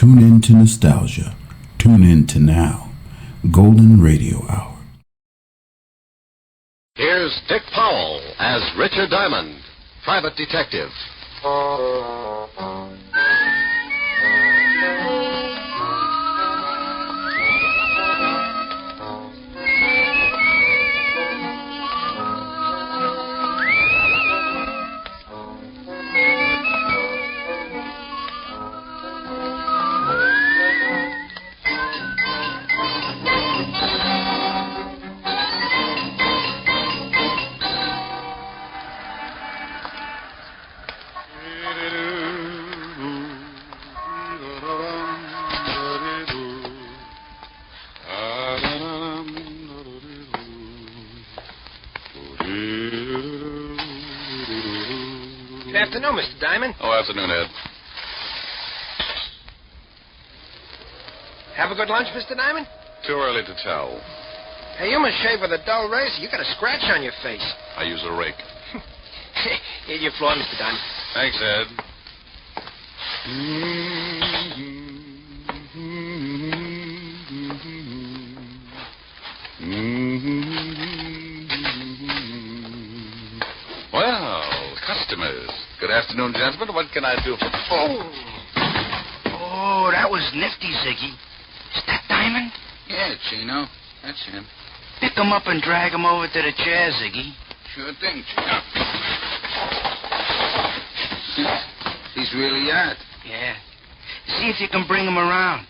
Tune in to nostalgia. Tune in to now. Golden Radio Hour. Here's Dick Powell as Richard Diamond, private detective. Good afternoon, Mr. Diamond. Oh, afternoon, Ed. Have a good lunch, Mr. Diamond? Too early to tell. Hey, you must shave with a dull razor. You got a scratch on your face. I use a rake. Here's your floor, Mr. Diamond. Thanks, Ed. Well, customers. Good afternoon, gentlemen. What can I do for... Oh, that was nifty, Ziggy. Is that Diamond? Yeah, Chino. That's him. Pick him up and drag him over to the chair, Ziggy. Sure thing, Chino. He's really out. Yeah. See if you can bring him around.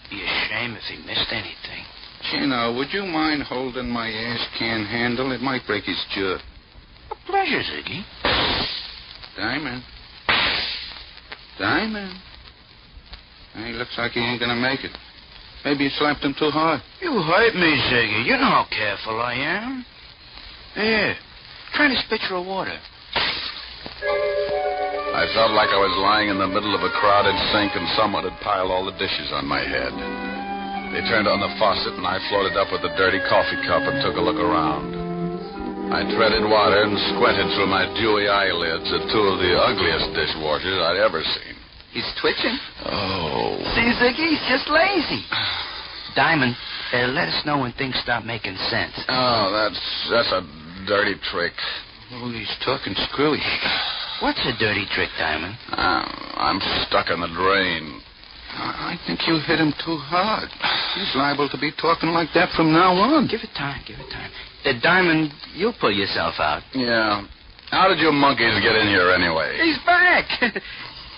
Be a shame if he missed anything. Chino, would you mind holding my ash can handle? It might break his jaw. A pleasure, Ziggy. Diamond. Diamond. He looks like he ain't gonna make it. Maybe you slapped him too hard. You hurt me, Ziggy. You know how careful I am. Here. Try to spit your water. I felt like I was lying in the middle of a crowded sink and someone had piled all the dishes on my head. They turned on the faucet and I floated up with a dirty coffee cup and took a look around. I treaded water and squinted through my dewy eyelids at two of the ugliest dishwashers I'd ever seen. He's twitching. Oh. See, Ziggy, he's just lazy. Diamond, let us know when things start making sense. Oh, that's a dirty trick. Oh, he's talking screwy. What's a dirty trick, Diamond? I'm stuck in the drain. I think you hit him too hard. He's liable to be talking like that from now on. Give it time. Diamond, you'll pull yourself out. Yeah. How did you monkeys get in here anyway? He's back.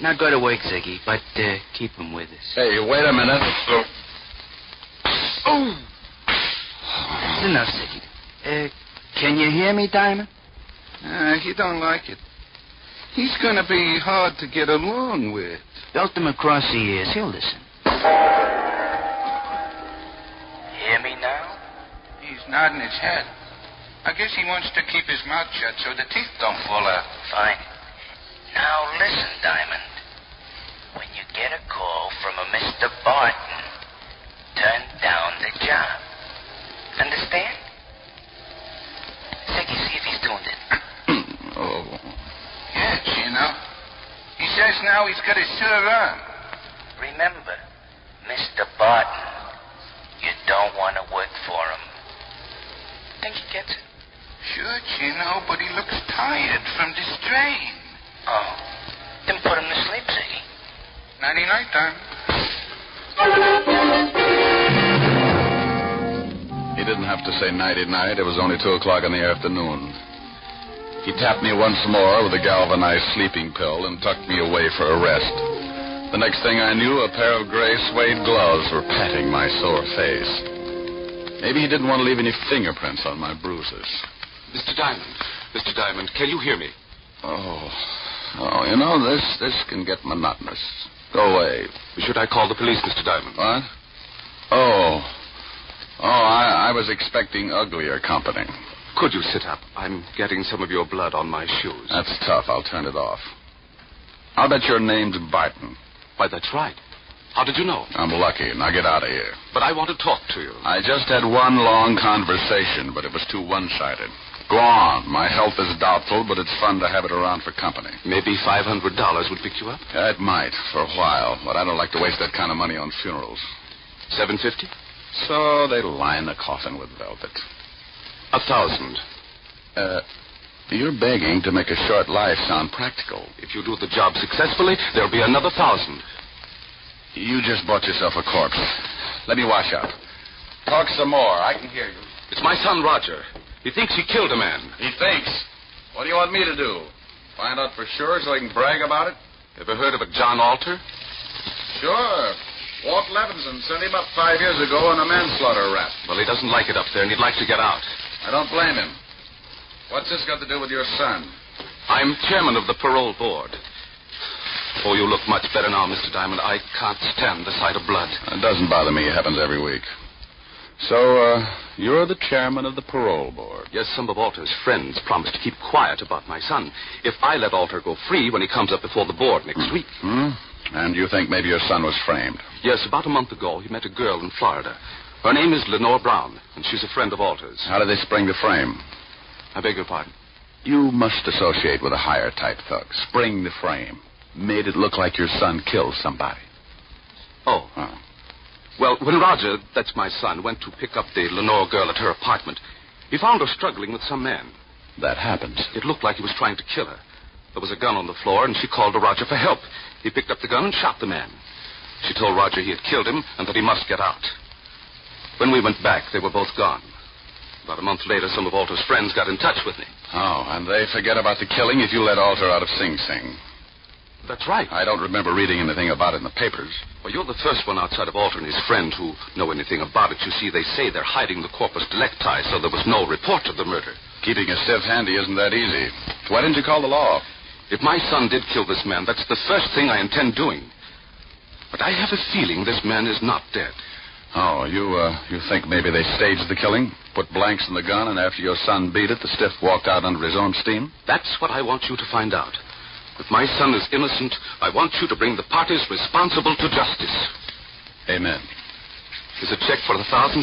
Now go to work, Ziggy, but keep him with us. Hey, wait a minute. Oh! That's enough, Ziggy. Can you hear me, Diamond? He don't like it. He's going to be hard to get along with. Belt him across the ears. He'll listen. Hear me now? He's nodding his head. I guess he wants to keep his mouth shut so the teeth don't fall out. Fine. Now listen, Diamond. When you get a call from a Mr. Barton, turn down the job. Understand? Ziggy, see if he's tuned in. Oh. Yeah, Chino. He says now he's got his sure on. Remember, Mr. Barton, you don't want to work for him. Think he gets it? Sure, Chino, but he looks tired from the strain. Oh, then put him to sleep, Ziggy. Nighty-night, Diamond. He didn't have to say nighty-night. It was only 2 o'clock in the afternoon. He tapped me once more with a galvanized sleeping pill and tucked me away for a rest. The next thing I knew, a pair of gray suede gloves were patting my sore face. Maybe he didn't want to leave any fingerprints on my bruises. Mr. Diamond, can you hear me? Oh, you know, this can get monotonous. Go away. Should I call the police, Mr. Diamond? What? Oh, I was expecting uglier company. Could you sit up? I'm getting some of your blood on my shoes. That's tough. I'll turn it off. I'll bet your name's Barton. Why, that's right. How did you know? I'm lucky. Now get out of here. But I want to talk to you. I just had one long conversation, but it was too one-sided. Go on. My health is doubtful, but it's fun to have it around for company. Maybe $500 would pick you up? Yeah, it might, for a while, but I don't like to waste that kind of money on funerals. $750? So they line the coffin with velvet. $1,000. You're begging to make a short life sound practical. If you do the job successfully, there'll be another $1,000. You just bought yourself a corpse. Let me wash up. Talk some more. I can hear you. It's my son, Roger. He thinks he killed a man. He thinks. What do you want me to do? Find out for sure so I can brag about it? Ever heard of a John Alter? Sure. Walt Levinson sent him up 5 years ago on a manslaughter rap. Well, he doesn't like it up there, and he'd like to get out. I don't blame him. What's this got to do with your son? I'm chairman of the parole board. Oh, you look much better now, Mr. Diamond. I can't stand the sight of blood. It doesn't bother me. It happens every week. So, you're the chairman of the parole board. Yes, some of Alter's friends promised to keep quiet about my son if I let Alter go free when he comes up before the board next week. And you think maybe your son was framed? Yes, about a month ago, he met a girl in Florida. Her name is Lenore Brown, and she's a friend of Alter's. How did they spring the frame? I beg your pardon? You must associate with a higher type thug. Spring the frame. Made it look like your son killed somebody. Oh. Well, when Roger, that's my son, went to pick up the Lenore girl at her apartment, he found her struggling with some man. That happens. It looked like he was trying to kill her. There was a gun on the floor, and she called to Roger for help. He picked up the gun and shot the man. She told Roger he had killed him and that he must get out. When we went back, they were both gone. About a month later, some of Alter's friends got in touch with me. Oh, and they forget about the killing if you let Alter out of Sing Sing. That's right. I don't remember reading anything about it in the papers. Well, you're the first one outside of Alter and his friend who know anything about it. You see, they say they're hiding the corpus delicti, so there was no report of the murder. Keeping a stiff handy isn't that easy. Why didn't you call the law? If my son did kill this man, that's the first thing I intend doing. But I have a feeling this man is not dead. Oh, you think maybe they staged the killing, put blanks in the gun, and after your son beat it, the stiff walked out under his own steam? That's what I want you to find out. If my son is innocent, I want you to bring the parties responsible to justice. Amen. Here's a check for $1,000.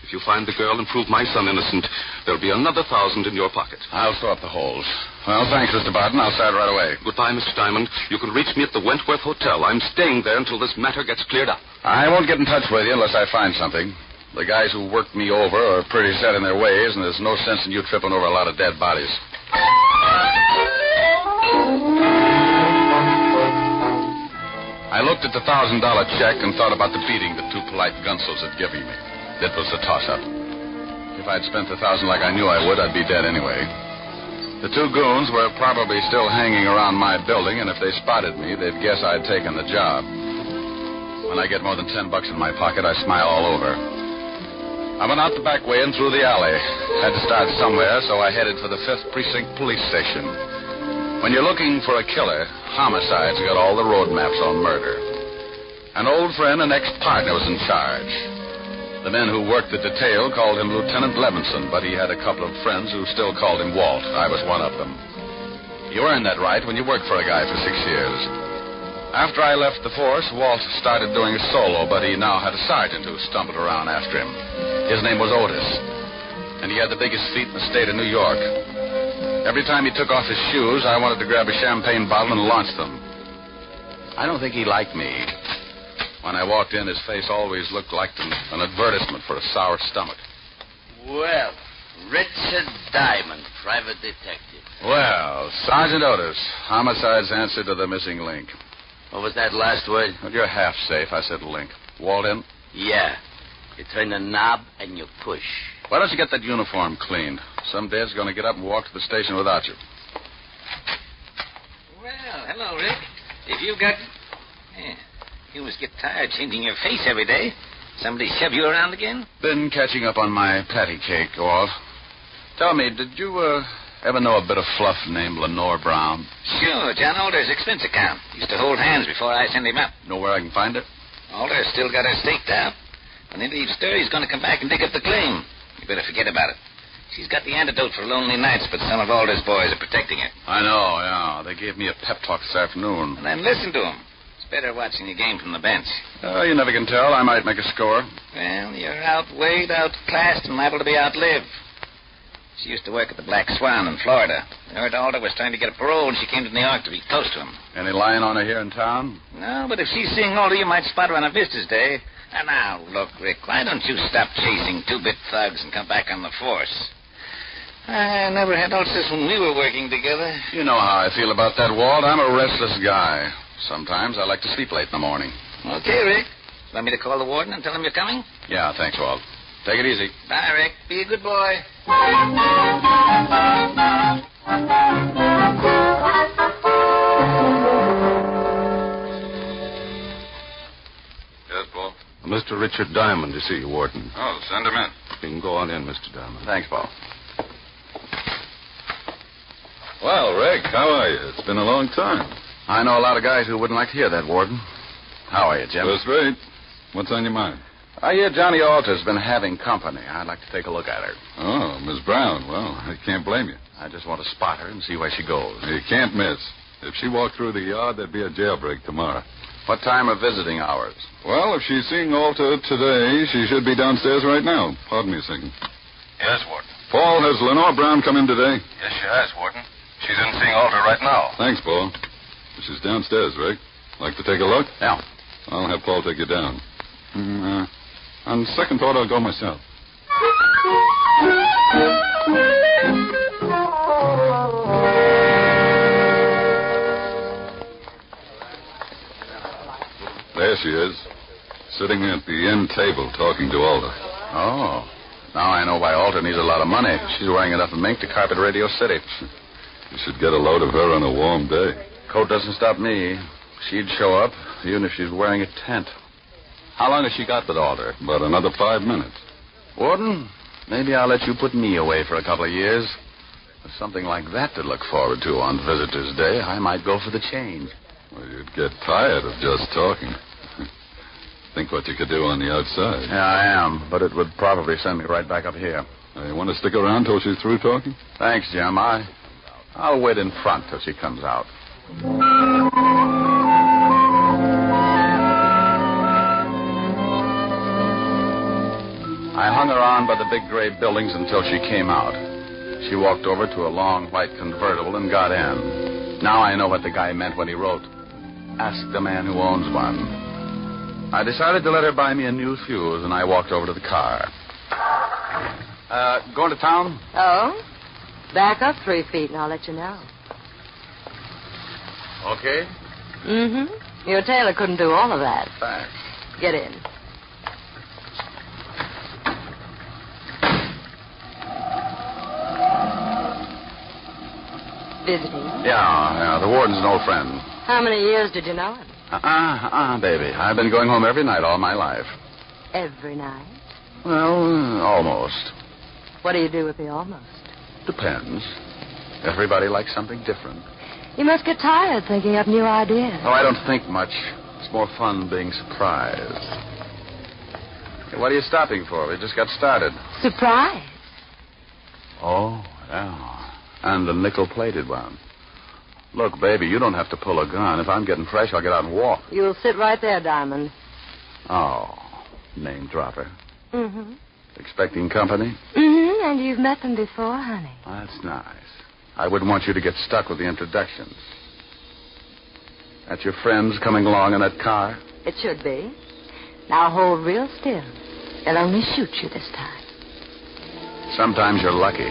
If you find the girl and prove my son innocent, there'll be another $1,000 in your pocket. I'll throw up the holes. Well, thanks, Mr. Barton. I'll start right away. Goodbye, Mr. Diamond. You can reach me at the Wentworth Hotel. I'm staying there until this matter gets cleared up. I won't get in touch with you unless I find something. The guys who worked me over are pretty set in their ways, and there's no sense in you tripping over a lot of dead bodies. I looked at the $1,000 check and thought about the beating the two polite gunsels had given me. It was a toss-up. If I'd spent the $1,000 like I knew I would, I'd be dead anyway. The two goons were probably still hanging around my building, and if they spotted me, they'd guess I'd taken the job. When I get more than $10 in my pocket, I smile all over. I went out the back way and through the alley. Had to start somewhere, so I headed for the 5th Precinct Police Station. When you're looking for a killer, homicide's got all the road maps on murder. An old friend and ex-partner was in charge. The men who worked the detail called him Lieutenant Levinson, but he had a couple of friends who still called him Walt. I was one of them. You earn that right when you work for a guy for 6 years. After I left the force, Walt started doing a solo, but he now had a sergeant who stumbled around after him. His name was Otis, and he had the biggest feet in the state of New York. Every time he took off his shoes, I wanted to grab a champagne bottle and launch them. I don't think he liked me. When I walked in, his face always looked like an advertisement for a sour stomach. Well, Richard Diamond, private detective. Well, Sergeant Otis, homicide's answer to the missing link. What was that last word? Well, you're half safe. I said link. Walt in? Yeah. You turn the knob and you push. Why don't you get that uniform cleaned? Some dad's going to get up and walk to the station without you. Well, hello, Rick. If you've got... Yeah. You must get tired changing your face every day. Somebody shove you around again? Been catching up on my patty cake, Walt. Tell me, did you ever know a bit of fluff named Lenore Brown? Sure, John Alder's expense account. Used to hold hands before I sent him up. Know where I can find it? Alder's still got her staked out. When he leaves stir, he's going to come back and dig up the claim. You better forget about it. She's got the antidote for lonely nights, but some of Alder's boys are protecting her. I know, yeah. They gave me a pep talk this afternoon. And then listen to him. It's better watching your game from the bench. You never can tell. I might make a score. Well, you're outweighed, outclassed, and liable to be outlived. She used to work at the Black Swan in Florida. I heard Alder was trying to get a parole, and she came to New York to be close to him. Any lying on her here in town? No, but if she's seeing Alder, you might spot her on a visitor's day. And now, look, Rick, why don't you stop chasing two-bit thugs and come back on the force? I never had ulcers when we were working together. You know how I feel about that, Walt. I'm a restless guy. Sometimes I like to sleep late in the morning. Okay, Rick. Want me to call the warden and tell him you're coming? Yeah, thanks, Walt. Take it easy. Bye, Rick. Be a good boy. Yes, Paul? Mr. Richard Diamond to see you, Warden. Oh, send him in. You can go on in, Mr. Diamond. Thanks, Paul. Well, Rick, how are you? It's been a long time. I know a lot of guys who wouldn't like to hear that, Warden. How are you, Jim? First rate. What's on your mind? I hear Johnny Alter's been having company. I'd like to take a look at her. Oh, Miss Brown. Well, I can't blame you. I just want to spot her and see where she goes. You can't miss. If she walked through the yard, there'd be a jailbreak tomorrow. What time are visiting hours? Well, if she's seeing Alter today, she should be downstairs right now. Pardon me a second. Yes, Warden. Paul, has Lenore Brown come in today? Yes, she has, Warden. She's in seeing Alter right now. Thanks, Paul. She's downstairs, Rick. Like to take a look? Yeah. I'll have Paul take you down. On second thought, I'll go myself. There she is, sitting at the end table talking to Alder. Oh. Now I know why Alter needs a lot of money. She's wearing enough mink to carpet Radio City. You should get a load of her on a warm day. Coat doesn't stop me. She'd show up, even if she's wearing a tent. How long has she got with Alder? About another 5 minutes. Warden, maybe I'll let you put me away for a couple of years. With something like that to look forward to on Visitor's Day, I might go for the change. Well, you'd get tired of just talking. Think what you could do on the outside. Yeah, I am, but it would probably send me right back up here. You want to stick around till she's through talking? Thanks, Jim. I'll wait in front till she comes out. I hung around by the big gray buildings until she came out. She walked over to a long white convertible and got in. Now I know what the guy meant when he wrote, "Ask the man who owns one." I decided to let her buy me a new fuse, and I walked over to the car. Going to town? Oh? Back up 3 feet and I'll let you know. Okay. Mm-hmm. Your tailor couldn't do all of that. Thanks. Get in. Visiting? Yeah, the warden's an old friend. How many years did you know him? Baby. I've been going home every night all my life. Every night? Well, almost. What do you do with the almost? Depends. Everybody likes something different. You must get tired thinking up new ideas. Oh, I don't think much. It's more fun being surprised. Hey, what are you stopping for? We just got started. Surprise? Oh, yeah. And the nickel-plated one. Look, baby, you don't have to pull a gun. If I'm getting fresh, I'll get out and walk. You'll sit right there, Diamond. Oh, name dropper. Mm-hmm. Expecting company? Mm-hmm, and you've met them before, honey. That's nice. I wouldn't want you to get stuck with the introductions. That's your friends coming along in that car? It should be. Now hold real still. They'll only shoot you this time. Sometimes you're lucky.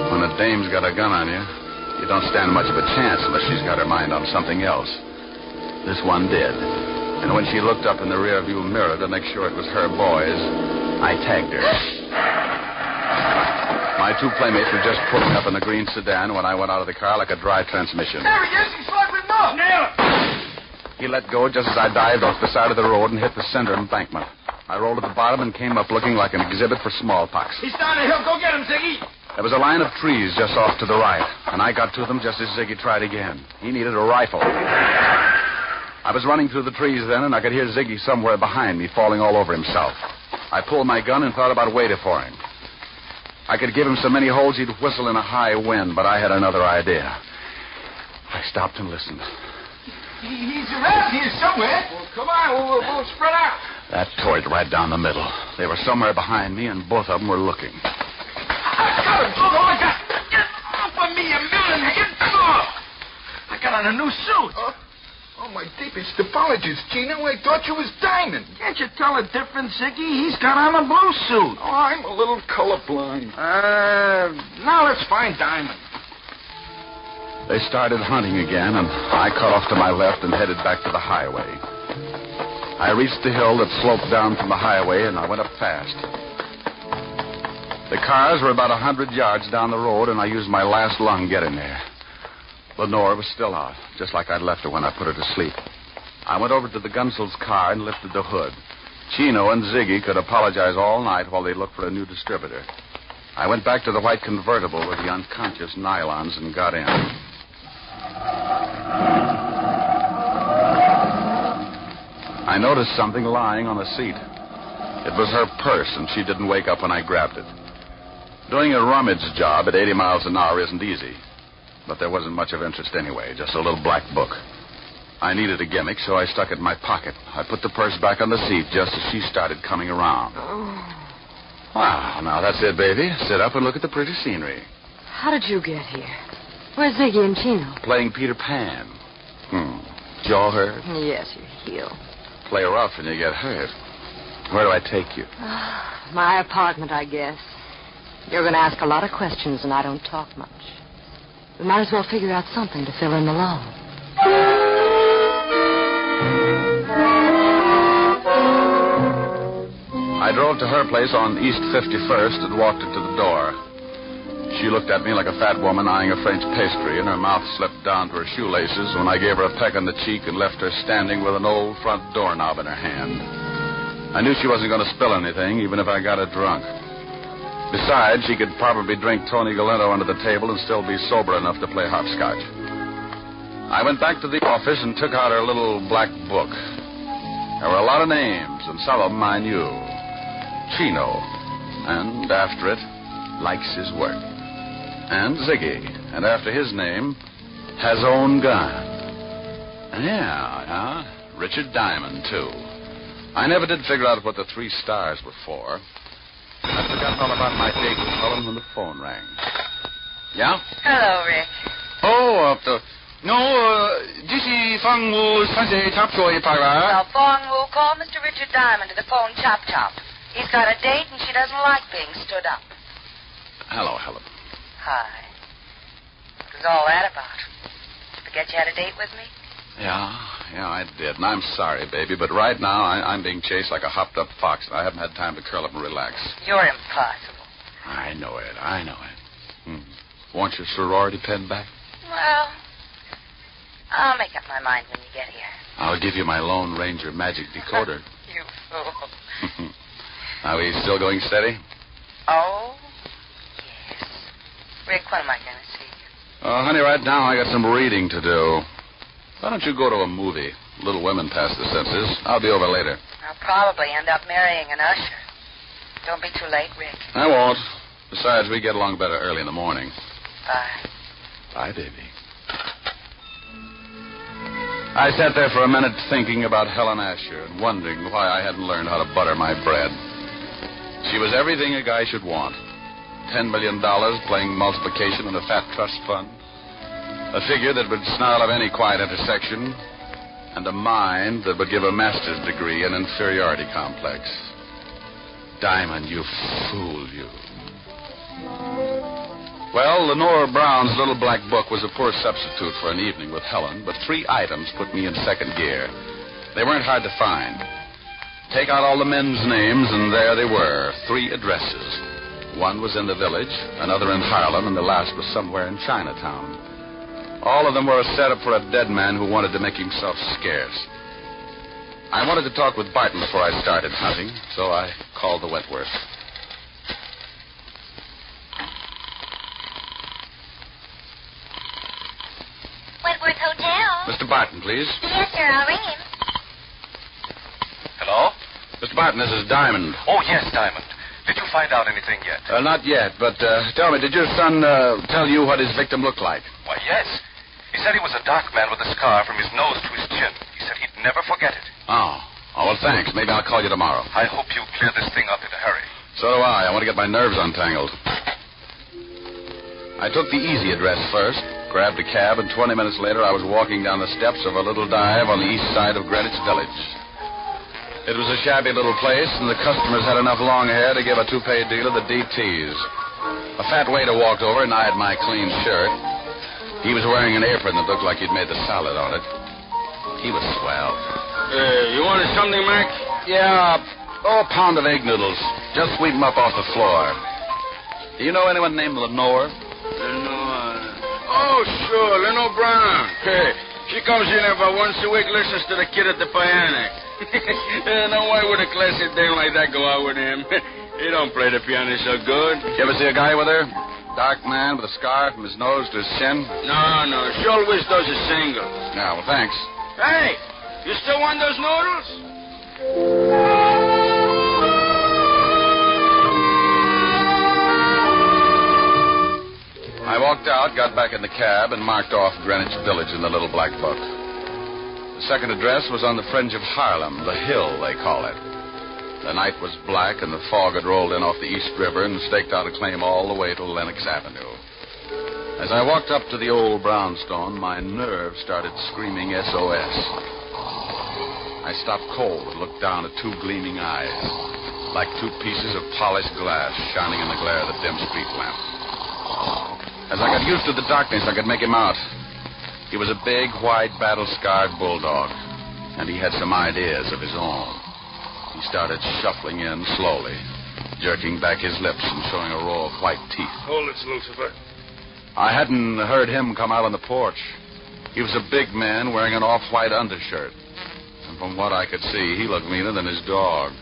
When a dame's got a gun on you, you don't stand much of a chance unless she's got her mind on something else. This one did. And when she looked up in the rearview mirror to make sure it was her boys, I tagged her. My 2 playmates were just pulling up in the green sedan when I went out of the car like a dry transmission. There he is. He's slugging him up. Nail it. He let go just as I dived off the side of the road and hit the center embankment. I rolled at the bottom and came up looking like an exhibit for smallpox. He's down the hill. Go get him, Ziggy. There was a line of trees just off to the right, and I got to them just as Ziggy tried again. He needed a rifle. I was running through the trees then, and I could hear Ziggy somewhere behind me falling all over himself. I pulled my gun and thought about waiting for him. I could give him so many holes he'd whistle in a high wind, but I had another idea. I stopped and listened. He's around here somewhere. Well, come on. We'll spread out. That tore it right down the middle. They were somewhere behind me, and both of them were looking. got him, Chino. I got... Get off of me, you million head. I got on a new suit. Oh, my deepest apologies, Chino. I thought you was Diamond. Can't you tell the difference, Ziggy? He's got on a blue suit. Oh, I'm a little colorblind. Now let's find Diamond. They started hunting again, and I cut off to my left and headed back to the highway. I reached the hill that sloped down from the highway, and I went up fast. The cars were about 100 yards down the road, and I used my last lung getting there. Lenore was still out, just like I'd left her when I put her to sleep. I went over to the Gunsel's car and lifted the hood. Chino and Ziggy could apologize all night while they looked for a new distributor. I went back to the white convertible with the unconscious nylons and got in. I noticed something lying on the seat. It was her purse, and she didn't wake up when I grabbed it. Doing a rummage job at 80 miles an hour isn't easy. But there wasn't much of interest anyway, just a little black book. I needed a gimmick, so I stuck it in my pocket. I put the purse back on the seat just as she started coming around. Wow, now that's it, baby. Sit up and look at the pretty scenery. How did you get here? Where's Ziggy and Chino? Playing Peter Pan. Jaw hurt? Yes, you heal. Play rough and you get hurt. Where do I take you? My apartment, I guess. You're going to ask a lot of questions, and I don't talk much. We might as well figure out something to fill in the lull. I drove to her place on East 51st and walked her to the door. She looked at me like a fat woman eyeing a French pastry, and her mouth slipped down to her shoelaces when I gave her a peck on the cheek and left her standing with an old front doorknob in her hand. I knew she wasn't going to spill anything, even if I got her drunk. Besides, she could probably drink Tony Galento under the table and still be sober enough to play hopscotch. I went back to the office and took out her little black book. There were a lot of names, and some of them I knew. Chino, and after it, likes his work. And Ziggy, and after his name, has own gun. Yeah, Richard Diamond, too. I never did figure out what the 3 stars were for. I'd forgotten all about my date with Helen when the phone rang. Yeah? Hello, Rick. Fong will call Mr. Richard Diamond to the phone chop. He's got a date and she doesn't like being stood up. Hello, Helen. Hi. What was all that about? Forget you had a date with me? Yeah, I did. And I'm sorry, baby, but right now I'm being chased like a hopped-up fox, and I haven't had time to curl up and relax. You're impossible. I know it. Want your sorority pen back? Well, I'll make up my mind when you get here. I'll give you my Lone Ranger magic decoder. You fool. Are we still going steady? Oh, yes. Rick, when am I going to see you? Oh, honey, right now I got some reading to do. Why don't you go to a movie? Little Women past the senses. I'll be over later. I'll probably end up marrying an usher. Don't be too late, Rick. I won't. Besides, we get along better early in the morning. Bye. Bye, baby. I sat there for a minute thinking about Helen Asher and wondering why I hadn't learned how to butter my bread. She was everything a guy should want. $10 million playing multiplication in a fat trust fund. A figure that would snarl of any quiet intersection, and a mind that would give a master's degree in inferiority complex. Diamond, you fool, you. Well, Lenore Brown's little black book was a poor substitute for an evening with Helen, but 3 items put me in second gear. They weren't hard to find. Take out all the men's names, and there they were, 3 addresses. One was in the village, another in Harlem, and the last was somewhere in Chinatown. All of them were a setup for a dead man who wanted to make himself scarce. I wanted to talk with Barton before I started hunting, so I called the Wentworth. Wentworth Hotel. Mr. Barton, please. Yes, sir. I'll ring him. Hello? Mr. Barton, this is Diamond. Oh, yes, Diamond. Did you find out anything yet? Not yet, but tell me, did your son tell you what his victim looked like? Why, yes. He said he was a dark man with a scar from his nose to his chin. He said he'd never forget it. Oh, well, thanks. Maybe I'll call you tomorrow. I hope you clear this thing up in a hurry. So do I. I want to get my nerves untangled. I took the easy address first, grabbed a cab, and 20 minutes later I was walking down the steps of a little dive on the east side of Greenwich Village. It was a shabby little place, and the customers had enough long hair to give a two-pay deal of the DTs. A fat waiter walked over and eyed my clean shirt. He was wearing an apron that looked like he'd made the salad on it. He was swell. You wanted something, Mac? Yeah, a pound of egg noodles. Just sweep them up off the floor. Do you know anyone named Lenore? Lenore. Oh, sure, Lenore Brown. Hey, she comes in here about once a week, listens to the kid at the piano. Now, why would a classy dame like that go out with him? He don't play the piano so good. You ever see a guy with her? Dark man with a scar from his nose to his chin? No. She always does a single. Yeah, well, thanks. Hey, you still want those noodles? I walked out, got back in the cab, and marked off Greenwich Village in the little black book. The second address was on the fringe of Harlem, the Hill, they call it. The night was black, and the fog had rolled in off the East River and staked out a claim all the way to Lenox Avenue. As I walked up to the old brownstone, my nerves started screaming SOS. I stopped cold and looked down at two gleaming eyes, like two pieces of polished glass shining in the glare of the dim street lamp. As I got used to the darkness, I could make him out. He was a big, white, battle-scarred bulldog, and he had some ideas of his own. He started shuffling in slowly, jerking back his lips and showing a row of white teeth. Hold it, Lucifer. I hadn't heard him come out on the porch. He was a big man wearing an off-white undershirt. And from what I could see, he looked meaner than his dog.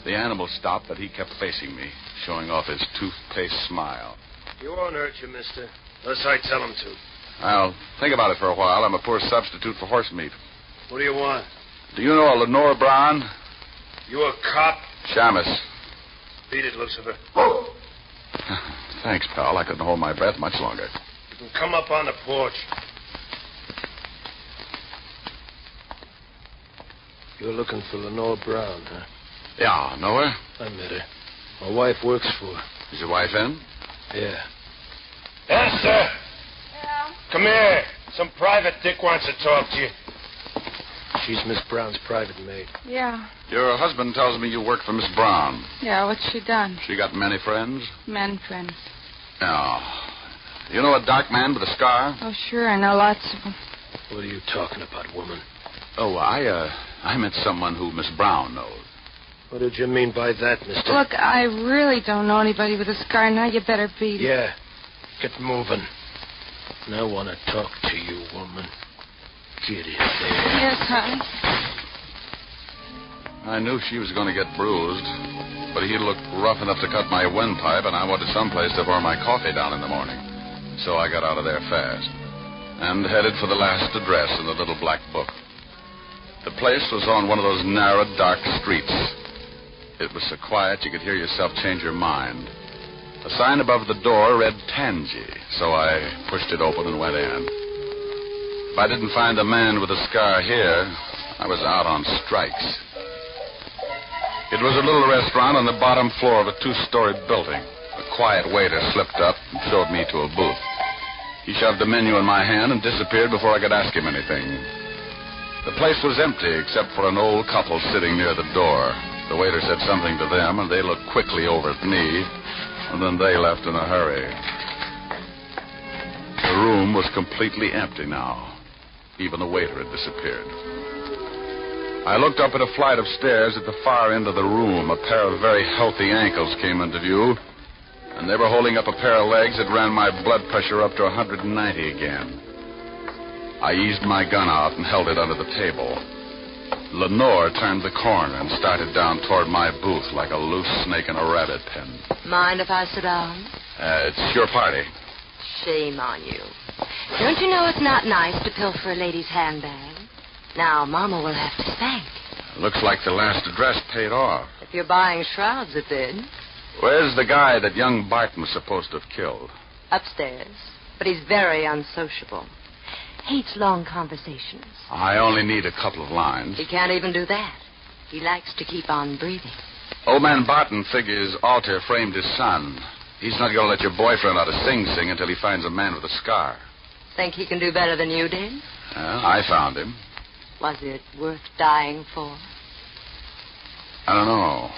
The animal stopped, but he kept facing me, showing off his toothpaste smile. He won't hurt you, mister, unless I tell him to. I'll think about it for a while. I'm a poor substitute for horse meat. What do you want? Do you know a Lenore Brown? You a cop? Shamus. Beat it, Lucifer. Thanks, pal. I couldn't hold my breath much longer. You can come up on the porch. You're looking for Lenore Brown, huh? Yeah, know her? I met her. My wife works for her. Is your wife in? Yeah. Esther! Yeah? Come here. Some private dick wants to talk to you. She's Miss Brown's private maid. Yeah. Your husband tells me you work for Miss Brown. Yeah, what's she done? She got many friends? Men friends. No. You know a dark man with a scar? Oh, sure, I know lots of them. What are you talking about, woman? Oh, I meant someone who Miss Brown knows. What did you mean by that, mister? Look, I really don't know anybody with a scar. Now you better beat it. Yeah. Get moving. And I want to talk to you, woman. Get in there. Yes, honey. I knew she was going to get bruised, but he looked rough enough to cut my windpipe, and I wanted someplace to pour my coffee down in the morning. So I got out of there fast and headed for the last address in the little black book. The place was on one of those narrow, dark streets. It was so quiet you could hear yourself change your mind. A sign above the door read Tangy, so I pushed it open and went in. If I didn't find a man with a scar here, I was out on strikes. It was a little restaurant on the bottom floor of a two-story building. A quiet waiter slipped up and showed me to a booth. He shoved a menu in my hand and disappeared before I could ask him anything. The place was empty except for an old couple sitting near the door. The waiter said something to them, and they looked quickly over at me, and then they left in a hurry. The room was completely empty now. Even the waiter had disappeared. I looked up at a flight of stairs at the far end of the room. A pair of very healthy ankles came into view, and they were holding up a pair of legs that ran my blood pressure up to 190 again. I eased my gun out and held it under the table. Lenore turned the corner and started down toward my booth like a loose snake in a rabbit pen. Mind if I sit down? It's your party. Shame on you. Don't you know it's not nice to pilfer a lady's handbag? Now, Mama will have to thank. Looks like the last address paid off. If you're buying shrouds, it did. Where's the guy that young Barton was supposed to have killed? Upstairs. But he's very unsociable. Hates long conversations. I only need a couple of lines. He can't even do that. He likes to keep on breathing. Old man Barton figures Alter framed his son. He's not going to let your boyfriend out of Sing Sing until he finds a man with a scar. Think he can do better than you did? Well, I found him. Was it worth dying for? I don't know.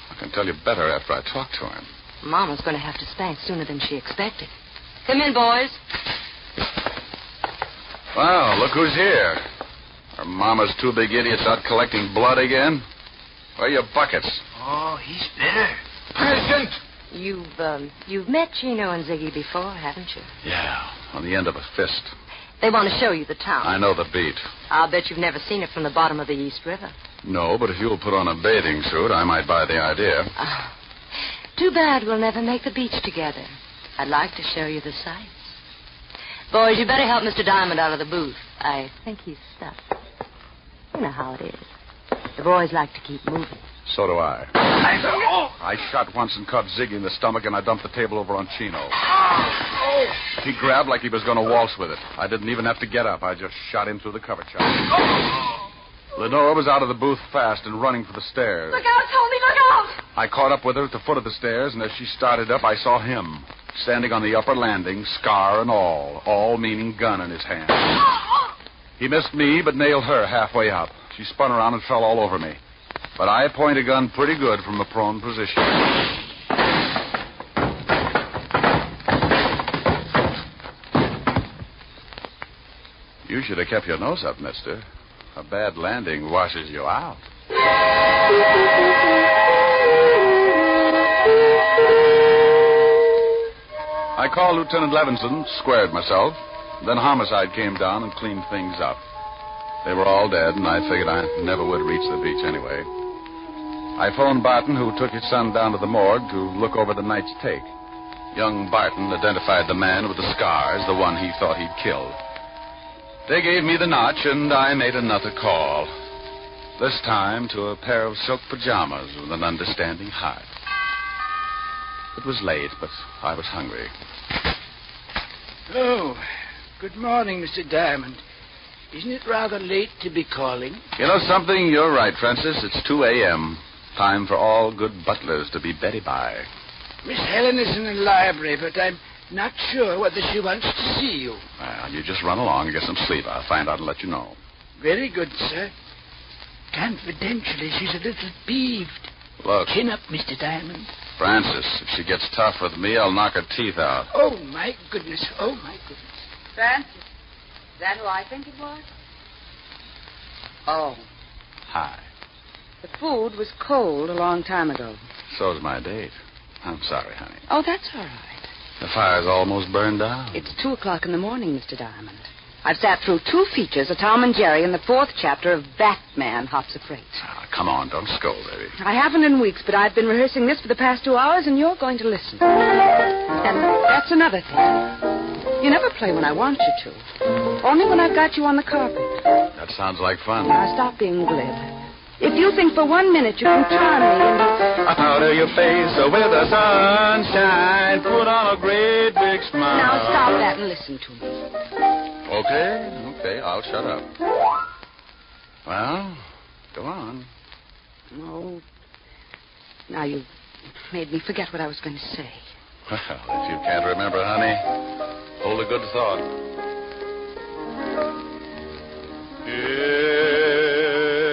I can tell you better after I talk to him. Mama's going to have to spank sooner than she expected. Come in, boys. Well, look who's here. Are Mama's two big idiots out collecting blood again? Where are your buckets? Oh, he's bitter. Present! You've met Chino and Ziggy before, haven't you? Yeah, on the end of a fist. They want to show you the town. I know the beat. I'll bet you've never seen it from the bottom of the East River. No, but if you'll put on a bathing suit, I might buy the idea. Too bad we'll never make the beach together. I'd like to show you the sights. Boys, you better help Mr. Diamond out of the booth. I think he's stuck. You know how it is. The boys like to keep moving. So do I. I shot once and caught Ziggy in the stomach, and I dumped the table over on Chino. He grabbed like he was going to waltz with it. I didn't even have to get up. I just shot him through the cover shot. Lenora was out of the booth fast and running for the stairs. Look out, Tony, look out! I caught up with her at the foot of the stairs, and as she started up, I saw him, standing on the upper landing, scar and all meaning gun in his hand. He missed me, but nailed her halfway up. She spun around and fell all over me. But I point a gun pretty good from a prone position. You should have kept your nose up, mister. A bad landing washes you out. I called Lieutenant Levinson, squared myself. Then homicide came down and cleaned things up. They were all dead, and I figured I never would reach the beach anyway. I phoned Barton, who took his son down to the morgue to look over the night's take. Young Barton identified the man with the scars, the one he thought he'd killed. They gave me the notch, and I made another call. This time to a pair of silk pajamas with an understanding heart. It was late, but I was hungry. Oh, good morning, Mr. Diamond. Isn't it rather late to be calling? You know something? You're right, Francis. It's 2 a.m. Time for all good butlers to be Betty by. Miss Helen is in the library, but I'm not sure whether she wants to see you. Well, you just run along and get some sleep. I'll find out and let you know. Very good, sir. Confidentially, she's a little peeved. Look. Chin up, Mr. Diamond. Francis, if she gets tough with me, I'll knock her teeth out. Oh, my goodness. Oh, my goodness. Francis, is that who I think it was? Oh. Hi. The food was cold a long time ago. So's my date. I'm sorry, honey. Oh, that's all right. The fire's almost burned down. It's 2:00 in the morning, Mr. Diamond. I've sat through 2 features of Tom and Jerry and the 4th chapter of Batman, Hops of Freight. Come on, don't scold, baby. I haven't in weeks, but I've been rehearsing this for the past 2 hours, and you're going to listen. And that's another thing. You never play when I want you to. Only when I've got you on the carpet. That sounds like fun. Now, stop being glib. If you think for 1 minute you can charm me into... Out of your face with the sunshine, put on a great big smile. Now, stop that and listen to me. Okay, I'll shut up. Well, go on. Oh, now you've made me forget what I was going to say. Well, if you can't remember, honey, hold a good thought.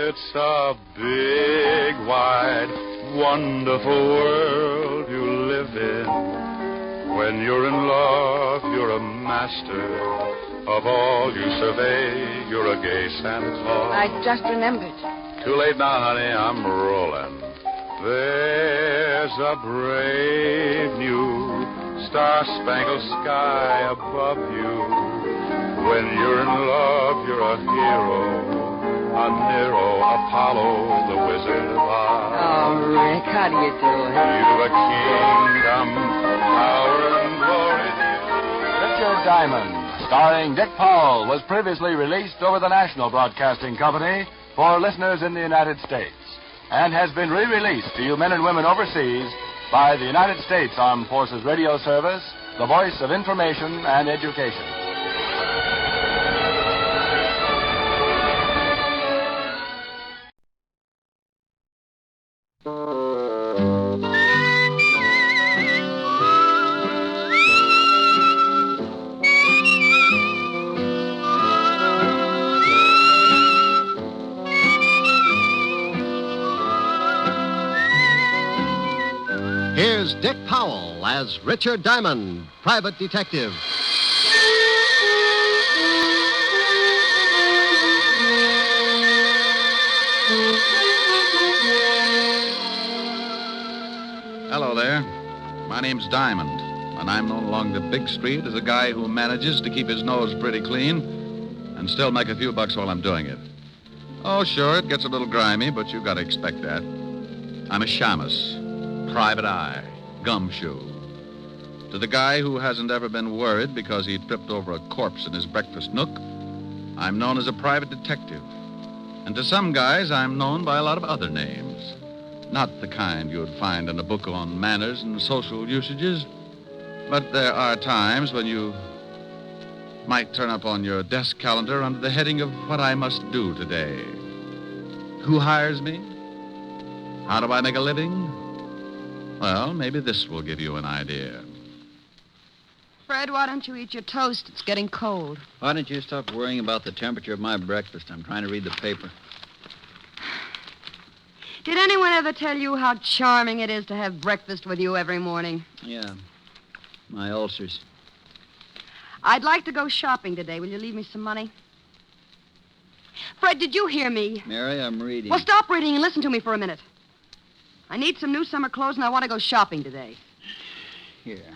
It's a big, wide, wonderful world you live in. When you're in love, you're a master. Of all you survey, you're a gay Santa Claus. I just remembered. Too late now, honey. I'm rolling. There's a brave new star-spangled sky above you. When you're in love, you're a hero, a Nero, Apollo, the Wizard of Oz. Oh, Rick, how do you do it? You've a kingdom, power and glory. Richard Diamond, starring Dick Powell, was previously released over the National Broadcasting Company for listeners in the United States and has been re-released to you men and women overseas by the United States Armed Forces Radio Service, the voice of information and education. Dick Powell as Richard Diamond, private detective. Hello there. My name's Diamond, and I'm known along the big street as a guy who manages to keep his nose pretty clean and still make a few bucks while I'm doing it. Oh, sure, it gets a little grimy, but you gotta expect that. I'm a shamus, private eye, gumshoe. To the guy who hasn't ever been worried because he tripped over a corpse in his breakfast nook, I'm known as a private detective. And to some guys, I'm known by a lot of other names. Not the kind you'd find in a book on manners and social usages, but there are times when you might turn up on your desk calendar under the heading of what I must do today. Who hires me? How do I make a living? Well, maybe this will give you an idea. Fred, why don't you eat your toast? It's getting cold. Why don't you stop worrying about the temperature of my breakfast? I'm trying to read the paper. Did anyone ever tell you how charming it is to have breakfast with you every morning? Yeah, my ulcers. I'd like to go shopping today. Will you leave me some money? Fred, did you hear me? Mary, I'm reading. Well, stop reading and listen to me for a minute. I need some new summer clothes, and I want to go shopping today. Here.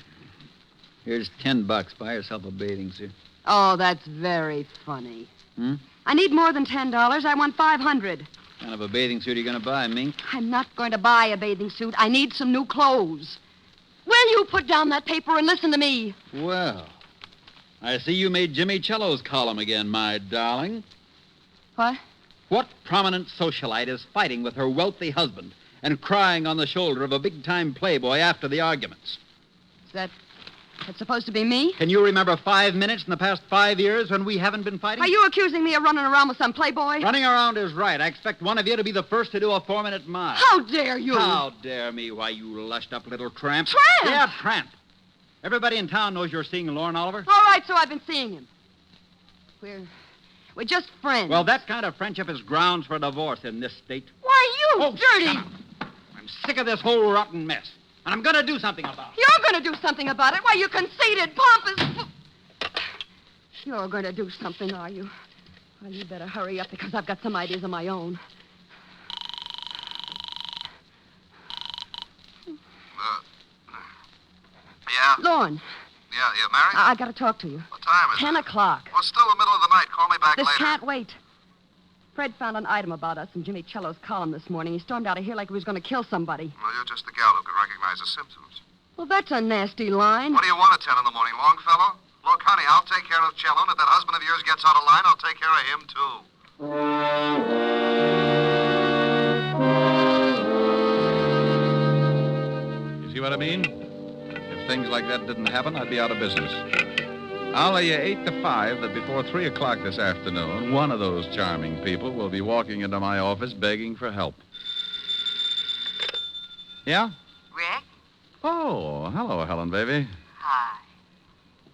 Here's $10. Buy yourself a bathing suit. Oh, that's very funny. Hmm? I need more than $10. I want $500. What kind of a bathing suit are you going to buy, Mink? I'm not going to buy a bathing suit. I need some new clothes. Will you put down that paper and listen to me? Well, I see you made Jimmy Cello's column again, my darling. What? What prominent socialite is fighting with her wealthy husband and crying on the shoulder of a big-time playboy after the arguments? Is that's supposed to be me? Can you remember 5 minutes in the past 5 years when we haven't been fighting? Are you accusing me of running around with some playboy? Running around is right. I expect one of you to be the first to do a 4-minute mile. How dare you? How dare me? Why, you lushed-up little tramp. Tramp? Yeah, tramp. Everybody in town knows you're seeing Lauren Oliver. All right, so I've been seeing him. We're just friends. Well, that kind of friendship is grounds for divorce in this state. Why, you dirty... Shut up. I'm sick of this whole rotten mess, and I'm going to do something about it. You're going to do something about it? Why, you conceited, pompous... You're going to do something, are you? Well, you better hurry up, because I've got some ideas of my own. Yeah? Lorne. Yeah, you married? I got to talk to you. What time is 10 it? o'clock. Well, it's still the middle of the night. Call me back This later. can't wait. Fred found an item about us in Jimmy Cello's column this morning. He stormed out of here like he was going to kill somebody. Well, you're just the gal who can recognize the symptoms. Well, that's a nasty line. What do you want at 10 in the morning, Longfellow? Look, honey, I'll take care of Cello, and if that husband of yours gets out of line, I'll take care of him, too. You see what I mean? If things like that didn't happen, I'd be out of business. I'll lay you 8 to 5 that before 3 o'clock this afternoon, one of those charming people will be walking into my office begging for help. Yeah? Rick? Oh, hello, Helen, baby. Hi.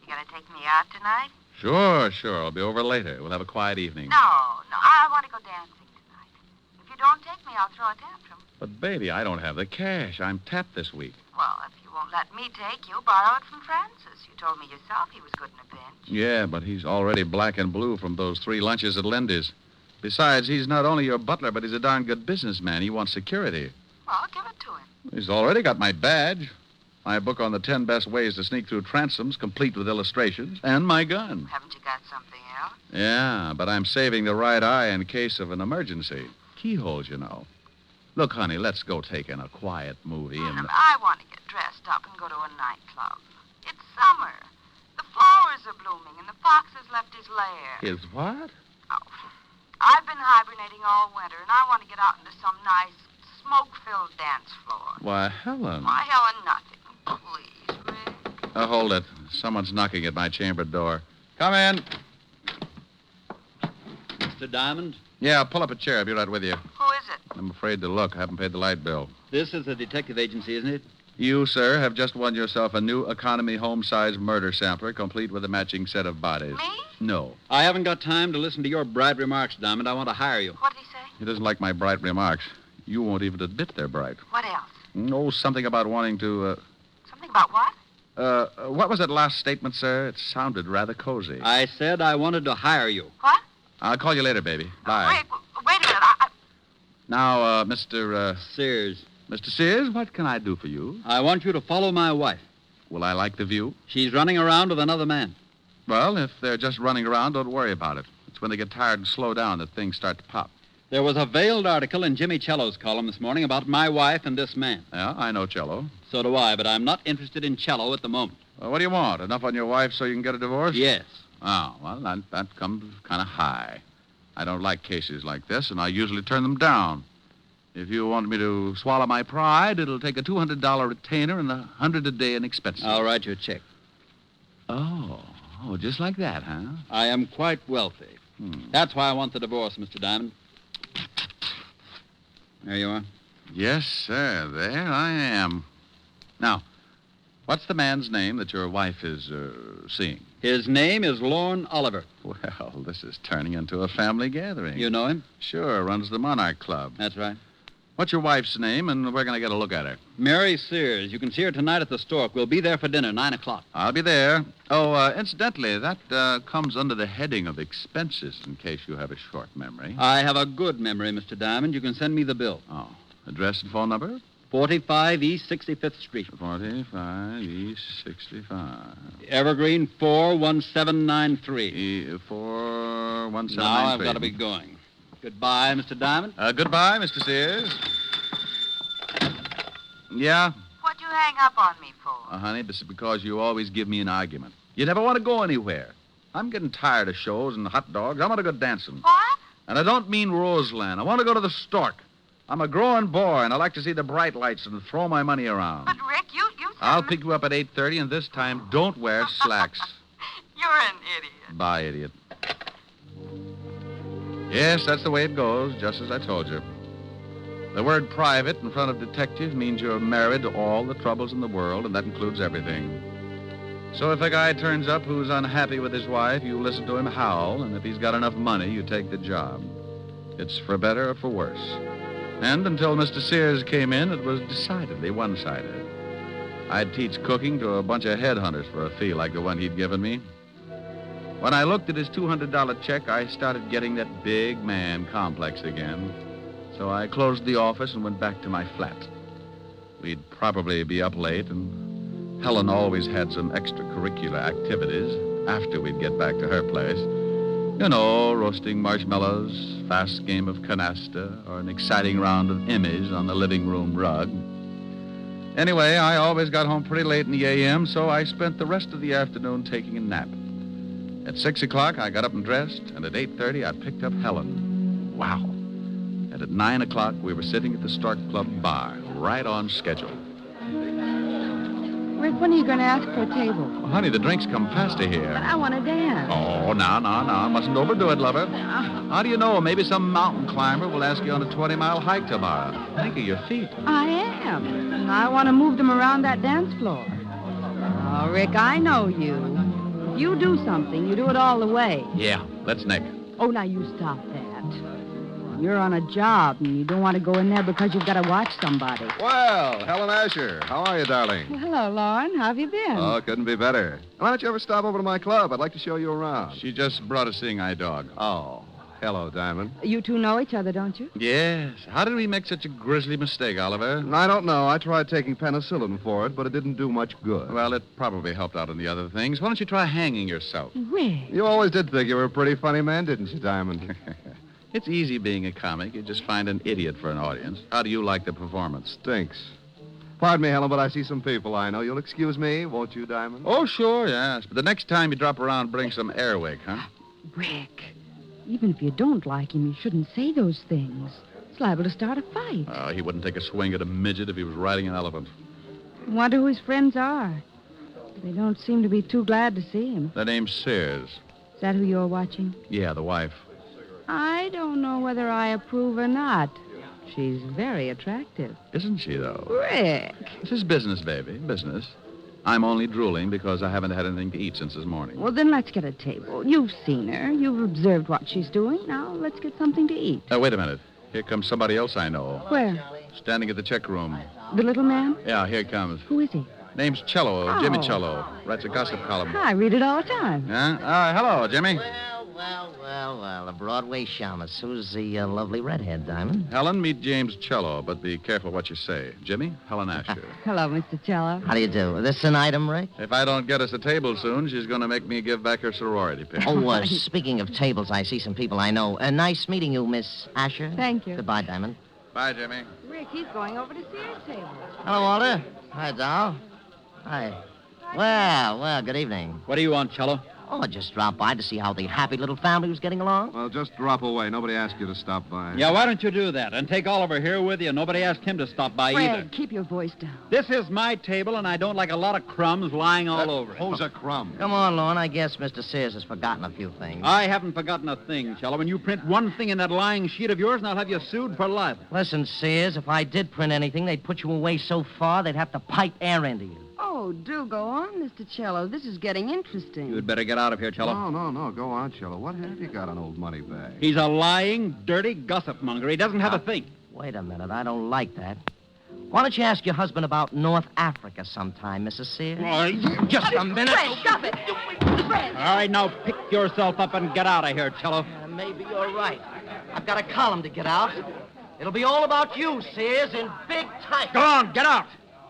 You gonna take me out tonight? Sure. I'll be over later. We'll have a quiet evening. No. I want to go dancing tonight. If you don't take me, I'll throw a tantrum. But, baby, I don't have the cash. I'm tapped this week. Well, if you won't let me take you, borrow it from Francis. You told me yourself he was good in a pinch. Yeah, but he's already black and blue from those 3 lunches at Lindy's. Besides, he's not only your butler, but he's a darn good businessman. He wants security. Well, give it to him. He's already got my badge, my book on the 10 best ways to sneak through transoms, complete with illustrations, and my gun. Haven't you got something else? Yeah, but I'm saving the right eye in case of an emergency. Keyholes, you know. Look, honey, let's go take in a quiet movie and... I want to get dressed up and go to a nightclub. It's summer. The flowers are blooming, and the fox has left his lair. His what? I've been hibernating all winter, and I want to get out into some nice, smoke-filled dance floor. Why, Helen. Why, Helen, nothing. Please, Rick. Hold it. Someone's knocking at my chamber door. Come in. Mr. Diamond? Yeah, pull up a chair. I'll be right with you. Who is it? I'm afraid to look. I haven't paid the light bill. This is a detective agency, isn't it? You, sir, have just won yourself a new economy home-size murder sampler, complete with a matching set of bodies. Me? No. I haven't got time to listen to your bright remarks, Diamond. I want to hire you. What did he say? He doesn't like my bright remarks. You won't even admit they're bright. What else? Oh, something about wanting to About what? What was that last statement, sir? It sounded rather cozy. I said I wanted to hire you. What? I'll call you later, baby. Bye. Wait a minute. Now, Mr. Sears. Mr. Sears, what can I do for you? I want you to follow my wife. Will I like the view? She's running around with another man. Well, if they're just running around, don't worry about it. It's when they get tired and slow down that things start to pop. There was a veiled article in Jimmy Cello's column this morning about my wife and this man. Yeah, I know Cello. So do I, but I'm not interested in Cello at the moment. Well, what do you want? Enough on your wife so you can get a divorce? Yes. Oh, well, that comes kind of high. I don't like cases like this, and I usually turn them down. If you want me to swallow my pride, it'll take a $200 retainer and $100 a day in expenses. I'll write you a check. Oh, just like that, huh? I am quite wealthy. That's why I want the divorce, Mr. Diamond. There you are. Yes, sir. There I am. Now, what's the man's name that your wife is seeing? His name is Lorne Oliver. Well, this is turning into a family gathering. You know him? Sure, runs the Monarch Club. That's right. What's your wife's name, and we're going to get a look at her? Mary Sears. You can see her tonight at the Stork. We'll be there for dinner, 9 o'clock. I'll be there. Oh, incidentally, that comes under the heading of expenses, in case you have a short memory. I have a good memory, Mr. Diamond. You can send me the bill. Oh. Address and phone number? 45 East 65th Street. 45 East 65. Evergreen 41793. 41793. Now I've got to be going. Goodbye, Mr. Diamond. Goodbye, Mr. Sears. Yeah? What'd you hang up on me for? Honey, this is because you always give me an argument. You never want to go anywhere. I'm getting tired of shows and hot dogs. I want to go dancing. What? And I don't mean Roseland. I want to go to the Stork. I'm a growing boy, and I like to see the bright lights and throw my money around. But, Rick, you I'll pick you up at 8:30, and this time, don't wear slacks. You're an idiot. Bye, idiot. Yes, that's the way it goes, just as I told you. The word private in front of detective means you're married to all the troubles in the world, and that includes everything. So if a guy turns up who's unhappy with his wife, you listen to him howl, and if he's got enough money, you take the job. It's for better or for worse. And until Mr. Sears came in, it was decidedly one-sided. I'd teach cooking to a bunch of headhunters for a fee like the one he'd given me. When I looked at his $200 check, I started getting that big man complex again. So I closed the office and went back to my flat. We'd probably be up late, and Helen always had some extracurricular activities after we'd get back to her place. You know, roasting marshmallows, fast game of canasta, or an exciting round of immies on the living room rug. Anyway, I always got home pretty late in the a.m., so I spent the rest of the afternoon taking a nap. At 6 o'clock, I got up and dressed, and at 8:30, I picked up Helen. Wow. And at 9 o'clock, we were sitting at the Stork Club bar, right on schedule. Rick, when are you going to ask for a table? Well, honey, the drinks come faster here. But I want to dance. Oh, no. Mustn't overdo it, lover. How do you know? Maybe some mountain climber will ask you on a 20-mile hike tomorrow. Think of your feet. I am. And I want to move them around that dance floor. Oh, Rick, I know you. If you do something, you do it all the way. Yeah, let's nick. Oh, now you stop that. You're on a job, and you don't want to go in there because you've got to watch somebody. Well, Helen Asher, how are you, darling? Well, hello, Lauren. How have you been? Oh, couldn't be better. Why don't you ever stop over to my club? I'd like to show you around. She just brought a seeing-eye dog. Oh, hello, Diamond. You two know each other, don't you? Yes. How did we make such a grisly mistake, Oliver? I don't know. I tried taking penicillin for it, but it didn't do much good. Well, it probably helped out in the other things. Why don't you try hanging yourself? Rick. You always did think you were a pretty funny man, didn't you, Diamond? It's easy being a comic. You just find an idiot for an audience. How do you like the performance? Stinks. Pardon me, Helen, but I see some people I know. You'll excuse me, won't you, Diamond? Oh, sure, yes. But the next time you drop around, bring some airwick, huh? Rick, even if you don't like him, you shouldn't say those things. It's liable to start a fight. Oh, he wouldn't take a swing at a midget if he was riding an elephant. I wonder who his friends are. They don't seem to be too glad to see him. Their name's Sears. Is that who you're watching? Yeah, the wife. I don't know whether I approve or not. She's very attractive. Isn't she, though? Rick. This is business, baby. Business. I'm only drooling because I haven't had anything to eat since this morning. Well, then let's get a table. You've seen her. You've observed what she's doing. Now let's get something to eat. Wait a minute. Here comes somebody else I know. Where? Standing at the check room. The little man? Yeah, here he comes. Who is he? Name's Cello, Jimmy Oh. Cello. Writes a gossip column. I read it all the time. Yeah? Hello, Jimmy. Well, a Broadway shamus. Who's the lovely redhead, Diamond? Helen, meet James Cello, but be careful what you say. Jimmy, Helen Asher. Hello, Mr. Cello. How do you do? This an item, Rick? If I don't get us a table soon, she's going to make me give back her sorority pin. Oh, speaking of tables, I see some people I know. Nice meeting you, Miss Asher. Thank you. Goodbye, Diamond. Bye, Jimmy. Rick, he's going over to Sears' table. Hello, Walter. Hi, Doll. Hi. Well, good evening. What do you want, Cello? Oh, I just dropped by to see how the happy little family was getting along. Well, just drop away. Nobody asked you to stop by. Yeah, why don't you do that? And take Oliver here with you. Nobody asked him to stop by either. Fred, keep your voice down. This is my table, and I don't like a lot of crumbs lying all over it. Who's a crumb? Come on, Lorne. I guess Mr. Sears has forgotten a few things. I haven't forgotten a thing, Cello. When you print one thing in that lying sheet of yours, and I'll have you sued for libel. Listen, Sears, if I did print anything, they'd put you away so far they'd have to pipe air into you. Oh, do go on, Mr. Cello. This is getting interesting. You'd better get out of here, Cello. No. Go on, Cello. What have you got on old Moneybag? He's a lying, dirty gossip monger. He doesn't have a thing. Wait a minute. I don't like that. Why don't you ask your husband about North Africa sometime, Mrs. Sears? Just a minute. Fred, stop it. Fred. All right, now pick yourself up and get out of here, Cello. Maybe you're right. I've got a column to get out. It'll be all about you, Sears, in big type. Go on, get out.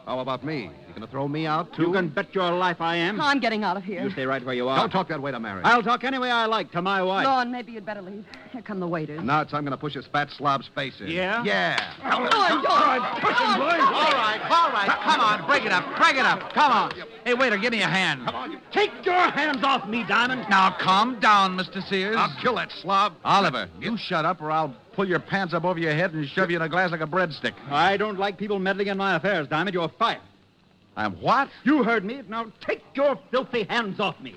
How about me? You gonna throw me out, too? You can bet your life I am. I'm getting out of here. You stay right where you are. Don't talk that way to Mary. I'll talk any way I like to my wife. Lorne, maybe you'd better leave. Here come the waiters. Nuts, I'm gonna push his fat slob's face in. Yeah? Yeah. Lorne, don't. Push him, boys. All right. Come on, break it up. Come on. Hey, waiter, give me a hand. Come on, Take your hands off me, Diamond. Now, calm down, Mr. Sears. I'll kill that slob. Oliver, you shut up or I'll pull your pants up over your head and shove you in a glass like a breadstick. I don't like people meddling in my affairs, Diamond. You're fired. I'm what? You heard me. Now take your filthy hands off me.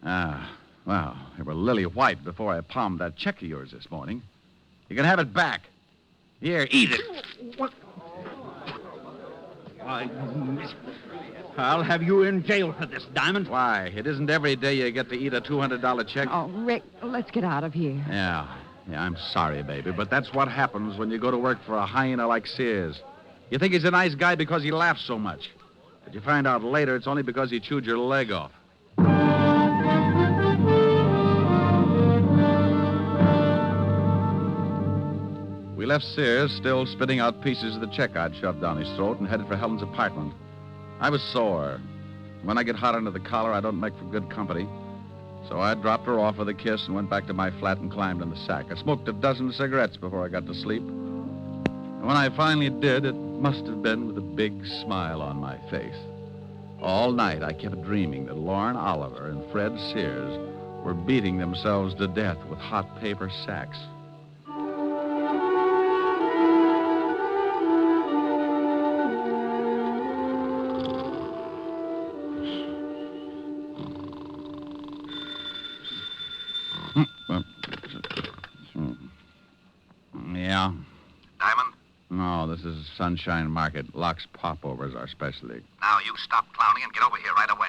Well, they were lily white before I palmed that check of yours this morning. You can have it back. Here, eat it. What? Why, I'll have you in jail for this, Diamond. Why? It isn't every day you get to eat a $200 check. Oh, Rick, let's get out of here. Yeah, I'm sorry, baby, but that's what happens when you go to work for a hyena like Sears. You think he's a nice guy because he laughs so much. But you find out later it's only because he chewed your leg off. We left Sears still spitting out pieces of the check I'd shoved down his throat and headed for Helen's apartment. I was sore. When I get hot under the collar, I don't make for good company. So I dropped her off with a kiss and went back to my flat and climbed in the sack. I smoked a dozen cigarettes before I got to sleep. And when I finally did, it must have been with a big smile on my face. All night I kept dreaming that Lorne Oliver and Fred Sears were beating themselves to death with hot paper sacks. Yeah. Diamond? No, this is Sunshine Market. Locks Popovers, our specialty. Now you stop clowning and get over here right away.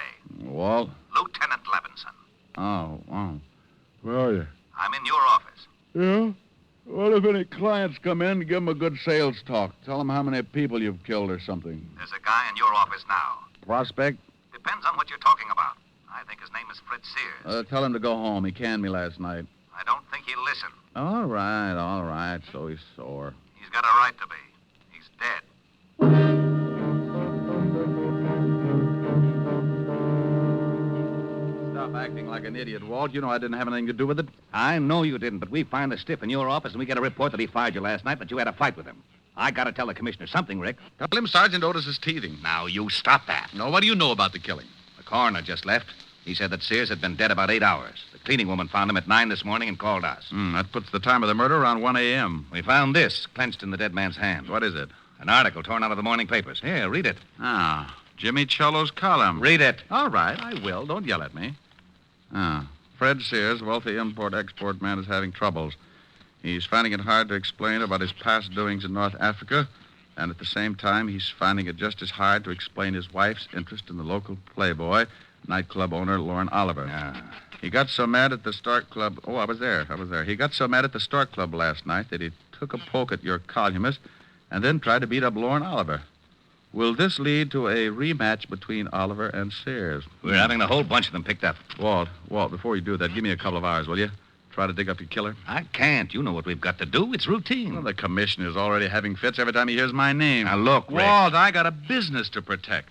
Walt? Lieutenant Levinson. Oh. Where are you? I'm in your office. Yeah? What if any clients come in, give them a good sales talk. Tell them how many people you've killed or something. There's a guy in your office now. Prospect? Depends on what you're talking about. I think his name is Fred Sears. Tell him to go home. He canned me last night. I don't think he'll listen. All right. So he's sore. He's got a right to be. He's dead. Stop acting like an idiot, Walt. You know I didn't have anything to do with it. I know you didn't, but we find the stiff in your office, and we get a report that he fired you last night, that you had a fight with him. I gotta tell the commissioner something, Rick. Tell him Sergeant Otis is teething. Now, you stop that. No, what do you know about the killing? The coroner just left. He said that Sears had been dead about 8 hours. The cleaning woman found him at 9 this morning and called us. That puts the time of the murder around 1 a.m. We found this clenched in the dead man's hand. What is it? An article torn out of the morning papers. Here, read it. Jimmy Cello's column. Read it. All right, I will. Don't yell at me. Fred Sears, wealthy import-export man, is having troubles. He's finding it hard to explain about his past doings in North Africa, and at the same time, he's finding it just as hard to explain his wife's interest in the local playboy, nightclub owner Lorne Oliver. He got so mad at the Stork Club... Oh, I was there. He got so mad at the Stork Club last night that he took a poke at your columnist and then tried to beat up Lorne Oliver. Will this lead to a rematch between Oliver and Sears? We're having the whole bunch of them picked up. Walt, before you do that, give me a couple of hours, will you? Try to dig up your killer. I can't. You know what we've got to do. It's routine. Well, the commissioner's already having fits every time he hears my name. Now, look, Rick. Walt, I got a business to protect.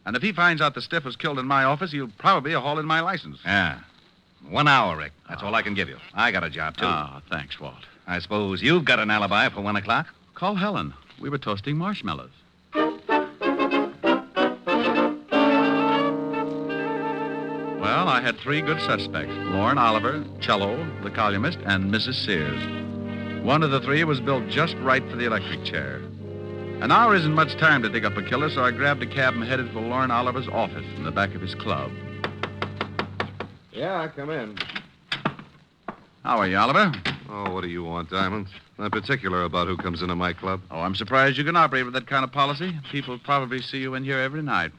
And if he finds out the stiff was killed in my office, he'll probably haul in my license. Yeah. 1 hour, Rick. That's all I can give you. I got a job, too. Thanks, Walt. I suppose you've got an alibi for 1 o'clock? Call Helen. We were toasting marshmallows. Well, I had 3 good suspects. Lorne Oliver, Cello, the columnist, and Mrs. Sears. One of the 3 was built just right for the electric chair. An hour isn't much time to dig up a killer, so I grabbed a cab and headed for Lorne Oliver's office in the back of his club. Yeah, come in. How are you, Oliver? Oh, what do you want, Diamond? Not particular about who comes into my club. Oh, I'm surprised you can operate with that kind of policy. People probably see you in here every night.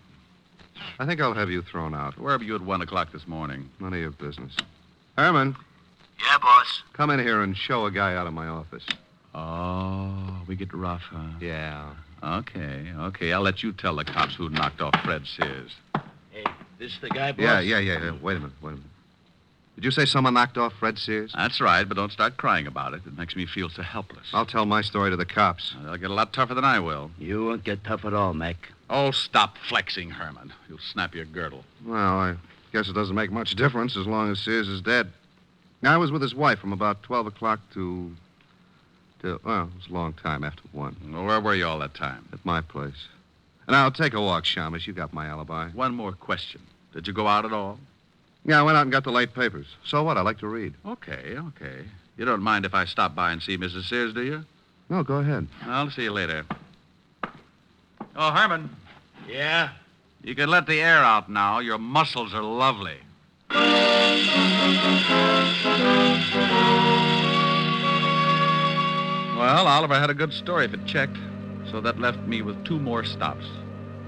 I think I'll have you thrown out. Where were you at 1 o'clock this morning? None of your business. Herman. Yeah, boss. Come in here and show a guy out of my office. Oh, we get rough, huh? Yeah. Okay. I'll let you tell the cops who knocked off Fred Sears. Hey, this the guy, boss? Yeah. Wait a minute. Did you say someone knocked off Fred Sears? That's right, but don't start crying about it. It makes me feel so helpless. I'll tell my story to the cops. They'll get a lot tougher than I will. You won't get tough at all, Mac. Oh, stop flexing, Herman. You'll snap your girdle. Well, I guess it doesn't make much difference as long as Sears is dead. I was with his wife from about 12 o'clock to well, it was a long time after 1. Well, where were you all that time? At my place. Now, take a walk, Shamus. You got my alibi. One more question. Did you go out at all? Yeah, I went out and got the late papers. So what? I like to read. Okay. You don't mind if I stop by and see Mrs. Sears, do you? No, go ahead. I'll see you later. Oh, Herman. Yeah? You can let the air out now. Your muscles are lovely. Well, Oliver had a good story if it checked, so that left me with 2 more stops.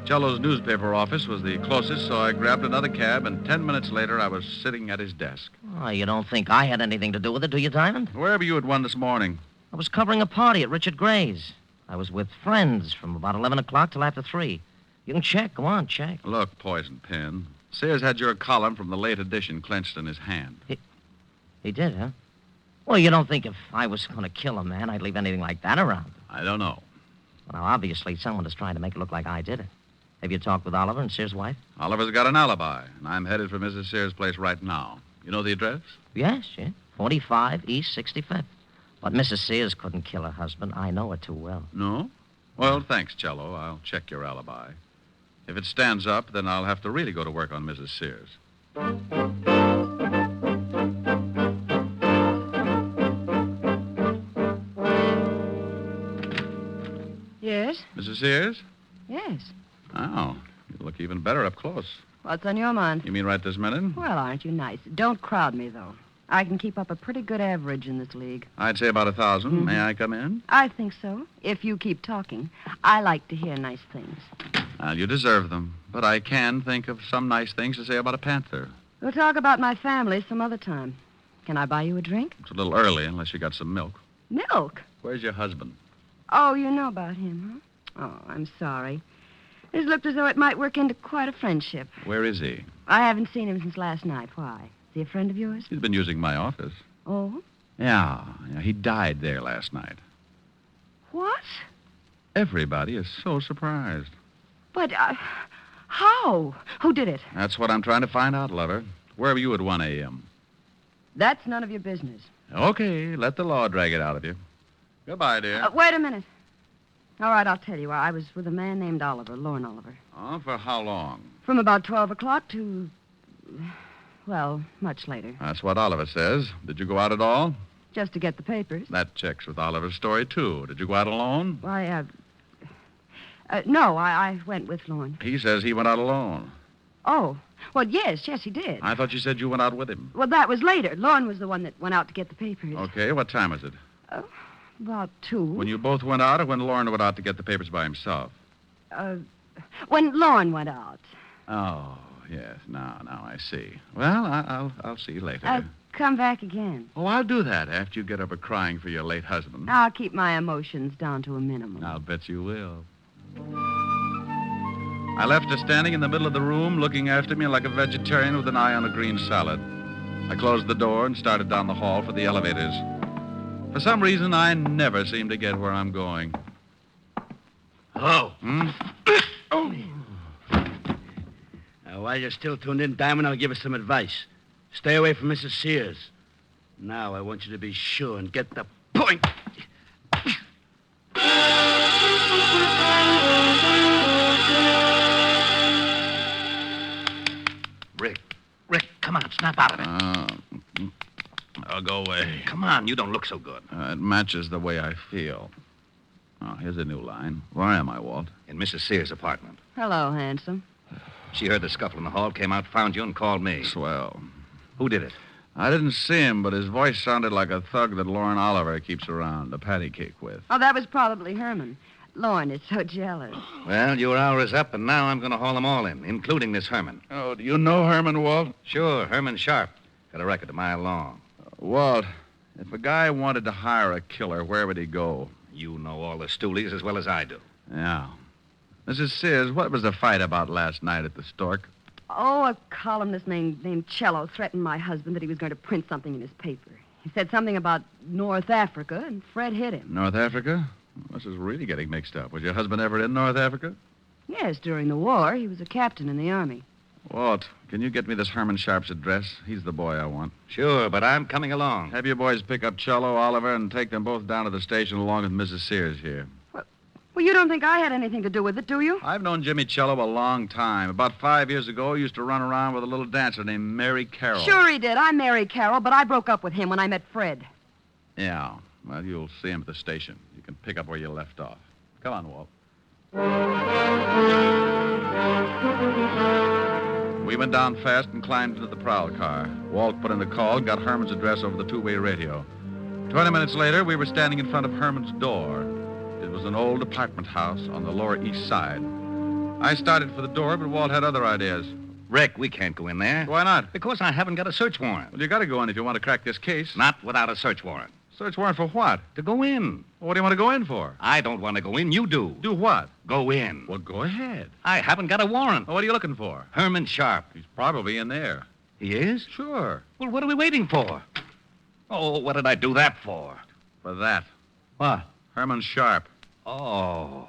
Cello's newspaper office was the closest, so I grabbed another cab, and 10 minutes later, I was sitting at his desk. Oh, you don't think I had anything to do with it, do you, Diamond? Where were you at 1 this morning? I was covering a party at Richard Gray's. I was with friends from about 11 o'clock till after 3. You can check. Go on, check. Look, Poison Pin. Sears had your column from the late edition clenched in his hand. He did, huh? Well, you don't think if I was going to kill a man, I'd leave anything like that around? I don't know. Well, now, obviously, someone is trying to make it look like I did it. Have you talked with Oliver and Sears' wife? Oliver's got an alibi, and I'm headed for Mrs. Sears' place right now. You know the address? Yes. 45 East 65th. But Mrs. Sears couldn't kill her husband. I know her too well. No? Well, thanks, Cello. I'll check your alibi. If it stands up, then I'll have to really go to work on Mrs. Sears. Yes? Mrs. Sears? Yes. Oh, you look even better up close. What's on your mind? You mean right this minute? Well, aren't you nice? Don't crowd me, though. I can keep up a pretty good average in this league. I'd say about 1,000. Mhm. May I come in? I think so, if you keep talking. I like to hear nice things. Well, you deserve them. But I can think of some nice things to say about a panther. We'll talk about my family some other time. Can I buy you a drink? It's a little early, unless you got some milk. Milk? Where's your husband? Oh, you know about him, huh? Oh, I'm sorry. This looked as though it might work into quite a friendship. Where is he? I haven't seen him since last night. Why? Is he a friend of yours? He's been using my office. Oh? Yeah, he died there last night. What? Everybody is so surprised. But, how? Who did it? That's what I'm trying to find out, lover. Where were you at 1 a.m.? That's none of your business. Okay, let the law drag it out of you. Goodbye, dear. Wait a minute. All right, I'll tell you. I was with a man named Oliver, Lorne Oliver. Oh, for how long? From about 12 o'clock to, well, much later. That's what Oliver says. Did you go out at all? Just to get the papers. That checks with Oliver's story, too. Did you go out alone? Why, no, I went with Lorne. He says he went out alone. Oh, well, yes, he did. I thought you said you went out with him. Well, that was later. Lorne was the one that went out to get the papers. Okay, what time was it? About 2. When you both went out or when Lorne went out to get the papers by himself? When Lorne went out. Oh, yes. Now I see. Well, I'll see you later. Come back again. Oh, I'll do that after you get over crying for your late husband. I'll keep my emotions down to a minimum. I'll bet you will. I left her standing in the middle of the room, looking after me like a vegetarian with an eye on a green salad. I closed the door and started down the hall for the elevators. For some reason, I never seem to get where I'm going. Hello. Oh. Now, while you're still tuned in, Diamond, I'll give you some advice. Stay away from Mrs. Sears. Now, I want you to be sure and get the point. Rick, come on, snap out of it. I'll go away. Come on, you don't look so good. It matches the way I feel. Oh, here's a new line. Where am I, Walt? In Mrs. Sears' apartment. Hello, handsome. She heard the scuffle in the hall, came out, found you, and called me. Swell. Who did it? I didn't see him, but his voice sounded like a thug that Lauren Oliver keeps around, a patty cake with. Oh, that was probably Herman. Lauren is so jealous. Well, your hour is up, and now I'm going to haul them all in, including this Herman. Oh, do you know Herman, Walt? Sure, Herman Sharp. Got a record a mile long. Walt, if a guy wanted to hire a killer, where would he go? You know all the stoolies as well as I do. Yeah. Mrs. Sears, what was the fight about last night at the Stork? Oh, a columnist named Cello threatened my husband that he was going to print something in his paper. He said something about North Africa, and Fred hit him. North Africa? This is really getting mixed up. Was your husband ever in North Africa? Yes, during the war. He was a captain in the Army. Walt, can you get me this Herman Sharp's address? He's the boy I want. Sure, but I'm coming along. Have your boys pick up Cello, Oliver, and take them both down to the station along with Mrs. Sears here. Well, you don't think I had anything to do with it, do you? I've known Jimmy Cello a long time. About 5 years ago, he used to run around with a little dancer named Mary Carroll. Sure he did. I married Carol, but I broke up with him when I met Fred. Yeah. Well, you'll see him at the station. You can pick up where you left off. Come on, Walt. We went down fast and climbed into the prowl car. Walt put in a call and got Herman's address over the two-way radio. 20 minutes later, we were standing in front of Herman's door. It was an old apartment house on the Lower East Side. I started for the door, but Walt had other ideas. Rick, we can't go in there. Why not? Because I haven't got a search warrant. Well, you got to go in if you want to crack this case. Not without a search warrant. Search warrant for what? To go in. Well, what do you want to go in for? I don't want to go in. You do. Do what? Go in. Well, go ahead. I haven't got a warrant. Well, what are you looking for? Herman Sharp. He's probably in there. He is? Sure. Well, what are we waiting for? Oh, what did I do that for? For that. What? Herman Sharp. Oh.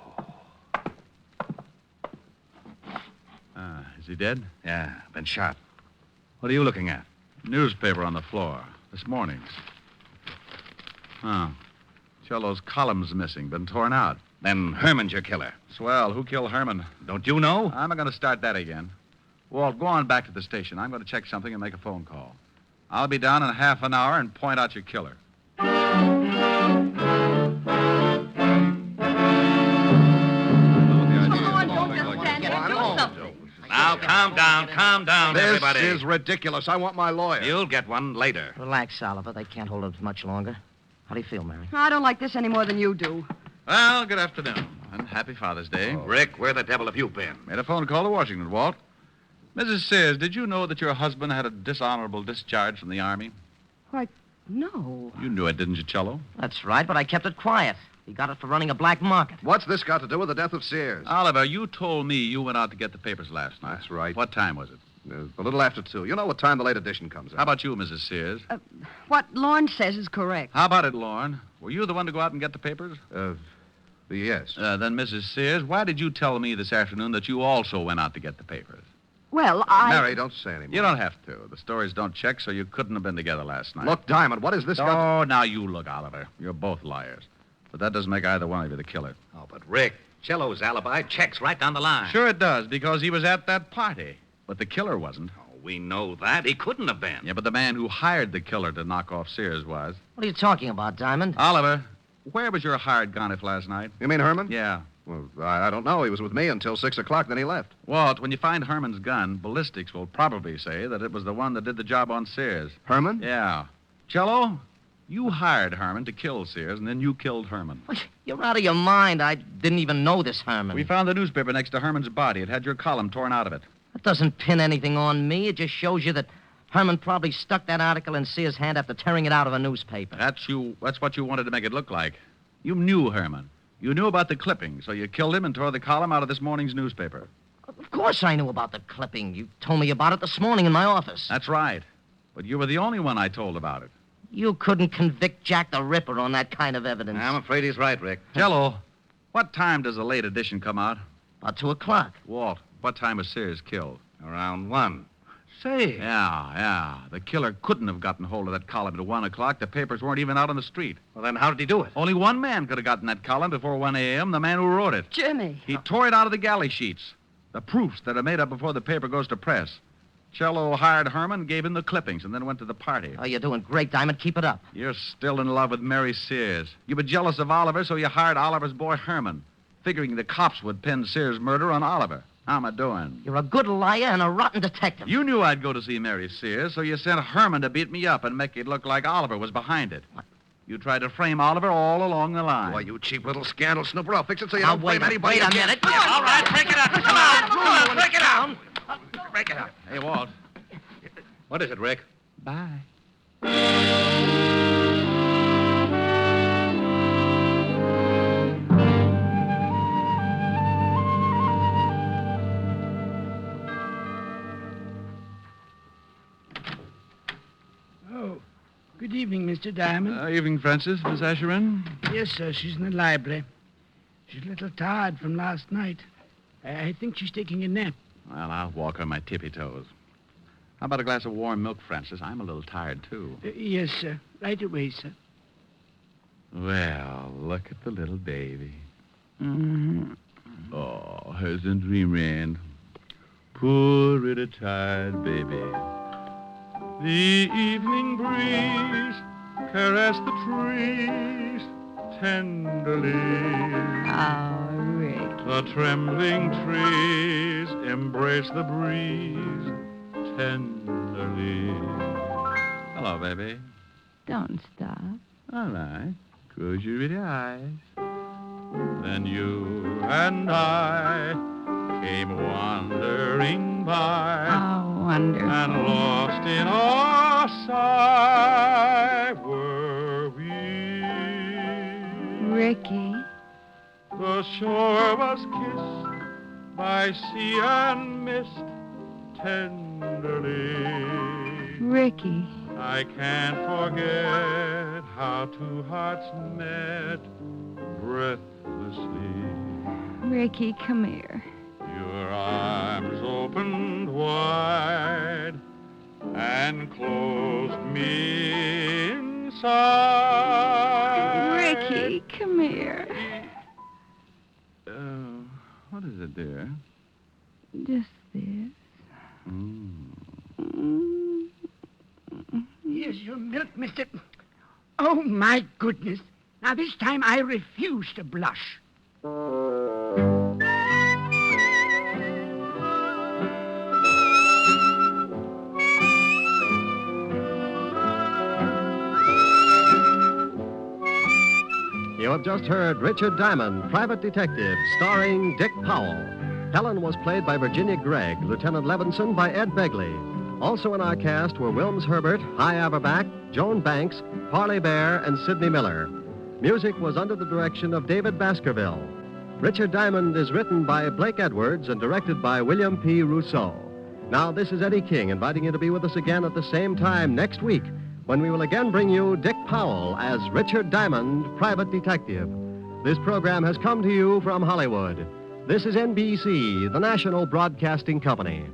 Is he dead? Yeah, been shot. What are you looking at? Newspaper on the floor. This morning's. Oh. Cello's column's missing. Been torn out. Then Herman's your killer. Swell. Who killed Herman? Don't you know? I'm not going to start that again. Walt, go on back to the station. I'm going to check something and make a phone call. I'll be down in half an hour and point out your killer. Now, calm down, everybody. This is ridiculous. I want my lawyer. You'll get one later. Relax, Oliver. They can't hold it much longer. How do you feel, Mary? I don't like this any more than you do. Well, good afternoon, and happy Father's Day. Rick, where the devil have you been? Made a phone call to Washington, Walt. Mrs. Sears, did you know that your husband had a dishonorable discharge from the Army? Why, no. You knew it, didn't you, Cello? That's right, but I kept it quiet. He got it for running a black market. What's this got to do with the death of Sears? Oliver, you told me you went out to get the papers last night. That's right. What time was it? A little after 2. You know what time the late edition comes out. How about you, Mrs. Sears? What Lorne says is correct. How about it, Lorne? Were you the one to go out and get the papers? Yes. Then, Mrs. Sears, why did you tell me this afternoon that you also went out to get the papers? Well, Mary, don't say anymore. You don't have to. The stories don't check, so you couldn't have been together last night. Look, Diamond, what is this Oh, now you look, Oliver. You're both liars. But that doesn't make either one of you the killer. Oh, but Rick, Cello's alibi checks right down the line. Sure it does, because he was at that party. But the killer wasn't. Oh, we know that. He couldn't have been. Yeah, but the man who hired the killer to knock off Sears was. What are you talking about, Diamond? Oliver, where was your hired gun if last night? You mean Herman? Yeah. Well, I don't know. He was with me until 6 o'clock, then he left. Walt, when you find Herman's gun, ballistics will probably say that it was the one that did the job on Sears. Herman? Yeah. Cello, you hired Herman to kill Sears, and then you killed Herman. You're out of your mind. I didn't even know this Herman. We found the newspaper next to Herman's body. It had your column torn out of it. That doesn't pin anything on me. It just shows you that Herman probably stuck that article in Sears' hand after tearing it out of a newspaper. That's what you wanted to make it look like. You knew Herman. You knew about the clipping, so you killed him and tore the column out of this morning's newspaper. Of Of course I knew about the clipping. You told me about it this morning in my office. That's right. But you were the only one I told about it. You couldn't convict Jack the Ripper on that kind of evidence. I'm afraid he's right, Rick. Jello, what time does the late edition come out? About 2 o'clock. Walt, what time was Sears killed? Around 1. Say. Yeah. The killer couldn't have gotten hold of that column at 1 o'clock. The papers weren't even out on the street. Well, then how did he do it? Only one man could have gotten that column before 1 a.m., the man who wrote it. Jimmy. He tore it out of the galley sheets. The proofs that are made up before the paper goes to press. Cello hired Herman, gave him the clippings, and then went to the party. Oh, you're doing great, Diamond. Keep it up. You're still in love with Mary Sears. You were jealous of Oliver, so you hired Oliver's boy Herman, figuring the cops would pin Sears' murder on Oliver. How am I doing? You're a good liar and a rotten detective. You knew I'd go to see Mary Sears, so you sent Herman to beat me up and make it look like Oliver was behind it. What? You tried to frame Oliver all along the line. Why, you cheap little scandal snooper. I'll fix it so you Now, don't blame anybody. Wait a again. minute. All right, break it up. Come on, break it down. Break it up. Hey, Walt. What is it, Rick? Bye. Oh, good evening, Mr. Diamond. Evening, Francis. Miss Asherin? Yes, sir. She's in the library. She's a little tired from last night. I think she's taking a nap. Well, I'll walk on my tippy toes. How about a glass of warm milk, Francis? I'm a little tired, too. Yes, sir. Right away, sir. Well, look at the little baby. Mm-hmm. Oh, hasn't dreamland. Poor little tired baby. The evening breeze caressed the trees tenderly. Oh, Rick. The trembling trees embrace the breeze tenderly. Hello, baby. Don't stop. All right. Close your pretty eyes. Then you and I came wandering by. Oh, wonderful. And lost in our sigh were we. Ricky. The shore was kissed by sea and mist tenderly. Ricky. I can't forget how two hearts met breathlessly. Ricky, come here. Your arms opened wide and closed me inside. Ricky, come here. What is it, dear? Just this. Here's your milk, mister. Oh, my goodness. Now, this time I refuse to blush. You have just heard Richard Diamond, Private Detective, starring Dick Powell. Helen was played by Virginia Gregg, Lieutenant Levinson by Ed Begley. Also in our cast were Wilms Herbert, Hy Averback, Joan Banks, Parley Bear, and Sidney Miller. Music was under the direction of David Baskerville. Richard Diamond is written by Blake Edwards and directed by William P. Rousseau. Now, this is Eddie King inviting you to be with us again at the same time next week when we will again bring you Dick Powell as Richard Diamond, Private Detective. This program has come to you from Hollywood. This is NBC, the National Broadcasting Company.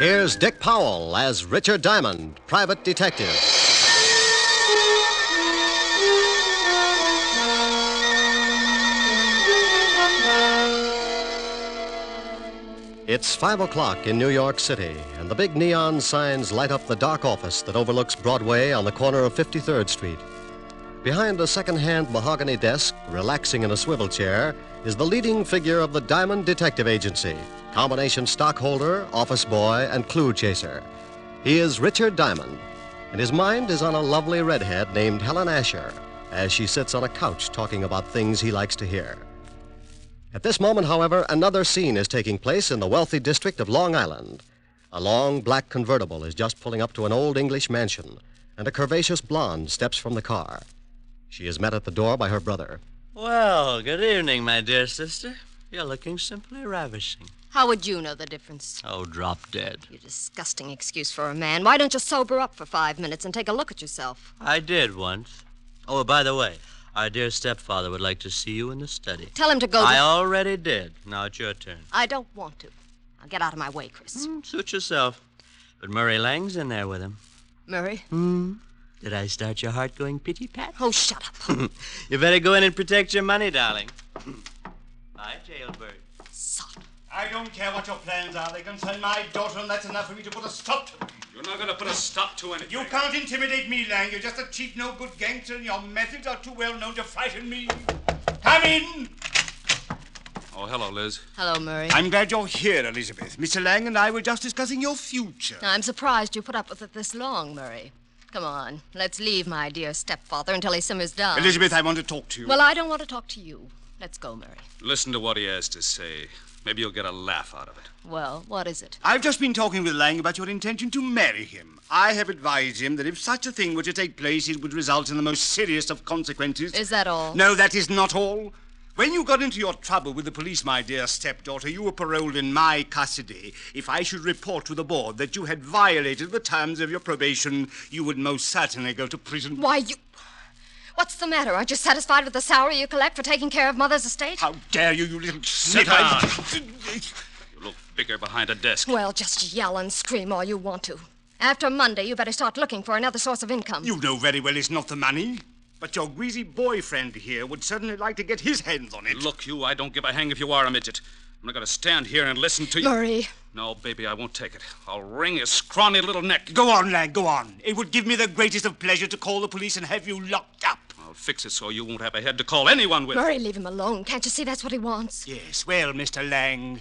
Here's Dick Powell as Richard Diamond, Private Detective. It's 5 o'clock in New York City, and the big neon signs light up the dark office that overlooks Broadway on the corner of 53rd Street. Behind a second-hand mahogany desk, relaxing in a swivel chair, is the leading figure of the Diamond Detective Agency, combination stockholder, office boy, and clue chaser. He is Richard Diamond, and his mind is on a lovely redhead named Helen Asher, as she sits on a couch talking about things he likes to hear. At this moment, however, another scene is taking place in the wealthy district of Long Island. A long black convertible is just pulling up to an old English mansion, and a curvaceous blonde steps from the car. She is met at the door by her brother. Well, good evening, my dear sister. You're looking simply ravishing. How would you know the difference? Oh, drop dead. You disgusting excuse for a man. Why don't you sober up for 5 minutes and take a look at yourself? I did once. Oh, by the way, our dear stepfather would like to see you in the study. Tell him to go. I already did. Now it's your turn. I don't want to. Now get out of my way, Chris. Suit yourself. But Murray Lang's in there with him. Murray? Did I start your heart going pitty-pat? Oh, shut up. You better go in and protect your money, darling. Bye, jailbird. I don't care what your plans are. They concern my daughter, and that's enough for me to put a stop to them. You're not going to put a stop to anything. You can't intimidate me, Lang. You're just a cheap, no-good gangster, and your methods are too well known to frighten me. Come in! Oh, hello, Liz. Hello, Murray. I'm glad you're here, Elizabeth. Mr. Lang and I were just discussing your future. I'm surprised you put up with it this long, Murray. Come on, let's leave my dear stepfather until he simmers down. Elizabeth, I want to talk to you. Well, I don't want to talk to you. Let's go, Murray. Listen to what he has to say. Maybe you'll get a laugh out of it. Well, what is it? I've just been talking with Lang about your intention to marry him. I have advised him that if such a thing were to take place, it would result in the most serious of consequences. Is that all? No, that is not all. When you got into your trouble with the police, my dear stepdaughter, you were paroled in my custody. If I should report to the board that you had violated the terms of your probation, you would most certainly go to prison. Why, you... What's the matter? Aren't you satisfied with the salary you collect for taking care of Mother's estate? How dare you, you little Sit sniffer! down. You look bigger behind a desk. Well, just yell and scream all you want to. After Monday, you better start looking for another source of income. You know very well it's not the money. But your greasy boyfriend here would certainly like to get his hands on it. Look, you, I don't give a hang if you are a midget. I'm not going to stand here and listen to you. Murray. No, baby, I won't take it. I'll wring his scrawny little neck. Go on, lad, go on. It would give me the greatest of pleasure to call the police and have you locked up. I'll fix it so you won't have a head to call anyone with. Murray, leave him alone. Can't you see that's what he wants? Yes, well, Mr. Lang.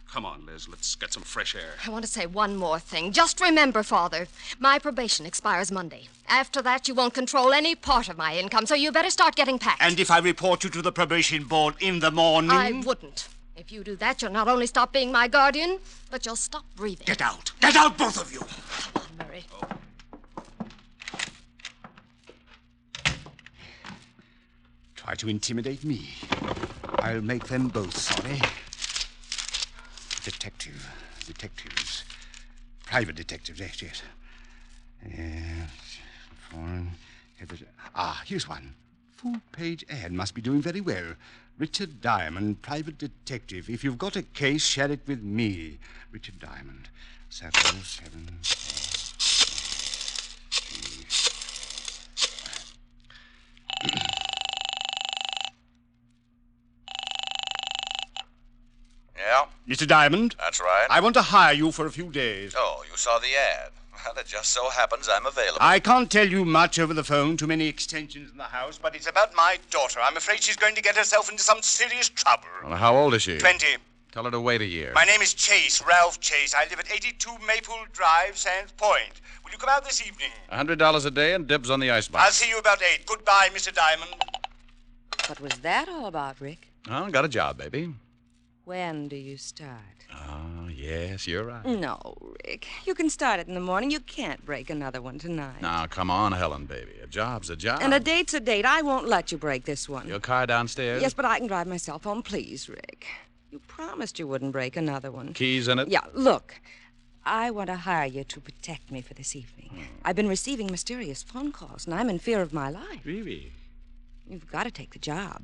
Come on, Liz, let's get some fresh air. I want to say one more thing. Just remember, Father, my probation expires Monday. After that, you won't control any part of my income, so you better start getting packed. And if I report you to the probation board in the morning? I wouldn't. If you do that, you'll not only stop being my guardian, but you'll stop breathing. Get out. Get out, both of you. Come on, Murray. Try to intimidate me. I'll make them both sorry. Detectives. Private detectives, yes. Foreign. Here's one. Full-page ad must be doing very well. Richard Diamond, private detective. If you've got a case, share it with me. Richard Diamond. 7. Yeah? Mr. Diamond? That's right. I want to hire you for a few days. Oh, you saw the ad. Well, it just so happens I'm available. I can't tell you much over the phone, too many extensions in the house, but it's about my daughter. I'm afraid she's going to get herself into some serious trouble. Well, how old is she? 20. Tell her to wait a year. My name is Chase, Ralph Chase. I live at 82 Maple Drive, Sands Point. Will you come out this evening? $100 a day and dibs on the icebox. I'll see you about 8. Goodbye, Mr. Diamond. What was that all about, Rick? Oh, got a job, baby. When do you start? Oh, yes, you're right. No, Rick. You can start it in the morning. You can't break another one tonight. Now, come on, Helen, baby. A job's a job. And a date's a date. I won't let you break this one. Your car downstairs? Yes, but I can drive myself home. Please, Rick. You promised you wouldn't break another one. Keys in it? Yeah, look. I want to hire you to protect me for this evening. I've been receiving mysterious phone calls, and I'm in fear of my life. Really? You've got to take the job.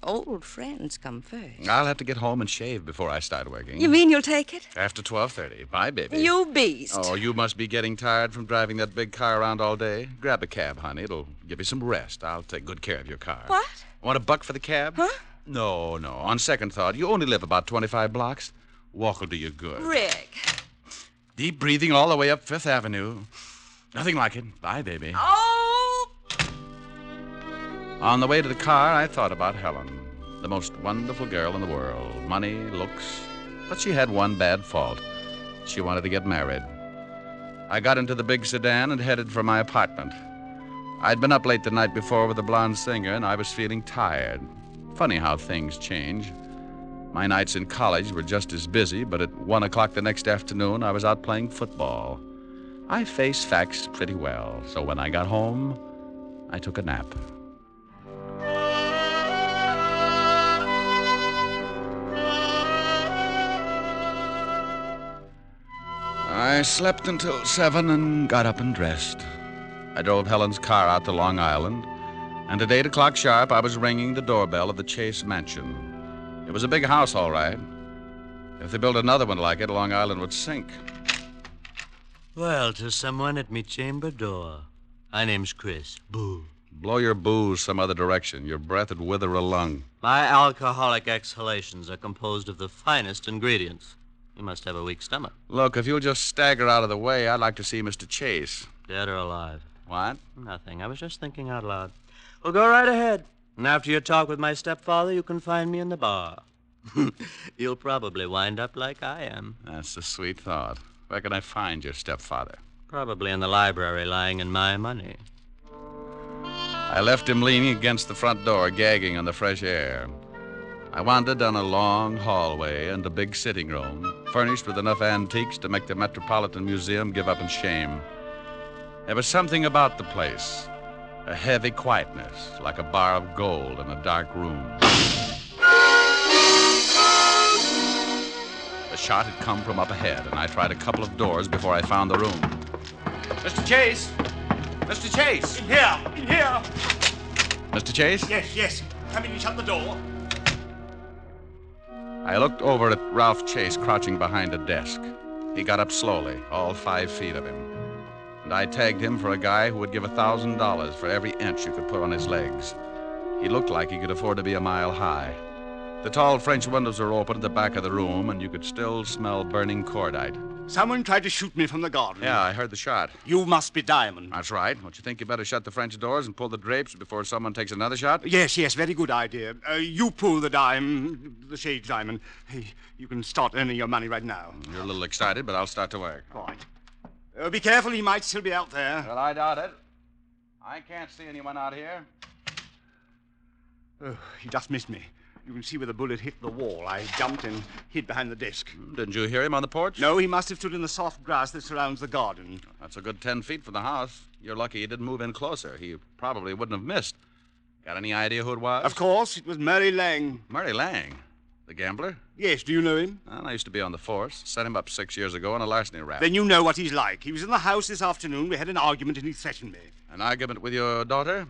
Old friends come first. I'll have to get home and shave before I start working. You mean you'll take it? After 12:30. Bye, baby. You beast. Oh, you must be getting tired from driving that big car around all day. Grab a cab, honey. It'll give you some rest. I'll take good care of your car. What? Want $1 for the cab? Huh? No. On second thought, you only live about 25 blocks. Walk will do you good. Rick. Deep breathing all the way up Fifth Avenue. Nothing like it. Bye, baby. Oh! On the way to the car, I thought about Helen, the most wonderful girl in the world. Money, looks, but she had one bad fault. She wanted to get married. I got into the big sedan and headed for my apartment. I'd been up late the night before with the blonde singer, and I was feeling tired. Funny how things change. My nights in college were just as busy, but at 1 o'clock the next afternoon, I was out playing football. I face facts pretty well, so when I got home, I took a nap. I slept until 7 and got up and dressed. I drove Helen's car out to Long Island, and at 8 o'clock sharp, I was ringing the doorbell of the Chase Mansion. It was a big house, all right. If they built another one like it, Long Island would sink. Well, to someone at me chamber door. My name's Chris. Boo. Blow your booze some other direction. Your breath would wither a lung. My alcoholic exhalations are composed of the finest ingredients. You must have a weak stomach. Look, if you'll just stagger out of the way, I'd like to see Mr. Chase. Dead or alive? What? Nothing. I was just thinking out loud. Well, go right ahead. And after your talk with my stepfather, you can find me in the bar. You'll probably wind up like I am. That's a sweet thought. Where can I find your stepfather? Probably in the library, lying in my money. I left him leaning against the front door, gagging on the fresh air. I wandered down a long hallway and a big sitting room, furnished with enough antiques to make the Metropolitan Museum give up in shame. There was something about the place, a heavy quietness, like a bar of gold in a dark room. The shot had come from up ahead, and I tried a couple of doors before I found the room. Mr. Chase! Mr. Chase! In here! In here! Mr. Chase? Yes. Come in and shut the door. I looked over at Ralph Chase crouching behind a desk. He got up slowly, all 5 feet of him. And I tagged him for a guy who would give $1,000 for every inch you could put on his legs. He looked like he could afford to be a mile high. The tall French windows were open at the back of the room, and you could still smell burning cordite. Someone tried to shoot me from the garden. Yeah, I heard the shot. You must be Diamond. That's right. Don't you think you better shut the French doors and pull the drapes before someone takes another shot? Yes, very good idea. You pull the shade diamond. Hey, you can start earning your money right now. You're a little excited, but I'll start to work. Right. Be careful, he might still be out there. Well, I doubt it. I can't see anyone out here. Oh, he just missed me. You can see where the bullet hit the wall. I jumped and hid behind the desk. Didn't you hear him on the porch? No, he must have stood in the soft grass that surrounds the garden. That's a good 10 feet from the house. You're lucky he didn't move in closer. He probably wouldn't have missed. Got any idea who it was? Of course, it was Murray Lang. Murray Lang? The gambler? Yes, do you know him? Well, I used to be on the force. Set him up 6 years ago on a larceny rap. Then you know what he's like. He was in the house this afternoon. We had an argument and he threatened me. An argument with your daughter?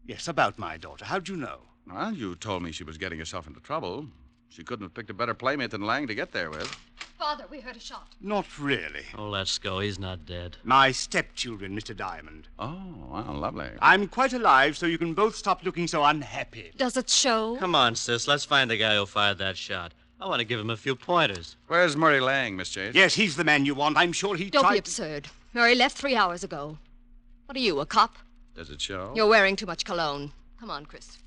Yes, about my daughter. How'd you know? Well, you told me she was getting herself into trouble. She couldn't have picked a better playmate than Lang to get there with. Father, we heard a shot. Not really. Oh, let's go. He's not dead. My stepchildren, Mr. Diamond. Oh, well, lovely. I'm quite alive, so you can both stop looking so unhappy. Does it show? Come on, sis. Let's find the guy who fired that shot. I want to give him a few pointers. Where's Murray Lang, Miss Chase? Yes, he's the man you want. I'm sure he Don't tried... be absurd. Murray left 3 hours ago. What are you, a cop? Does it show? You're wearing too much cologne. Come on, Chris.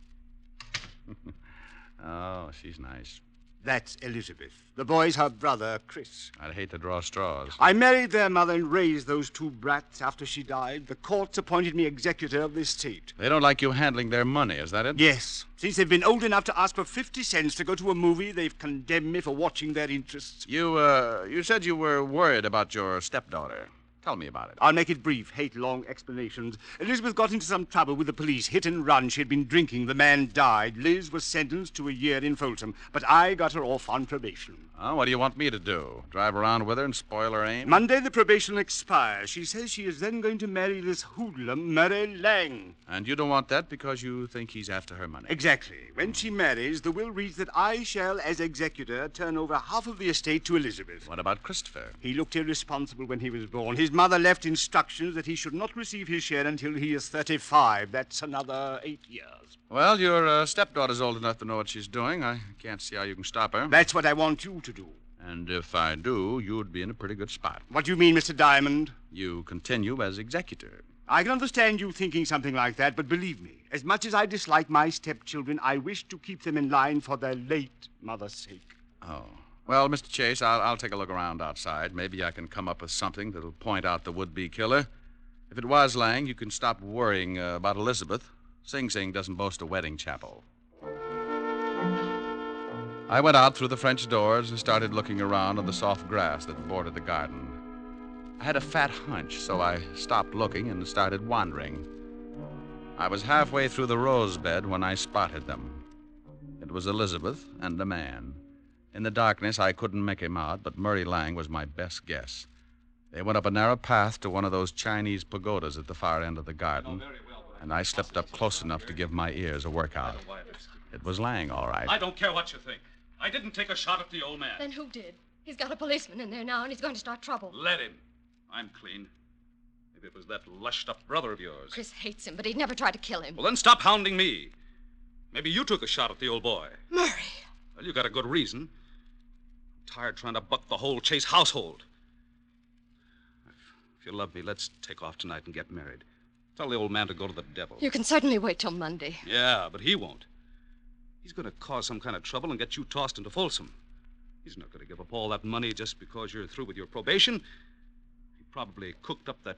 Oh, she's nice. That's Elizabeth. The boy's her brother, Chris. I'd hate to draw straws. I married their mother and raised those 2 brats after she died. The courts appointed me executor of the estate. They don't like you handling their money, is that it? Yes. Since they've been old enough to ask for 50 cents to go to a movie, they've condemned me for watching their interests. You said you were worried about your stepdaughter. Tell me about it. I'll make it brief. Hate long explanations. Elizabeth got into some trouble with the police. Hit and run. She had been drinking. The man died. Liz was sentenced to a year in Folsom. But I got her off on probation. Oh, what do you want me to do? Drive around with her and spoil her aim? Monday the probation expires. She says she is then going to marry this hoodlum, Murray Lang. And you don't want that because you think he's after her money? Exactly. When she marries, the will reads that I shall, as executor, turn over half of the estate to Elizabeth. What about Christopher? He looked irresponsible when he was born. His mother left instructions that he should not receive his share until he is 35. That's another 8 years. Well, your stepdaughter's old enough to know what she's doing. I can't see how you can stop her. That's what I want you to do. And if I do, you'd be in a pretty good spot. What do you mean, Mr. Diamond? You continue as executor. I can understand you thinking something like that, but believe me, As much as I dislike my stepchildren, I wish to keep them in line for their late mother's sake. Oh. Well, Mr. Chase, I'll take a look around outside. Maybe I can come up with something that'll point out the would-be killer. If it was Lang, you can stop worrying about Elizabeth. Sing Sing doesn't boast a wedding chapel. I went out through the French doors and started looking around on the soft grass that bordered the garden. I had a fat hunch, so I stopped looking and started wandering. I was halfway through the rose bed when I spotted them. It was Elizabeth and a man. In the darkness, I couldn't make him out, but Murray Lang was my best guess. They went up a narrow path to one of those Chinese pagodas at the far end of the garden, and I slipped up close enough to give my ears a workout. It was Lang, all right. I don't care what you think. I didn't take a shot at the old man. Then who did? He's got a policeman in there now, and he's going to start trouble. Let him. I'm clean. Maybe it was that lushed-up brother of yours. Chris hates him, but he'd never try to kill him. Well, then stop hounding me. Maybe you took a shot at the old boy. Murray. Well, you got a good reason. I'm tired trying to buck the whole Chase household. If you love me, let's take off tonight and get married. Tell the old man to go to the devil. You can certainly wait till Monday. Yeah, but he won't. He's going to cause some kind of trouble and get you tossed into Folsom. He's not going to give up all that money just because you're through with your probation. He probably cooked up that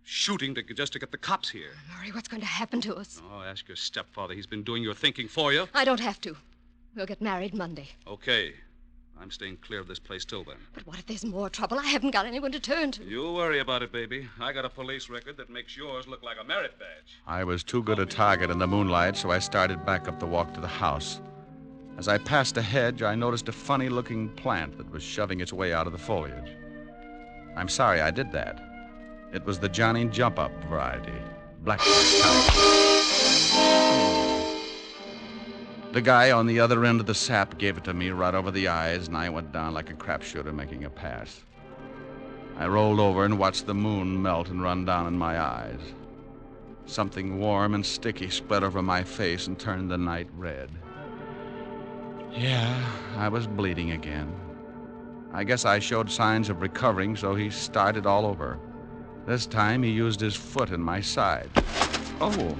shooting just to get the cops here. Murray, what's going to happen to us? Oh, ask your stepfather. He's been doing your thinking for you. I don't have to. We'll get married Monday. Okay. I'm staying clear of this place till then. But what if there's more trouble? I haven't got anyone to turn to. You worry about it, baby. I got a police record that makes yours look like a merit badge. I was too good a target in the moonlight, so I started back up the walk to the house. As I passed a hedge, I noticed a funny-looking plant that was shoving its way out of the foliage. I'm sorry I did that. It was the Johnny Jump-Up variety, blackjack type. The guy on the other end of the sap gave it to me right over the eyes, and I went down like a crapshooter making a pass. I rolled over and watched the moon melt and run down in my eyes. Something warm and sticky spread over my face and turned the night red. Yeah, I was bleeding again. I guess I showed signs of recovering, so he started all over. This time he used his foot in my side. Oh.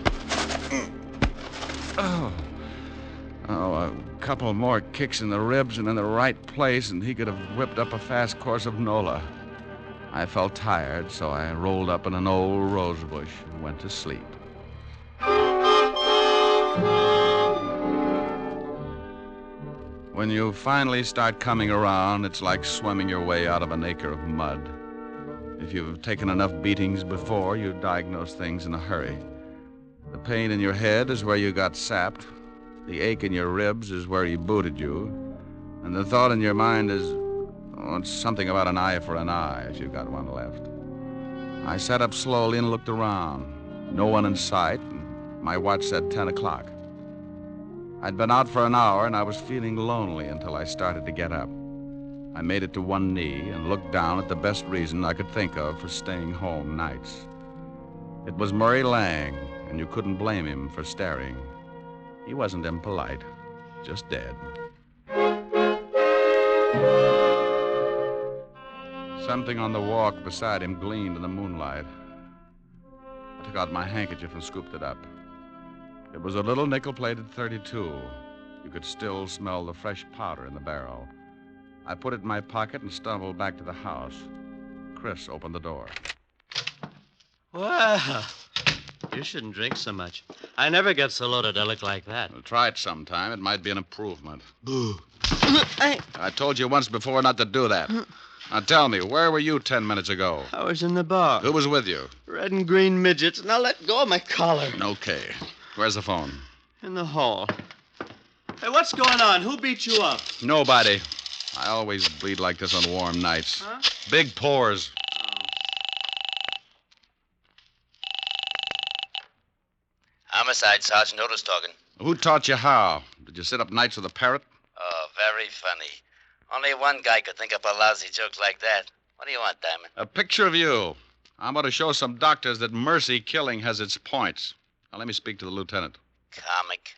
Oh, a couple more kicks in the ribs and in the right place, and he could have whipped up a fast course of Nola. I felt tired, so I rolled up in an old rose bush and went to sleep. When you finally start coming around, it's like swimming your way out of an acre of mud. If you've taken enough beatings before, you diagnose things in a hurry. The pain in your head is where you got sapped. The ache in your ribs is where he booted you. And the thought in your mind is, oh, it's something about an eye for an eye, if you've got one left. I sat up slowly and looked around. No one in sight, and my watch said 10 o'clock. I'd been out for an hour, and I was feeling lonely until I started to get up. I made it to one knee and looked down at the best reason I could think of for staying home nights. It was Murray Lang, and you couldn't blame him for staring. He wasn't impolite, just dead. Something on the walk beside him gleamed in the moonlight. I took out my handkerchief and scooped it up. It was a little nickel-plated .32. You could still smell the fresh powder in the barrel. I put it in my pocket and stumbled back to the house. Chris opened the door. Well, you shouldn't drink so much. I never get so loaded I look like that. Well, try it sometime. It might be an improvement. Boo. I told you once before not to do that. Now tell me, where were you 10 minutes ago? I was in the bar. Who was with you? Red and green midgets. Now let go of my collar. Okay. Where's the phone? In the hall. Hey, what's going on? Who beat you up? Nobody. I always bleed like this on warm nights. Huh? Big pores. Homicide, Sergeant Otis talking. Who taught you how? Did you sit up nights with a parrot? Oh, very funny. Only one guy could think up a lousy joke like that. What do you want, Diamond? A picture of you. I'm going to show some doctors that mercy killing has its points. Now, let me speak to the lieutenant. Comic.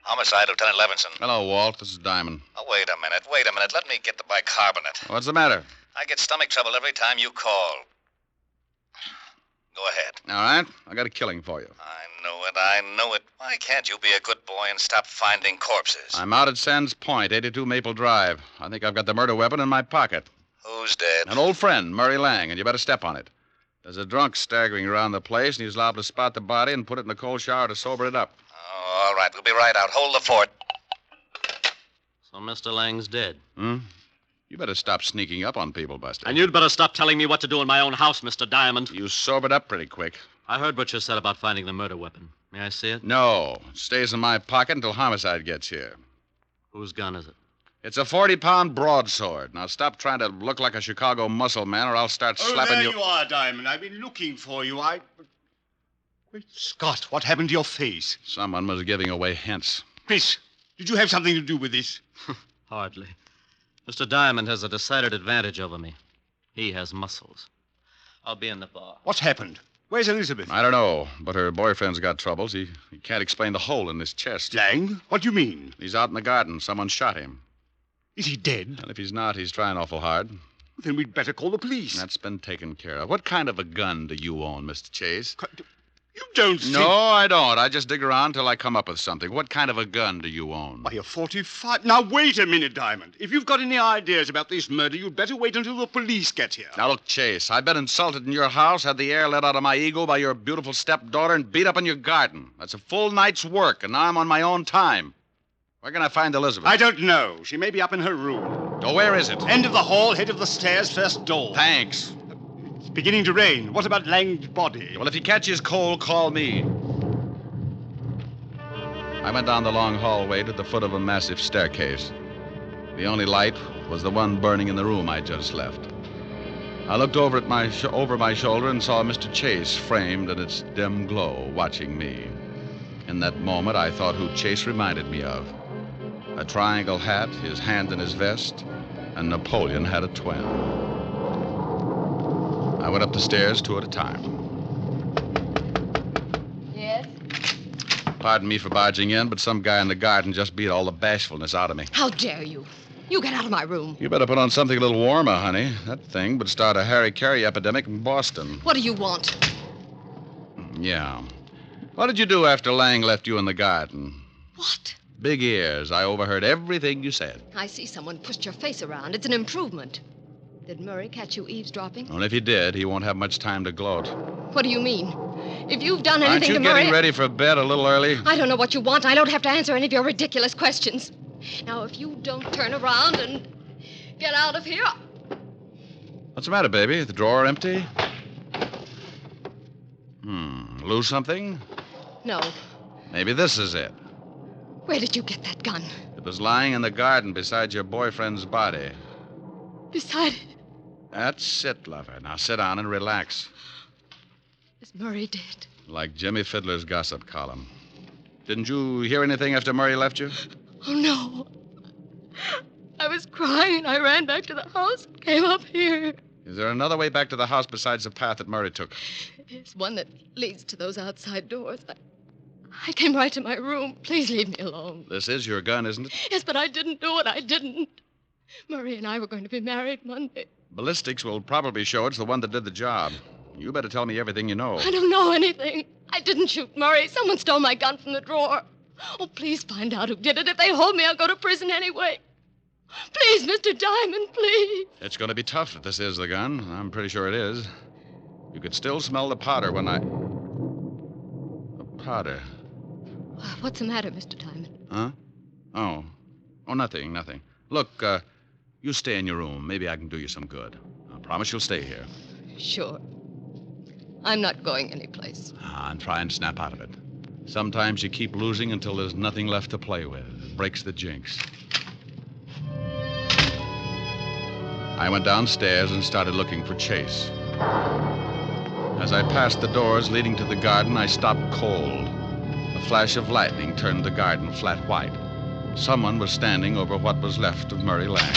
Homicide, Lieutenant Levinson. Hello, Walt. This is Diamond. Oh, wait a minute. Let me get the bicarbonate. What's the matter? I get stomach trouble every time you call. Go ahead. All right. I got a killing for you. I knew it. I knew it. Why can't you be a good boy and stop finding corpses? I'm out at Sands Point, 82 Maple Drive. I think I've got the murder weapon in my pocket. Who's dead? An old friend, Murray Lang, and you better step on it. There's a drunk staggering around the place, and he's liable to spot the body and put it in the cold shower to sober it up. Oh, all right. We'll be right out. Hold the fort. So Mr. Lang's dead. Hmm? You better stop sneaking up on people, Buster. And you'd better stop telling me what to do in my own house, Mr. Diamond. You sobered up pretty quick. I heard what you said about finding the murder weapon. May I see it? No. It stays in my pocket until homicide gets here. Whose gun is it? It's a 40-pound broadsword. Now stop trying to look like a Chicago muscle man, or I'll start slapping there you. you are, Diamond. I've been looking for you. Great Scott, what happened to your face? Someone was giving away hints. Chris, did you have something to do with this? Hardly. Mr. Diamond has a decided advantage over me. He has muscles. I'll be in the bar. What's happened? Where's Elizabeth? I don't know, but her boyfriend's got troubles. He can't explain the hole in his chest. Lang? What do you mean? He's out in the garden. Someone shot him. Is he dead? And if he's not, he's trying awful hard. Then we'd better call the police. That's been taken care of. What kind of a gun do you own, Mr. Chase? You don't think... No, I don't. I just dig around till I come up with something. What kind of a gun do you own? Why, a 45. Now, wait a minute, Diamond. If you've got any ideas about this murder, you'd better wait until the police get here. Now, look, Chase, I've been insulted in your house, had the air let out of my ego by your beautiful stepdaughter, and beat up in your garden. That's a full night's work, and now I'm on my own time. Where can I find Elizabeth? I don't know. She may be up in her room. Oh, where is it? End of the hall, head of the stairs, first door. Thanks. It's beginning to rain. What about Lang's body? Well, if he catches cold, call me. I went down the long hallway to the foot of a massive staircase. The only light was the one burning in the room I just left. I looked over at over my shoulder and saw Mr. Chase framed in its dim glow, watching me. In that moment, I thought who Chase reminded me of. A triangle hat, his hand in his vest, and Napoleon had a twin. I went up the stairs 2 at a time. Yes? Pardon me for barging in, but some guy in the garden just beat all the bashfulness out of me. How dare you? You get out of my room. You better put on something a little warmer, honey. That thing would start a Harry Carey epidemic in Boston. What do you want? Yeah. What did you do after Lang left you in the garden? What? Big ears. I overheard everything you said. I see someone pushed your face around. It's an improvement. Did Murray catch you eavesdropping? Well, if he did, he won't have much time to gloat. What do you mean? If you've done anything Aren't you to Murray... getting ready for bed a little early? I don't know what you want. I don't have to answer any of your ridiculous questions. Now, if you don't turn around and get out of here... What's the matter, baby? The drawer empty? Lose something? No. Maybe this is it. Where did you get that gun? It was lying in the garden beside your boyfriend's body. Beside it? That's it, lover. Now sit down and relax. Is Murray dead? Like Jimmy Fiddler's gossip column. Didn't you hear anything after Murray left you? Oh, no. I was crying. I ran back to the house, came up here. Is there another way back to the house besides the path that Murray took? It's one that leads to those outside doors. I came right to my room. Please leave me alone. This is your gun, isn't it? Yes, but I didn't do it. I didn't. Murray and I were going to be married Monday. Ballistics will probably show it's the one that did the job. You better tell me everything you know. I don't know anything. I didn't shoot Murray. Someone stole my gun from the drawer. Oh, please find out who did it. If they hold me, I'll go to prison anyway. Please, Mr. Diamond, please. It's going to be tough if this is the gun. I'm pretty sure it is. You could still smell the powder when I... The powder. What's the matter, Mr. Diamond? Huh? Oh, nothing. Look, you stay in your room. Maybe I can do you some good. I promise you'll stay here. Sure. I'm not going anyplace. And try and snap out of it. Sometimes you keep losing until there's nothing left to play with. It breaks the jinx. I went downstairs and started looking for Chase. As I passed the doors leading to the garden, I stopped cold. A flash of lightning turned the garden flat white. Someone was standing over what was left of Murray Lang.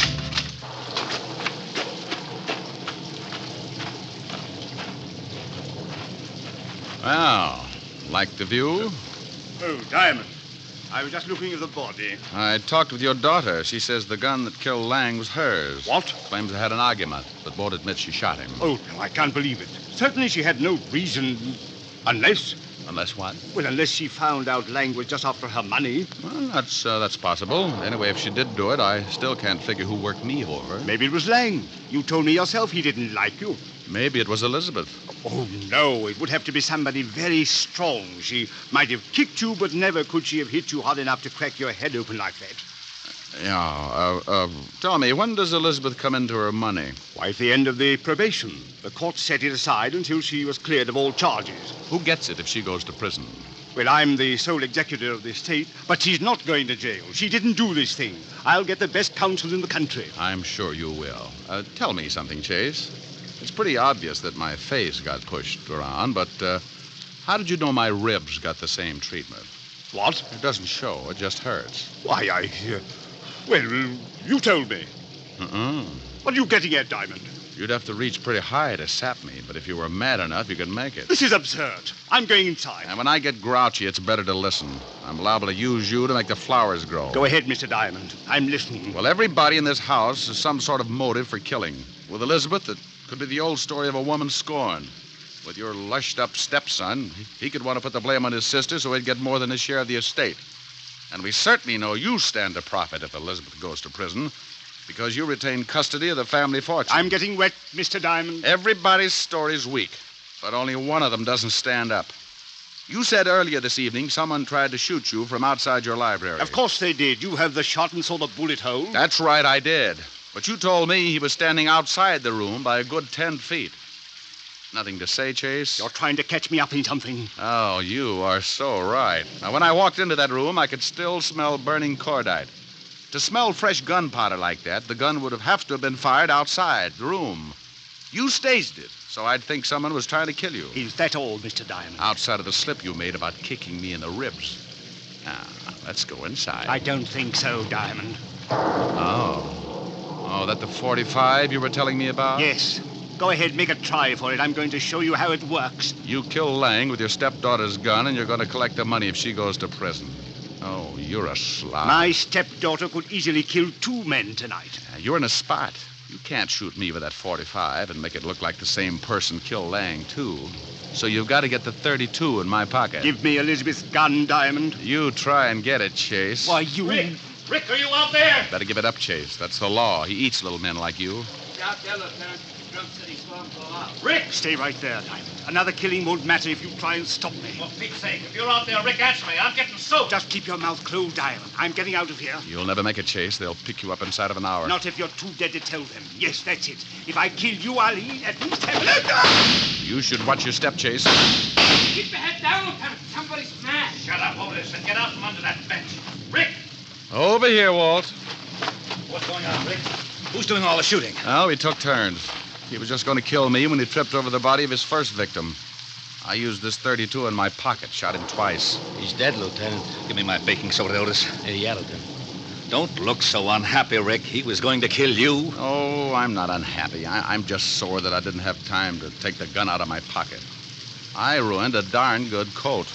Well, like the view? Oh, Diamond. I was just looking at the body. I talked with your daughter. She says the gun that killed Lang was hers. What? Claims they had an argument, but won't admit she shot him. Oh, no, I can't believe it. Certainly she had no reason. Unless? Unless what? Well, unless she found out Lang was just after her money. Well, that's possible. Anyway, if she did do it, I still can't figure who worked me over. Maybe it was Lang. You told me yourself he didn't like you. Maybe it was Elizabeth. Oh, no. It would have to be somebody very strong. She might have kicked you, but never could she have hit you hard enough to crack your head open like that. Yeah, tell me, when does Elizabeth come into her money? Why, at the end of the probation. The court set it aside until she was cleared of all charges. Who gets it if she goes to prison? Well, I'm the sole executor of the estate, but she's not going to jail. She didn't do this thing. I'll get the best counsel in the country. I'm sure you will. Tell me something, Chase. It's pretty obvious that my face got pushed around, but how did you know my ribs got the same treatment? What? It doesn't show. It just hurts. Why, well, you told me. What are you getting at, Diamond? You'd have to reach pretty high to sap me, but if you were mad enough, you could make it. This is absurd. I'm going inside. And when I get grouchy, it's better to listen. I'm liable to use you to make the flowers grow. Go ahead, Mr. Diamond. I'm listening. Well, everybody in this house has some sort of motive for killing. With Elizabeth, it could be the old story of a woman scorned. With your lushed-up stepson, he could want to put the blame on his sister so he'd get more than his share of the estate. And we certainly know you stand to profit if Elizabeth goes to prison, because you retain custody of the family fortune. I'm getting wet, Mr. Diamond. Everybody's story's weak, but only one of them doesn't stand up. You said earlier this evening someone tried to shoot you from outside your library. Of course they did. You have the shot and saw the bullet hole. That's right, I did. But you told me he was standing outside the room by a good 10 feet. Nothing to say, Chase? You're trying to catch me up in something. Oh, you are so right. Now, when I walked into that room, I could still smell burning cordite. To smell fresh gunpowder like that, the gun would have to have been fired outside the room. You staged it, so I'd think someone was trying to kill you. Is that all, Mr. Diamond? Outside of the slip you made about kicking me in the ribs. Now, let's go inside. I don't think so, Diamond. Oh, that the 45 you were telling me about? Yes. Go ahead, make a try for it. I'm going to show you how it works. You kill Lang with your stepdaughter's gun, and you're going to collect the money if she goes to prison. Oh, you're a slob. My stepdaughter could easily kill 2 men tonight. You're in a spot. You can't shoot me with that 45 and make it look like the same person killed Lang, too. So you've got to get the 32 in my pocket. Give me Elizabeth's gun, Diamond. You try and get it, Chase. Why, you... Rick, are you out there? Better give it up, Chase. That's the law. He eats little men like you. Out there, Lieutenant. Drum said he saw him go out. Rick! Stay right there, Diamond. Another killing won't matter if you try and stop me. For Pete's sake, if you're out there, Rick, answer me. I'm getting soaked. Just keep your mouth closed, Diamond. I'm getting out of here. You'll never make it, Chase. They'll pick you up inside of an hour. Not if you're too dead to tell them. Yes, that's it. If I kill you, I'll at least have... You should watch your step, Chase. Keep your head down, Lieutenant. Somebody's mad. Shut up, Otis, and get out from under that bench. Rick! Over here, Walt. What's going on, Rick? Who's doing all the shooting? Well, we took turns. He was just going to kill me when he tripped over the body of his first victim. I used this 32 in my pocket, shot him twice. He's dead, Lieutenant. Give me my baking soda, Otis. Hey, Yellowton. Don't look so unhappy, Rick. He was going to kill you. Oh, I'm not unhappy. I'm just sore that I didn't have time to take the gun out of my pocket. I ruined a darn good coat.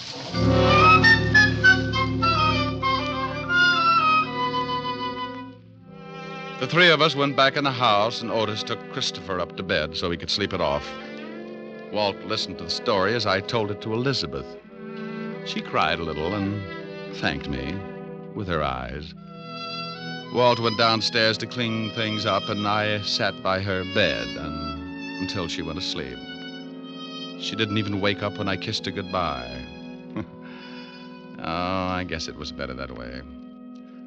The 3 of us went back in the house, and Otis took Christopher up to bed so he could sleep it off. Walt listened to the story as I told it to Elizabeth. She cried a little and thanked me with her eyes. Walt went downstairs to clean things up, and I sat by her bed until she went to sleep. She didn't even wake up when I kissed her goodbye. Oh, I guess it was better that way.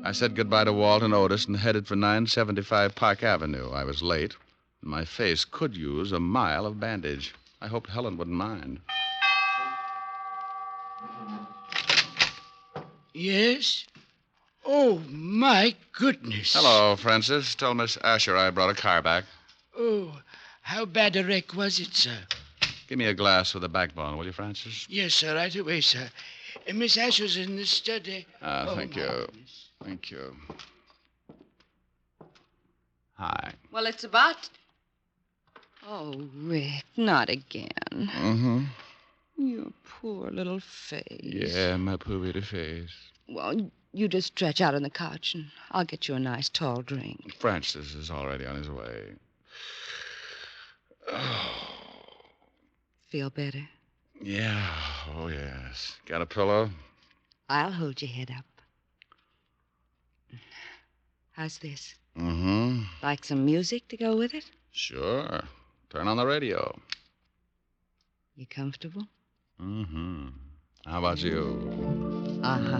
I said goodbye to Walt and Otis and headed for 975 Park Avenue. I was late. My face could use a mile of bandage. I hoped Helen wouldn't mind. Yes? Oh, my goodness. Hello, Francis. Tell Miss Asher I brought a car back. Oh, how bad a wreck was it, sir? Give me a glass with a backbone, will you, Francis? Yes, sir, right away, sir. Miss Asher's in the study. Thank you. Goodness. Thank you. Hi. Well, it's about... Oh, Rick, not again. Mm-hmm. Your poor little face. Yeah, my poor little face. Well, you just stretch out on the couch, and I'll get you a nice tall drink. Francis is already on his way. Feel better? Yeah, oh, yes. Got a pillow? I'll hold your head up. How's this? Mm-hmm. Like some music to go with it? Sure. Turn on the radio. You comfortable? Mm-hmm. How about you? Uh-huh.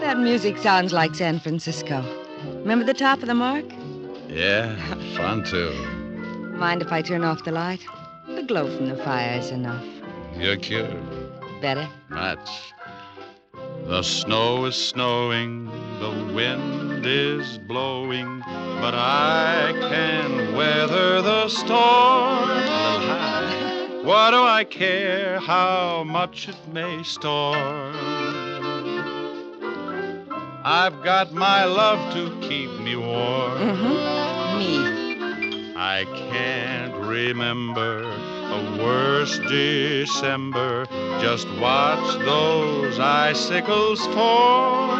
That music sounds like San Francisco. Remember the top of the mark? Yeah, fun, too. Mind if I turn off the light? The glow from the fire is enough. You're cute. Better? Much. The snow is snowing, the wind is blowing, but I can weather the storm. A little high. What do I care how much it may storm? I've got my love to keep me warm. Mm-hmm. Me. I can't remember a worse December. Just watch those icicles fall.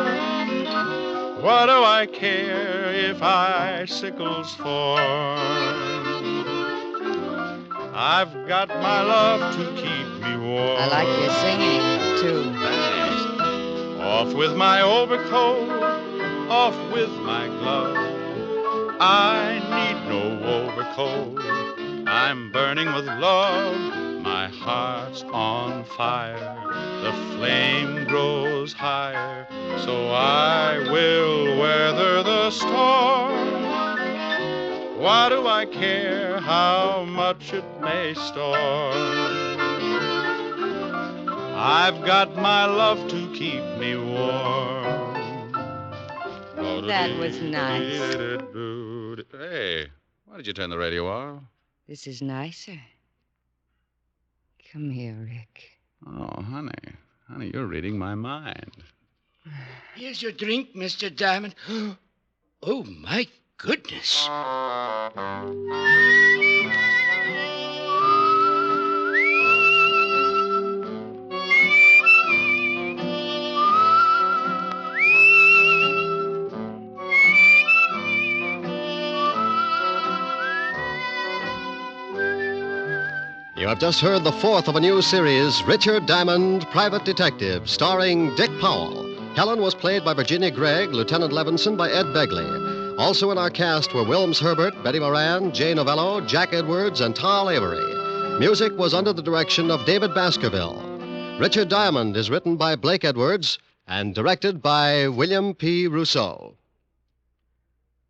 What do I care if icicles fall? I've got my love to keep me warm. I like your singing, too. Thanks. Off with my overcoat, off with my glove. I need no overcoat. I'm burning with love. My heart's on fire. The flame grows higher. So I will weather the storm. Why do I care how much it may storm? I've got my love to keep me warm. That was nice. Hey, why did you turn the radio off? This is nicer. Come here, Rick. Oh, honey. Honey, you're reading my mind. Here's your drink, Mr. Diamond. Oh, my goodness. You have just heard the fourth of a new series, Richard Diamond, Private Detective, starring Dick Powell. Helen was played by Virginia Gregg, Lieutenant Levinson by Ed Begley. Also in our cast were Wilms Herbert, Betty Moran, Jay Novello, Jack Edwards, and Tal Avery. Music was under the direction of David Baskerville. Richard Diamond is written by Blake Edwards and directed by William P. Rousseau.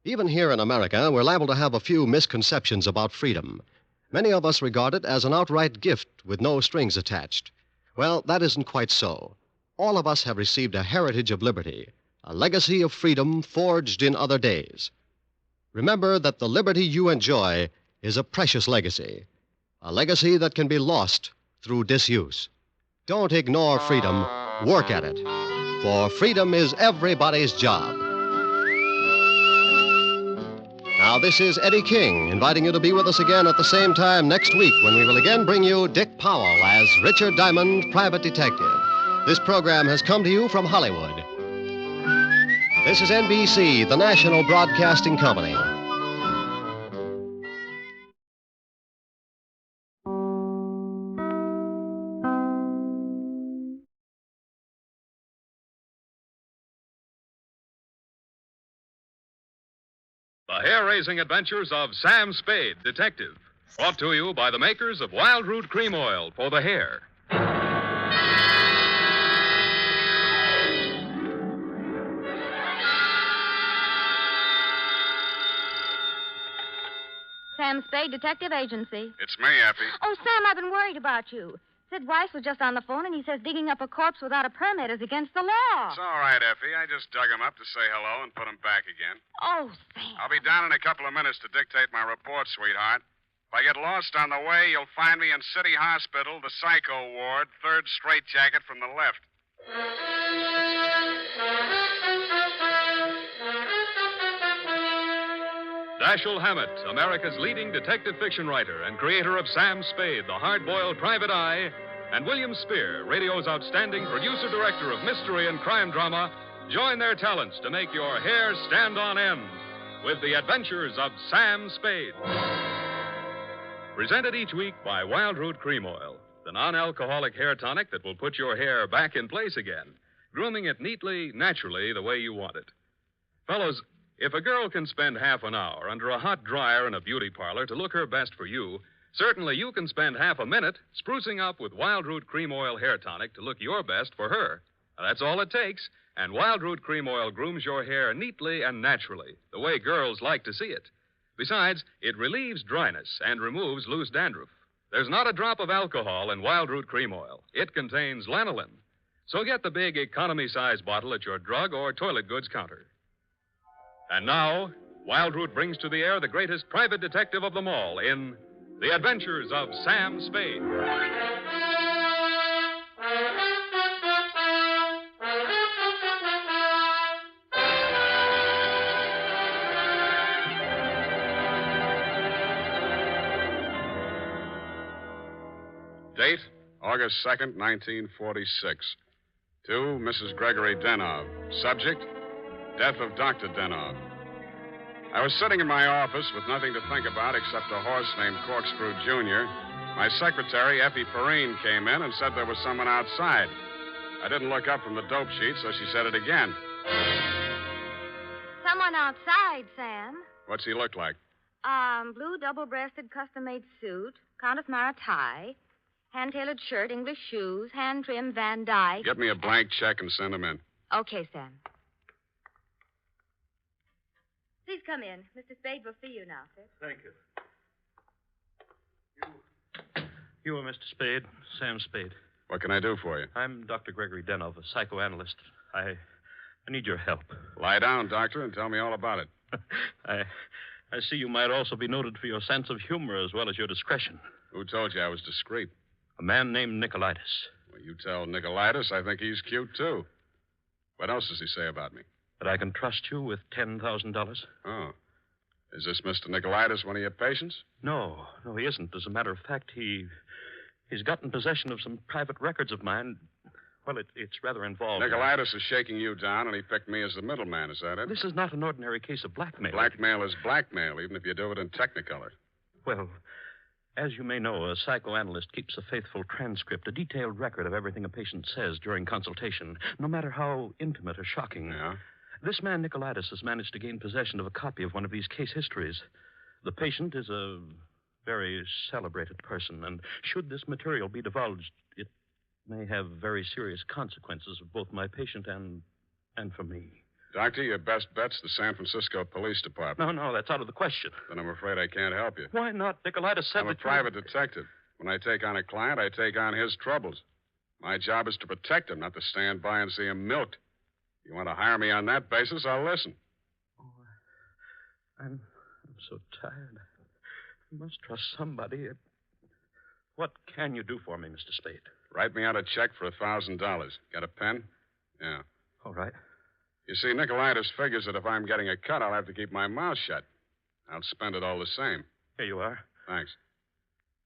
Even here in America, we're liable to have a few misconceptions about freedom. Many of us regard it as an outright gift with no strings attached. Well, that isn't quite so. All of us have received a heritage of liberty, a legacy of freedom forged in other days. Remember that the liberty you enjoy is a precious legacy, a legacy that can be lost through disuse. Don't ignore freedom, work at it, for freedom is everybody's job. Now, this is Eddie King, inviting you to be with us again at the same time next week when we will again bring you Dick Powell as Richard Diamond, Private Detective. This program has come to you from Hollywood. This is NBC, the national broadcasting company. The hair-raising adventures of Sam Spade, Detective. Brought to you by the makers of Wild Root Cream Oil for the hair. Sam Spade, Detective Agency. It's me, Effie. Oh, Sam, I've been worried about you. Sid Weiss was just on the phone, and he says digging up a corpse without a permit is against the law. It's all right, Effie. I just dug him up to say hello and put him back again. Oh, Sam. I'll be down in a couple of minutes to dictate my report, sweetheart. If I get lost on the way, you'll find me in City Hospital, the psycho ward, third straitjacket from the left. Dashiell Hammett, America's leading detective fiction writer and creator of Sam Spade, the hard-boiled private eye, and William Spear, radio's outstanding producer-director of mystery and crime drama, join their talents to make your hair stand on end with the adventures of Sam Spade. Presented each week by Wild Root Cream Oil, the non-alcoholic hair tonic that will put your hair back in place again, grooming it neatly, naturally, the way you want it. Fellows, if a girl can spend half an hour under a hot dryer in a beauty parlor to look her best for you, certainly you can spend half a minute sprucing up with Wild Root Cream Oil hair tonic to look your best for her. Now, that's all it takes, and Wild Root Cream Oil grooms your hair neatly and naturally, the way girls like to see it. Besides, it relieves dryness and removes loose dandruff. There's not a drop of alcohol in Wild Root Cream Oil. It contains lanolin. So get the big economy-size bottle at your drug or toilet goods counter. And now, Wild Root brings to the air the greatest private detective of them all in The Adventures of Sam Spade. Date, August 2nd, 1946. To Mrs. Gregory Denov. Subject, death of Dr. Denov. I was sitting in my office with nothing to think about except a horse named Corkscrew Jr. My secretary, Effie Perrine, came in and said there was someone outside. I didn't look up from the dope sheet, so she said it again. Someone outside, Sam. What's he look like? Blue double-breasted custom-made suit, Countess Mara tie, hand-tailored shirt, English shoes, hand-trimmed Van Dyke. Get me a blank check and send him in. Okay, Sam. Please come in. Mr. Spade will see you now, sir. Thank you. You are Mr. Spade, Sam Spade. What can I do for you? I'm Dr. Gregory Denov, a psychoanalyst. I need your help. Lie down, doctor, and tell me all about it. I see you might also be noted for your sense of humor as well as your discretion. Who told you I was discreet? A man named Nicolaitis. Well, you tell Nicolaitis I think he's cute, too. What else does he say about me? That I can trust you with $10,000. Oh. Is this Mr. Nicolaitis one of your patients? No, he isn't. As a matter of fact, he's gotten possession of some private records of mine. Well, it's rather involved. Nicolaitis is shaking you down, and he picked me as the middleman. Is that it? This is not an ordinary case of blackmail. Blackmail is blackmail, even if you do it in Technicolor. Well, as you may know, a psychoanalyst keeps a faithful transcript, a detailed record of everything a patient says during consultation, no matter how intimate or shocking. Yeah? This man, Nicolaitis, has managed to gain possession of a copy of one of these case histories. The patient is a very celebrated person, and should this material be divulged, it may have very serious consequences for both my patient and for me. Doctor, your best bet's the San Francisco Police Department. No, that's out of the question. Then I'm afraid I can't help you. Why not? Nicolaitis said I'm a private detective. When I take on a client, I take on his troubles. My job is to protect him, not to stand by and see him milked. If you want to hire me on that basis, I'll listen. I'm so tired. I must trust somebody. What can you do for me, Mr. Spade? Write me out a check for $1,000. Got a pen? Yeah. All right. You see, Nicolaitis figures that if I'm getting a cut, I'll have to keep my mouth shut. I'll spend it all the same. Here you are. Thanks.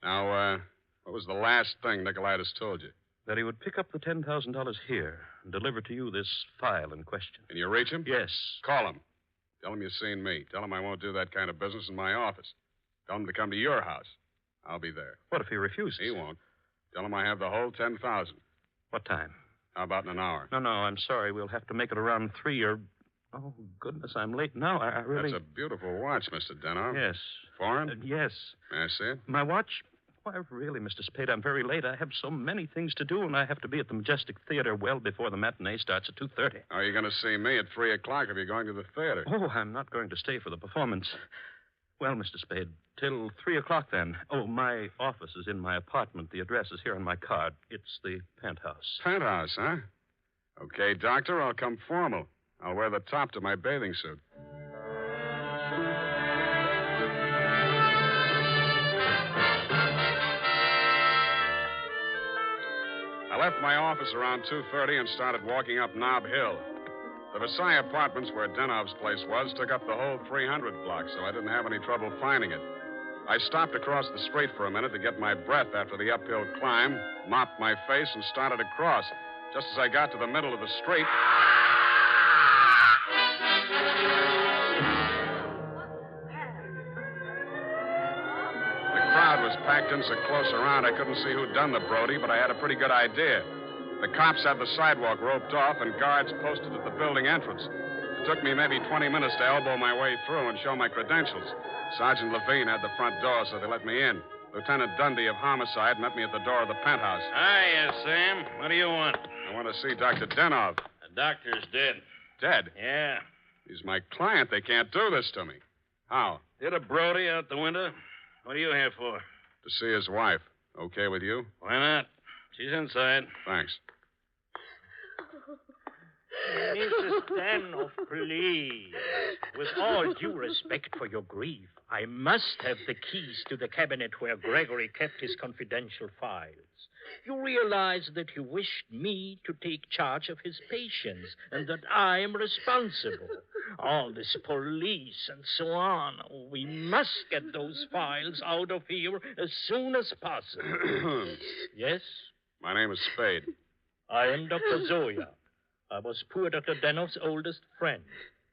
Now, what was the last thing Nicolaitis told you? That he would pick up the $10,000 here and deliver to you this file in question. Can you reach him? Yes. Call him. Tell him you've seen me. Tell him I won't do that kind of business in my office. Tell him to come to your house. I'll be there. What if he refuses? He won't. Tell him I have the whole $10,000. What time? How about in an hour? No, I'm sorry. We'll have to make it around 3 or... Oh, goodness, I'm late now. I really... That's a beautiful watch, Mr. Denov. Yes. Foreign? Yes. May I see it? My watch? Why, really, Mr. Spade, I'm very late. I have so many things to do, and I have to be at the Majestic Theater well before the matinee starts at 2:30. How are you going to see me at 3 o'clock if you're going to the theater? Oh, I'm not going to stay for the performance. Well, Mr. Spade, till 3 o'clock then. Oh, my office is in my apartment. The address is here on my card. It's the penthouse. Penthouse, huh? Okay, Doctor, I'll come formal. I'll wear the top to my bathing suit. I left my office around 2:30 and started walking up Nob Hill. The Versailles Apartments, where Denov's place was, took up the whole 300 block, so I didn't have any trouble finding it. I stopped across the street for a minute to get my breath after the uphill climb, mopped my face, and started across. Just as I got to the middle of the street... The crowd was detective so close around I couldn't see who'd done the Brody, but I had a pretty good idea. The cops had the sidewalk roped off and guards posted at the building entrance. It took me maybe 20 minutes to elbow my way through and show my credentials. Sergeant Levine had the front door, so they let me in. Lieutenant Dundee of Homicide met me at the door of the penthouse. Hiya, Sam. What do you want? I want to see Dr. Denov. The doctor's dead. Dead? Yeah. He's my client. They can't do this to me. How? Hit a Brody out the window. What are you here for? To see his wife. Okay with you? Why not? She's inside. Thanks. Mrs. Danoff, please. With all due respect for your grief, I must have the keys to the cabinet where Gregory kept his confidential files. You realize that you wished me to take charge of his patients and that I am responsible. All this police and so on. We must get those files out of here as soon as possible. Yes? My name is Spade. I am Dr. Zoya. I was poor Dr. Danoff's oldest friend.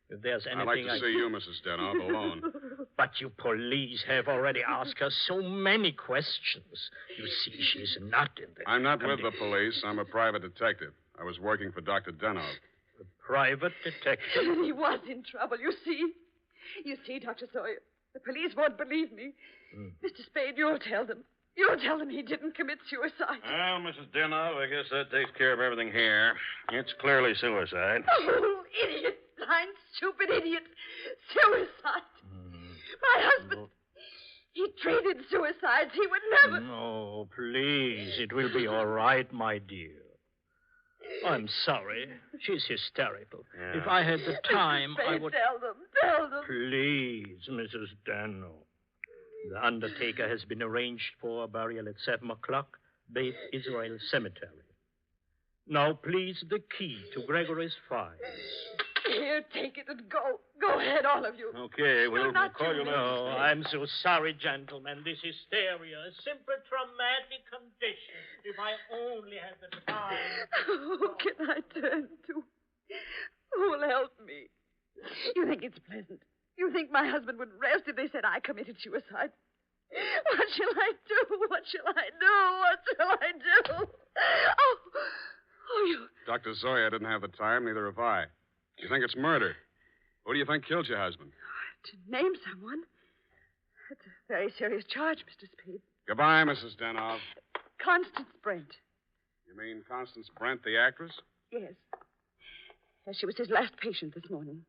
If there's anything I'd like to see you, Mrs. Denov, alone. But you police have already asked her so many questions. You see, she's not in the... I'm not with the police. I'm a private detective. I was working for Dr. Denov. A private detective? He was in trouble, you see. You see, Dr. Sawyer, the police won't believe me. Mr. Spade, you'll tell them. You'll tell them he didn't commit suicide. Well, Mrs. Denov, I guess that takes care of everything here. It's clearly suicide. Oh, idiot. Blind, stupid idiot. Suicide. My husband, he treated suicides. He would never... No, please. It will be all right, my dear. I'm sorry. She's hysterical. Yeah. If I had the time, Spade, I would... Tell them. Please, Mrs. Dano. The undertaker has been arranged for burial at 7 o'clock, Beth Israel Cemetery. Now, please, the key to Gregory's files. Here, take it and go. Go ahead, all of you. Okay, we'll call you later. Oh, I'm so sorry, gentlemen. This hysteria is simply traumatic condition. If I only had the time. Who can I turn to? Who'll help me? You think it's pleasant? You think my husband would rest if they said I committed suicide? What shall I do? What shall I do? What shall I do? Oh, you... Dr. Zoya didn't have the time, neither have I. You think it's murder? Who do you think killed your husband? To name someone? That's a very serious charge, Mr. Spade. Goodbye, Mrs. Denov. Constance Brent. You mean Constance Brent, the actress? Yes. Yes, she was his last patient this morning.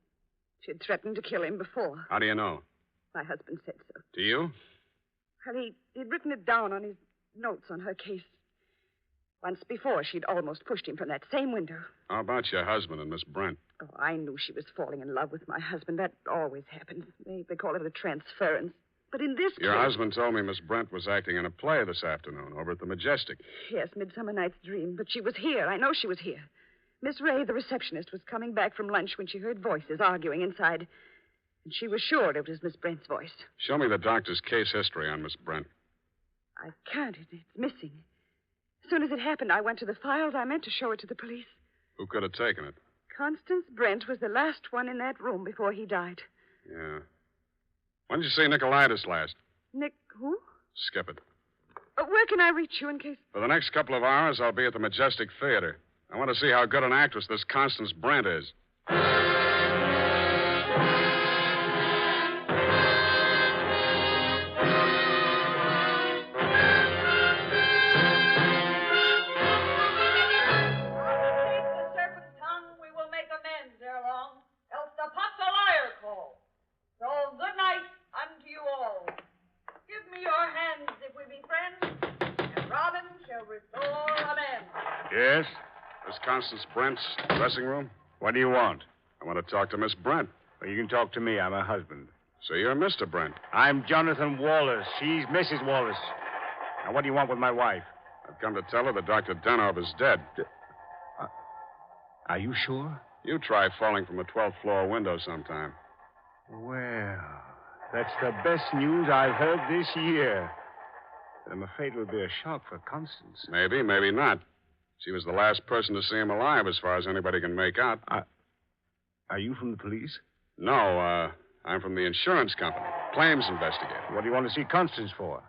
She had threatened to kill him before. How do you know? My husband said so. Do you? Well, he'd written it down on his notes on her case. Once before, she'd almost pushed him from that same window. How about your husband and Miss Brent? Oh, I knew she was falling in love with my husband. That always happens. They call it a transference. But in this Your case... husband told me Miss Brent was acting in a play this afternoon over at the Majestic. Yes, Midsummer Night's Dream. But she was here. I know she was here. Miss Ray, the receptionist, was coming back from lunch when she heard voices arguing inside. And she was sure it was Miss Brent's voice. Show me the doctor's case history on Miss Brent. I can't. It's missing. As soon as it happened, I went to the files. I meant to show it to the police. Who could have taken it? Constance Brent was the last one in that room before he died. Yeah. When did you see Nicolaitis last? Nick, who? Skip it. Where can I reach you in case... For the next couple of hours, I'll be at the Majestic Theater. I want to see how good an actress this Constance Brent is. Yes? This Constance Brent's dressing room? What do you want? I want to talk to Miss Brent. Well, you can talk to me. I'm her husband. So you're Mr. Brent. I'm Jonathan Wallace. She's Mrs. Wallace. Now, what do you want with my wife? I've come to tell her that Dr. Denov is dead. Are you sure? You try falling from a 12th floor window sometime. Well, that's the best news I've heard this year. But I'm afraid it will be a shock for Constance. Maybe, maybe not. She was the last person to see him alive, as far as anybody can make out. Are you from the police? No, I'm from the insurance company. Claims investigator. What do you want to see Constance for?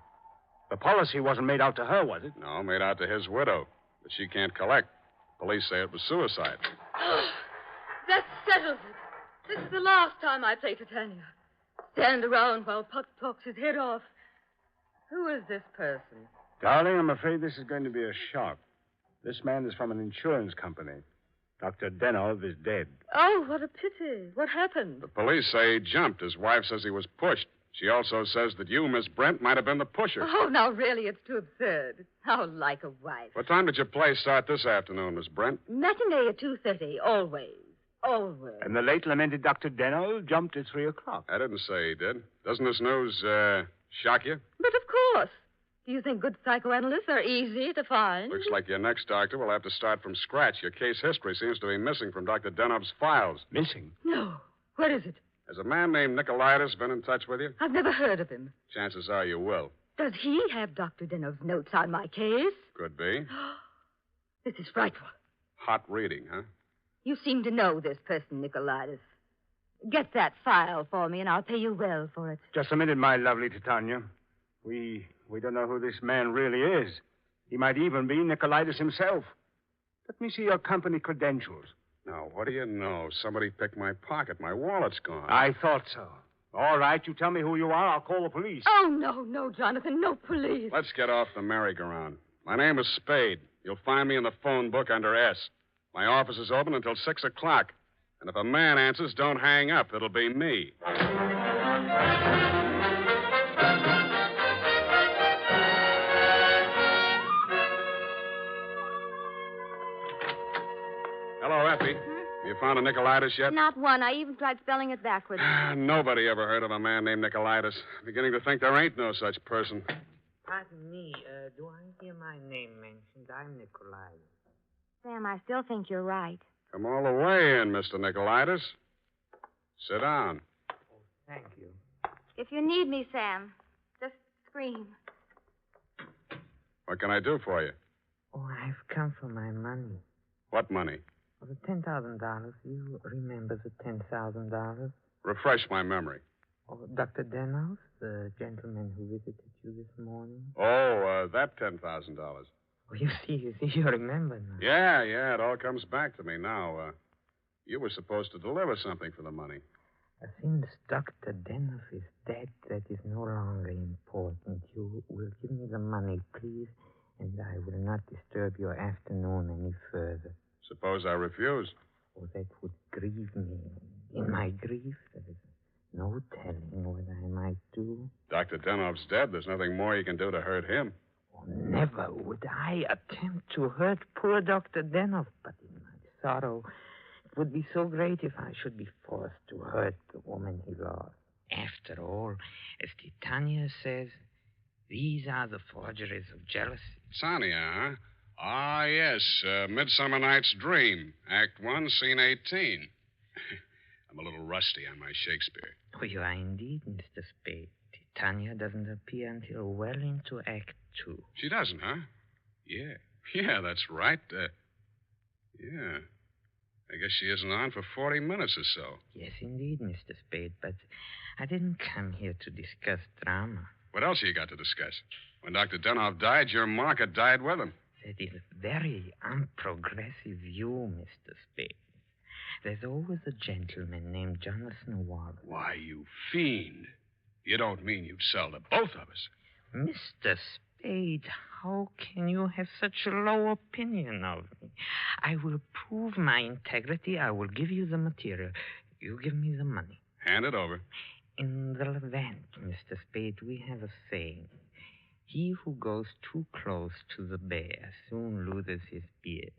The policy wasn't made out to her, was it? No, made out to his widow. But she can't collect. Police say it was suicide. That settles it. This is the last time I play Titania. Stand around while Puck talks his head off. Who is this person? Darling, I'm afraid this is going to be a shock. This man is from an insurance company. Dr. Denov is dead. Oh, what a pity. What happened? The police say he jumped. His wife says he was pushed. She also says that you, Miss Brent, might have been the pusher. Oh, now, really, it's too absurd. How like a wife. What time did your play start this afternoon, Miss Brent? Matinee at 2:30, always. Always. And the late lamented Dr. Denov jumped at 3 o'clock. I didn't say he did. Doesn't this news, shock you? But of course. Do you think good psychoanalysts are easy to find? Looks like your next doctor will have to start from scratch. Your case history seems to be missing from Dr. Denov's files. Missing? No. What is it? Has a man named Nicolaitis been in touch with you? I've never heard of him. Chances are you will. Does he have Dr. Denov's notes on my case? Could be. This is frightful. Hot reading, huh? You seem to know this person, Nicolaitis. Get that file for me, and I'll pay you well for it. Just a minute, my lovely Titania. We don't know who this man really is. He might even be Nicolaitis himself. Let me see your company credentials. Now, what do you know? Somebody picked my pocket. My wallet's gone. I thought so. All right, you tell me who you are. I'll call the police. Oh, no, Jonathan. No police. Let's get off the merry-go-round. My name is Spade. You'll find me in the phone book under S. My office is open until 6 o'clock. And if a man answers, don't hang up. It'll be me. Hello, Effie. You found a Nicolaitis yet? Not one. I even tried spelling it backwards. Nobody ever heard of a man named Nicolaitis. I'm beginning to think there ain't no such person. Pardon me. Do I hear my name mentioned? I'm Nicolaitis. Sam, I still think you're right. Come all the way in, Mr. Nicolaitis. Sit down. Thank you. If you need me, Sam, just scream. What can I do for you? Oh, I've come for my money. What money? Oh, the $10,000. You remember the $10,000? Refresh my memory. Oh, Dr. Denov, the gentleman who visited you this morning? Oh, that $10,000. Oh, you see, you remember now. Yeah, it all comes back to me now. You were supposed to deliver something for the money. Since Dr. Denov is dead, that is no longer important. You will give me the money, please, and I will not disturb your afternoon any further. Suppose I refuse? Oh, that would grieve me. In my grief, there is no telling what I might do. Dr. Denov's dead. There's nothing more you can do to hurt him. Oh, never would I attempt to hurt poor Dr. Denov, but in my sorrow, it would be so great if I should be forced to hurt the woman he lost. After all, as Titania says, these are the forgeries of jealousy. Titania, huh? Ah, yes. Midsummer Night's Dream. Act 1, Scene 18. I'm a little rusty on my Shakespeare. Oh, you are indeed, Mr. Spade. Titania doesn't appear until well into Act 2. She doesn't, huh? Yeah, that's right. Yeah. I guess she isn't on for 40 minutes or so. Yes, indeed, Mr. Spade, but I didn't come here to discuss drama. What else have you got to discuss? When Dr. Denov died, your market died with him. That is a very unprogressive view, Mr. Spade. There's always a gentleman named Jonathan Wallace. Why, you fiend. You don't mean you'd sell to both of us? Mr. Spade, how can you have such a low opinion of me? I will prove my integrity. I will give you the material. You give me the money. Hand it over. In the Levant, Mr. Spade, we have a saying. He who goes too close to the bear soon loses his beard.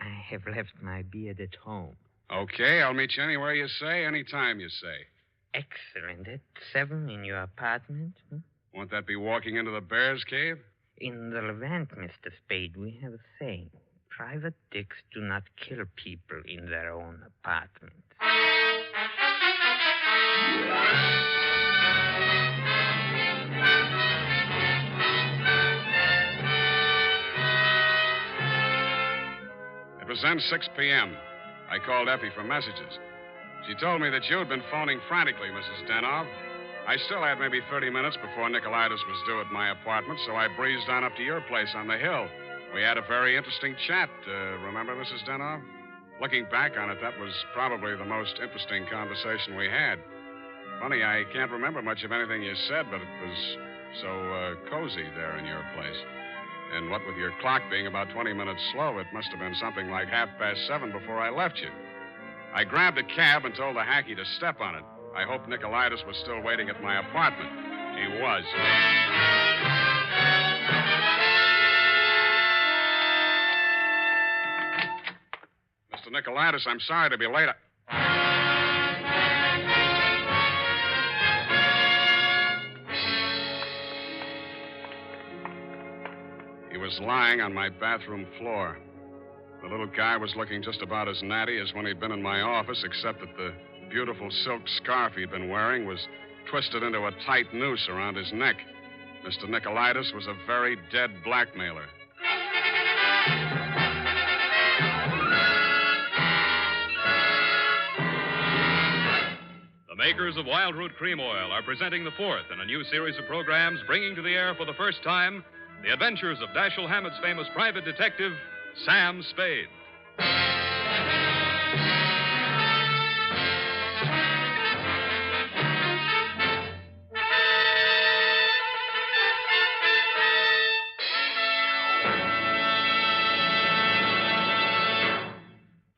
I have left my beard at home. Okay, I'll meet you anywhere you say, anytime you say. Excellent. At 7 in your apartment? Won't that be walking into the bear's cave? In the Levant, Mr. Spade, we have a saying. Private dicks do not kill people in their own apartment. It was then 6 p.m. I called Effie for messages. She told me that you'd been phoning frantically, Mrs. Denov. I still had maybe 30 minutes before Nicolaitis was due at my apartment, so I breezed on up to your place on the hill. We had a very interesting chat. Remember, Mrs. Denov? Looking back on it, that was probably the most interesting conversation we had. Funny, I can't remember much of anything you said, but it was so cozy there in your place. And what with your clock being about 20 minutes slow, it must have been something like 7:30 before I left you. I grabbed a cab and told the hacky to step on it. I hoped Nicolaitis was still waiting at my apartment. He was. Mr. Nicolaitis, I'm sorry to be late. He was lying on my bathroom floor. The little guy was looking just about as natty as when he'd been in my office, except that the beautiful silk scarf he'd been wearing was twisted into a tight noose around his neck. Mr. Nicolaitis was a very dead blackmailer. The makers of Wild Root Cream Oil are presenting the fourth in a new series of programs bringing to the air for the first time the adventures of Dashiell Hammett's famous private detective, Sam Spade.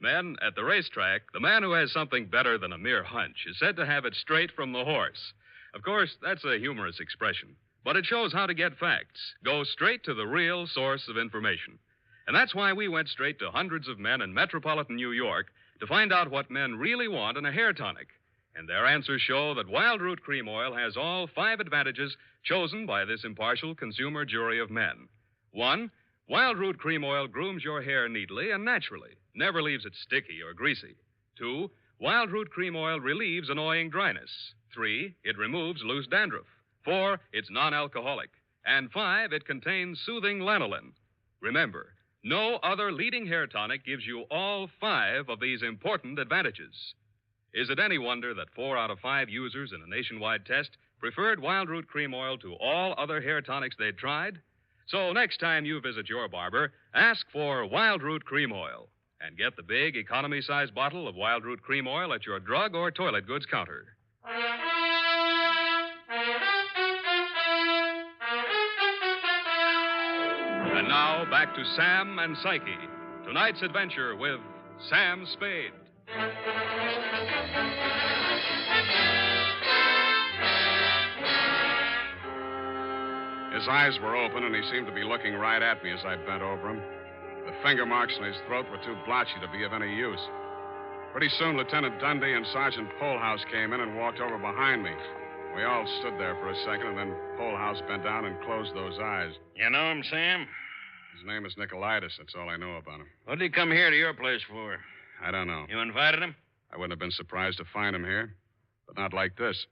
Men, at the racetrack, the man who has something better than a mere hunch is said to have it straight from the horse. Of course, that's a humorous expression, but it shows how to get facts. Go straight to the real source of information. And that's why we went straight to hundreds of men in metropolitan New York to find out what men really want in a hair tonic. And their answers show that Wild Root Cream Oil has all 5 advantages chosen by this impartial consumer jury of men. 1, Wild Root Cream Oil grooms your hair neatly and naturally, never leaves it sticky or greasy. 2, Wild Root Cream Oil relieves annoying dryness. 3, it removes loose dandruff. 4, it's non-alcoholic. And 5, it contains soothing lanolin. Remember, no other leading hair tonic gives you all 5 of these important advantages. Is it any wonder that 4 out of 5 users in a nationwide test preferred Wild Root Cream Oil to all other hair tonics they'd tried? So next time you visit your barber, ask for Wild Root Cream Oil and get the big economy-size bottle of Wild Root Cream Oil at your drug or toilet goods counter. And now, back to Sam and Psyche. Tonight's adventure with Sam Spade. His eyes were open, and he seemed to be looking right at me as I bent over him. The finger marks in his throat were too blotchy to be of any use. Pretty soon, Lieutenant Dundee and Sergeant Polehouse came in and walked over behind me. We all stood there for a second, and then Polehouse bent down and closed those eyes. You know him, Sam? His name is Nicolaitis. That's all I know about him. What did he come here to your place for? I don't know. You invited him? I wouldn't have been surprised to find him here, but not like this.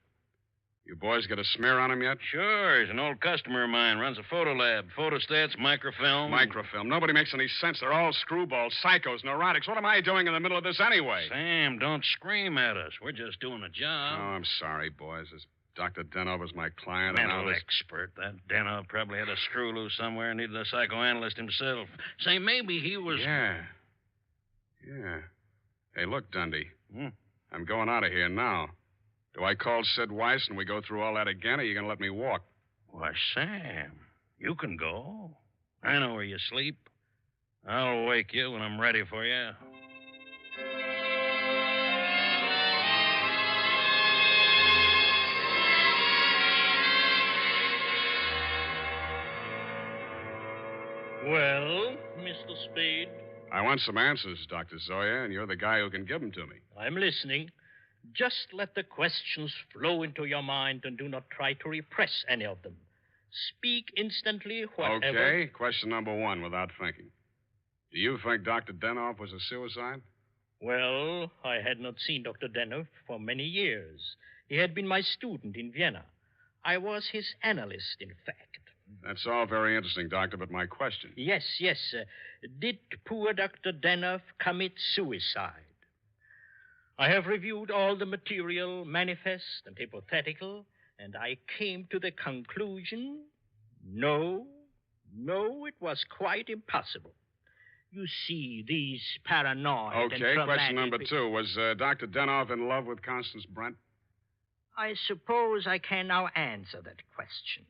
You boys got a smear on him yet? Sure. He's an old customer of mine. Runs a photo lab. Photostats, microfilm. Microfilm. Nobody makes any sense. They're all screwballs, psychos, neurotics. What am I doing in the middle of this anyway? Sam, don't scream at us. We're just doing a job. Oh, I'm sorry, boys. This Dr. Denov is my client. Mental expert. That Denov probably had a screw loose somewhere and needed a psychoanalyst himself. Say, maybe he was... Yeah. Hey, look, Dundee. I'm going out of here now. Do I call Sid Weiss and we go through all that again, or are you going to let me walk? Why, Sam, you can go. I know where you sleep. I'll wake you when I'm ready for you. Well, Mr. Spade? I want some answers, Dr. Zoya, and you're the guy who can give them to me. I'm listening. Just let the questions flow into your mind and do not try to repress any of them. Speak instantly, whatever... Okay, question number 1, without thinking. Do you think Dr. Denov was a suicide? Well, I had not seen Dr. Denov for many years. He had been my student in Vienna. I was his analyst, in fact. That's all very interesting, Doctor, but my question... Yes. Did poor Dr. Denov commit suicide? I have reviewed all the material, manifest and hypothetical, And I came to the conclusion, no, it was quite impossible. You see, these paranoid and Okay, traumatic... question number 2. Was Dr. Denoff in love with Constance Brent? I suppose I can now answer that question.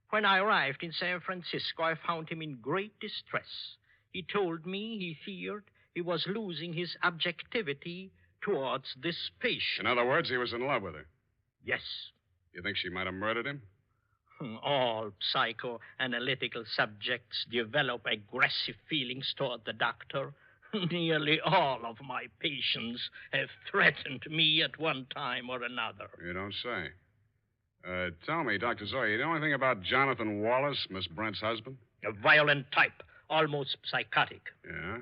When I arrived in San Francisco, I found him in great distress. He told me he feared he was losing his objectivity towards this patient. In other words, he was in love with her. Yes. You think she might have murdered him? All psychoanalytical subjects develop aggressive feelings toward the doctor. Nearly all of my patients have threatened me at one time or another. You don't say. Tell me, Dr. Zoya, you know anything about Jonathan Wallace, Miss Brent's husband? A violent type, almost psychotic. Yeah?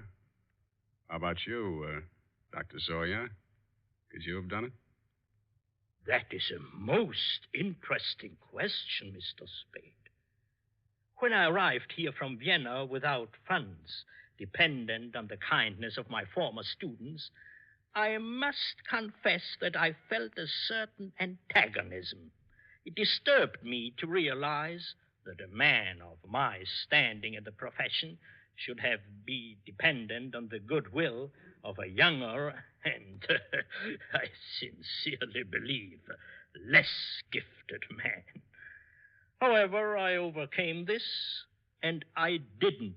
How about you, Dr. Zoya? Could you have done it? That is a most interesting question, Mr. Spade. When I arrived here from Vienna without funds, dependent on the kindness of my former students, I must confess that I felt a certain antagonism. It disturbed me to realize that a man of my standing in the profession should be dependent on the goodwill of a younger and, I sincerely believe, less gifted man. However, I overcame this, and I didn't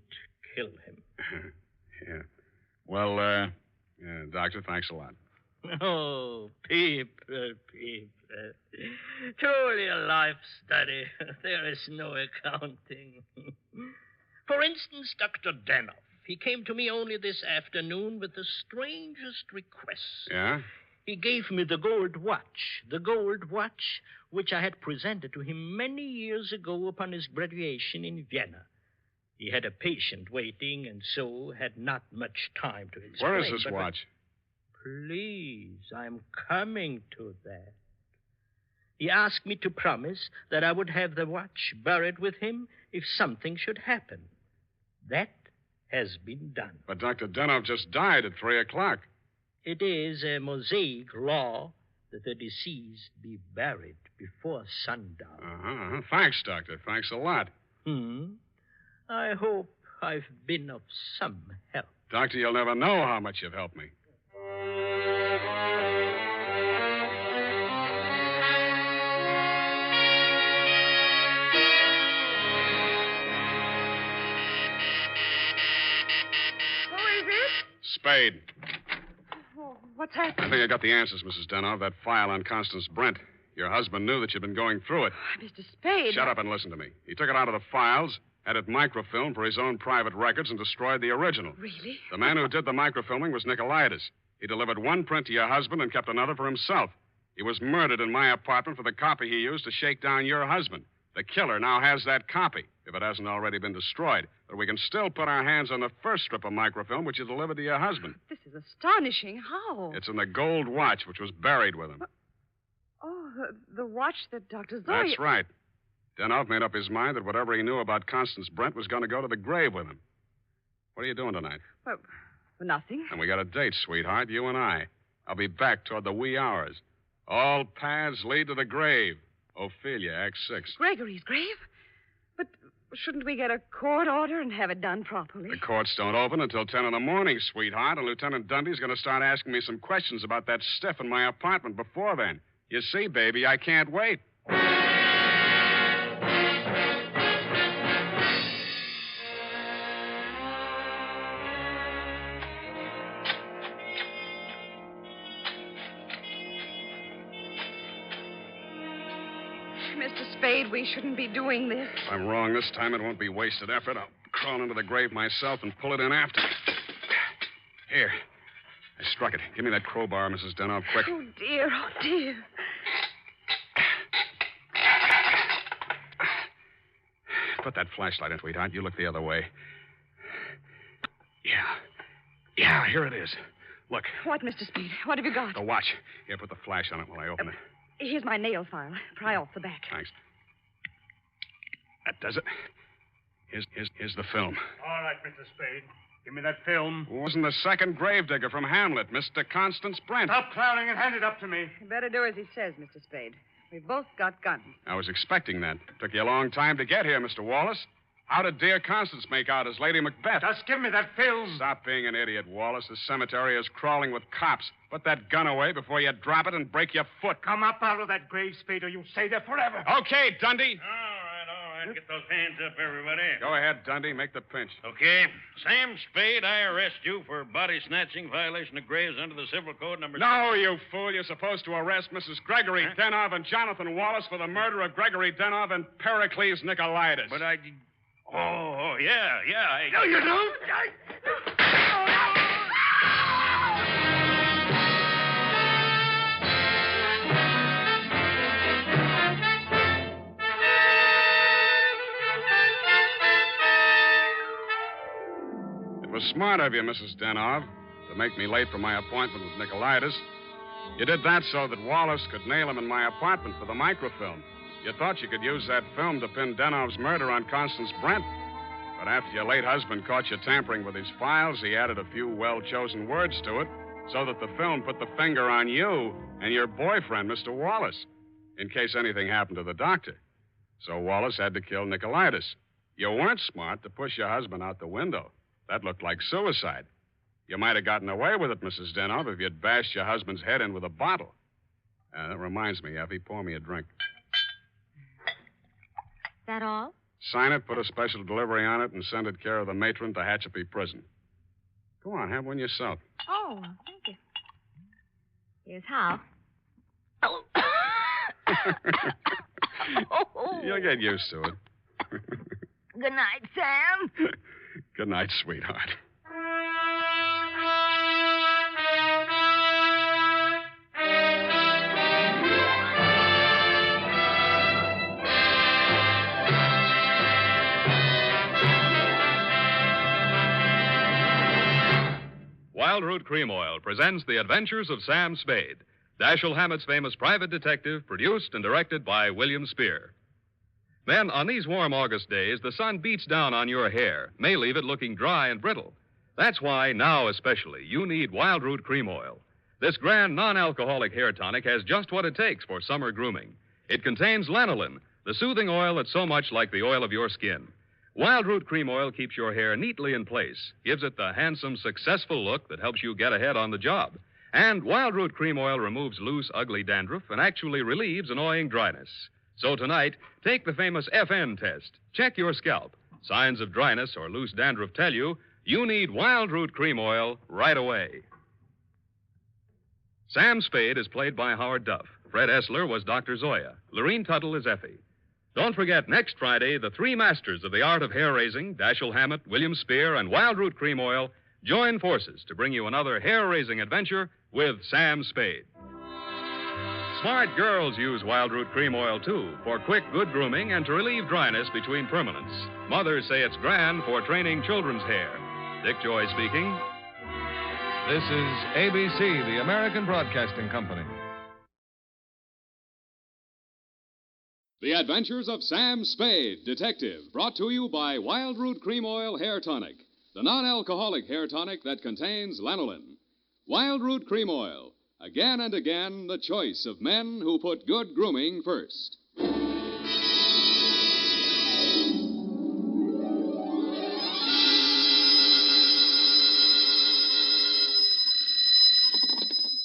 kill him. Yeah. Well, Doctor, thanks a lot. Oh, Peep. Truly a life study. There is no accounting. For instance, Dr. Denoff. He came to me only this afternoon with the strangest request. Yeah? He gave me the gold watch which I had presented to him many years ago upon his graduation in Vienna. He had a patient waiting, and so had not much time to explain. Where is this watch? Please, I'm coming to that. He asked me to promise that I would have the watch buried with him if something should happen. That has been done. But Dr. Denoff just died at 3 o'clock. It is a Mosaic law that the deceased be buried before sundown. Uh-huh. Thanks, Doctor. Thanks a lot. I hope I've been of some help. Doctor, you'll never know how much you've helped me. Spade. Oh, what's happened? I think I got the answers, Mrs. Denoff. That file on Constance Brent. Your husband knew that you'd been going through it. Mr. Spade. Shut up and listen to me. He took it out of the files, had it microfilmed for his own private records, and destroyed the original. Really? The man who did the microfilming was Nicolaitis. He delivered one print to your husband and kept another for himself. He was murdered in my apartment for the copy he used to shake down your husband. The killer now has that copy, if it hasn't already been destroyed. But we can still put our hands on the first strip of microfilm which you delivered to your husband. This is astonishing. How? It's in the gold watch which was buried with him. Oh, the watch that Dr. Zoya... That's right. Denoff made up his mind that whatever he knew about Constance Brent was going to go to the grave with him. What are you doing tonight? Well, nothing. And we got a date, sweetheart, you and I. I'll be back toward the wee hours. All paths lead to the grave. Ophelia, Act 6. Gregory's grave? But shouldn't we get a court order and have it done properly? The courts don't open until 10 in the morning, sweetheart, and Lieutenant Dundee's going to start asking me some questions about that stiff in my apartment before then. You see, baby, I can't wait. Mr. Spade, we shouldn't be doing this. If I'm wrong this time, it won't be wasted effort. I'll crawl into the grave myself and pull it in after. Here. I struck it. Give me that crowbar, Mrs. Denoff, quick. Oh, dear, oh, dear. Put that flashlight in, sweetheart. You look the other way. Yeah, here it is. Look. What, Mr. Spade? What have you got? The watch. Here, put the flash on it while I open it. Here's my nail file. Pry off the back. Thanks. That does it. Here's the film. All right, Mr. Spade. Give me that film. Wasn't the second gravedigger from Hamlet, Mr. Constance Brent? Stop clowning and hand it up to me. You better do as he says, Mr. Spade. We both got guns. I was expecting that. Took you a long time to get here, Mr. Wallace. How did dear Constance make out as Lady Macbeth? Just give me that film. Stop being an idiot, Wallace. The cemetery is crawling with cops. Put that gun away before you drop it and break your foot. Come up out of that grave, Spade, or you'll stay there forever. Okay, Dundee. All right. Get those hands up, everybody. Go ahead, Dundee. Make the pinch. Okay. Sam Spade, I arrest you for body snatching, violation of graves under the Civil Code number... No, you fool. You're supposed to arrest Mrs. Gregory Denov and Jonathan Wallace for the murder of Gregory Denov and Pericles Nicolaitis. But I... Oh, yeah. No, you don't. It was smart of you, Mrs. Denov, to make me late for my appointment with Nicolaitis. You did that so that Wallace could nail him in my apartment for the microfilm. You thought you could use that film to pin Denov's murder on Constance Brent. But after your late husband caught you tampering with his files, he added a few well-chosen words to it so that the film put the finger on you and your boyfriend, Mr. Wallace, in case anything happened to the doctor. So Wallace had to kill Nicolaitis. You weren't smart to push your husband out the window. That looked like suicide. You might have gotten away with it, Mrs. Denov, if you'd bashed your husband's head in with a bottle. That reminds me, Effie, pour me a drink. That all? Sign it, put a special delivery on it, and send it care of the matron to Hatchapee Prison. Go on, have one yourself. Oh, thank you. Here's how. You'll get used to it. Good night, Sam. Good night, sweetheart. Wild Root Cream Oil presents The Adventures of Sam Spade, Dashiell Hammett's famous private detective, produced and directed by William Spear. Men, on these warm August days, the sun beats down on your hair, may leave it looking dry and brittle. That's why, now especially, you need Wild Root Cream Oil. This grand non-alcoholic hair tonic has just what it takes for summer grooming. It contains lanolin, the soothing oil that's so much like the oil of your skin. Wild Root Cream Oil keeps your hair neatly in place, gives it the handsome, successful look that helps you get ahead on the job. And Wild Root Cream Oil removes loose, ugly dandruff and actually relieves annoying dryness. So tonight, take the famous FN test. Check your scalp. Signs of dryness or loose dandruff tell you need Wild Root Cream Oil right away. Sam Spade is played by Howard Duff. Fred Essler was Dr. Zoya. Lorene Tuttle is Effie. Don't forget, next Friday, the three masters of the art of hair-raising, Dashiell Hammett, William Spear, and Wild Root Cream Oil, join forces to bring you another hair-raising adventure with Sam Spade. Smart girls use Wild Root Cream Oil, too, for quick, good grooming and to relieve dryness between permanents. Mothers say it's grand for training children's hair. Dick Joy speaking. This is ABC, the American Broadcasting Company. The Adventures of Sam Spade, Detective, brought to you by Wild Root Cream Oil Hair Tonic, the non-alcoholic hair tonic that contains lanolin. Wild Root Cream Oil, again and again the choice of men who put good grooming first.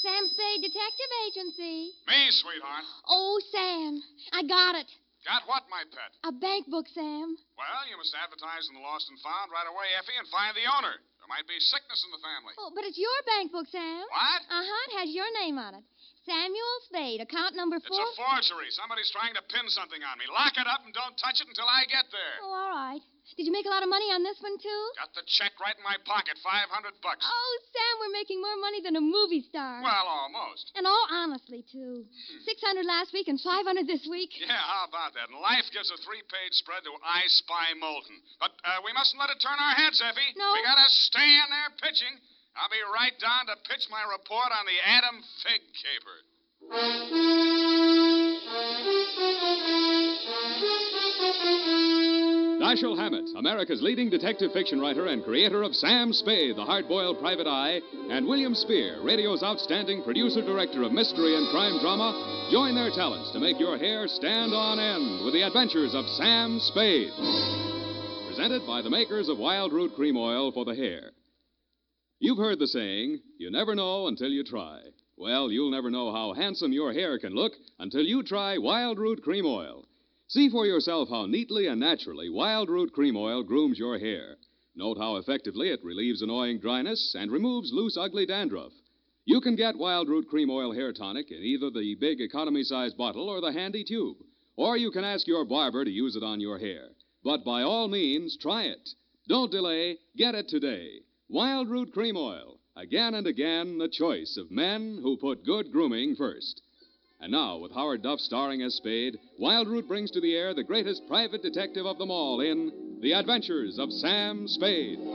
Sam Spade Detective Agency. Me, sweetheart. Oh, Sam, I got it. Got what, my pet? A bank book, Sam. Well, you must advertise in the Lost and Found right away, Effie, and find the owner. There might be sickness in the family. Oh, but it's your bank book, Sam. What? Uh-huh, it has your name on it. Samuel Spade, account number 4. It's a forgery. Somebody's trying to pin something on me. Lock it up and don't touch it until I get there. Oh, all right. Did you make a lot of money on this one, too? Got the check right in my pocket, $500. Oh, Sam, we're making more money than a movie star. Well, almost. And all honestly, too. 600 last week and 500 this week. Yeah, how about that? And Life gives a 3-page spread to I Spy Moulton. But we mustn't let it turn our heads, Effie. No. We gotta stay in there pitching. I'll be right down to pitch my report on the Adam Fig Caper. Dashiell Hammett, America's leading detective fiction writer and creator of Sam Spade, the hard-boiled private eye, and William Spear, radio's outstanding producer-director of mystery and crime drama, join their talents to make your hair stand on end with the adventures of Sam Spade. Presented by the makers of Wild Root Cream Oil for the hair. You've heard the saying, you never know until you try. Well, you'll never know how handsome your hair can look until you try Wild Root Cream Oil. See for yourself how neatly and naturally Wild Root Cream Oil grooms your hair. Note how effectively it relieves annoying dryness and removes loose, ugly dandruff. You can get Wild Root Cream Oil Hair Tonic in either the big economy-sized bottle or the handy tube. Or you can ask your barber to use it on your hair. But by all means, try it. Don't delay. Get it today. Wild Root Cream Oil. Again and again, the choice of men who put good grooming first. And now, with Howard Duff starring as Spade, Wild Root brings to the air the greatest private detective of them all in The Adventures of Sam Spade. Sam,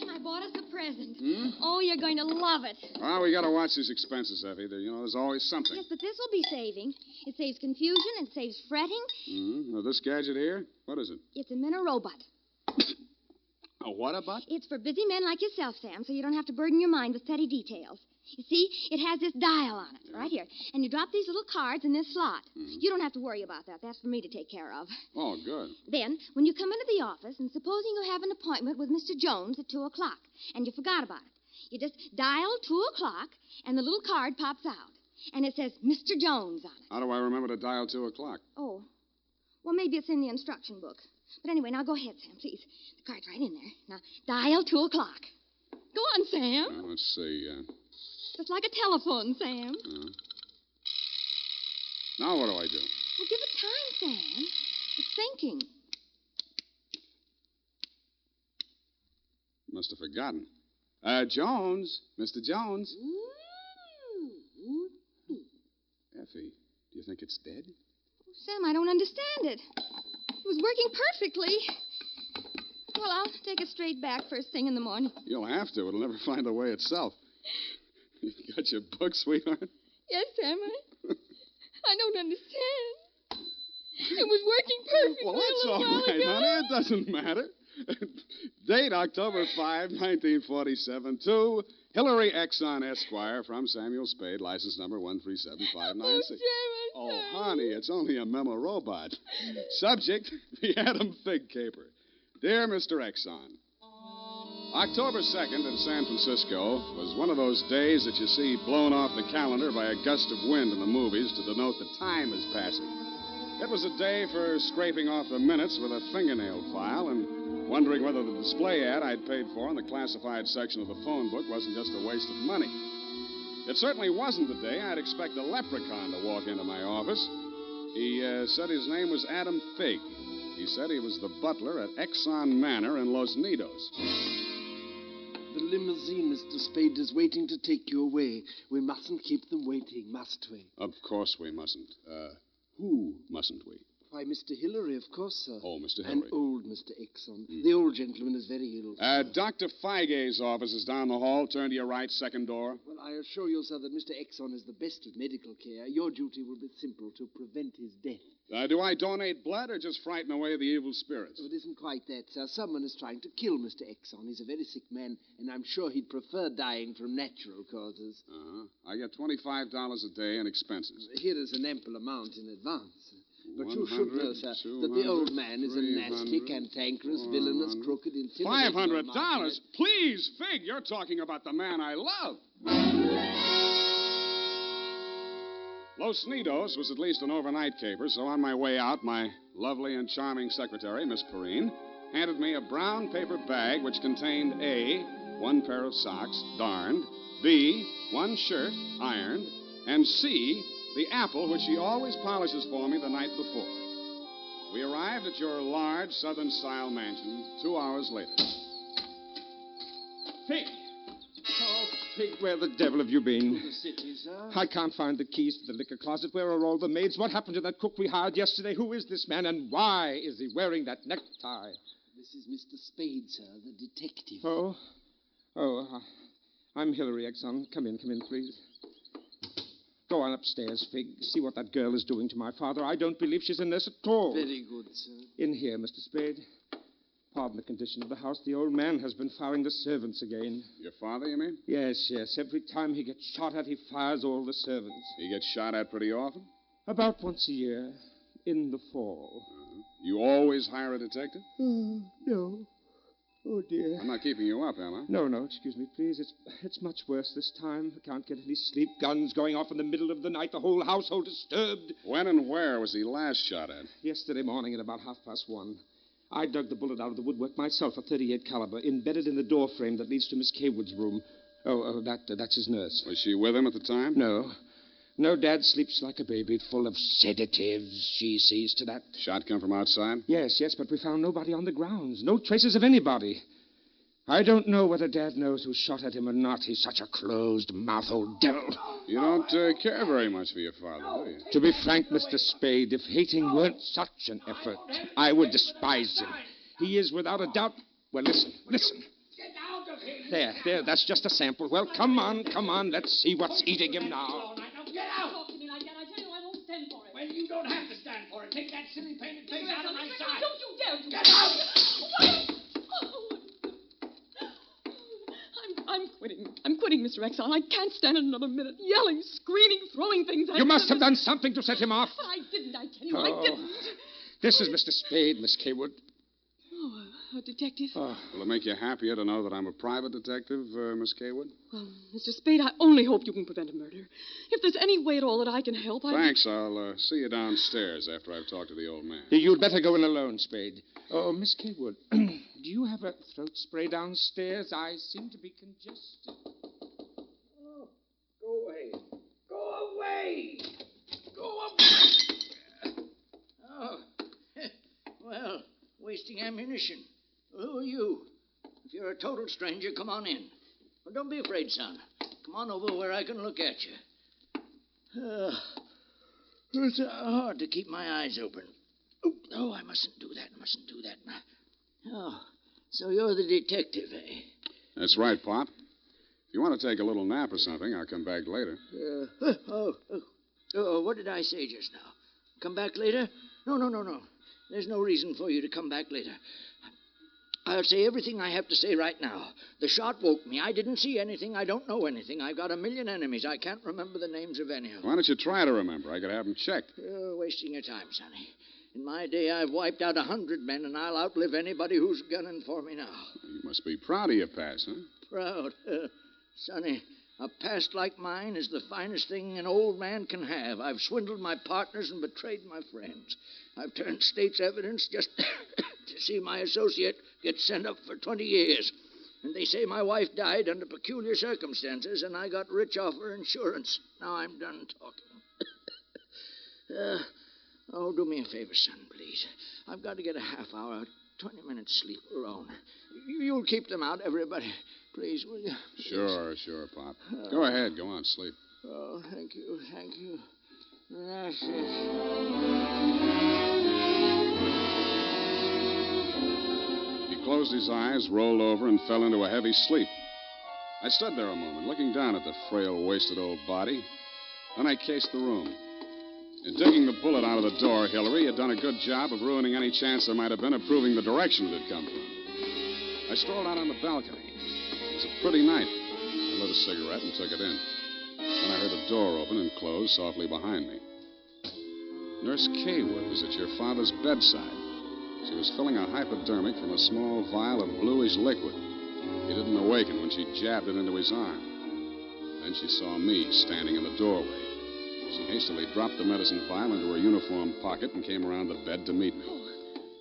I bought us a present. Oh, you're going to love it. Well, we got to watch these expenses, Effie. There's always something. Yes, but this will be saving. It saves confusion, it saves fretting. Now, this gadget here, what is it? It's a Minna robot. A what about? It's for busy men like yourself, Sam, so you don't have to burden your mind with petty details. You see, it has this dial on it, right here. And you drop these little cards in this slot. You don't have to worry about that. That's for me to take care of. Oh, good. Then, when you come into the office, and supposing you have an appointment with Mr. Jones at 2 o'clock, and you forgot about it, you just dial 2 o'clock, and the little card pops out. And it says Mr. Jones on it. How do I remember to dial 2 o'clock? Oh. Well, maybe it's in the instruction book. But anyway, now go ahead, Sam, please. The card's right in there. Now, dial 2 o'clock. Go on, Sam. Let's see. Just like a telephone, Sam. Now what do I do? Well, give it time, Sam. It's thinking. Must have forgotten. Jones. Mr. Jones. Effie, do you think it's dead? Oh, Sam, I don't understand it. It was working perfectly. Well, I'll take it straight back first thing in the morning. You'll have to. It'll never find the way itself. You got your book, sweetheart? Yes, Sam, I don't understand. It was working perfectly. Well, that's all right, honey. It doesn't matter. Date October 5, 1947, to Hillary Exxon, Esquire, from Samuel Spade, license number 137596. Oh, honey, it's only a memo robot. Subject, the Atom Fig Caper. Dear Mr. Exxon, October 2nd in San Francisco was one of those days that you see blown off the calendar by a gust of wind in the movies to denote that time is passing. It was a day for scraping off the minutes with a fingernail file and wondering whether the display ad I'd paid for in the classified section of the phone book wasn't just a waste of money. It certainly wasn't the day I'd expect a leprechaun to walk into my office. He said his name was Adam Fig. He said he was the butler at Exxon Manor in Los Nidos. The limousine, Mr. Spade, is waiting to take you away. We mustn't keep them waiting, must we? Of course we mustn't. Who mustn't we? Why, Mr. Hillary, of course, sir. Oh, Mr. Hillary. And old Mr. Exxon. The old gentleman is very ill. Dr. Feige's office is down the hall. Turn to your right, second door. Well, I assure you, sir, that Mr. Exxon is the best of medical care. Your duty will be simple, to prevent his death. Do I donate blood or just frighten away the evil spirits? Oh, it isn't quite that, sir. Someone is trying to kill Mr. Exxon. He's a very sick man, and I'm sure he'd prefer dying from natural causes. I get $25 a day in expenses. Here is an ample amount in advance. But you should know, sir, that the old man is a nasty, cantankerous, villainous, crooked, intimidating... $500? Please, Fig, you're talking about the man I love. Los Nidos was at least an overnight caper, so on my way out, my lovely and charming secretary, Miss Perrine, handed me a brown paper bag which contained A, one pair of socks, darned, B, one shirt, ironed, and C, the apple which she always polishes for me the night before. We arrived at your large Southern-style mansion 2 hours later. Fig! Oh, Fig, where the devil have you been? To the city, sir. I can't find the keys to the liquor closet. Where are all the maids? What happened to that cook we hired yesterday? Who is this man, and why is he wearing that necktie? The This is Mr. Spade, sir, the detective. I'm Hillary Exxon. Come in, please. Go on upstairs, Fig. See what that girl is doing to my father. I don't believe she's in this at all. Very good, sir. In here, Mr. Spade. Pardon the condition of the house. The old man has been firing the servants again. Your father, you mean? Yes. Every time he gets shot at, he fires all the servants. He gets shot at pretty often? About once a year, in the fall. You always hire a detective? No. Oh, dear. I'm not keeping you up, am I? No, excuse me, please. It's much worse this time. I can't get any sleep. Guns going off in the middle of the night. The whole household disturbed. When and where was he last shot at? Yesterday morning at about 1:30. I dug the bullet out of the woodwork myself, a .38 caliber, embedded in the door frame that leads to Miss Kaywood's room. That's his nurse. Was she with him at the time? No, Dad sleeps like a baby, full of sedatives. She sees to that. Shot come from outside? Yes, but we found nobody on the grounds. No traces of anybody. I don't know whether Dad knows who shot at him or not. He's such a closed-mouthed old devil. You don't care very much for your father, do you? To be frank, Mr. Spade, if hating weren't such an effort, I would despise him. He is without a doubt... Well, listen. There, that's just a sample. Well, come on, let's see what's eating him now. Get out! Talk to me like that. I tell you, I won't stand for it. Well, you don't have to stand for it. Take that silly painted face out of my sight. Don't you dare to. Get out! I'm quitting, Mr. Exxon. I can't stand it another minute. Yelling, screaming, throwing things at You must have done something to set him off. But I didn't, I tell you. I didn't. This is Mr. Spade, Miss Kaywood. Oh, a detective? Will it make you happier to know that I'm a private detective, Miss Kaywood? Well, Mr. Spade, I only hope you can prevent a murder. If there's any way at all that I can help, Thanks. I'll see you downstairs after I've talked to the old man. You'd better go in alone, Spade. Oh, Miss Kaywood, do you have a throat spray downstairs? I seem to be congested. Oh, go away. Go away. Go away. Oh, well, wasting ammunition. Who are you? If you're a total stranger, come on in. Well, don't be afraid, son. Come on over where I can look at you. It's hard to keep my eyes open. Oh, I mustn't do that. Oh, so you're the detective, eh? That's right, Pop. If you want to take a little nap or something, I'll come back later. What did I say just now? Come back later? No. There's no reason for you to come back later. I'll say everything I have to say right now. The shot woke me. I didn't see anything. I don't know anything. I've got a million enemies. I can't remember the names of any of them. Why don't you try to remember? I could have them checked. You're wasting your time, Sonny. In my day, I've wiped out 100 men, and I'll outlive anybody who's gunning for me now. You must be proud of your past, huh? Proud? Sonny, a past like mine is the finest thing an old man can have. I've swindled my partners and betrayed my friends. I've turned state's evidence just to see my associate get sent up for 20 years. And they say my wife died under peculiar circumstances, and I got rich off her insurance. Now I'm done talking. Do me a favor, son, please. I've got to get a half hour, 20 minutes sleep alone. You'll keep them out, everybody. Please, will you? Sure, Pop. Go ahead. Go on, sleep. Oh, thank you. Gracias. He closed his eyes, rolled over, and fell into a heavy sleep. I stood there a moment, looking down at the frail, wasted old body. Then I cased the room. In digging the bullet out of the door, Hillary had done a good job of ruining any chance there might have been of proving the direction it had come from. I strolled out on the balcony. It was a pretty night. I lit a cigarette and took it in. Then I heard a door open and close softly behind me. Nurse Kaywood was at your father's bedside. She was filling a hypodermic from a small vial of bluish liquid. He didn't awaken when she jabbed it into his arm. Then she saw me standing in the doorway. She hastily dropped the medicine vial into her uniform pocket and came around the bed to meet me.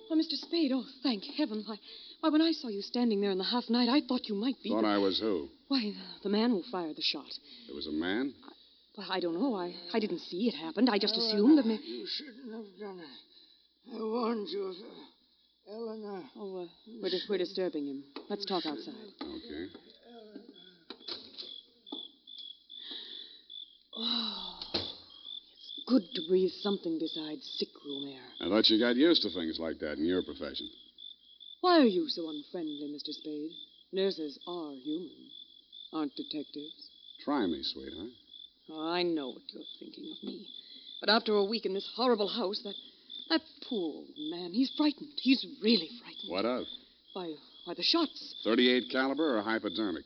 Oh, Mr. Spade, thank heaven. Why, when I saw you standing there in the half night, I thought you might be... Thought I was who? Why, the man who fired the shot. There was a man? Well, I don't know. I didn't see it happened. I just assumed that... You shouldn't have done it. I warned you, Eleanor. Oh, we're disturbing him. Let's talk outside. Okay. Oh, it's good to breathe something besides sick room air. I thought you got used to things like that in your profession. Why are you so unfriendly, Mr. Spade? Nurses are human, aren't detectives? Try me, sweetheart. Oh, I know what you're thinking of me. But after a week in this horrible house, that poor old man, he's frightened. He's really frightened. What of? By the shots. 38 caliber or hypodermic?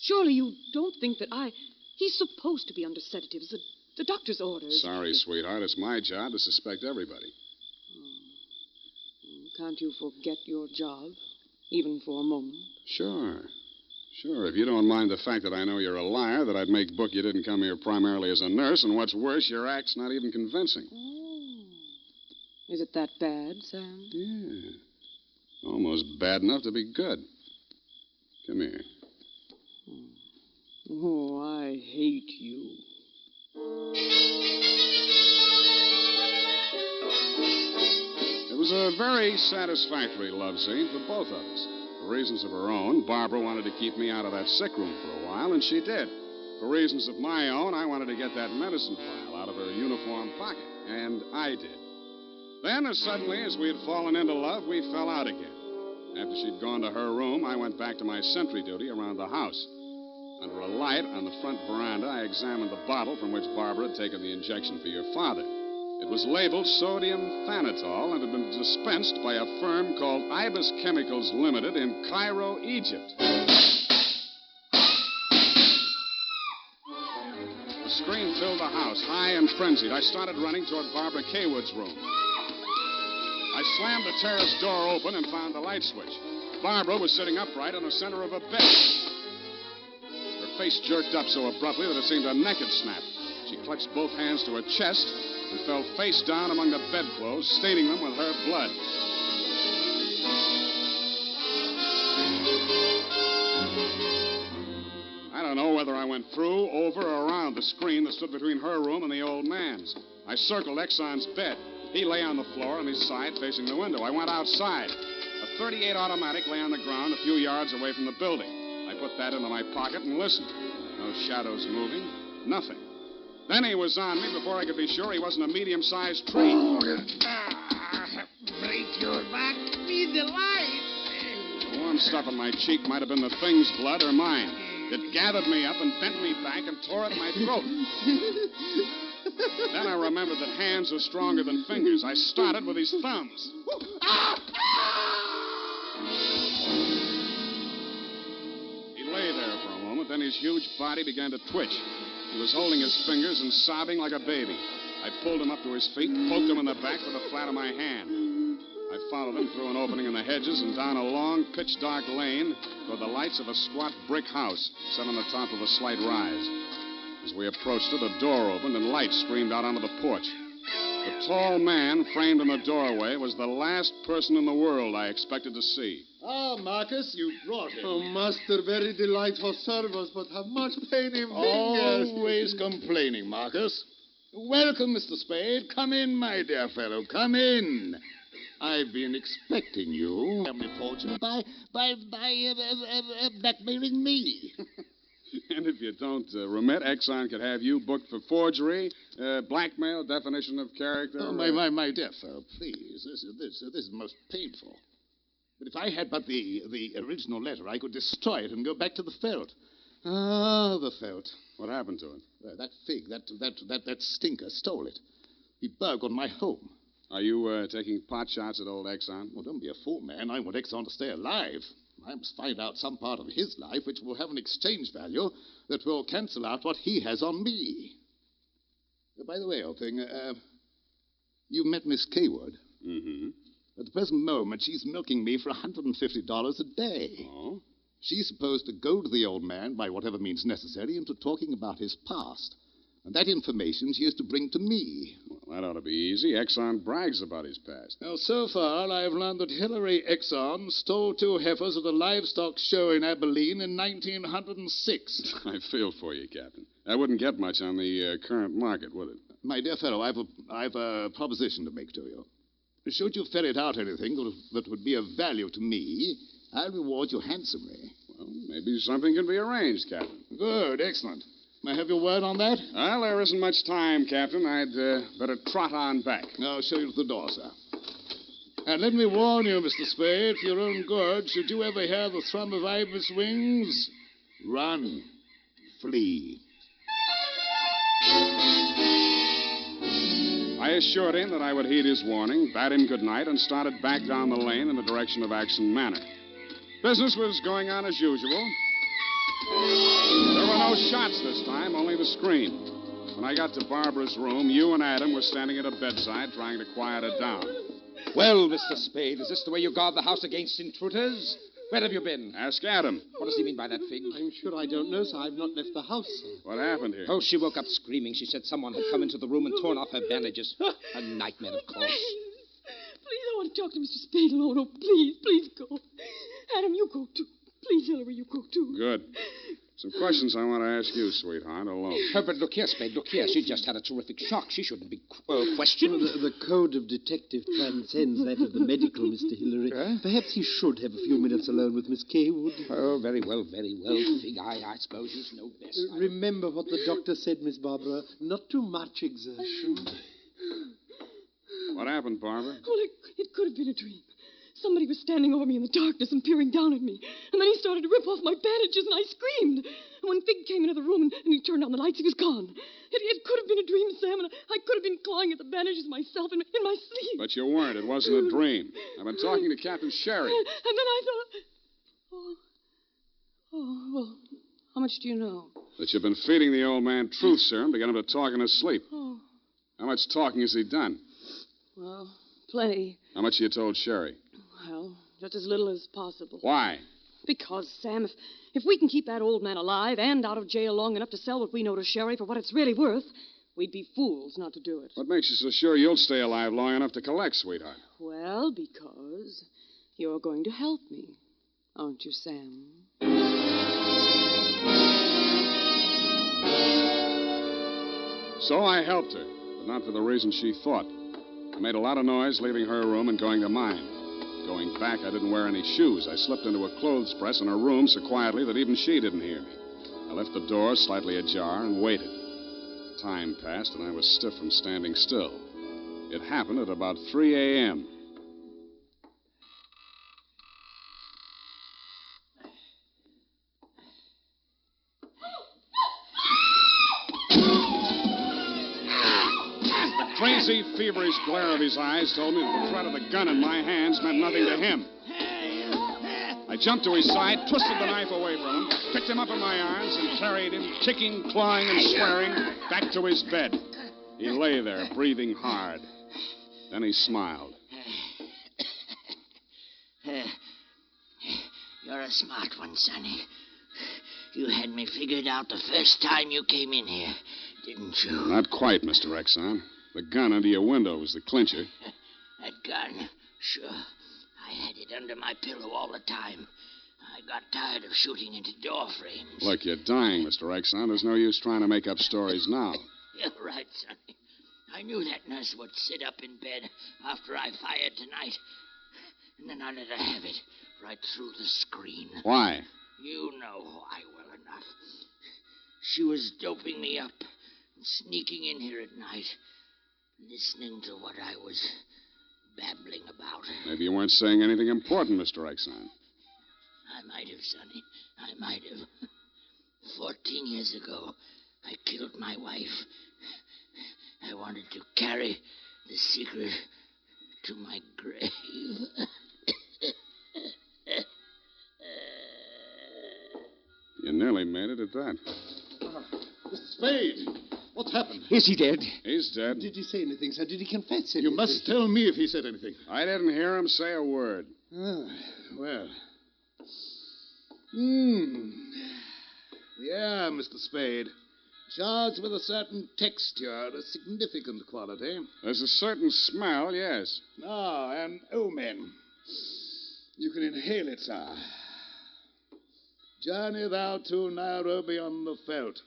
Surely you don't think that He's supposed to be under sedatives. The doctor's orders. Sorry, sweetheart. It's my job to suspect everybody. Can't you forget your job, even for a moment? Sure. If you don't mind the fact that I know you're a liar, that I'd make book you didn't come here primarily as a nurse, and what's worse, your act's not even convincing. Oh. Is it that bad, Sam? Yeah. Almost bad enough to be good. Come here. Oh, I hate you. It was a very satisfactory love scene for both of us. For reasons of her own, Barbara wanted to keep me out of that sick room for a while, and she did. For reasons of my own, I wanted to get that medicine file out of her uniform pocket, and I did. Then, as suddenly as we had fallen into love, we fell out again. After she'd gone to her room, I went back to my sentry duty around the house. Under a light on the front veranda, I examined the bottle from which Barbara had taken the injection for your father. It was labeled sodium thanatol and had been dispensed by a firm called Ibis Chemicals Limited in Cairo, Egypt. The scream filled the house, high and frenzied. I started running toward Barbara Kaywood's room. I slammed the terrace door open and found the light switch. Barbara was sitting upright in the center of a bed. Her face jerked up so abruptly that it seemed her neck had snapped. She clutched both hands to her chest and fell face down among the bedclothes, staining them with her blood. I don't know whether I went through, over, or around the screen that stood between her room and the old man's. I circled Exxon's bed. He lay on the floor on his side facing the window. I went outside. A .38 automatic lay on the ground a few yards away from the building. I put that into my pocket and listened. No shadows moving. Nothing. Then he was on me before I could be sure he wasn't a medium-sized tree. Break your back. Be the light. The warm stuff on my cheek might have been the thing's blood or mine. It gathered me up and bent me back and tore at my throat. Then I remembered that hands are stronger than fingers. I started with his thumbs. He lay there for a moment, then his huge body began to twitch. He was holding his fingers and sobbing like a baby. I pulled him up to his feet, poked him in the back with the flat of my hand. I followed him through an opening in the hedges and down a long, pitch-dark lane toward the lights of a squat brick house set on the top of a slight rise. As we approached it, a door opened and light streamed out onto the porch. The tall man framed in the doorway was the last person in the world I expected to see. Ah, Marcus, you brought him. Oh, master, very delightful service, but have much pain in fingers. Always complaining, Marcus. Welcome, Mr. Spade. Come in, my dear fellow. Come in. I've been expecting you. Family fortune by blackmailing me. And if you don't remit, Exxon could have you booked for forgery, blackmail, definition of character. Oh, my dear fellow, please. This is most painful. But if I had but the original letter, I could destroy it and go back to the felt. Ah, the felt. What happened to it? That fig, that stinker stole it. He burgled my home. Are you taking pot shots at old Exxon? Well, don't be a fool, man. I want Exxon to stay alive. I must find out some part of his life which will have an exchange value that will cancel out what he has on me. By the way, old thing, you met Miss Kaywood. Mm-hmm. At the present moment, she's milking me for $150 a day. Oh? She's supposed to goad the old man, by whatever means necessary, into talking about his past. And that information she is to bring to me. Well, that ought to be easy. Exxon brags about his past. Now, so far, I've learned that Hillary Exxon stole 2 heifers at a livestock show in Abilene in 1906. I feel for you, Captain. That wouldn't get much on the current market, would it? My dear fellow, I've a proposition to make to you. Should you ferret out anything that would be of value to me, I'll reward you handsomely. Well, maybe something can be arranged, Captain. Good, excellent. May I have your word on that? Well, there isn't much time, Captain. I'd better trot on back. I'll show you to the door, sir. And let me warn you, Mr. Spade, for your own good, should you ever hear the thrum of Ibis wings, run, flee. I assured him that I would heed his warning, bade him good night, and started back down the lane in the direction of Axon Manor. Business was going on as usual. There were no shots this time, only the scream. When I got to Barbara's room, you and Adam were standing at her bedside trying to quiet her down. Well, Mr. Spade, is this the way you guard the house against intruders? Where have you been? Ask Adam. What does he mean by that, Fig? I'm sure I don't know, sir. I've not left the house, sir. What happened here? Oh, she woke up screaming. She said someone had come into the room and torn off her bandages. A nightmare, of course. Please, I want to talk to Mr. Spade alone. Oh, please go. Adam, you go too. Please, Hillary, you go too. Good. Some questions I want to ask you, sweetheart, alone. Oh, but look here, Spade, look here. She just had a terrific shock. She shouldn't be questioned. The code of detective transcends that of the medical, Mr. Hillary. Perhaps he should have a few minutes alone with Miss Kaywood. Oh, very well, Fig. I suppose you know best. Remember what the doctor said, Miss Barbara. Not too much exertion. What happened, Barbara? Well, it could have been a dream. Somebody was standing over me in the darkness and peering down at me. And then he started to rip off my bandages, and I screamed. And when Fig came into the room and he turned on the lights, he was gone. It could have been a dream, Sam, and I could have been clawing at the bandages myself in my sleep. But you weren't. It wasn't a dream. I've been talking to Captain Sherry. And then I thought... well, how much do you know? That you've been feeding the old man truth serum to get him to talk in his sleep. Oh, How much talking has he done? well, plenty. How much you told Sherry? Well, just as little as possible. Why? Because, Sam, if we can keep that old man alive and out of jail long enough to sell what we know to Sherry for what it's really worth, we'd be fools not to do it. What makes you so sure you'll stay alive long enough to collect, sweetheart? Well, because you're going to help me, aren't you, Sam? So I helped her, but not for the reason she thought. I made a lot of noise leaving her room and going to mine. Going back, I didn't wear any shoes. I slipped into a clothes press in her room so quietly that even she didn't hear me. I left the door slightly ajar and waited. Time passed, and I was stiff from standing still. It happened at about 3 a.m. The crazy, feverish glare of his eyes told me that the threat of the gun in my hands meant nothing to him. I jumped to his side, twisted the knife away from him, picked him up in my arms, and carried him, kicking, clawing, and swearing, back to his bed. He lay there, breathing hard. Then he smiled. You're a smart one, Sonny. You had me figured out the first time you came in here, didn't you? Not quite, Mr. Exxon. The gun under your window was the clincher. That gun? Sure. I had it under my pillow all the time. I got tired of shooting into door frames. Look, you're dying, Mr. Exxon. There's no use trying to make up stories now. You're right, Sonny. I knew that nurse would sit up in bed after I fired tonight. And then I let her have it right through the screen. Why? You know why well enough. She was doping me up and sneaking in here at night, listening to what I was babbling about. Maybe you weren't saying anything important, Mr. Exxon. I might have, Sonny. I might have. 14 years ago, I killed my wife. I wanted to carry the secret to my grave. You nearly made it at that. Mr. Spade, what's happened? Is he dead? He's dead. Did he say anything, sir? Did he confess anything? You must tell me if he said anything. I didn't hear him say a word. Ah, well. Yeah, Mr. Spade. Charged with a certain texture, a significant quality. There's a certain smell, yes. Ah, an omen. You can inhale it, sir. Journey thou to Nairobi on the veldt.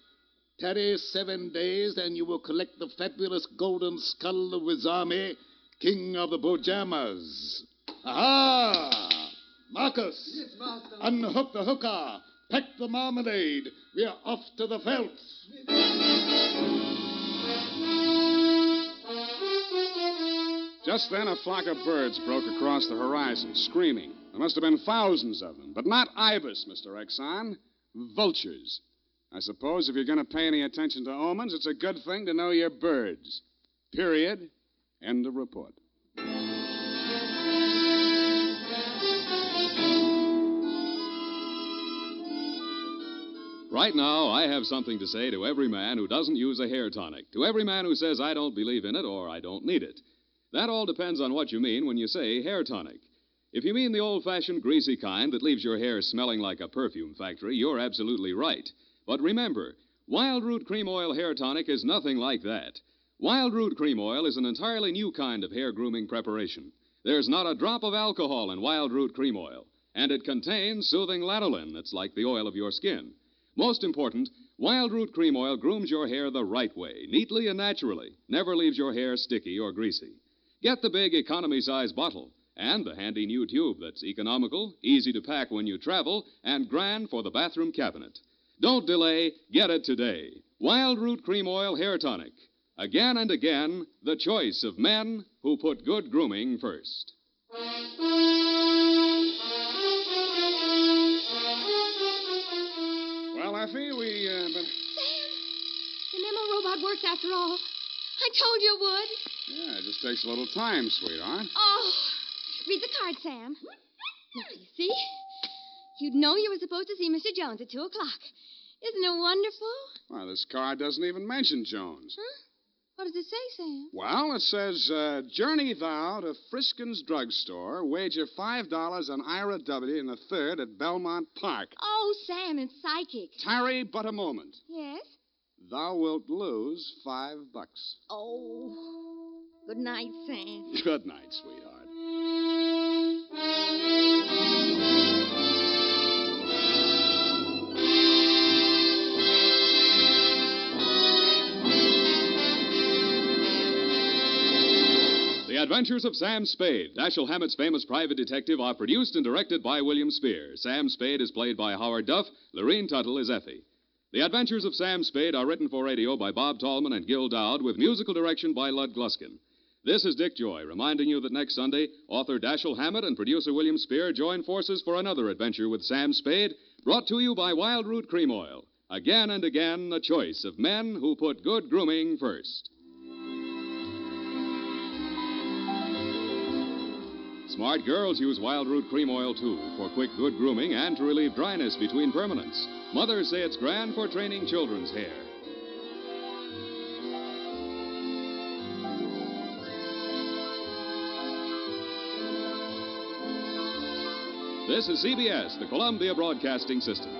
Tarry 7 days, and you will collect the fabulous golden skull of Wizami, king of the Bojamas. Aha! Marcus! Yes, master. Unhook the hookah. Pack the marmalade. We are off to the veldt. Just then, a flock of birds broke across the horizon, screaming. There must have been thousands of them, but not ibis, Mr. Exxon. Vultures. I suppose if you're going to pay any attention to omens, it's a good thing to know your birds. Period. End of report. Right now, I have something to say to every man who doesn't use a hair tonic, to every man who says, I don't believe in it or I don't need it. That all depends on what you mean when you say hair tonic. If you mean the old-fashioned greasy kind that leaves your hair smelling like a perfume factory, you're absolutely right. But remember, Wild Root Cream Oil Hair Tonic is nothing like that. Wild Root Cream Oil is an entirely new kind of hair grooming preparation. There's not a drop of alcohol in Wild Root Cream Oil, and it contains soothing lanolin that's like the oil of your skin. Most important, Wild Root Cream Oil grooms your hair the right way, neatly and naturally, never leaves your hair sticky or greasy. Get the big economy-size bottle and the handy new tube that's economical, easy to pack when you travel, and grand for the bathroom cabinet. Don't delay, get it today. Wild Root Cream Oil Hair Tonic. Again and again, the choice of men who put good grooming first. Well, Effie, Sam, the memo robot works after all. I told you it would. Yeah, it just takes a little time, sweetheart. Oh, read the card, Sam. Now, you see? You'd know you were supposed to see Mr. Jones at 2 o'clock. Isn't it wonderful? Well, this card doesn't even mention Jones. Huh? What does it say, Sam? Well, it says, journey thou to Friskin's drugstore, wager $5 on Ira W. in the 3rd at Belmont Park. Oh, Sam, it's psychic. Tarry but a moment. Yes? Thou wilt lose $5. Oh. Good night, Sam. Good night, sweetheart. The Adventures of Sam Spade, Dashiell Hammett's famous private detective, are produced and directed by William Spear. Sam Spade is played by Howard Duff. Lorene Tuttle is Effie. The Adventures of Sam Spade are written for radio by Bob Tallman and Gil Dowd, with musical direction by Lud Gluskin. This is Dick Joy, reminding you that next Sunday, author Dashiell Hammett and producer William Spear join forces for another adventure with Sam Spade, brought to you by Wild Root Cream Oil. Again and again, a choice of men who put good grooming first. Smart girls use Wild Root Cream Oil, too, for quick, good grooming and to relieve dryness between permanents. Mothers say it's grand for training children's hair. This is CBS, the Columbia Broadcasting System.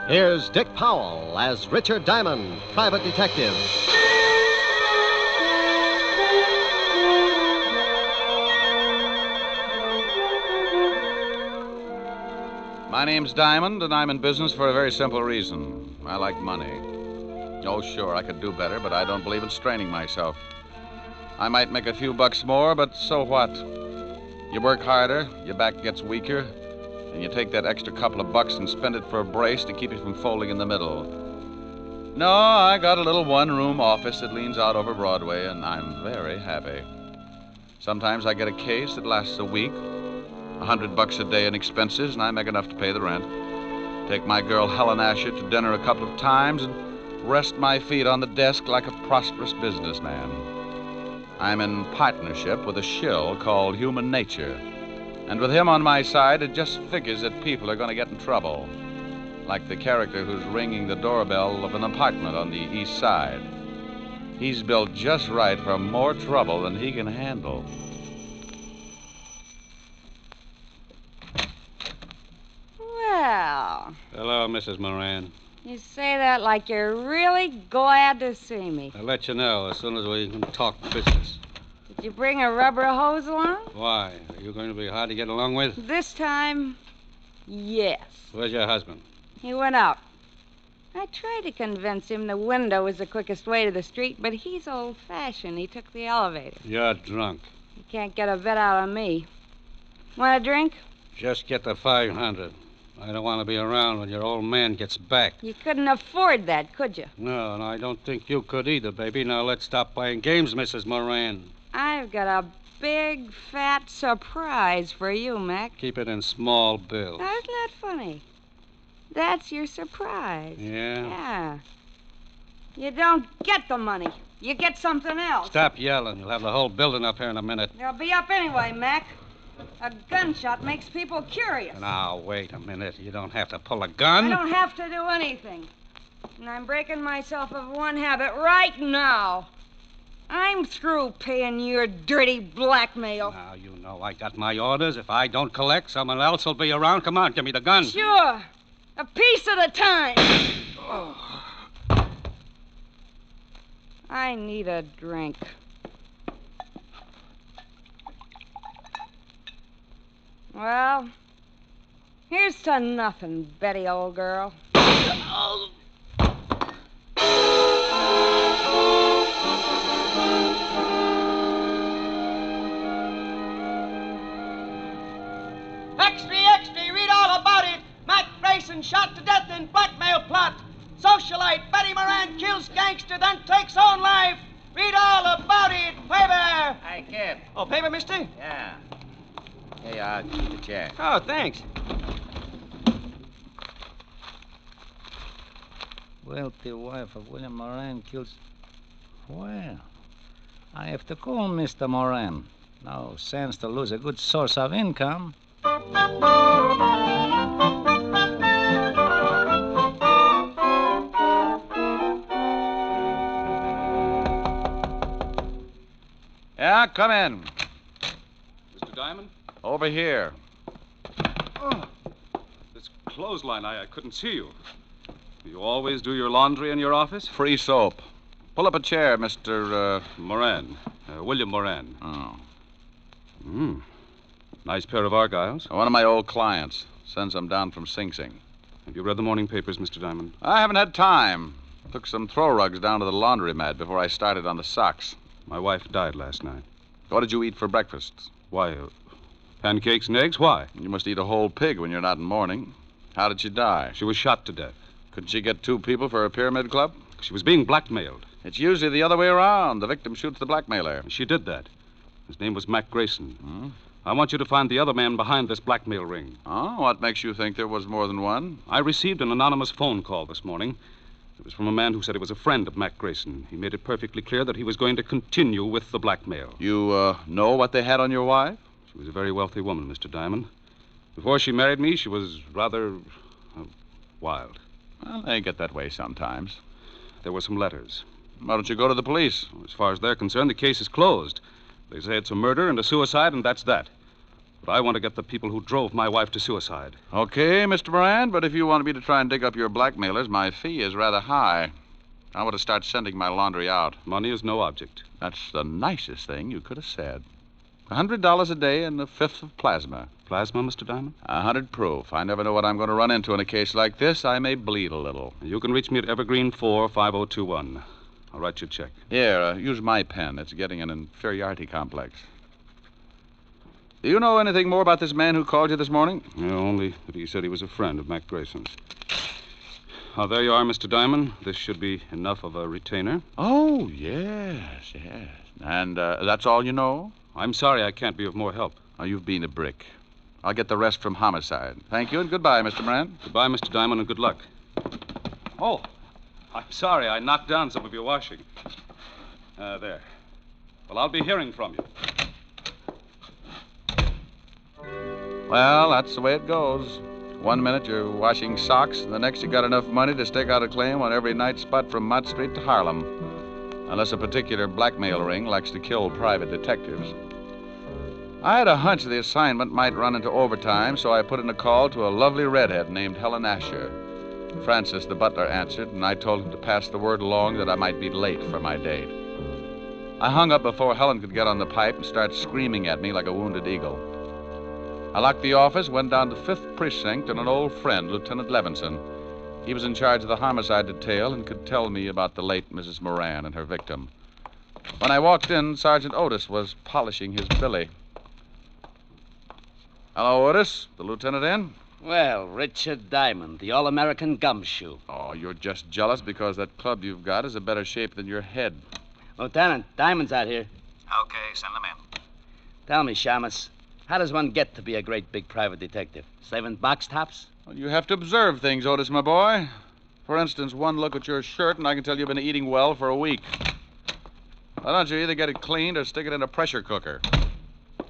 Here's Dick Powell as Richard Diamond, private detective. My name's Diamond, and I'm in business for a very simple reason. I like money. Oh, sure, I could do better, but I don't believe in straining myself. I might make a few bucks more, but so what? You work harder, your back gets weaker, and you take that extra couple of bucks and spend it for a brace to keep you from folding in the middle. No, I got a little one-room office that leans out over Broadway, and I'm very happy. Sometimes I get a case that lasts a week, $100 a day in expenses, and I make enough to pay the rent. Take my girl Helen Asher to dinner a couple of times and rest my feet on the desk like a prosperous businessman. I'm in partnership with a shill called Human Nature. And with him on my side, it just figures that people are going to get in trouble. Like the character who's ringing the doorbell of an apartment on the east side. He's built just right for more trouble than he can handle. Well, Hello, Mrs. Moran. you say that like you're really glad to see me. I'll let you know as soon as we can talk business. To Did you bring a rubber hose along? Why? Are you going to be hard to get along with? This time, yes. Where's your husband? He went out. I tried to convince him the window was the quickest way to the street, but he's old-fashioned. He took the elevator. You're drunk. He can't get a bet out of me. Want a drink? Just get the 500. I don't want to be around when your old man gets back. You couldn't afford that, could you? No, and I don't think you could either, baby. Now let's stop playing games, Mrs. Moran. I've got a big, fat surprise for you, Mac. Keep it in small bills. That's not funny. That's your surprise. Yeah? Yeah. You don't get the money. You get something else. Stop yelling. You'll have the whole building up here in a minute. They'll be up anyway, Mac. A gunshot makes people curious. Now, wait a minute. You don't have to pull a gun. I don't have to do anything. And I'm breaking myself of one habit right now. I'm through paying your dirty blackmail. Now, you know I got my orders. If I don't collect, someone else will be around. Come on, give me the gun. Sure. A piece at a time. I need a drink. Well, here's to nothing, Betty, old girl. Extra, extra, read all about it. Mac Grayson shot to death in blackmail plot. Socialite Betty Moran kills gangster, then takes own life. Read all about it. Paper. Hey, kid. Oh, paper, mister? Yeah. Here you are. Keep the check. Oh, thanks. Wealthy wife of William Moran kills... Well, I have to call Mr. Moran. No sense to lose a good source of income. Yeah, come in. Mr. Diamond? Over here. Oh, this clothesline, I couldn't see you. You always do your laundry in your office? Free soap. Pull up a chair, Mr. Moran. William Moran. Oh. Nice pair of Argyles. One of my old clients. Sends them down from Sing Sing. Have you read the morning papers, Mr. Diamond? I haven't had time. Took some throw rugs down to the laundromat before I started on the socks. My wife died last night. What did you eat for breakfast? Why, pancakes and eggs? Why? You must eat a whole pig when you're not in mourning. How did she die? She was shot to death. Couldn't she get 2 people for a pyramid club? She was being blackmailed. It's usually the other way around. The victim shoots the blackmailer. She did that. His name was Mac Grayson. I want you to find the other man behind this blackmail ring. Oh, what makes you think there was more than one? I received an anonymous phone call this morning. It was from a man who said he was a friend of Mac Grayson. He made it perfectly clear that he was going to continue with the blackmail. You, know what they had on your wife? She was a very wealthy woman, Mr. Diamond. Before she married me, she was rather wild. Well, they get that way sometimes. There were some letters. Why don't you go to the police? As far as they're concerned, the case is closed. They say it's a murder and a suicide, and that's that. But I want to get the people who drove my wife to suicide. Okay, Mr. Moran, but if you want me to try and dig up your blackmailers, my fee is rather high. I want to start sending my laundry out. Money is no object. That's the nicest thing you could have said. $100 a day and a fifth of plasma. Plasma, Mr. Diamond? 100 proof. I never know what I'm going to run into in a case like this. I may bleed a little. You can reach me at Evergreen 45021. I'll write you a check. Here, use my pen. It's getting an inferiority complex. Do you know anything more about this man who called you this morning? No, only that he said he was a friend of Mac Grayson's. Oh, there you are, Mr. Diamond. This should be enough of a retainer. Oh, yes. And that's all you know? I'm sorry I can't be of more help. Oh, you've been a brick. I'll get the rest from homicide. Thank you and goodbye, Mr. Moran. Goodbye, Mr. Diamond, and good luck. Oh, I'm sorry. I knocked down some of your washing. There. Well, I'll be hearing from you. Well, that's the way it goes. 1 minute you're washing socks, and the next you got enough money to stake out a claim on every night spot from Mott Street to Harlem. Unless a particular blackmail ring likes to kill private detectives. I had a hunch the assignment might run into overtime, so I put in a call to a lovely redhead named Helen Asher. Francis, the butler, answered, and I told him to pass the word along that I might be late for my date. I hung up before Helen could get on the pipe and start screaming at me like a wounded eagle. I locked the office, went down to 5th Precinct, and an old friend, Lieutenant Levinson. He was in charge of the homicide detail and could tell me about the late Mrs. Moran and her victim. When I walked in, Sergeant Otis was polishing his billy. Hello, Otis. The lieutenant in? Well, Richard Diamond, the all-American gumshoe. Oh, you're just jealous because that club you've got is a better shape than your head. Lieutenant, Diamond's out here. Okay, send them in. Tell me, Shamus, how does one get to be a great big private detective? Saving box tops? Well, you have to observe things, Otis, my boy. For instance, one look at your shirt and I can tell you've been eating well for a week. Why don't you either get it cleaned or stick it in a pressure cooker?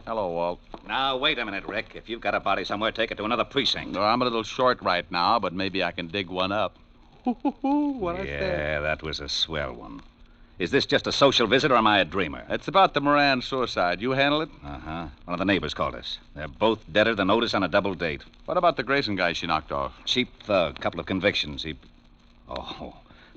Hello, Walt. Now, wait a minute, Rick. If you've got a body somewhere, take it to another precinct. No, I'm a little short right now, but maybe I can dig one up. What I said. Yeah, that was a swell one. Is this just a social visit, or am I a dreamer? It's about the Moran suicide. You handle it? Uh-huh. One of the neighbors called us. They're both deader than Otis on a double date. What about the Grayson guy she knocked off? Cheap thug. Couple of convictions. Oh,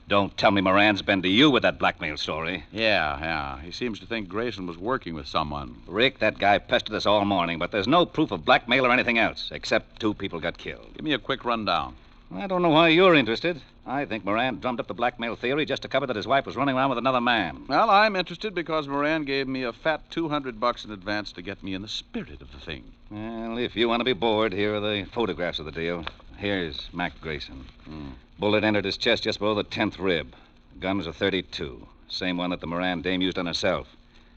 don't tell me Moran's been to you with that blackmail story. Yeah. He seems to think Grayson was working with someone. Rick, that guy pestered us all morning, but there's no proof of blackmail or anything else, except 2 people got killed. Give me a quick rundown. I don't know why you're interested. I think Moran drummed up the blackmail theory just to cover that his wife was running around with another man. Well, I'm interested because Moran gave me a fat $200 in advance to get me in the spirit of the thing. Well, if you want to be bored, here are the photographs of the deal. Here's Mac Grayson. Bullet entered his chest just below the 10th rib. Gun was a .32. Same one that the Moran dame used on herself.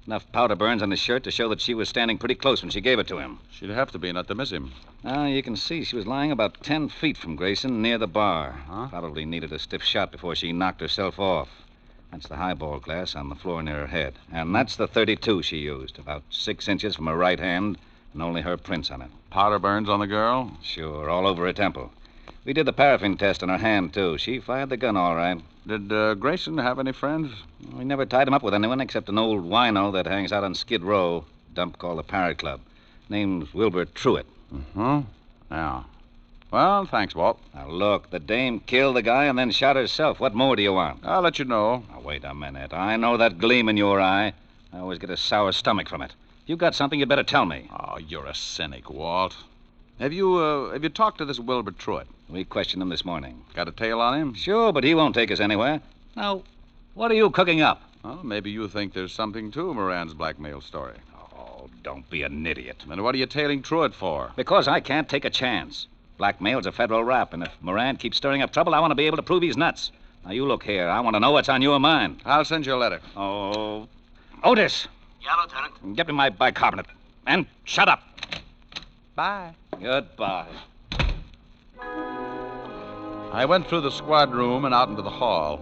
Enough powder burns on his shirt to show that she was standing pretty close when she gave it to him. She'd have to be, not to miss him. Now, you can see she was lying about 10 feet from Grayson near the bar. Probably needed a stiff shot before she knocked herself off. That's the highball glass on the floor near her head. And that's the .32 she used, about 6 inches from her right hand, and only her prints on it. Powder burns on the girl? Sure, all over her temple. We did the paraffin test on her hand, too. She fired the gun all right. Did Grayson have any friends? We never tied him up with anyone except an old wino that hangs out on Skid Row, a dump called the Parrot Club. Name's Wilbur Truitt. Yeah. Well, thanks, Walt. Now, look, the dame killed the guy and then shot herself. What more do you want? I'll let you know. Now, wait a minute. I know that gleam in your eye. I always get a sour stomach from it. If you've got something, you'd better tell me. Oh, you're a cynic, Walt. Have you talked to this Wilbur Truitt? We questioned him this morning. Got a tail on him? Sure, but he won't take us anywhere. Now, what are you cooking up? Well, maybe you think there's something to Moran's blackmail story. Oh, don't be an idiot. Then what are you tailing Truitt for? Because I can't take a chance. Blackmail's a federal rap, and if Moran keeps stirring up trouble, I want to be able to prove he's nuts. Now, you look here. I want to know what's on your mind. I'll send you a letter. Oh, Otis. Yeah, Lieutenant. Get me my bicarbonate. And shut up. Bye. Goodbye. I went through the squad room and out into the hall.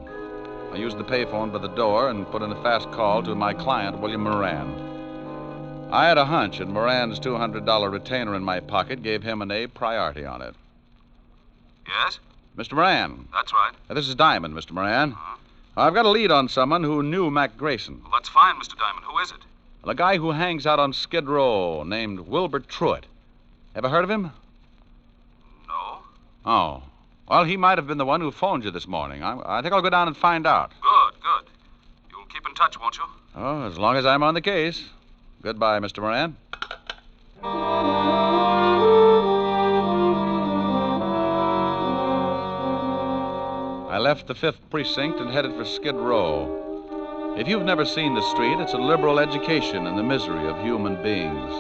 I used the payphone by the door and put in a fast call to my client, William Moran. I had a hunch, and Moran's $200 retainer in my pocket gave him an A priority on it. Yes? Mr. Moran. That's right. This is Diamond, Mr. Moran. I've got a lead on someone who knew Mac Grayson. Well, that's fine, Mr. Diamond. Who is it? A guy who hangs out on Skid Row named Wilbur Truitt. Ever heard of him? No. Oh. Well, he might have been the one who phoned you this morning. I think I'll go down and find out. Good. You'll keep in touch, won't you? Oh, as long as I'm on the case. Goodbye, Mr. Moran. I left the 5th Precinct and headed for Skid Row. If you've never seen the street, it's a liberal education in the misery of human beings.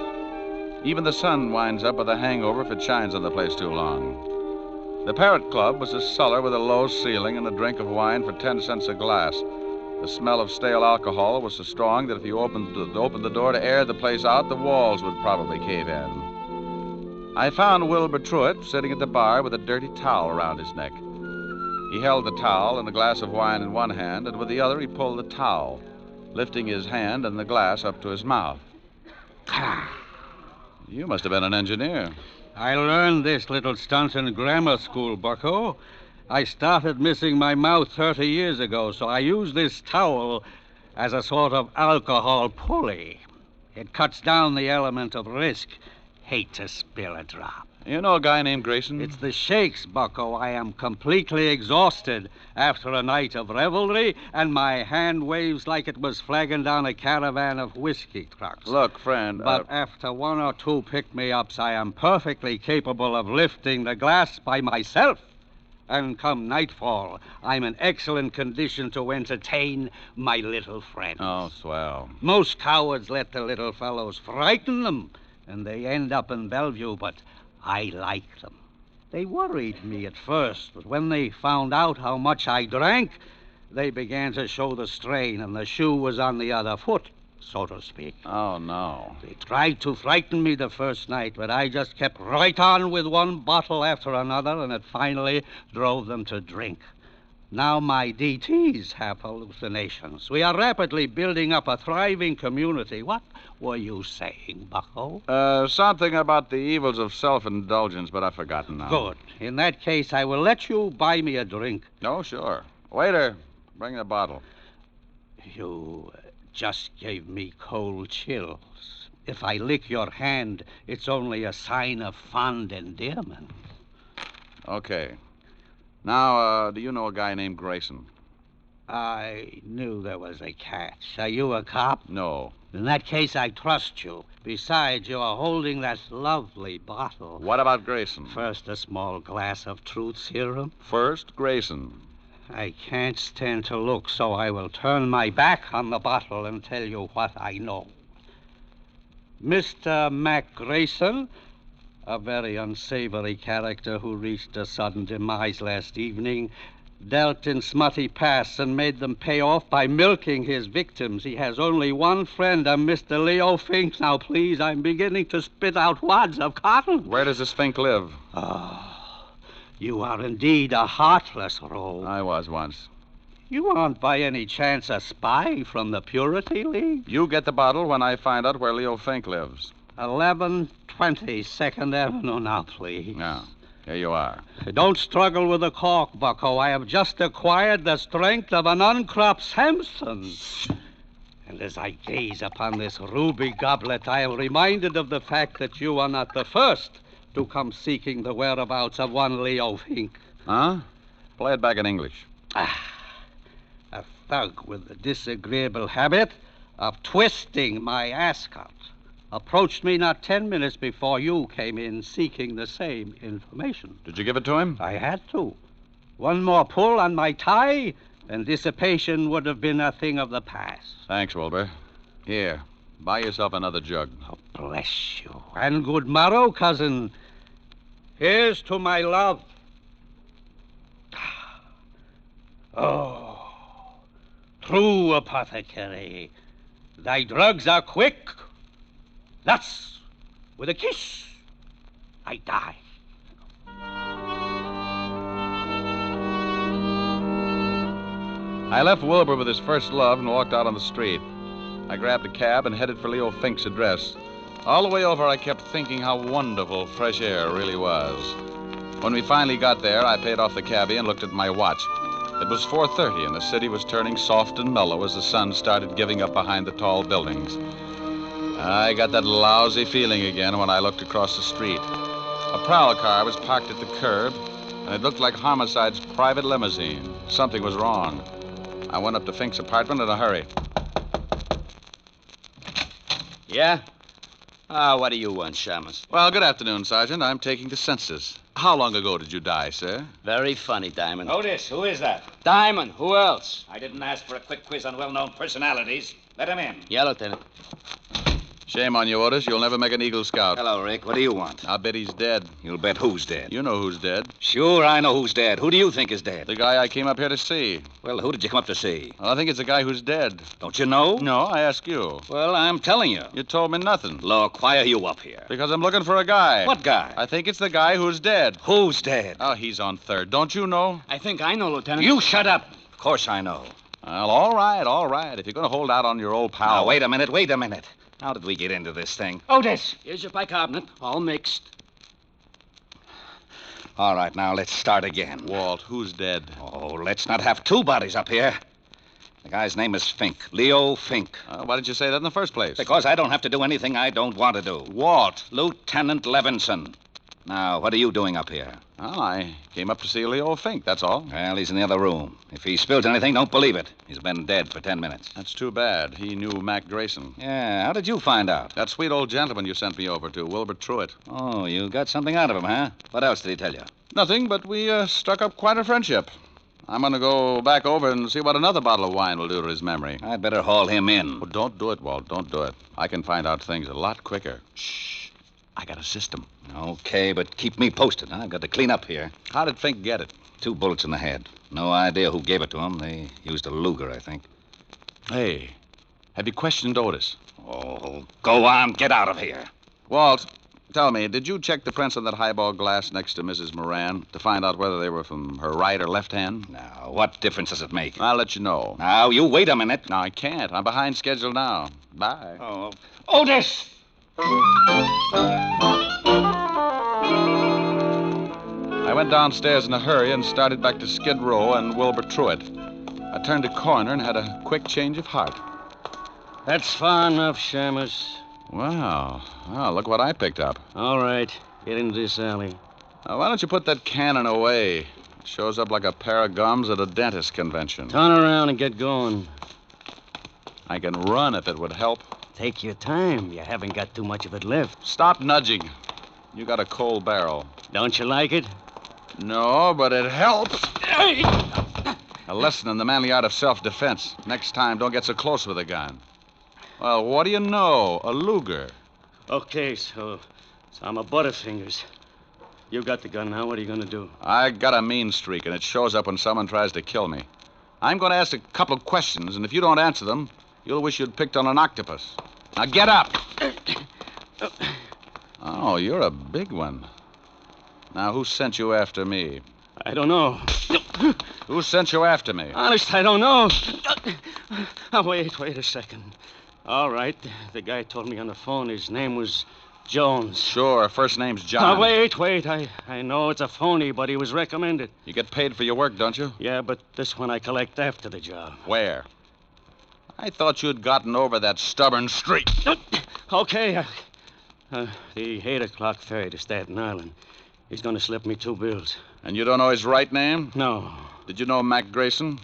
Even the sun winds up with a hangover if it shines on the place too long. The Parrot Club was a cellar with a low ceiling and a drink of wine for 10 cents a glass. The smell of stale alcohol was so strong that if you opened the door to air the place out, the walls would probably cave in. I found Wilbur Truitt sitting at the bar with a dirty towel around his neck. He held the towel and a glass of wine in one hand, and with the other he pulled the towel, lifting his hand and the glass up to his mouth. You must have been an engineer. I learned this little stunt in grammar school, bucko. I started missing my mouth 30 years ago, so I use this towel as a sort of alcohol pulley. It cuts down the element of risk. Hate to spill a drop. You know a guy named Grayson? It's the shakes, Bucko. I am completely exhausted after a night of revelry, and my hand waves like it was flagging down a caravan of whiskey trucks. Look, friend. But after one or two pick-me-ups, I am perfectly capable of lifting the glass by myself. And come nightfall, I'm in excellent condition to entertain my little friends. Oh, swell. Most cowards let the little fellows frighten them, and they end up in Bellevue, but I like them. They worried me at first, but when they found out how much I drank, they began to show the strain, and the shoe was on the other foot, so to speak. Oh, no. They tried to frighten me the first night, but I just kept right on with one bottle after another, and it finally drove them to drink. Now my DTs have hallucinations. We are rapidly building up a thriving community. What were you saying, Bucko? Something about the evils of self-indulgence, but I've forgotten now. Good. In that case, I will let you buy me a drink. Oh, sure. Waiter, bring the bottle. You just gave me cold chills. If I lick your hand, it's only a sign of fond endearment. Okay. Now, do you know a guy named Grayson? I knew there was a catch. Are you a cop? No. In that case, I trust you. Besides, you are holding that lovely bottle. What about Grayson? First, a small glass of truth serum. First, Grayson. I can't stand to look, so I will turn my back on the bottle and tell you what I know. Mr. Mac Grayson, a very unsavory character who reached a sudden demise last evening, dealt in smutty pasts and made them pay off by milking his victims. He has only one friend, a Mr. Leo Fink. Now, please, I'm beginning to spit out wads of cotton. Where does this Fink live? Oh, you are indeed a heartless rogue. I was once. You aren't by any chance a spy from the Purity League? You get the bottle when I find out where Leo Fink lives. 1120 2nd Avenue now, please. Now, here you are. Don't struggle with the cork, Bucko. I have just acquired the strength of an uncropped Samson. And as I gaze upon this ruby goblet, I am reminded of the fact that you are not the first to come seeking the whereabouts of one Leo Fink. Huh? Play it back in English. A thug with the disagreeable habit of twisting my ascot approached me not 10 minutes before you came in seeking the same information. Did you give it to him? I had to. One more pull on my tie, and dissipation would have been a thing of the past. Thanks, Wilbur. Here, buy yourself another jug. Oh, bless you. And good morrow, cousin. Here's to my love. Oh, true apothecary. Thy drugs are quick. Thus, with a kiss, I die. I left Wilbur with his first love and walked out on the street. I grabbed a cab and headed for Leo Fink's address. All the way over, I kept thinking how wonderful fresh air really was. When we finally got there, I paid off the cabbie and looked at my watch. It was 4:30, and the city was turning soft and mellow as the sun started giving up behind the tall buildings. I got that lousy feeling again when I looked across the street. A prowl car was parked at the curb, and it looked like Homicide's private limousine. Something was wrong. I went up to Fink's apartment in a hurry. Yeah? What do you want, Shamus? Well, good afternoon, Sergeant. I'm taking the census. How long ago did you die, sir? Very funny, Diamond. Otis, who is that? Diamond, who else? I didn't ask for a quick quiz on well-known personalities. Let him in. Yeah, Lieutenant. Shame on you, Otis. You'll never make an Eagle Scout. Hello, Rick. What do you want? I'll bet he's dead. You'll bet who's dead? You know who's dead. Sure, I know who's dead. Who do you think is dead? The guy I came up here to see. Well, who did you come up to see? Well, I think it's the guy who's dead. Don't you know? No, I ask you. Well, I'm telling you. You told me nothing. Look, why are you up here? Because I'm looking for a guy. What guy? I think it's the guy who's dead. Who's dead? Oh, he's on third. Don't you know? I think I know, Lieutenant. You shut up. Of course I know. Well, all right. If you're going to hold out on your old pal... Now, wait a minute. How did we get into this thing? Otis! Here's your bicarbonate, all mixed. All right, now let's start again. Walt, who's dead? Oh, let's not have two bodies up here. The guy's name is Fink, Leo Fink. Why did you say that in the first place? Because I don't have to do anything I don't want to do. Walt. Lieutenant Levinson. Now, what are you doing up here? Well, I came up to see Leo Fink, that's all. Well, he's in the other room. If he spills anything, don't believe it. He's been dead for 10 minutes. That's too bad. He knew Mac Grayson. Yeah, how did you find out? That sweet old gentleman you sent me over to, Wilbur Truitt. Oh, you got something out of him, huh? What else did he tell you? Nothing, but we struck up quite a friendship. I'm going to go back over and see what another bottle of wine will do to his memory. I'd better haul him in. Oh, don't do it, Walt. Don't do it. I can find out things a lot quicker. Shh. I got a system. Okay, but keep me posted. I've got to clean up here. How did Fink get it? 2 bullets in the head. No idea who gave it to him. They used a Luger, I think. Hey, have you questioned Otis? Oh, go on. Get out of here. Walt, tell me, did you check the prints on that highball glass next to Mrs. Moran to find out whether they were from her right or left hand? Now, what difference does it make? I'll let you know. Now, you wait a minute. No, I can't. I'm behind schedule now. Bye. Oh, Otis! I went downstairs in a hurry and started back to Skid Row and Wilbur Truitt. I turned a corner and had a quick change of heart. That's far enough, Shamus. Wow. Well, look what I picked up. All right. Get into this alley. Now, why don't you put that cannon away? It shows up like a pair of gums at a dentist convention. Turn around and get going. I can run if it would help. Take your time. You haven't got too much of it left. Stop nudging. You got a cold barrel. Don't you like it? No, but it helps. A lesson in the manly art of self-defense. Next time, don't get so close with a gun. Well, what do you know? A Luger. Okay, so I'm a Butterfingers. You got the gun now. What are you going to do? I got a mean streak, and it shows up when someone tries to kill me. I'm going to ask a couple of questions, and if you don't answer them, you'll wish you'd picked on an octopus. Now, get up. Oh, you're a big one. Now, who sent you after me? I don't know. Who sent you after me? Honest, I don't know. Oh, wait a second. All right. The guy told me on the phone his name was Jones. Sure, first name's John. Oh, wait. I know it's a phony, but he was recommended. You get paid for your work, don't you? Yeah, but this one I collect after the job. Where? I thought you'd gotten over that stubborn streak. Okay. The 8 o'clock ferry to Staten Island. He's going to slip me 2 bills. And you don't know his right name? No. Did you know Mac Grayson?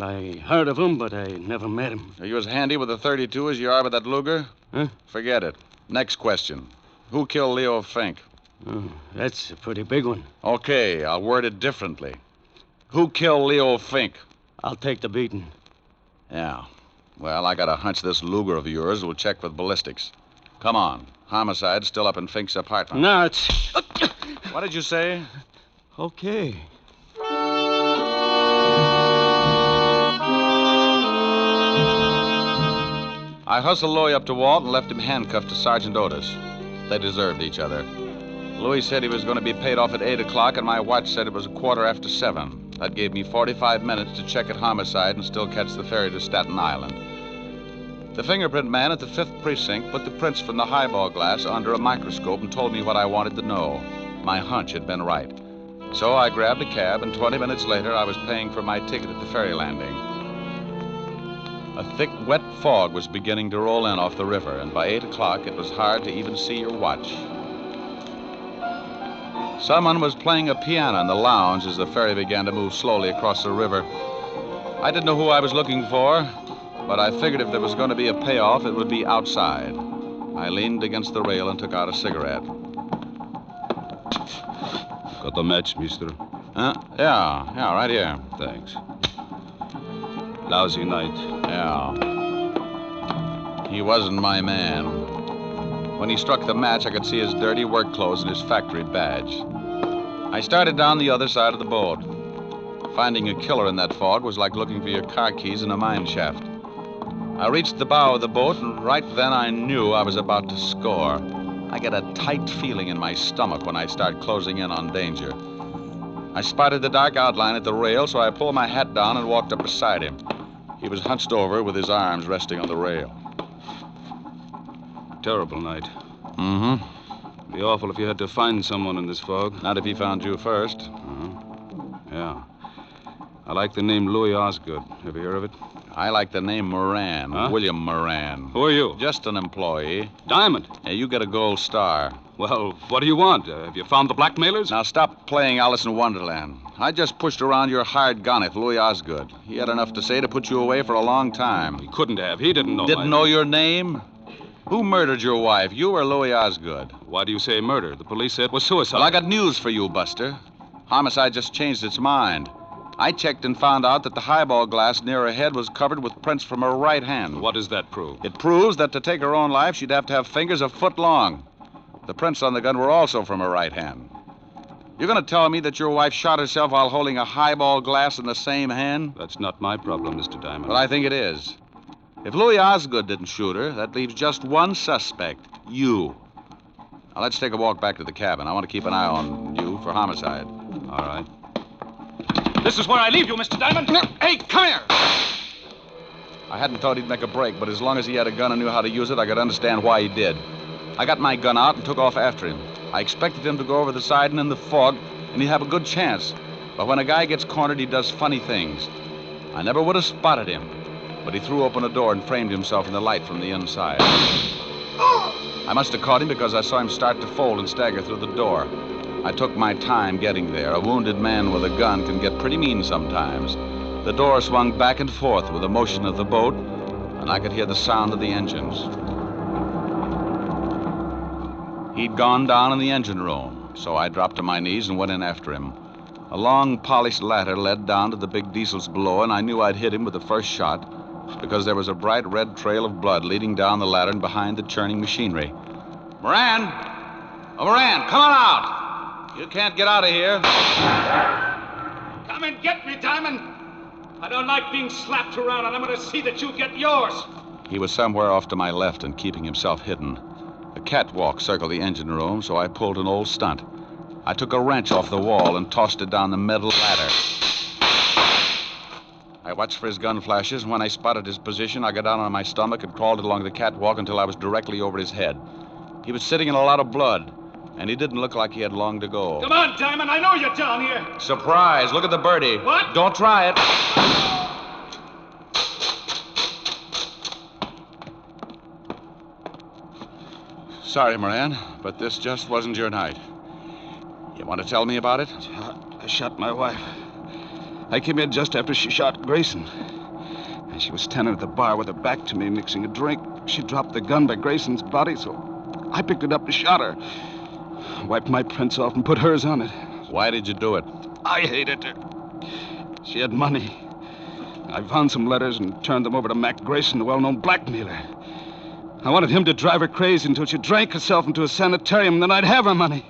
I heard of him, but I never met him. Are you as handy with a .32 as you are with that Luger? Huh? Forget it. Next question. Who killed Leo Fink? Oh, that's a pretty big one. Okay, I'll word it differently. Who killed Leo Fink? I'll take the beating. Yeah. Well, I got a hunch this Luger of yours will check with ballistics. Come on. Homicide's still up in Fink's apartment. No, it's... What did you say? Okay. I hustled Louis up to Walt and left him handcuffed to Sergeant Otis. They deserved each other. Louis said he was going to be paid off at 8 o'clock, and my watch said it was 7:15. That gave me 45 minutes to check at homicide and still catch the ferry to Staten Island. The fingerprint man at the 5th Precinct put the prints from the highball glass under a microscope and told me what I wanted to know. My hunch had been right. So I grabbed a cab, and 20 minutes later, I was paying for my ticket at the ferry landing. A thick, wet fog was beginning to roll in off the river, and by 8 o'clock, it was hard to even see your watch. Someone was playing a piano in the lounge as the ferry began to move slowly across the river. I didn't know who I was looking for, but I figured if there was going to be a payoff, it would be outside. I leaned against the rail and took out a cigarette. Got the match, mister? Huh? Yeah, right here. Thanks. Lousy night. Yeah. He wasn't my man. When he struck the match, I could see his dirty work clothes and his factory badge. I started down the other side of the boat. Finding a killer in that fog was like looking for your car keys in a mine shaft. I reached the bow of the boat, and right then I knew I was about to score. I get a tight feeling in my stomach when I start closing in on danger. I spotted the dark outline at the rail, so I pulled my hat down and walked up beside him. He was hunched over with his arms resting on the rail. Terrible night. Mm-hmm. Be awful if you had to find someone in this fog. Not if he found you first. Yeah. I like the name Louis Osgood. Ever hear of it? I like the name Moran. Huh? William Moran. Who are you? Just an employee. Diamond. Yeah, you get a gold star. Well, what do you want? Have you found the blackmailers? Now stop playing Alice in Wonderland. I just pushed around your hired gun, Louis Osgood. He had enough to say to put you away for a long time. He couldn't have. He didn't know. Didn't know your name? Who murdered your wife, you or Louis Osgood? Why do you say murder? The police said it was suicide. Well, I got news for you, Buster. Homicide just changed its mind. I checked and found out that the highball glass near her head was covered with prints from her right hand. What does that prove? It proves that to take her own life, she'd have to have fingers a foot long. The prints on the gun were also from her right hand. You're going to tell me that your wife shot herself while holding a highball glass in the same hand? That's not my problem, Mr. Diamond. Well, I think it is. If Louis Osgood didn't shoot her, that leaves just one suspect, you. Now, let's take a walk back to the cabin. I want to keep an eye on you for homicide. All right. This is where I leave you, Mr. Diamond. Hey, come here. I hadn't thought he'd make a break, but as long as he had a gun and knew how to use it, I could understand why he did. I got my gun out and took off after him. I expected him to go over the side and in the fog, and he'd have a good chance. But when a guy gets cornered, he does funny things. I never would have spotted him, but he threw open a door and framed himself in the light from the inside. I must have caught him because I saw him start to fold and stagger through the door. I took my time getting there. A wounded man with a gun can get pretty mean sometimes. The door swung back and forth with the motion of the boat, and I could hear the sound of the engines. He'd gone down in the engine room, so I dropped to my knees and went in after him. A long, polished ladder led down to the big diesels below, and I knew I'd hit him with the first shot because there was a bright red trail of blood leading down the ladder and behind the churning machinery. Moran! Oh, Moran, come on out! You can't get out of here. Come and get me, Diamond. I don't like being slapped around, and I'm going to see that you get yours. He was somewhere off to my left and keeping himself hidden. A catwalk circled the engine room, so I pulled an old stunt. I took a wrench off the wall and tossed it down the metal ladder. I watched for his gun flashes, and when I spotted his position, I got down on my stomach and crawled along the catwalk until I was directly over his head. He was sitting in a lot of blood, and he didn't look like he had long to go. Come on, Diamond. I know you're down here. Surprise. Look at the birdie. What? Don't try it. Sorry, Moran, but this just wasn't your night. You want to tell me about it? I shot my wife. I came in just after she shot Grayson. And she was standing at the bar with her back to me, mixing a drink. She dropped the gun by Grayson's body, so I picked it up and shot her. Wiped my prints off and put hers on it. Why did you do it? I hated her. She had money. I found some letters and turned them over to Mac Grayson, the well-known blackmailer. I wanted him to drive her crazy until she drank herself into a sanitarium, and then I'd have her money.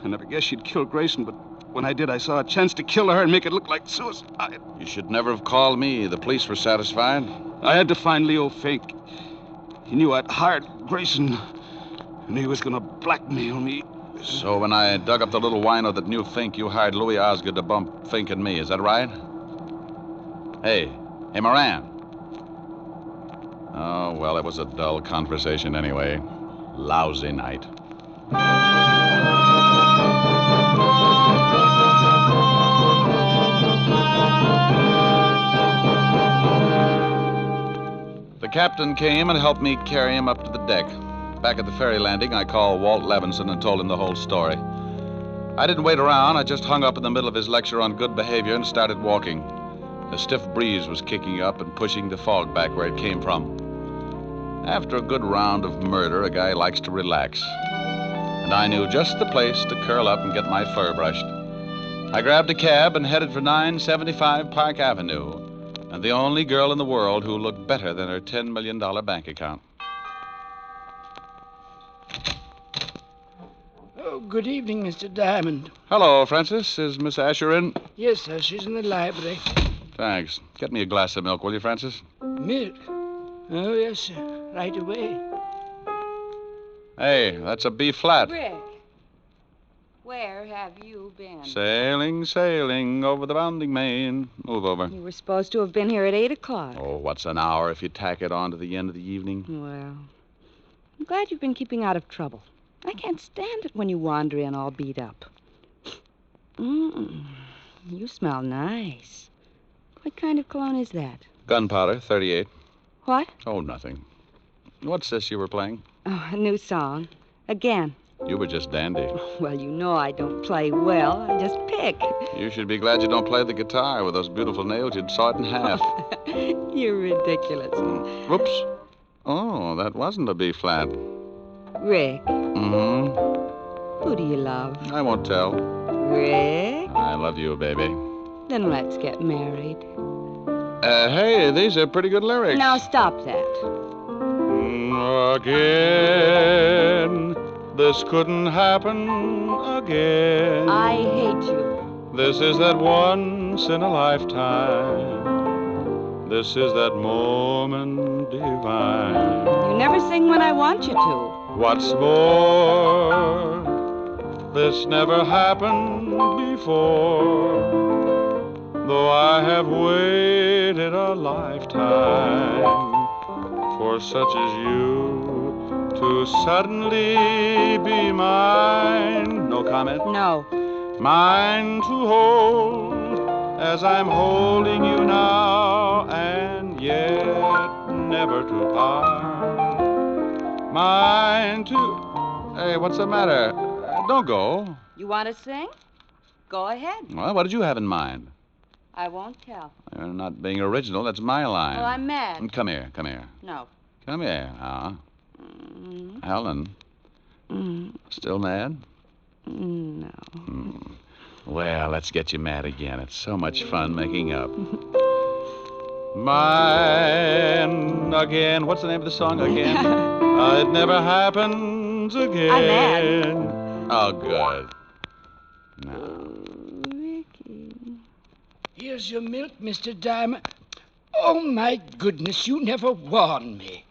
I never guessed she'd kill Grayson, but when I did, I saw a chance to kill her and make it look like suicide. You should never have called me. The police were satisfied. I had to find Leo Fink. He knew I'd hired Grayson, and he was going to blackmail me. So when I dug up the little wino that knew Fink, you hired Louis Osgood to bump Fink and me. Is that right? Hey, Moran. Oh, well, it was a dull conversation anyway. Lousy night. The captain came and helped me carry him up to the deck. Back at the ferry landing, I called Walt Levinson and told him the whole story. I didn't wait around. I just hung up in the middle of his lecture on good behavior and started walking. A stiff breeze was kicking up and pushing the fog back where it came from. After a good round of murder, a guy likes to relax. And I knew just the place to curl up and get my fur brushed. I grabbed a cab and headed for 975 Park Avenue, and the only girl in the world who looked better than her $10 million bank account. Oh, good evening, Mr. Diamond. Hello, Francis. Is Miss Asher in? Yes, sir. She's in the library. Thanks. Get me a glass of milk, will you, Francis? Milk? Oh, yes, sir. Right away. Hey, that's a B flat. Rick, where have you been? Sailing, sailing over the bounding main. Move over. You were supposed to have been here at 8 o'clock. Oh, what's an hour if you tack it on to the end of the evening? Well, I'm glad you've been keeping out of trouble. I can't stand it when you wander in all beat up. You smell nice. What kind of cologne is that? Gunpowder, 38. What? Oh, nothing. What's this you were playing? Oh, a new song. Again. You were just dandy. Well, you know I don't play well. I just pick. You should be glad you don't play the guitar. With those beautiful nails, you'd saw it in half. You're ridiculous. Whoops. Oh, that wasn't a B flat. Rick. Mm-hmm. Who do you love? I won't tell. Rick? I love you, baby. Then let's get married. Hey, these are pretty good lyrics. Now stop that. Again, this couldn't happen again. I hate you. This is that once in a lifetime. This is that moment divine. You never sing when I want you to. What's more, this never happened before. Though I have waited a lifetime for such as you to suddenly be mine. No comment? No. Mine to hold as I'm holding you now, and yet never to part. Mine to... Hey, what's the matter? Don't go. You want to sing? Go ahead. Well, what did you have in mind? I won't tell. You're not being original. That's my line. Well, I'm mad. Come here, come here. No. Come here, Helen. Still mad? No. Well, let's get you mad again. It's so much fun making up. Mine again. What's the name of the song again? It never happens again. I'm mad. Oh, good. No. Here's your milk, Mr. Diamond. Oh, my goodness, you never warned me.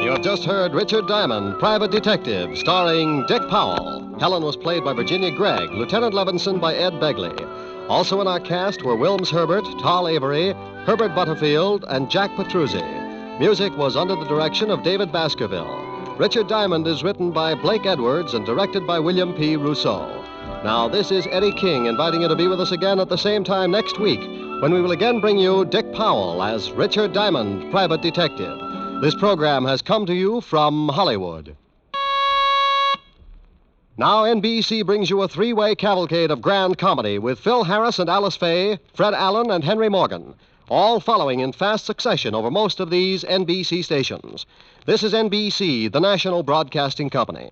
You have just heard Richard Diamond, Private Detective, starring Dick Powell. Helen was played by Virginia Gregg, Lieutenant Levinson by Ed Begley. Also in our cast were Wilms Herbert, Tal Avery, Herbert Butterfield, and Jack Petruzzi. Music was under the direction of David Baskerville. Richard Diamond is written by Blake Edwards and directed by William P. Rousseau. Now, this is Eddie King inviting you to be with us again at the same time next week when we will again bring you Dick Powell as Richard Diamond, Private Detective. This program has come to you from Hollywood. Now, NBC brings you a three-way cavalcade of grand comedy with Phil Harris and Alice Faye, Fred Allen and Henry Morgan, all following in fast succession over most of these NBC stations. This is NBC, the national broadcasting company.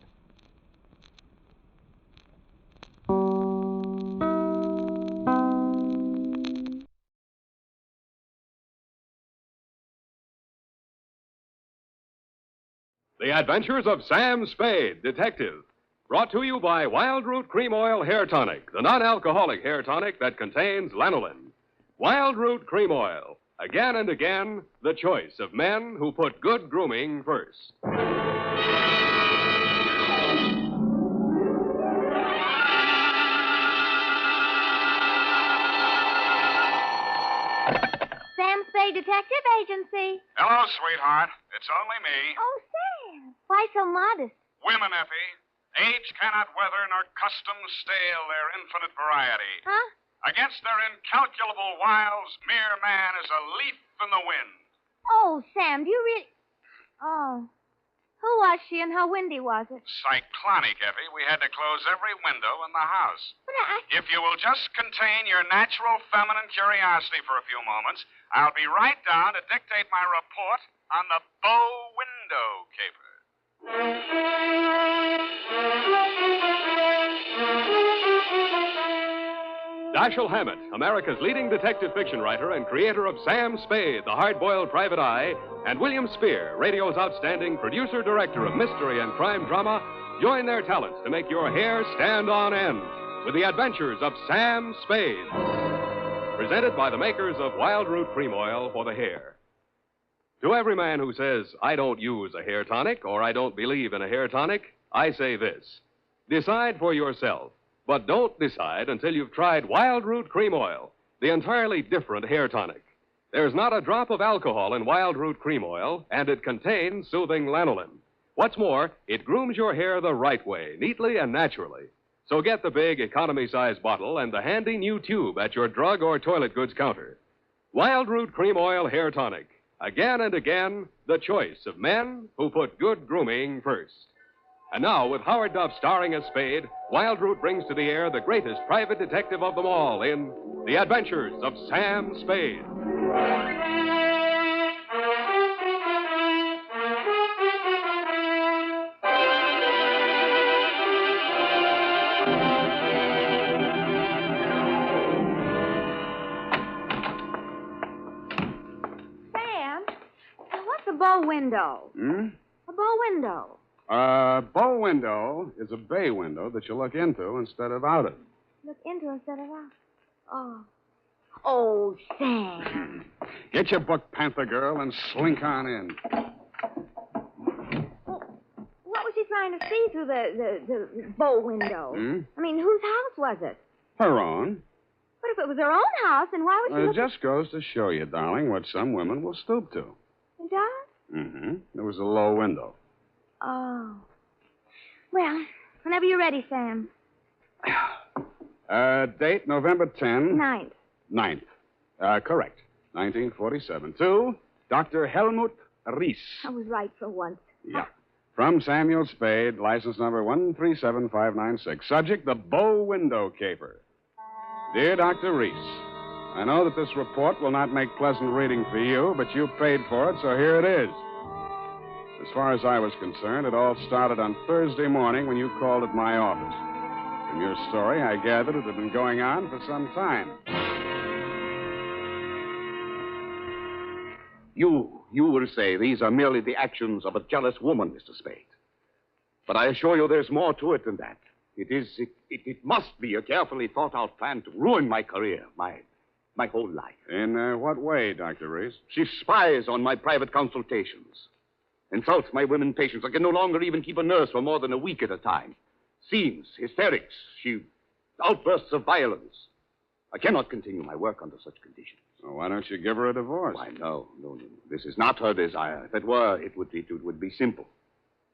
The Adventures of Sam Spade, Detective. Brought to you by Wild Root Cream Oil Hair Tonic, the non-alcoholic hair tonic that contains lanolin. Wild Root Cream Oil. Again and again, the choice of men who put good grooming first. Sam Spade Detective Agency. Hello, sweetheart. It's only me. Oh, Sam. Why so modest? Women, Effie. Age cannot weather nor custom stale their infinite variety. Huh? Against their incalculable wiles, mere man is a leaf in the wind. Oh, Sam, do you really... Oh. Who was she and how windy was it? Cyclonic, Effie. We had to close every window in the house. But If you will just contain your natural feminine curiosity for a few moments, I'll be right down to dictate my report on the bow window caper. Dashiell Hammett, America's leading detective fiction writer and creator of Sam Spade, the hard-boiled private eye, and William Spear, radio's outstanding producer-director of mystery and crime drama, join their talents to make your hair stand on end with the adventures of Sam Spade. Presented by the makers of Wild Root Cream Oil for the hair. To every man who says, I don't use a hair tonic or I don't believe in a hair tonic, I say this. Decide for yourself. But don't decide until you've tried Wild Root Cream Oil, the entirely different hair tonic. There's not a drop of alcohol in Wild Root Cream Oil, and it contains soothing lanolin. What's more, it grooms your hair the right way, neatly and naturally. So get the big economy-size bottle and the handy new tube at your drug or toilet goods counter. Wild Root Cream Oil Hair Tonic. Again and again, the choice of men who put good grooming first. And now, with Howard Duff starring as Spade, Wild Root brings to the air the greatest private detective of them all in The Adventures of Sam Spade. Sam, what's a bow window? A bow window. Bow window is a bay window that you look into instead of out of. Look into instead of out. Oh. Oh, Sam. Get your book, Panther Girl, and slink on in. What was she trying to see through the bow window? I mean, whose house was it? Her own. But if it was her own house, then why would she It look... just goes to show you, darling, what some women will stoop to. It does? Mm-hmm. There was a low window. Oh. Well, whenever you're ready, Sam. Date November 10. 9th. 9th. Correct. 1947. To Dr. Helmut Ries. I was right for once. Yeah. From Samuel Spade, license number 137596. Subject, the bow window caper. Dear Dr. Ries, I know that this report will not make pleasant reading for you, but you paid for it, so here it is. As far as I was concerned, it all started on Thursday morning when you called at my office. From your story, I gathered it had been going on for some time. You will say these are merely the actions of a jealous woman, Mr. Spade. But I assure you there's more to it than that. It must be a carefully thought-out plan to ruin my career, my whole life. In what way, Dr. Reese? She spies on my private consultations, insults my women patients. I can no longer even keep a nurse for more than a week at a time. Scenes, hysterics, outbursts of violence. I cannot continue my work under such conditions. Well, why don't you give her a divorce? Why, no. This is not her desire. If it were, it would be simple.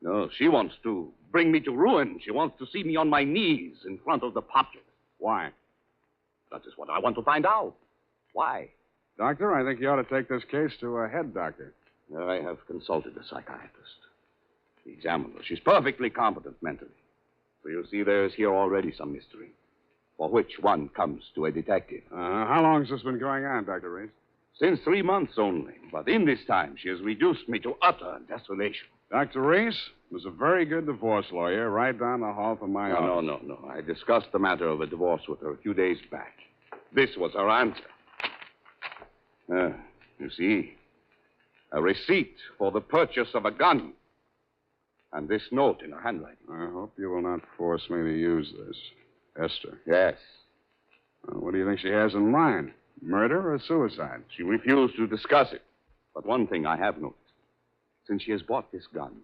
No, she wants to bring me to ruin. She wants to see me on my knees in front of the populace. Why? That is what I want to find out. Why? Doctor, I think you ought to take this case to a head doctor. I have consulted a psychiatrist. He examined her. She's perfectly competent mentally. So you see, there's here already some mystery, for which one comes to a detective. How long has this been going on, Dr. Reese? Since 3 months only. But in this time, she has reduced me to utter desolation. Dr. Reese was a very good divorce lawyer right down the hall from my office. No. I discussed the matter of a divorce with her a few days back. This was her answer. You see, a receipt for the purchase of a gun. And this note in her handwriting. I hope you will not force me to use this. Esther. Yes. What do you think she has in mind? Murder or suicide? She refused to discuss it. But one thing I have noticed. Since she has bought this gun,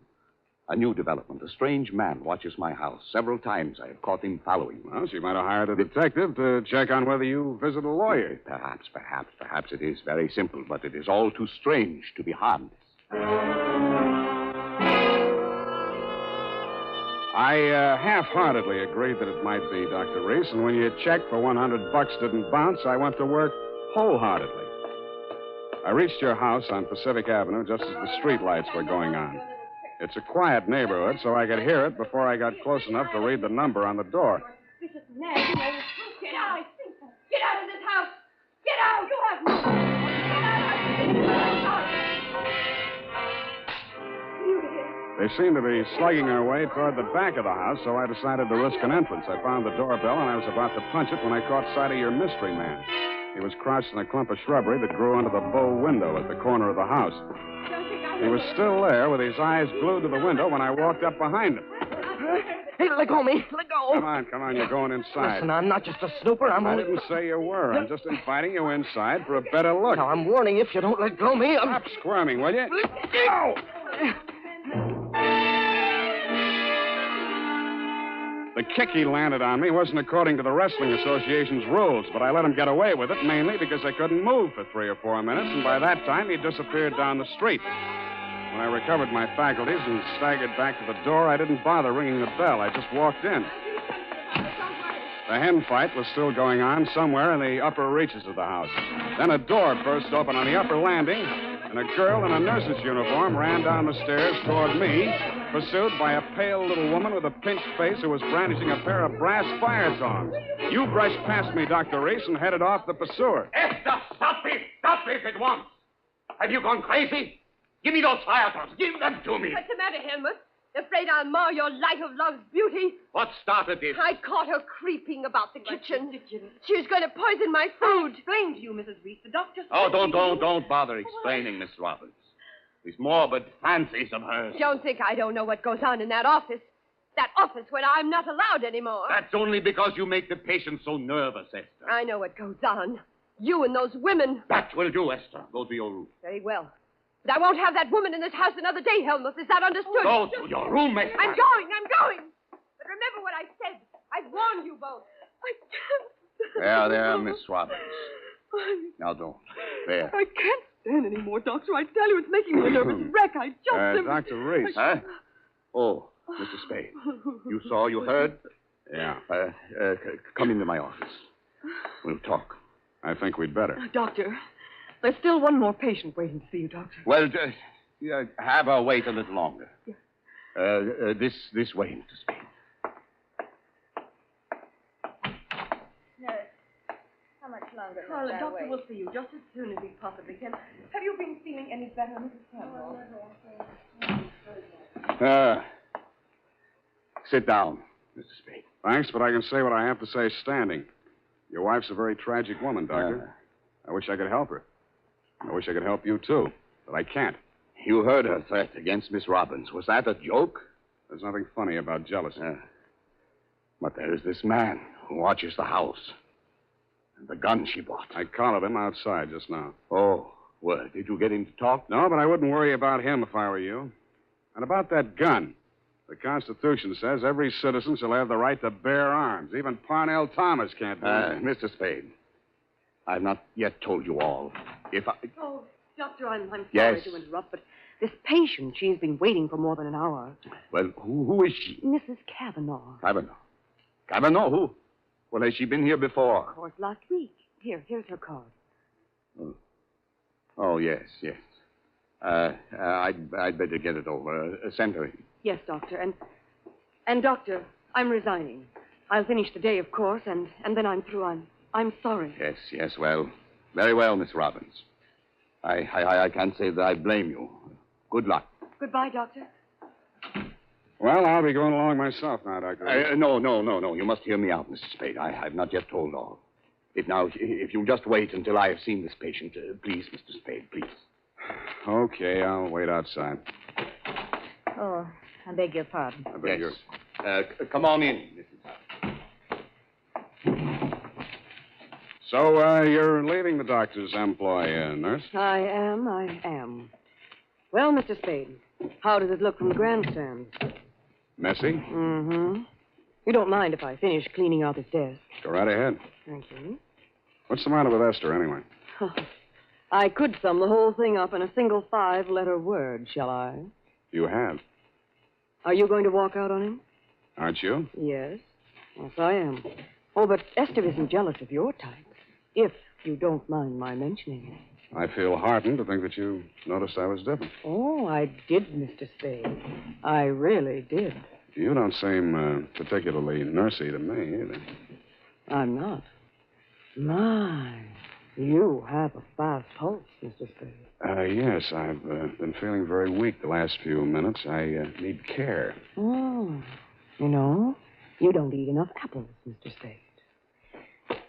a new development. A strange man watches my house. Several times I have caught him following me. Well, she might have hired a detective to check on whether you visit a lawyer. Perhaps it is very simple, but it is all too strange to be harmless. I half-heartedly agreed that it might be, Dr. Reese, and when your check for $100 didn't bounce, I went to work wholeheartedly. I reached your house on Pacific Avenue just as the streetlights were going on. It's a quiet neighborhood, so I could hear it before I got close enough to read the number on the door. This is nasty. Get out. Get out of this house. Get out. You have no... Get out. They seemed to be slugging their way toward the back of the house, so I decided to risk an entrance. I found the doorbell, and I was about to punch it when I caught sight of your mystery man. He was crouched in a clump of shrubbery that grew under the bow window at the corner of the house. He was still there with his eyes glued to the window when I walked up behind him. Hey, let go of me. Let go. Come on. You're going inside. Listen, I'm not just a snooper. I didn't say you were. I'm just inviting you inside for a better look. Now, I'm warning you, if you don't let go of me, Stop squirming, will you? Go! The kick he landed on me wasn't according to the Wrestling Association's rules, but I let him get away with it mainly because I couldn't move for 3 or 4 minutes, and by that time he disappeared down the street. When I recovered my faculties and staggered back to the door, I didn't bother ringing the bell. I just walked in. The hen fight was still going on somewhere in the upper reaches of the house. Then a door burst open on the upper landing, and a girl in a nurse's uniform ran down the stairs toward me, pursued by a pale little woman with a pinched face who was brandishing a pair of brass fire tongs. You brushed past me, Dr. Reese, and headed off the pursuer. Esther, stop this! Stop this at once! Have you gone crazy? Give me those fire tongs. Give them to me. What's the matter, Helmut? Afraid I'll mar your light of love's beauty? What started this? I caught her creeping about the kitchen. She was going to poison my food. Explain to you, Mrs. Reese. The doctor said... Oh, don't bother explaining, Miss Roberts. These morbid fancies of hers. Don't think I don't know what goes on in that office. That office where I'm not allowed anymore. That's only because you make the patient so nervous, Esther. I know what goes on. You and those women. That will do, Esther. Go to your room. Very well. But I won't have that woman in this house another day, Helmut. Is that understood? Go to your room, Esther. I'm going. But remember what I said. I've warned you both. I can't. There, Miss Roberts. Now don't. There. I can't stand anymore, Doctor. I tell you, it's making me a nervous wreck. I just... Dr. Reese. Huh? Oh, Mr. Spade. You saw, you heard? Yeah. Come into my office. We'll talk. I think we'd better. Doctor, there's still one more patient waiting to see you, Doctor. Well, have her wait a little longer. Yeah. This way, Mr. Spade. How much longer? Well, the doctor will see you just as soon as he possibly can. Have you been feeling any better, Mrs. Campbell? Sit down, Mr. Spade. Thanks, but I can say what I have to say standing. Your wife's a very tragic woman, Doctor. I wish I could help her. I wish I could help you, too, but I can't. You heard her threat against Miss Robbins. Was that a joke? There's nothing funny about jealousy. But there is this man who watches the house. And the gun she bought. I collared him outside just now. Oh, well, did you get him to talk? No, but I wouldn't worry about him if I were you. And about that gun. The Constitution says every citizen shall have the right to bear arms. Even Parnell Thomas can't do it. Mr. Spade, I've not yet told you all. If I... Oh, Doctor, I'm sorry Yes. to interrupt, but this patient, she's been waiting for more than an hour. Well, who is she? Mrs. Kavanaugh. Kavanaugh. Kavanaugh, who? Well, has she been here before? Of course, last week. Here's her card. Oh, yes. I'd better get it over. Send her in. Yes, Doctor. And Doctor, I'm resigning. I'll finish the day, of course, and then I'm through. I'm sorry. Yes, well. Very well, Miss Robbins. I can't say that I blame you. Good luck. Goodbye, Doctor. Well, I'll be going along myself now, Doctor. No. You must hear me out, Mr. Spade. I've not yet told all. If you'll just wait until I have seen this patient, please, Mr. Spade, please. Okay, I'll wait outside. Oh, I beg your pardon. I beg yours. Come on in, So, you're leaving the doctor's employ, nurse? I am. Well, Mr. Spade, how does it look from the grandstand? Messy? Mm-hmm. You don't mind if I finish cleaning out his desk? Go right ahead. Thank you. What's the matter with Esther, anyway? I could sum the whole thing up in a single 5-letter word, shall I? You have. Are you going to walk out on him? Aren't you? Yes, I am. Oh, but Esther isn't jealous of your type, if you don't mind my mentioning it. I feel heartened to think that you noticed I was different. Oh, I did, Mr. Spade. I really did. You don't seem particularly nursey to me, either. I'm not. My, you have a fast pulse, Mr. Spade. Yes, I've been feeling very weak the last few minutes. I need care. Oh, you know, you don't eat enough apples, Mr. Spade.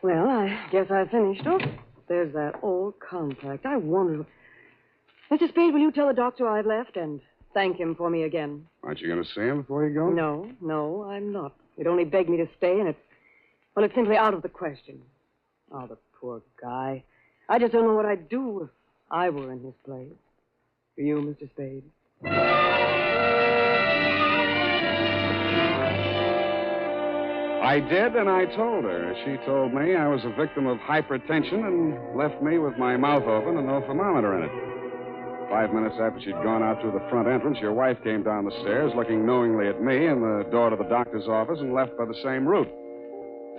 Well, I guess I finished. Oh, there's that old compact. I wonder... Mr. Spade, will you tell the doctor I've left and thank him for me again? Aren't you going to see him before you go? No, I'm not. He'd only begged me to stay, and it's simply out of the question. Oh, the poor guy. I just don't know what I'd do if I were in his place. For you, Mr. Spade. I did, and I told her. She told me I was a victim of hypertension and left me with my mouth open and no thermometer in it. 5 minutes after she'd gone out through the front entrance, your wife came down the stairs, looking knowingly at me and the door to the doctor's office, and left by the same route.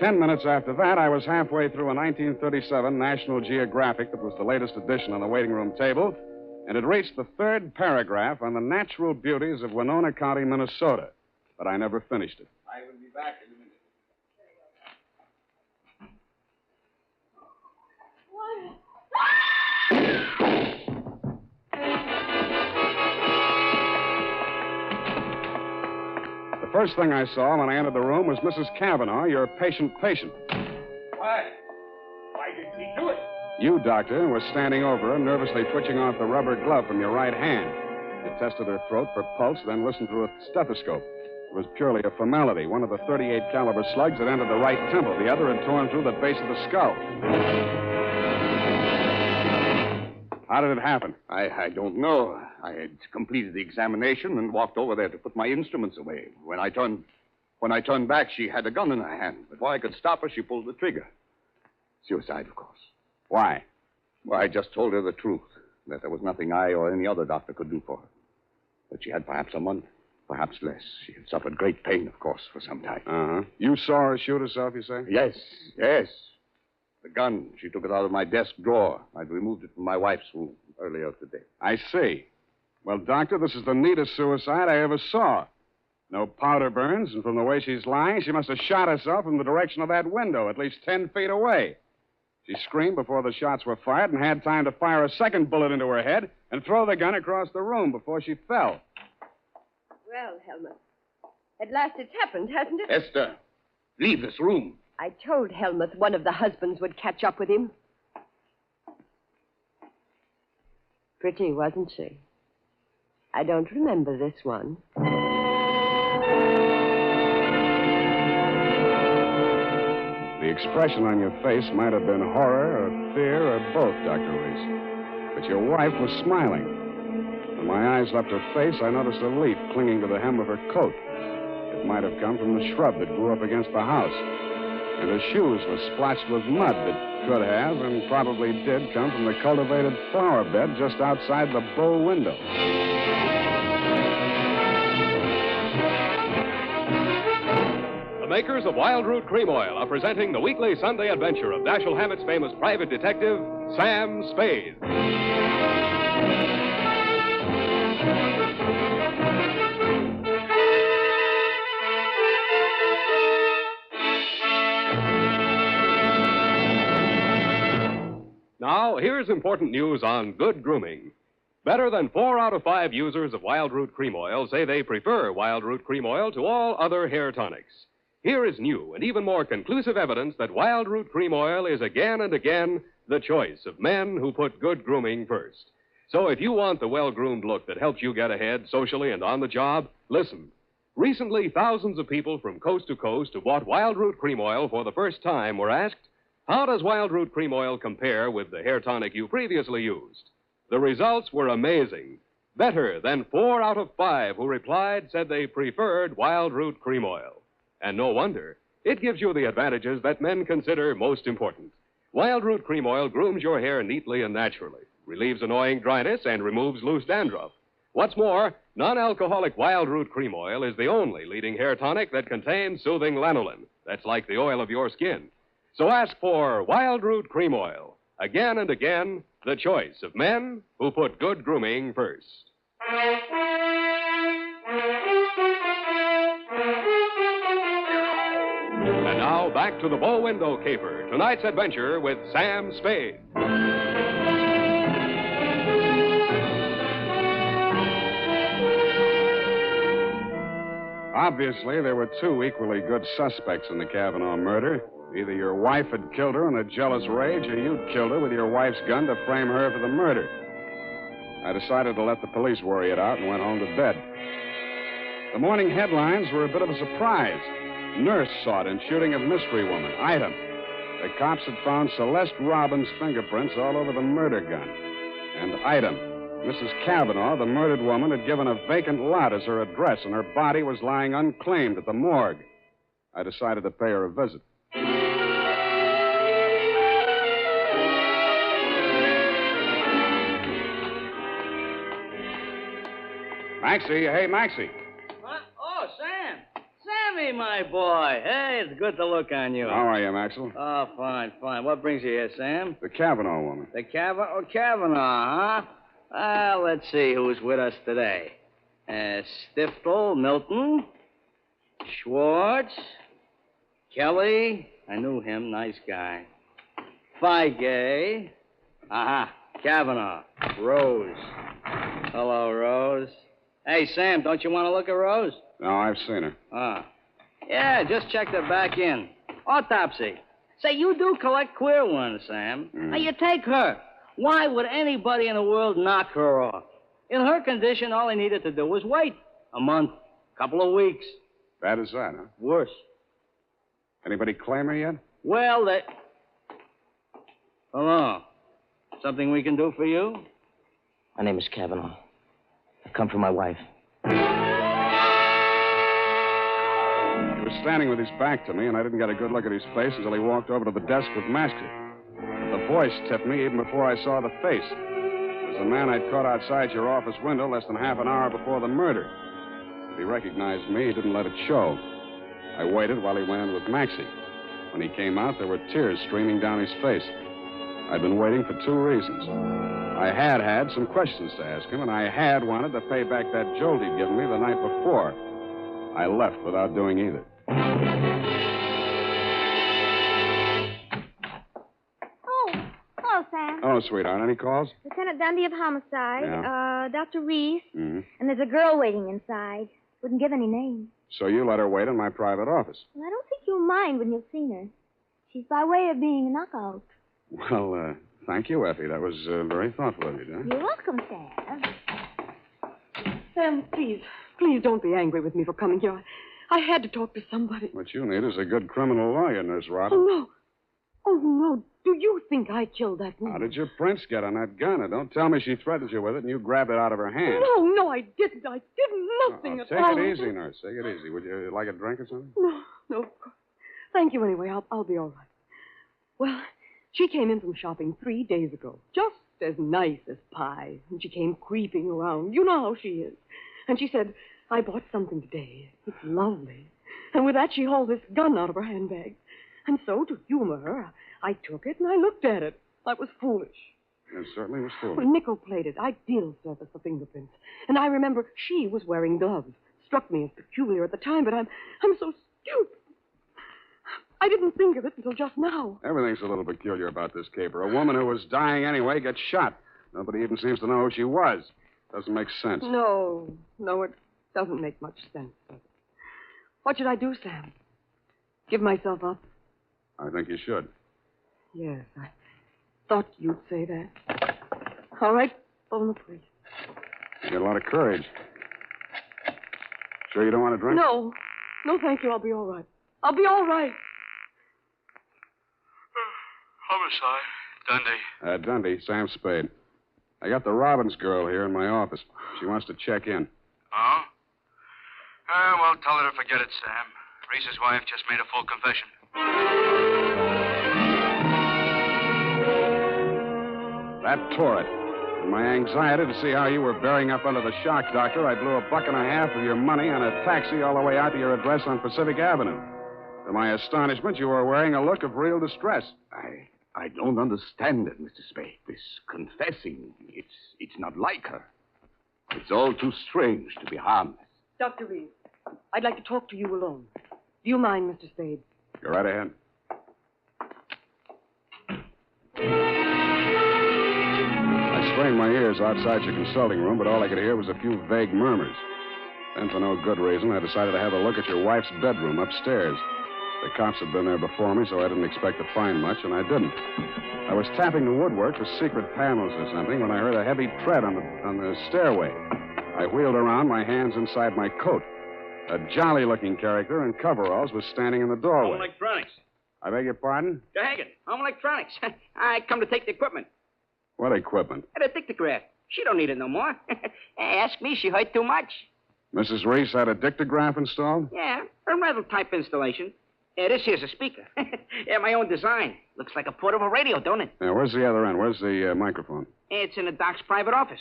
10 minutes after that, I was halfway through a 1937 National Geographic that was the latest edition on the waiting room table, and had reached the third paragraph on the natural beauties of Winona County, Minnesota. But I never finished it. I will be back in a minute. The first thing I saw when I entered the room was Mrs. Cavanaugh, your patient. Why? Why did he do it? You, Doctor, were standing over her, nervously twitching off the rubber glove from your right hand. You tested her throat for pulse, then listened through a stethoscope. It was purely a formality. One of the .38 caliber slugs had entered the right temple. The other had torn through the base of the skull. How did it happen? I don't know. I had completed the examination and walked over there to put my instruments away. When I turned back, she had a gun in her hand. Before I could stop her, she pulled the trigger. Suicide, of course. Why? Well, I just told her the truth, that there was nothing I or any other doctor could do for her. That she had perhaps a month, perhaps less. She had suffered great pain, of course, for some time. Uh-huh. You saw her shoot herself, you say? Yes. The gun, she took it out of my desk drawer. I'd removed it from my wife's room earlier today. I see. Well, Doctor, this is the neatest suicide I ever saw. No powder burns, and from the way she's lying, she must have shot herself from the direction of that window, at least 10 feet away. She screamed before the shots were fired and had time to fire a second bullet into her head and throw the gun across the room before she fell. Well, Helmut, at last it's happened, hasn't it? Esther, leave this room. I told Helmut one of the husbands would catch up with him. Pretty, wasn't she? I don't remember this one. The expression on your face might have been horror or fear or both, Dr. Reese. But your wife was smiling. When my eyes left her face, I noticed a leaf clinging to the hem of her coat. It might have come from the shrub that grew up against the house. And her shoes were splotched with mud that could have and probably did come from the cultivated flower bed just outside the bow window. The makers of Wild Root Cream Oil are presenting the weekly Sunday adventure of Dashiell Hammett's famous private detective, Sam Spade. Now, here's important news on good grooming. Better than 4 out of 5 users of Wild Root Cream Oil say they prefer Wild Root Cream Oil to all other hair tonics. Here is new and even more conclusive evidence that Wild Root Cream Oil is again and again the choice of men who put good grooming first. So if you want the well-groomed look that helps you get ahead socially and on the job, listen. Recently, thousands of people from coast to coast who bought Wild Root Cream Oil for the first time were asked, how does Wild Root Cream Oil compare with the hair tonic you previously used? The results were amazing. Better than 4 out of 5 who replied said they preferred Wild Root Cream Oil. And no wonder. It gives you the advantages that men consider most important. Wild Root Cream Oil grooms your hair neatly and naturally, relieves annoying dryness, and removes loose dandruff. What's more, non-alcoholic Wild Root Cream Oil is the only leading hair tonic that contains soothing lanolin. That's like the oil of your skin. So ask for Wild Root Cream Oil. Again and again, the choice of men who put good grooming first. And now, back to the bow window caper. Tonight's adventure with Sam Spade. Obviously, there were 2 equally good suspects in the Cavanaugh murder. Either your wife had killed her in a jealous rage, or you'd killed her with your wife's gun to frame her for the murder. I decided to let the police worry it out and went home to bed. The morning headlines were a bit of a surprise. Nurse sought in shooting of mystery woman. Item. The cops had found Celeste Robbins' fingerprints all over the murder gun. And item. Mrs. Cavanaugh, the murdered woman, had given a vacant lot as her address, and her body was lying unclaimed at the morgue. I decided to pay her a visit. Maxie, hey, Maxie. What? Oh, Sam. Sammy, my boy. Hey, it's good to look on you. How are you, Maxwell? Oh, fine, fine. What brings you here, Sam? The Kavanaugh woman. The Kavanaugh, huh? Let's see who's with us today. Stiftel, Milton, Schwartz, Kelly. I knew him. Nice guy. Feige. Kavanaugh. Rose. Hello, Rose. Hey, Sam, don't you want to look at Rose? No, I've seen her. Yeah, just checked her back in. Autopsy. Say, you do collect queer ones, Sam. Now, you take her. Why would anybody in the world knock her off? In her condition, all he needed to do was wait. A month. Couple of weeks. Bad as that, huh? Worse. Anybody claim her yet? Well, Hello. Something we can do for you? My name is Kavanaugh. I've come for my wife. He was standing with his back to me, and I didn't get a good look at his face until he walked over to the desk with Maxie. The voice tipped me even before I saw the face. It was the man I'd caught outside your office window less than half an hour before the murder. If he recognized me, he didn't let it show. I waited while he went in with Maxie. When he came out, there were tears streaming down his face. I'd been waiting for two reasons. I had some questions to ask him, and I had wanted to pay back that jolt he'd given me the night before. I left without doing either. Oh, hello, Sam. Oh, sweetheart, any calls? Lieutenant Dundee of Homicide, Yeah. Dr. Reese, Mm-hmm. and there's a girl waiting inside. Wouldn't give any names. So you let her wait in my private office. Well, I don't think you'll mind when you've seen her. She's by way of being a knockout. Well, thank you, Effie. That was very thoughtful of you, John. You're welcome, Sam. Sam, please don't be angry with me for coming here. I had to talk to somebody. What you need is a good criminal lawyer, Nurse Robin. Oh, no. Do you think I killed that woman? How did your prints get on that gun? Now, don't tell me she threatened you with it and you grabbed it out of her hand. No, I didn't. I did nothing at all. Take it easy, Nurse. Take it easy. Would you like a drink or something? No, of course. Thank you anyway. I'll be all right. Well, she came in from shopping 3 days ago. Just as nice as pie. And she came creeping around. You know how she is. And she said, I bought something today. It's lovely. And with that, she hauled this gun out of her handbag. And so, to humor her, I took it and I looked at it. I was foolish. It certainly was foolish. Well, nickel-plated, ideal surface for fingerprints. And I remember she was wearing gloves. Struck me as peculiar at the time, but I'm so stupid. I didn't think of it until just now. Everything's a little peculiar about this caper. A woman who was dying anyway gets shot. Nobody even seems to know who she was. Doesn't make sense. No, it doesn't make much sense. What should I do, Sam? Give myself up? I think you should. Yes, I thought you'd say that. All right, phone the police. You got a lot of courage. Sure you don't want a drink? No, thank you. I'll be all right. I'll be all right. Homicide. Dundee. Dundee, Sam Spade. I got the Robbins girl here in my office. She wants to check in. Oh? Well, tell her to forget it, Sam. Reese's wife just made a full confession. That tore it. In my anxiety to see how you were bearing up under the shock, Doctor, I blew $1.50 of your money on a taxi all the way out to your address on Pacific Avenue. To my astonishment, you were wearing a look of real distress. I don't understand it, Mr. Spade. This confessing, it's not like her. It's all too strange to be harmless. Dr. Reed, I'd like to talk to you alone. Do you mind, Mr. Spade? Go right ahead. I strained my ears outside your consulting room, but all I could hear was a few vague murmurs. Then, for no good reason, I decided to have a look at your wife's bedroom upstairs. The cops had been there before me, so I didn't expect to find much, and I didn't. I was tapping the woodwork for secret panels or something when I heard a heavy tread on the stairway. I wheeled around, my hands inside my coat. A jolly-looking character in coveralls was standing in the doorway. Home Electronics. I beg your pardon? Hagen, Home Electronics. I come to take the equipment. What equipment? The dictograph. She don't need it no more. Ask me, she hurt too much. Mrs. Reese had a dictograph installed? Yeah, a rental type installation. This here's a speaker. Yeah, my own design. Looks like a portable radio, don't it? Yeah, where's the other end? Where's the microphone? It's in the doc's private office.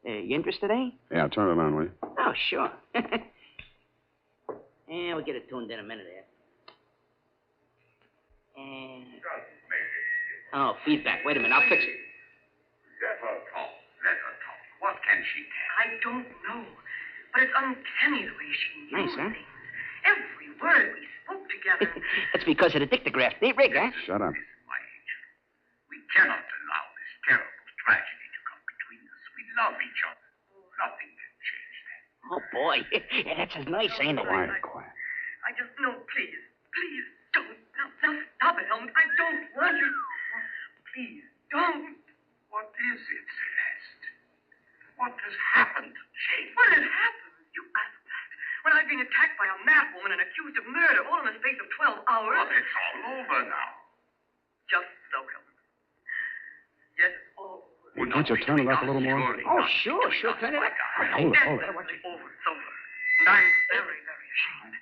You interested, eh? Yeah, turn it on, will you? Oh, sure. Yeah, we'll get it tuned in a minute here. And... Oh, feedback. Wait a minute, I'll fix it. Let her talk. What can she tell? I don't know. But it's uncanny the way she knew Nice, huh? things. Every word we spoke together. That's because of the dictograph. Neat rig, huh? Shut up. We cannot allow this terrible tragedy to come between us. We love each other. Nothing can change that. Oh, boy. Yeah, that's as nice, ain't it? Quiet. I just know, please, don't. Now, stop it, Helmut. I don't want you. Please, don't. What is it, Celeste? What has happened to Jane? What has happened? You asked that. When I've been attacked by a madwoman and accused of murder all in the space of 12 hours. But it's all over now. Just so, Helmut. Yes, it's all over. Well, can't you turn it up a little more? Oh, sure. Turn it up. Hold it. Over. It's over. And I'm very, very ashamed.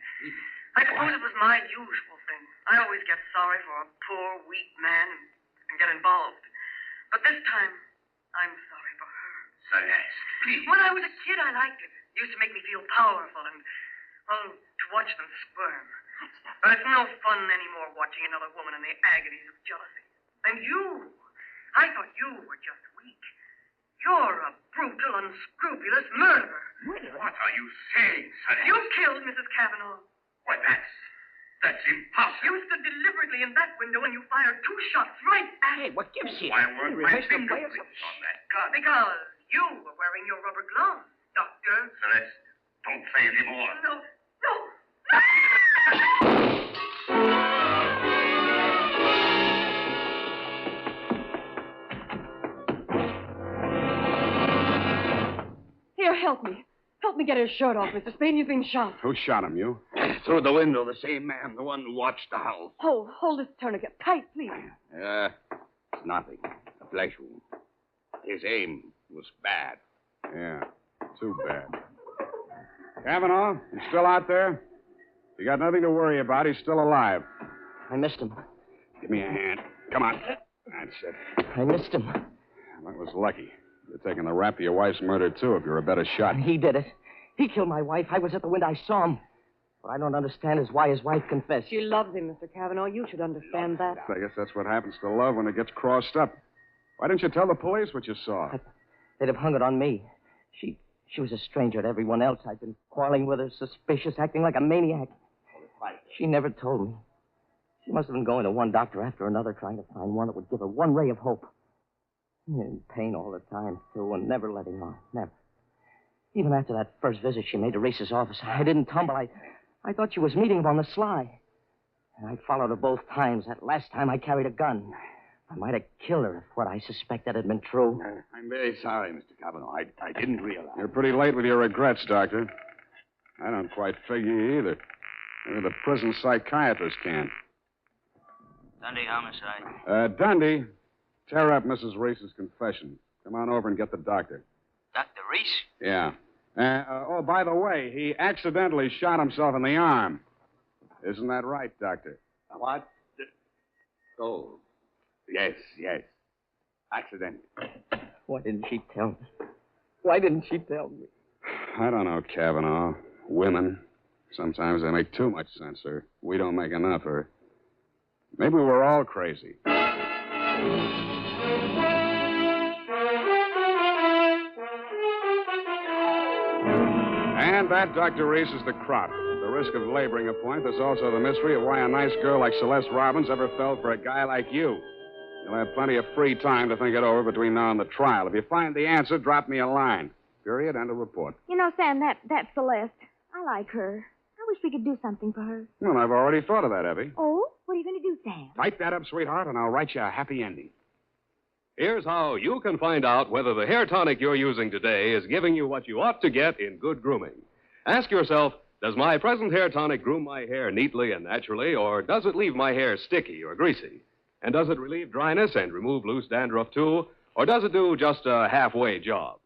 I suppose it was my usual thing. I always get sorry for a poor, weak man and get involved. But this time, I'm sorry for her. Celeste, please. When I was a kid, I liked it. It used to make me feel powerful and, well, to watch them squirm. But it's no fun anymore watching another woman in the agonies of jealousy. And you, I thought you were just weak. You're a brutal, unscrupulous murderer. What are you saying, Celeste? You killed Mrs. Cavanaugh. Why, that's impossible. You stood deliberately in that window and you fired 2 shots right at Hey, what gives you? Why weren't my rehearsed the play or fingerprints on that gun? Because you were wearing your rubber gloves, Doctor. Celeste, don't say any more. No. Here, help me. Help me get his shirt off, Mr. Spade. He's been shot. Who shot him, you? Through the window, the same man, the one who watched the house. Hold this tourniquet tight, please. It's nothing. A flesh wound. His aim was bad. Yeah, too bad. Kavanaugh, you still out there? You got nothing to worry about. He's still alive. I missed him. Give me a hand. Come on. That's it. I missed him. That was lucky. You're taking the rap for your wife's murder, too, if you're a better shot. He did it. He killed my wife. I was at the window. I saw him. What I don't understand is why his wife confessed. She loves him, Mr. Cavanaugh. You should understand that. I guess that's what happens to love when it gets crossed up. Why didn't you tell the police what you saw? They'd have hung it on me. She was a stranger to everyone else. I'd been quarreling with her, suspicious, acting like a maniac. She never told me. She must have been going to one doctor after another, trying to find one that would give her one ray of hope. In pain all the time, too, and never letting on. Never. Even after that first visit she made to Reese's office, I didn't tumble. I thought she was meeting him on the sly. And I followed her both times. That last time I carried a gun. I might have killed her if what I suspected had been true. I'm very sorry, Mr. Cavanaugh. I didn't realize. You're pretty late with your regrets, Doctor. I don't quite figure you either. Maybe the prison psychiatrist can. Dundee homicide. Dundee, tear up Mrs. Reese's confession. Come on over and get the doctor. Dr. Reese? Yeah. By the way, he accidentally shot himself in the arm. Isn't that right, Doctor? What? Oh, yes. Accident. Why didn't she tell me? Why didn't she tell me? I don't know, Kavanaugh. Women. Sometimes they make too much sense, or we don't make enough, or maybe we're all crazy. And that, Dr. Reese, is the crop. The risk of laboring a point. There's also the mystery of why a nice girl like Celeste Robbins ever fell for a guy like you. You'll have plenty of free time to think it over between now and the trial. If you find the answer, drop me a line. Period. End of report. You know, Sam, that's Celeste. I like her. I wish we could do something for her. Well, I've already thought of that, Evie. Oh? What are you going to do, Sam? Type that up, sweetheart, and I'll write you a happy ending. Here's how you can find out whether the hair tonic you're using today is giving you what you ought to get in good grooming. Ask yourself, does my present hair tonic groom my hair neatly and naturally, or does it leave my hair sticky or greasy? And does it relieve dryness and remove loose dandruff, too? Or does it do just a halfway job?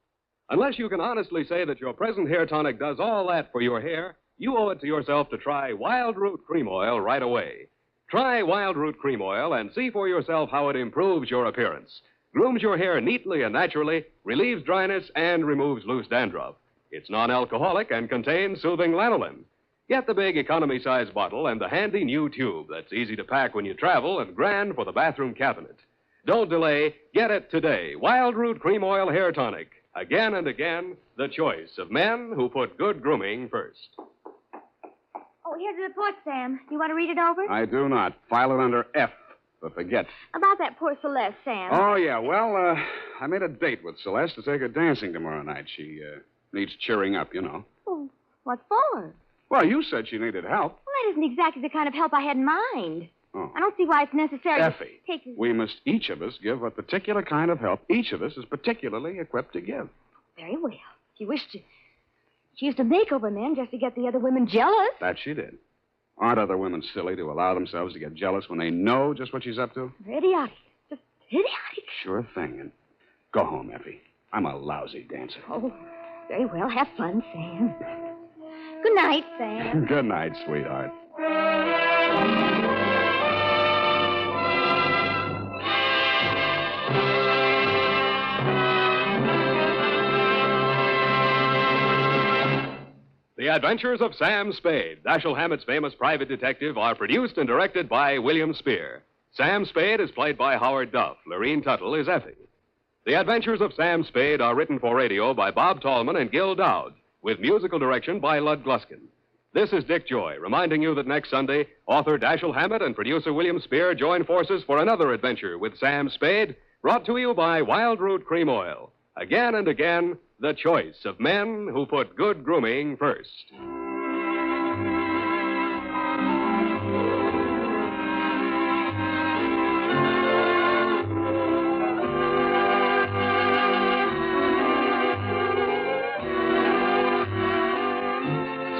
Unless you can honestly say that your present hair tonic does all that for your hair, you owe it to yourself to try Wild Root Cream Oil right away. Try Wild Root Cream Oil and see for yourself how it improves your appearance. Grooms your hair neatly and naturally, relieves dryness, and removes loose dandruff. It's non-alcoholic and contains soothing lanolin. Get the big economy-size bottle and the handy new tube that's easy to pack when you travel and grand for the bathroom cabinet. Don't delay. Get it today. Wild Root Cream Oil Hair Tonic. Again and again, the choice of men who put good grooming first. Oh, here's the report, Sam. You want to read it over? I do not. File it under F for forget. About that poor Celeste, Sam. Oh, yeah. Well, I made a date with Celeste to take her dancing tomorrow night. She needs cheering up, you know. Oh, what for? Well, you said she needed help. Well, that isn't exactly the kind of help I had in mind. Oh. I don't see why it's necessary Effie, to take... we must each of us give a particular kind of help each of us is particularly equipped to give. Very well. She wished to... She used to make over men just to get the other women jealous. That she did. Aren't other women silly to allow themselves to get jealous when they know just what she's up to? Idiotic. Just idiotic. Sure thing. And go home, Effie. I'm a lousy dancer. Oh, very well. Have fun, Sam. Good night, Sam. Good night, sweetheart. The Adventures of Sam Spade, Dashiell Hammett's famous private detective, are produced and directed by William Spear. Sam Spade is played by Howard Duff. Lorene Tuttle is Effie. The Adventures of Sam Spade are written for radio by Bob Tallman and Gil Dowd, with musical direction by Lud Gluskin. This is Dick Joy, reminding you that next Sunday, author Dashiell Hammett and producer William Spear join forces for another adventure with Sam Spade, brought to you by Wild Root Cream Oil. Again and again, the choice of men who put good grooming first.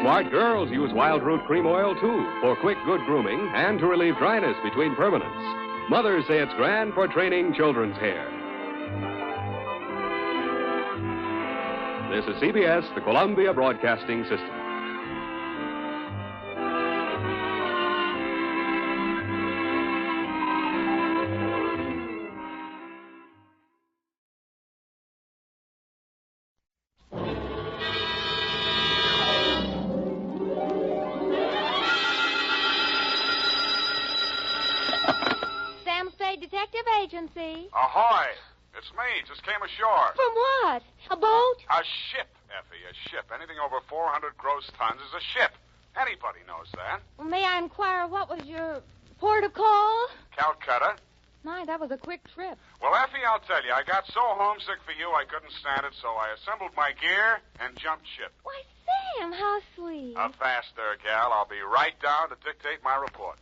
Smart girls use Wild Root Cream Oil, too, for quick, good grooming and to relieve dryness between permanents. Mothers say it's grand for training children's hair. This is CBS, the Columbia Broadcasting System. Sam Spade Detective Agency. Ahoy! It's me. Just came ashore. From what? A boat? A ship, Effie, a ship. Anything over 400 gross tons is a ship. Anybody knows that. Well, may I inquire what was your port of call? Calcutta. My, that was a quick trip. Well, Effie, I'll tell you, I got so homesick for you I couldn't stand it, so I assembled my gear and jumped ship. Why, Sam, how sweet. A fast there, gal. I'll be right down to dictate my report.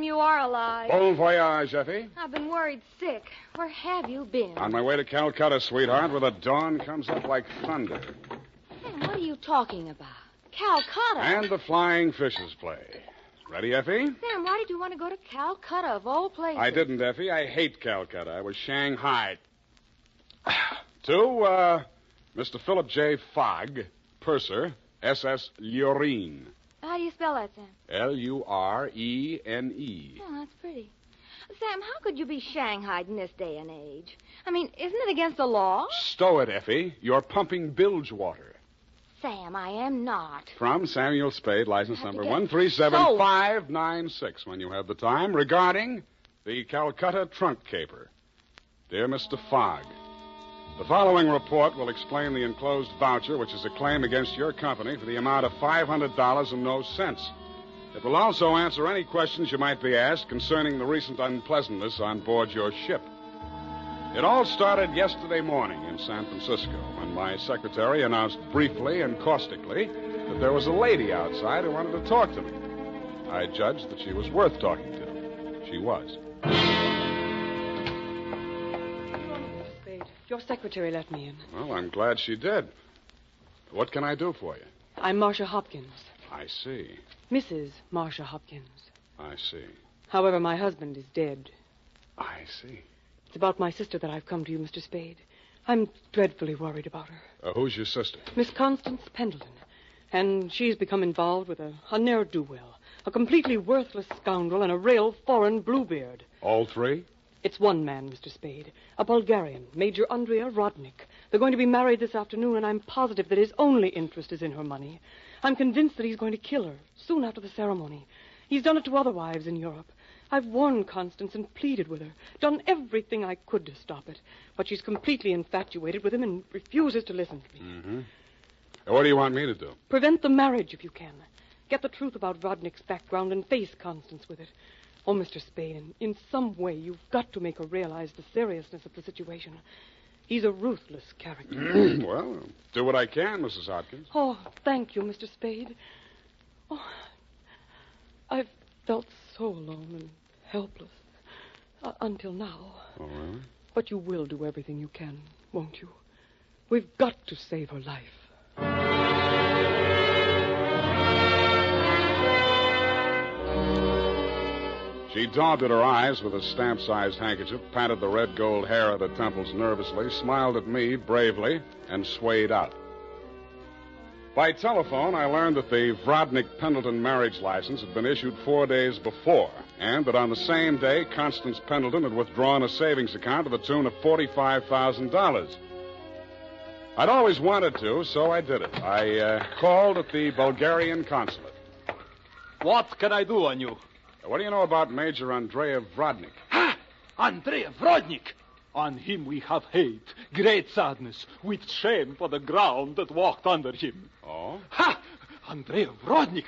You are alive. Bon voyage, Effie. I've been worried sick. Where have you been? On my way to Calcutta, sweetheart, where the dawn comes up like thunder. Sam, what are you talking about? Calcutta? And the flying fishes play. Ready, Effie? Sam, why did you want to go to Calcutta, of all places? I didn't, Effie. I hate Calcutta. I was Shanghai. To, Mr. Philip J. Fogg, purser, SS Lurene. How do you spell that, Sam? Lurene. Oh, that's pretty. Sam, how could you be shanghaied in this day and age? I mean, isn't it against the law? Stow it, Effie. You're pumping bilge water. Sam, I am not. From Samuel Spade, license number get 137596, when you have the time, regarding the Calcutta trunk caper. Dear Mr. Fogg, the following report will explain the enclosed voucher, which is a claim against your company for the amount of $500 and no cents. It will also answer any questions you might be asked concerning the recent unpleasantness on board your ship. It all started yesterday morning in San Francisco when my secretary announced briefly and caustically that there was a lady outside who wanted to talk to me. I judged that she was worth talking to. She was. Your secretary let me in. Well, I'm glad she did. What can I do for you? I'm Marcia Hopkins. I see. Mrs. Marcia Hopkins. I see. However, my husband is dead. I see. It's about my sister that I've come to you, Mr. Spade. I'm dreadfully worried about her. Who's your sister? Miss Constance Pendleton. And she's become involved with a ne'er-do-well, a completely worthless scoundrel, and a real foreign bluebeard. All three? It's one man, Mr. Spade, a Bulgarian, Major Andrea Rodnik. They're going to be married this afternoon, and I'm positive that his only interest is in her money. I'm convinced that he's going to kill her soon after the ceremony. He's done it to other wives in Europe. I've warned Constance and pleaded with her, done everything I could to stop it. But she's completely infatuated with him and refuses to listen to me. Mm-hmm. What do you want me to do? Prevent the marriage if you can. Get the truth about Rodnik's background and face Constance with it. Oh, Mr. Spade, in some way you've got to make her realize the seriousness of the situation. He's a ruthless character. Well, do what I can, Mrs. Hopkins. Oh, thank you, Mr. Spade. Oh, I've felt so alone and helpless until now. Oh, really? But you will do everything you can, won't you? We've got to save her life. She daubed at her eyes with a stamp-sized handkerchief, patted the red gold hair at her temples nervously, smiled at me bravely, and swayed out. By telephone, I learned that the Vrodnik-Pendleton marriage license had been issued 4 days before, and that on the same day, Constance Pendleton had withdrawn a savings account to the tune of $45,000. I'd always wanted to, so I did it. I called at the Bulgarian consulate. What can I do on you? What do you know about Major Andrea Vrodnik? Ha! Andrea Vrodnik! On him we have hate, great sadness, with shame for the ground that walked under him. Oh? Ha! Andrea Vrodnik!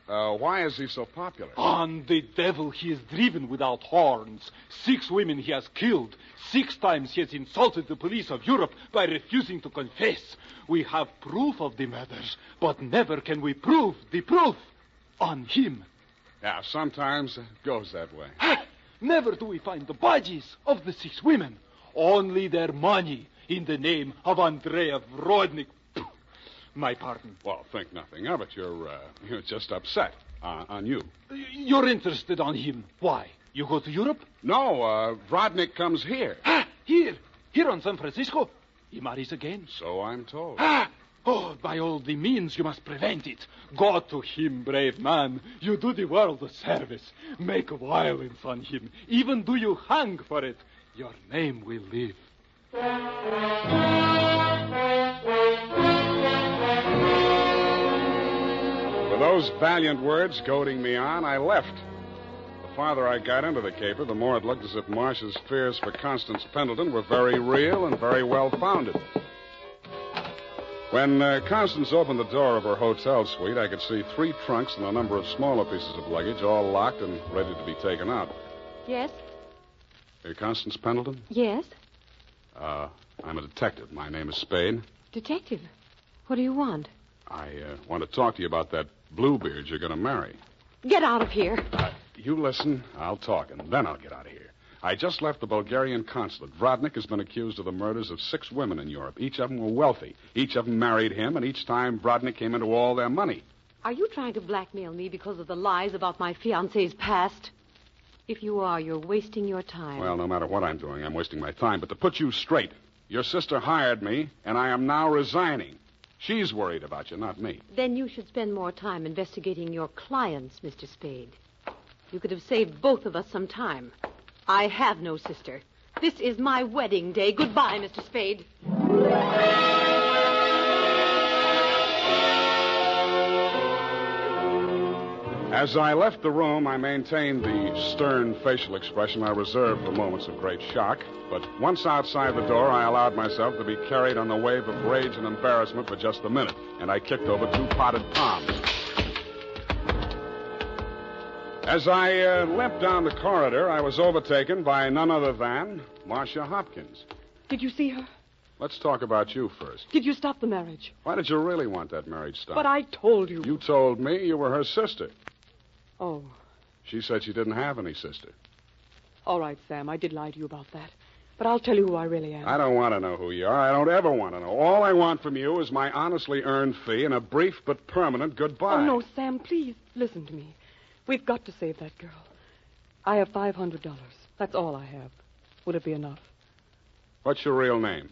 Why is he so popular? On the devil he is driven without horns. 6 women he has killed. 6 times he has insulted the police of Europe by refusing to confess. We have proof of the murders, but never can we prove the proof on him. Yeah, sometimes it goes that way. Ha! Never do we find the bodies of the 6 women. Only their money in the name of Andrea Vrodnik. My pardon. Well, think nothing of it. You're just upset on you. You're interested on him. Why? You go to Europe? No, Vrodnik comes here. Ah, here on San Francisco. He marries again. So I'm told. Ah! Oh, by all the means, you must prevent it. Go to him, brave man. You do the world a service. Make violence on him. Even do you hang for it. Your name will live. With those valiant words goading me on, I left. The farther I got into the caper, the more it looked as if Marcia's fears for Constance Pendleton were very real and very well-founded. When Constance opened the door of her hotel suite, I could see 3 trunks and a number of smaller pieces of luggage, all locked and ready to be taken out. Yes? Hey, Constance Pendleton? Yes? I'm a detective. My name is Spade. Detective? What do you want? I want to talk to you about that Bluebeard you're going to marry. Get out of here. You listen, I'll talk, and then I'll get out of here. I just left the Bulgarian consulate. Vrodnik has been accused of the murders of 6 women in Europe. Each of them were wealthy. Each of them married him, and each time Vrodnik came into all their money. Are you trying to blackmail me because of the lies about my fiancé's past? If you are, you're wasting your time. Well, no matter what I'm doing, I'm wasting my time. But to put you straight, your sister hired me, and I am now resigning. She's worried about you, not me. Then you should spend more time investigating your clients, Mr. Spade. You could have saved both of us some time. I have no sister. This is my wedding day. Goodbye, Mr. Spade. As I left the room, I maintained the stern facial expression I reserve for moments of great shock. But once outside the door, I allowed myself to be carried on the wave of rage and embarrassment for just a minute, and I kicked over 2 potted palms. As I limped down the corridor, I was overtaken by none other than Marcia Hopkins. Did you see her? Let's talk about you first. Did you stop the marriage? Why did you really want that marriage stopped? But I told you. You told me you were her sister. Oh. She said she didn't have any sister. All right, Sam, I did lie to you about that. But I'll tell you who I really am. I don't want to know who you are. I don't ever want to know. All I want from you is my honestly earned fee and a brief but permanent goodbye. Oh, no, Sam, please listen to me. We've got to save that girl. I have $500. That's all I have. Would it be enough? What's your real name?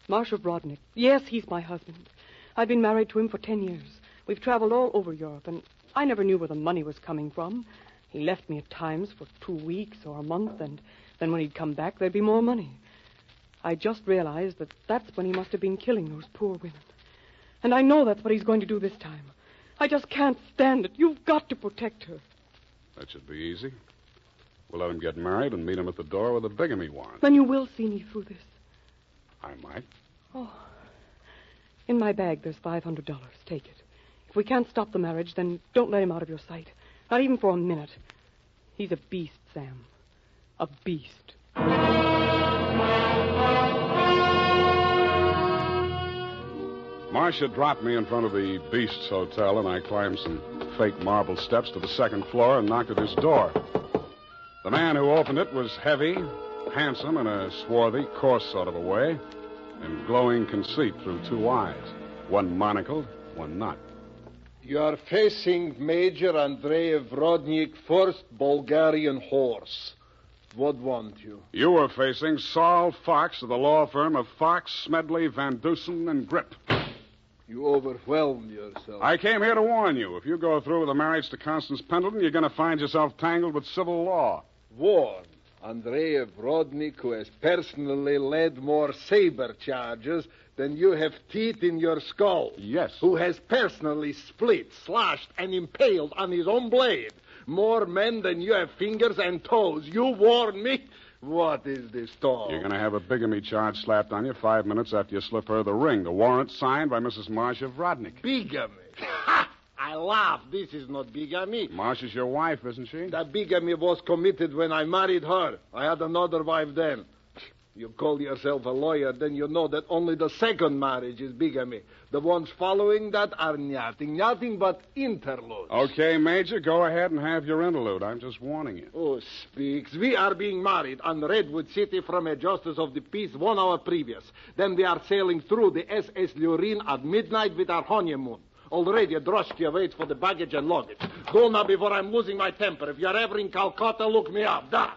Marshal Brodnick. Yes, he's my husband. I've been married to him for 10 years. We've traveled all over Europe, and I never knew where the money was coming from. He left me at times for 2 weeks or a month, and then when he'd come back, there'd be more money. I just realized that that's when he must have been killing those poor women. And I know that's what he's going to do this time. I just can't stand it. You've got to protect her. That should be easy. We'll let him get married and meet him at the door with a bigamy warrant. Then you will see me through this. I might. Oh. In my bag, there's $500. Take it. If we can't stop the marriage, then don't let him out of your sight. Not even for a minute. He's a beast, Sam. A beast. Marcia dropped me in front of the Beast's Hotel, and I climbed some fake marble steps to the second floor and knocked at his door. The man who opened it was heavy, handsome in a swarthy, coarse sort of a way, and glowing conceit through 2 eyes, one monocled, one not. You're facing Major Andrei Vrodnik, 1st Bulgarian Horse. What want you? You were facing Saul Fox of the law firm of Fox, Smedley, Van Dusen, and Grip. You overwhelmed yourself. I came here to warn you. If you go through with the marriage to Constance Pendleton, you're going to find yourself tangled with civil law. Warn Andrei Vrodnik, who has personally led more saber charges than you have teeth in your skull. Yes. Who has personally split, slashed, and impaled on his own blade more men than you have fingers and toes. You warn me? What is this talk? You're going to have a bigamy charge slapped on you 5 minutes after you slip her the ring. The warrant signed by Mrs. Marcia Vrodnik. Bigamy? Ha! I laugh. This is not bigamy. Marcia's your wife, isn't she? That bigamy was committed when I married her. I had another wife then. You call yourself a lawyer, then you know that only the second marriage is bigamy. The ones following that are nothing but interludes. Okay, Major, go ahead and have your interlude. I'm just warning you. Oh, speaks. We are being married on Redwood City from a justice of the peace 1 hour previous. Then we are sailing through the SS Lurine at midnight with our honeymoon. Already a droshky waits for the baggage and luggage. Go now before I'm losing my temper. If you're ever in Calcutta, look me up. Da!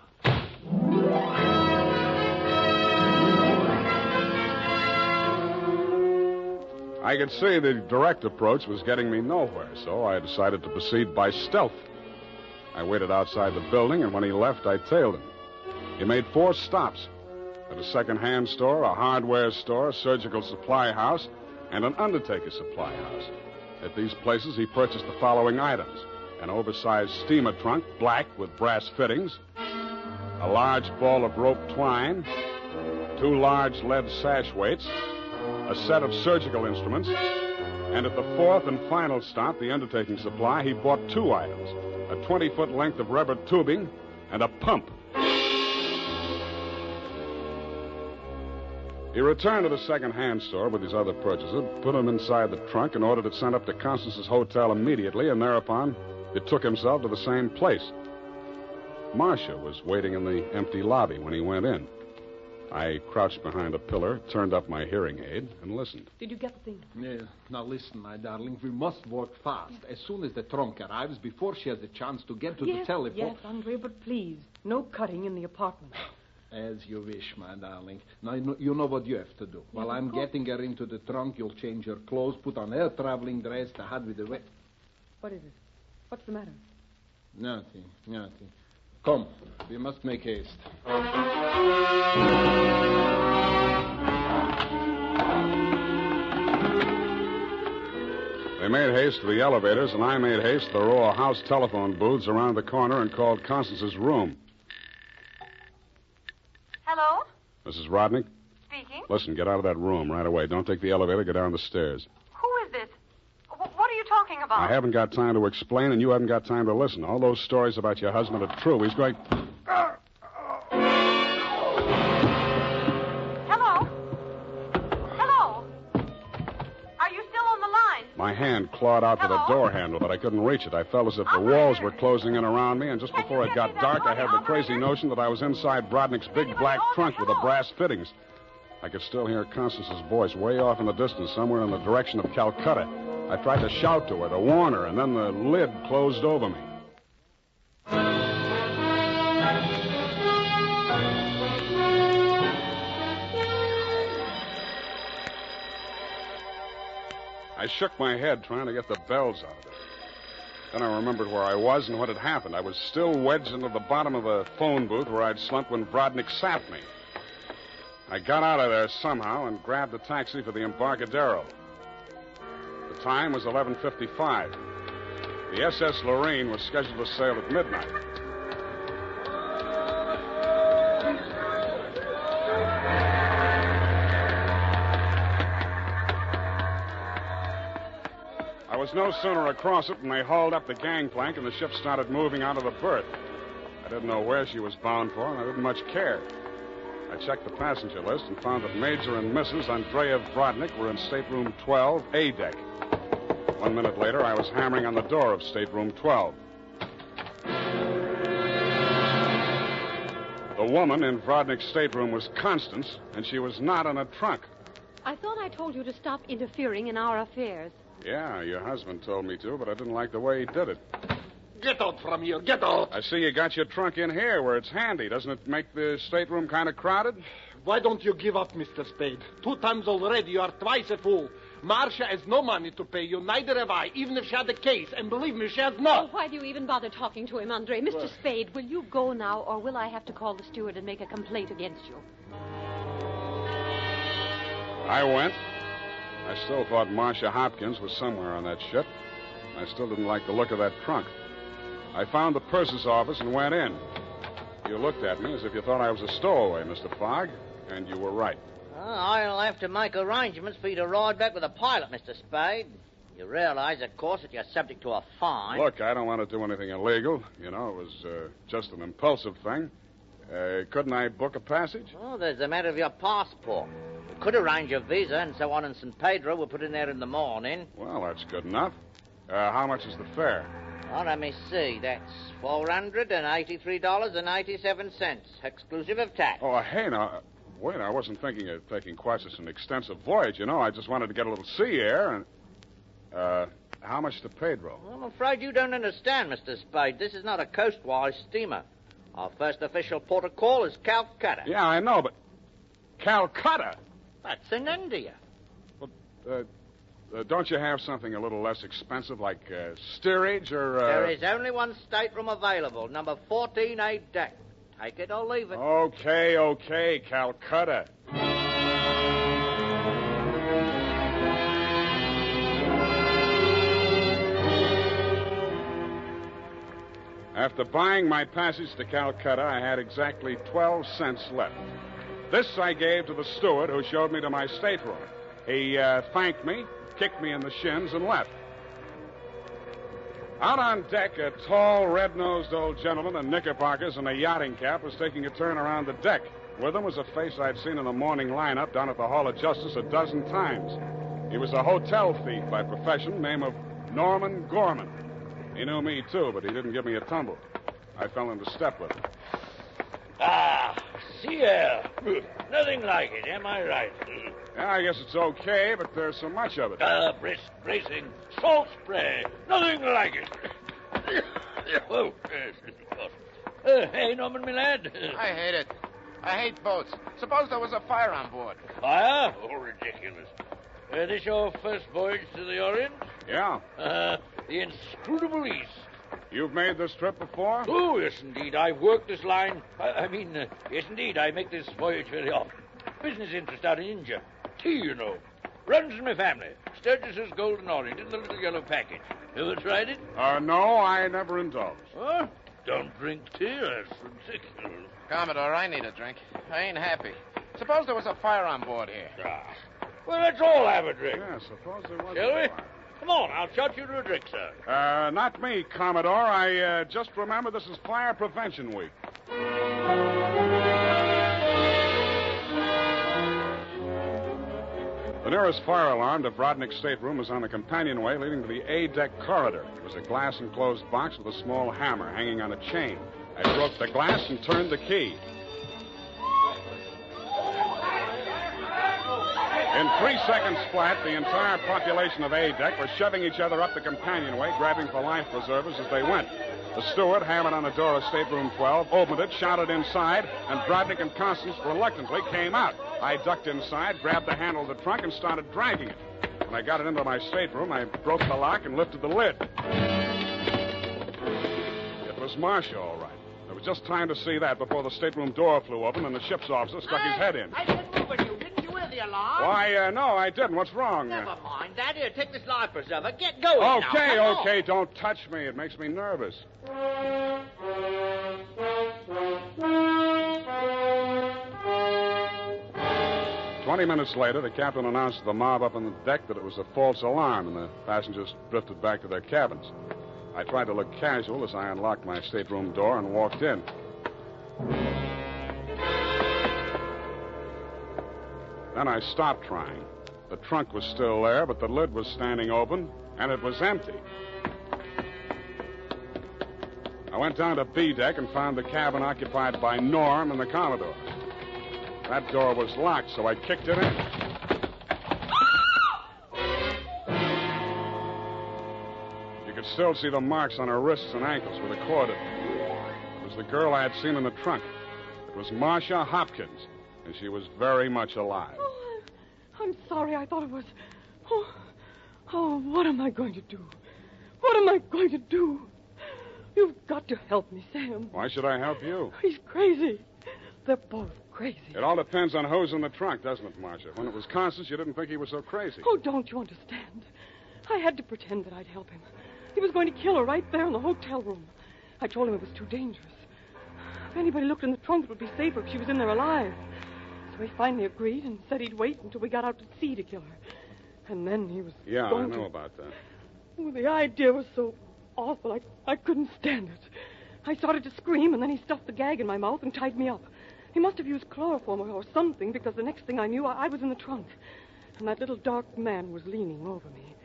I could see the direct approach was getting me nowhere, so I decided to proceed by stealth. I waited outside the building, and when he left, I tailed him. He made 4 stops at a second-hand store, a hardware store, a surgical supply house, and an undertaker supply house. At these places, he purchased the following items: an oversized steamer trunk, black with brass fittings, a large ball of rope twine, 2 large lead sash weights, a set of surgical instruments, and at the 4th and final stop, the undertaking supply, he bought 2 items: a 20-foot length of rubber tubing and a pump. He returned to the second-hand store with his other purchases, put them inside the trunk, and ordered it sent up to Constance's hotel immediately, and thereupon it took himself to the same place. Marcia was waiting in the empty lobby when he went in. I crouched behind a pillar, turned up my hearing aid, and listened. Did you get the thing? Yeah. Now listen, my darling. We must work fast. As soon as the trunk arrives, before she has a chance to get to the telephone. Yes, Andre, but please, no cutting in the apartment. As you wish, my darling. Now, you know what you have to do. While I'm getting her into the trunk, you'll change her clothes, put on her traveling dress, the hat with the wet... What is it? What's the matter? Nothing. Come, we must make haste. They made haste to the elevators, and I made haste to the row of house telephone booths around the corner and called Constance's room. Hello? Mrs. Rodnick? Speaking. Listen, get out of that room right away. Don't take the elevator. Go down the stairs. Who is this? What are you talking about? I haven't got time to explain, and you haven't got time to listen. All those stories about your husband are true. He's going... Hello? Are you still on the line? My hand clawed out to the door handle, but I couldn't reach it. I felt as if the walls were closing in around me, and just before it got dark, I had the crazy notion that I was inside Brodnick's big black trunk with the brass fittings. I could still hear Constance's voice way off in the distance, somewhere in the direction of Calcutta. I tried to shout to her, to warn her, and then the lid closed over me. I shook my head trying to get the bells out of it. Then I remembered where I was and what had happened. I was still wedged into the bottom of a phone booth where I'd slumped when Brodnick sapped me. I got out of there somehow and grabbed a taxi for the Embarcadero. The time was 11:55. The SS Lorraine was scheduled to sail at midnight. I was no sooner across it than they hauled up the gangplank and the ship started moving out of the berth. I didn't know where she was bound for, and I didn't much care. I checked the passenger list and found that Major and Mrs. Andrea Brodnick were in stateroom 12, A deck. 1 minute later, I was hammering on the door of stateroom 12. The woman in Brodnick's stateroom was Constance, and she was not in a trunk. I thought I told you to stop interfering in our affairs. Yeah, your husband told me to, but I didn't like the way he did it. Get out from here. Get out. I see you got your trunk in here where it's handy. Doesn't it make the stateroom kind of crowded? Why don't you give up, Mr. Spade? 2 times already, you are twice a fool. Marcia has no money to pay you, neither have I, even if she had a case. And believe me, she has not. Oh, why do you even bother talking to him, Andre? Mr. Spade, will you go now, or will I have to call the steward and make a complaint against you? I went. I still thought Marcia Hopkins was somewhere on that ship. I still didn't like the look of that trunk. I found the purser's office and went in. You looked at me as if you thought I was a stowaway, Mr. Fogg, and you were right. I'll have to make arrangements for you to ride back with the pilot, Mr. Spade. You realize, of course, that you're subject to a fine. Look, I don't want to do anything illegal. You know, it was just an impulsive thing. Couldn't I book a passage? Oh, there's the matter of your passport. We could arrange your visa and so on in St. Pedro. We'll put in there in the morning. Well, that's good enough. How much is the fare? Oh, let me see. That's $483.87, exclusive of tax. Oh, hey, now, wait, I wasn't thinking of taking quite such an extensive voyage, you know. I just wanted to get a little sea air and... how much to Pedro? I'm afraid you don't understand, Mr. Spade. This is not a coastwise steamer. Our first official port of call is Calcutta. Yeah, I know, but... Calcutta? That's in India. Well, don't you have something a little less expensive, like steerage or... There is only one stateroom available, number 14A deck. Take it or leave it. Okay, Calcutta. After buying my passage to Calcutta, I had exactly 12 cents left. This I gave to the steward who showed me to my stateroom. He thanked me, kicked me in the shins, and left. Out on deck, a tall, red-nosed old gentleman in knickerbockers and a yachting cap was taking a turn around the deck. With him was a face I'd seen in the morning lineup down at the Hall of Justice a dozen times. He was a hotel thief by profession, name of Norman Gorman. He knew me, too, but he didn't give me a tumble. I fell into step with him. Sea air. Nothing like it, am I right? Yeah, I guess it's okay, but there's so much of it. Brisk bracing. Salt spray. Nothing like it. Oh, hey, Norman, my lad. I hate it. I hate boats. Suppose there was a fire on board. Fire? Oh, ridiculous. This your first voyage to the Orient? Yeah. The inscrutable East. You've made this trip before? Oh, yes, indeed. I've worked this line. Yes, indeed. I make this voyage very often. Business interest out in India. Tea, you know. Runs in my family. Sturgis's Golden Orange in the little yellow package. Ever tried it? No, I never indulged. Huh? Don't drink tea. That's ridiculous. Commodore, I need a drink. I ain't happy. Suppose there was a fire on board here. Well, let's all have a drink. Yeah, suppose there was Shall a we? fire. Come on, I'll shot you to a drink, sir. Not me, Commodore. I just remember this is Fire Prevention Week. The nearest fire alarm to Brodnick's stateroom was on the companionway leading to the A-deck corridor. It was a glass-enclosed box with a small hammer hanging on a chain. I broke the glass and turned the key. In 3 seconds flat, the entire population of A-deck was shoving each other up the companionway, grabbing for life preservers as they went. The steward hammered on the door of stateroom 12, opened it, shouted inside, and Brodnick and Constance reluctantly came out. I ducked inside, grabbed the handle of the trunk, and started dragging it. When I got it into my stateroom, I broke the lock and lifted the lid. It was Marcia, all right. There was just time to see that before the stateroom door flew open and the ship's officer stuck his head in. I didn't move at you. Didn't you hear the alarm? Why, no, I didn't. What's wrong? Never mind that. Here, take this life preserver. Get going now. Okay, Come on. okay, don't touch me. It makes me nervous. 20 minutes later, the captain announced to the mob up on the deck that it was a false alarm, and the passengers drifted back to their cabins. I tried to look casual as I unlocked my stateroom door and walked in. Then I stopped trying. The trunk was still there, but the lid was standing open, and it was empty. I went down to B deck and found the cabin occupied by Norm and the Commodore. That door was locked, so I kicked it in. You could still see the marks on her wrists and ankles where the cord had been. It was the girl I had seen in the trunk. It was Marcia Hopkins, and she was very much alive. Oh, I'm sorry. I thought it was... Oh, what am I going to do? What am I going to do? You've got to help me, Sam. Why should I help you? He's crazy. They're both crazy. It all depends on who's in the trunk, doesn't it, Marcia? When it was Constance, you didn't think he was so crazy. Oh, don't you understand? I had to pretend that I'd help him. He was going to kill her right there in the hotel room. I told him it was too dangerous. If anybody looked in the trunk, it would be safer if she was in there alive. So he finally agreed and said he'd wait until we got out to sea to kill her. And then he was going I know about that. Oh, the idea was so awful. I couldn't stand it. I started to scream, and then he stuffed the gag in my mouth and tied me up. He must have used chloroform or something, because the next thing I knew, I was in the trunk. And that little dark man was leaning over me.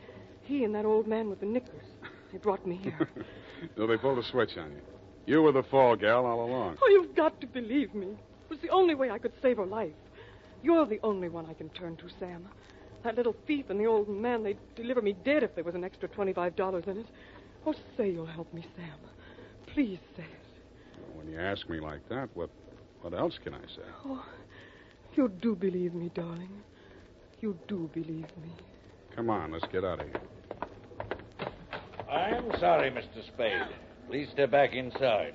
He and that old man with the knickers. They brought me here. So they pulled a switch on you. You were the fall gal all along. Oh, you've got to believe me. It was the only way I could save her life. You're the only one I can turn to, Sam. That little thief and the old man, they'd deliver me dead if there was an extra $25 in it. Oh, say you'll help me, Sam. Please say it. Well, when you ask me like that, what else can I say? Oh, you do believe me, darling. You do believe me. Come on, let's get out of here. I'm sorry, Mr. Spade. Please step back inside.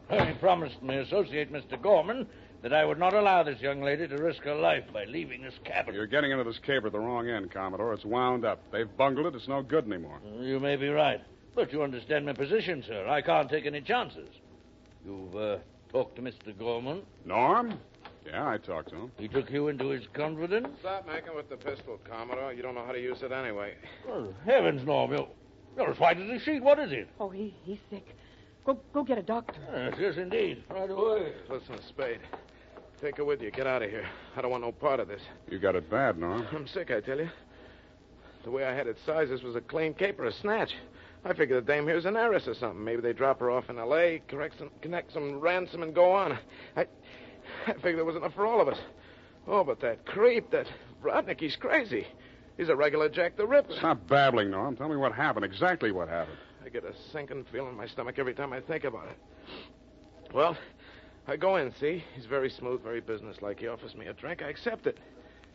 I promised my associate, Mr. Gorman, that I would not allow this young lady to risk her life by leaving this cabin. You're getting into this caper at the wrong end, Commodore. It's wound up. They've bungled it. It's no good anymore. You may be right. But you understand my position, sir. I can't take any chances. You've talked to Mr. Gorman? Norm? Yeah, I talked to him. He took you into his confidence? Stop making with the pistol, Commodore. You don't know how to use it anyway. Well, heavens, Norm. You're as white as a sheet. What is it? Oh, he's sick. Go get a doctor. Yes, indeed. Right away. Listen, Spade. Take her with you. Get out of here. I don't want no part of this. You got it bad, Norm. I'm sick, I tell you. The way I had it sized, this was a clean caper, a snatch. I figured the dame here's an heiress or something. Maybe they drop her off in L.A., connect some ransom, and go on. I figured there was enough for all of us. Oh, but that creep, that Rodnick, he's crazy. He's a regular Jack the Ripper. Stop babbling, Norm. Tell me what happened, exactly what happened. I get a sinking feeling in my stomach every time I think about it. Well, I go in, see? He's very smooth, very businesslike. He offers me a drink. I accept it.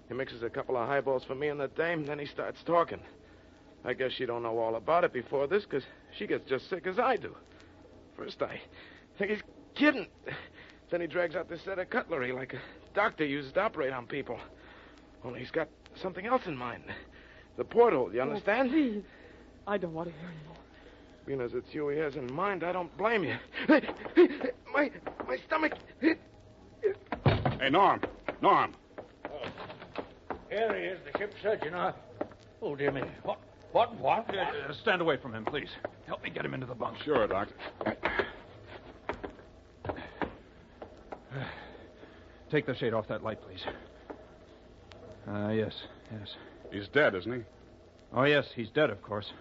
He mixes a couple of highballs for me and the dame, then he starts talking. I guess she don't know all about it before this, because she gets just sick as I do. First, I think he's kidding. Then he drags out this set of cutlery like a doctor uses to operate on people. Only he's got something else in mind. The porthole, you understand? Oh, please. I don't want to hear anymore. Being as it's you he has in mind, I don't blame you. My stomach. Hey, Norm. Norm. Oh. Here he is, the ship's surgeon. Oh, dear me. What? Stand away from him, please. Help me get him into the bunk. Sure, Doctor. Take the shade off that light, please. Yes. He's dead, isn't he? Oh, yes, he's dead, of course.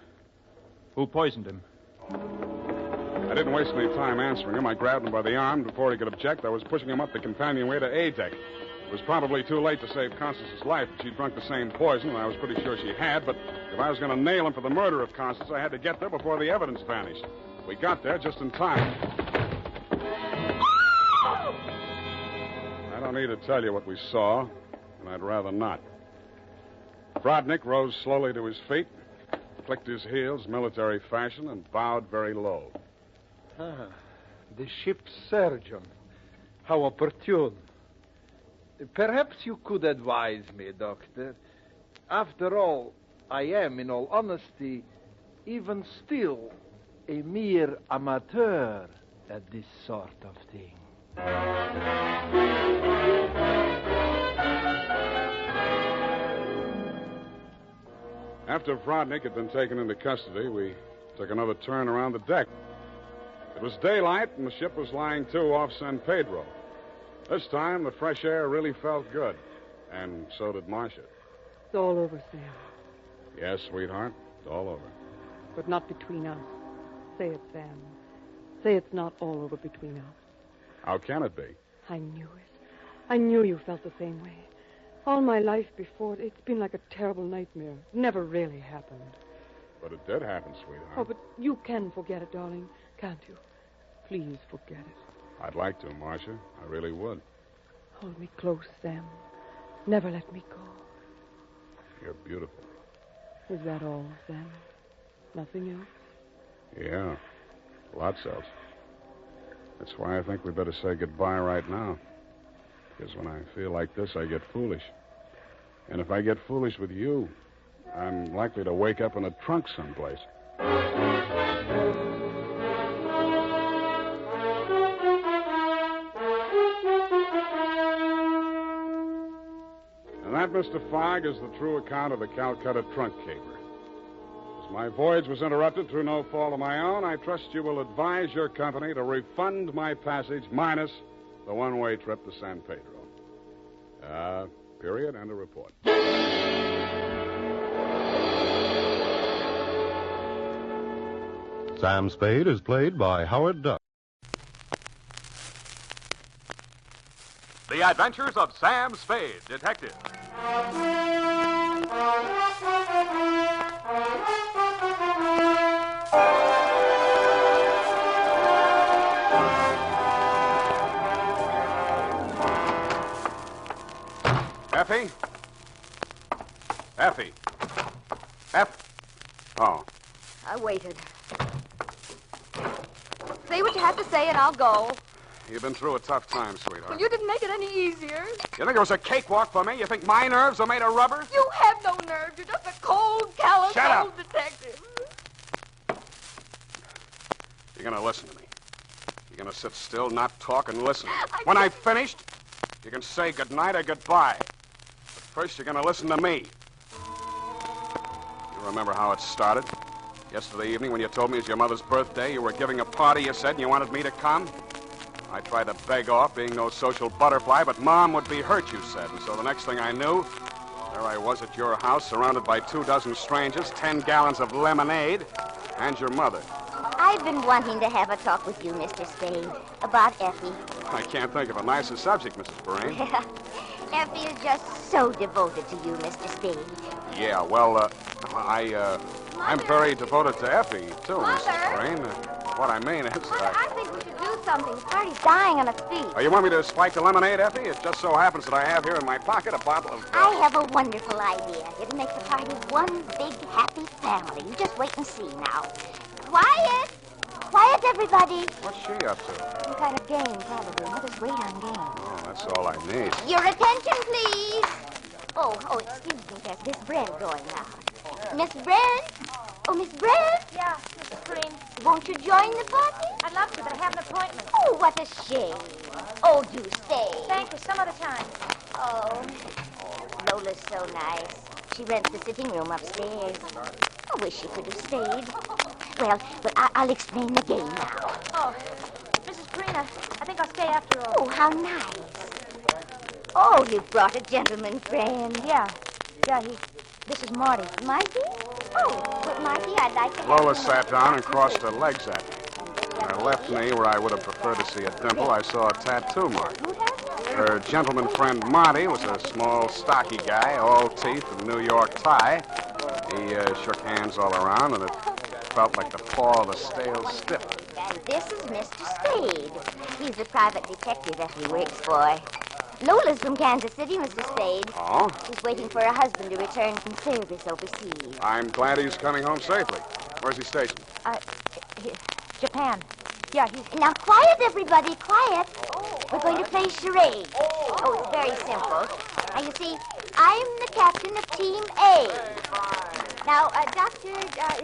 Who poisoned him? I didn't waste any time answering him. I grabbed him by the arm. Before he could object, I was pushing him up the companionway to A deck. It was probably too late to save Constance's life if she'd drunk the same poison, and I was pretty sure she had, but if I was going to nail him for the murder of Constance, I had to get there before the evidence vanished. We got there just in time. I don't need to tell you what we saw, and I'd rather not. Brodnick rose slowly to his feet, clicked his heels military fashion, and bowed very low. Ah, the ship's surgeon. How opportune. Perhaps you could advise me, Doctor. After all, I am, in all honesty, even still, a mere amateur at this sort of thing. After Brodnick had been taken into custody, we took another turn around the deck. It was daylight, and the ship was lying to off San Pedro. This time, the fresh air really felt good, and so did Marcia. It's all over, Sam. Yes, sweetheart, it's all over. But not between us. Say it, Sam. Say it's not all over between us. How can it be? I knew it. I knew you felt the same way. All my life before, it's been like a terrible nightmare. It never really happened. But it did happen, sweetheart. Oh, but you can forget it, darling, can't you? Please forget it. I'd like to, Marcia. I really would. Hold me close, Sam. Never let me go. You're beautiful. Is that all, Sam? Nothing else? Yeah, lots else. That's why I think we better say goodbye right now. Because when I feel like this, I get foolish. And if I get foolish with you, I'm likely to wake up in a trunk someplace. And that, Mr. Fogg, is the true account of the Calcutta trunk caper. As my voyage was interrupted through no fault of my own, I trust you will advise your company to refund my passage minus the one-way trip to San Pedro. Period, and a report. Sam Spade is played by Howard Duck. The Adventures of Sam Spade, Detective. Effie? Effie? Oh. I waited. Say what you have to say and I'll go. You've been through a tough time, sweetheart. Well, you didn't make it any easier. You think it was a cakewalk for me? You think my nerves are made of rubber? You have no nerve. You're just a cold, callous Shut up. old detective. You're going to listen to me. You're going to sit still, not talk, and listen. When I've finished, you can say goodnight or goodbye. But first, you're going to listen to me. You remember how it started? Yesterday evening, when you told me it was your mother's birthday, you were giving a party, you said, and you wanted me to come? I tried to beg off, being no social butterfly, but Mom would be hurt, you said. And so the next thing I knew, there I was at your house, surrounded by 24 strangers, 10 gallons of lemonade, and your mother. I've been wanting to have a talk with you, Mr. Spade, about Effie. I can't think of a nicer subject, Mrs. Brain. Effie is just so devoted to you, Mr. Spade. Yeah, well, I'm very devoted to Effie, too, Mother? Mrs. Brain. What I mean is that I think we should do something. The party's dying on its feet. Oh, you want me to spike the lemonade, Effie? It just so happens that I have here in my pocket a bottle of... I have a wonderful idea. It'll make the party one big, happy family. You just wait and see now. Quiet! Quiet, everybody. What's she up to? Some kind of game, probably. Mother's great on games. Oh, that's all I need. Your attention, please. Oh, excuse me. There's Miss Brent going now. Miss Brent? Oh, Miss Brent? Yeah, Mrs. Green. Won't you join the party? I'd love to, but I have an appointment. Oh, what a shame. Oh, do stay. Thank you, some other time. Oh, Lola's so nice. She rents the sitting room upstairs. I wish she could have stayed. Well, I'll explain the game now. Oh, Mrs. Green, I think I'll stay after all. Oh, how nice. Oh, you've brought a gentleman friend. Yeah, this is Marty. Marty? Oh, but Marty, I'd like to have Lola you sat down and crossed her legs at me. On her left knee, where I would have preferred to see a dimple, I saw a tattoo mark. Her gentleman friend Marty was a small, stocky guy, all teeth and New York tie. He shook hands all around, and it felt like the paw of a stale stiff. And this is Mr. Spade. He's the private detective that he works for. Lola's from Kansas City, Mr. Spade. Oh? She's waiting for her husband to return from service overseas. I'm glad he's coming home safely. Where's he stationed? Japan. Yeah, he's... Now, quiet, everybody, quiet. We're going to play charades. Oh, it's very simple. Now, you see, I'm the captain of Team A. Now,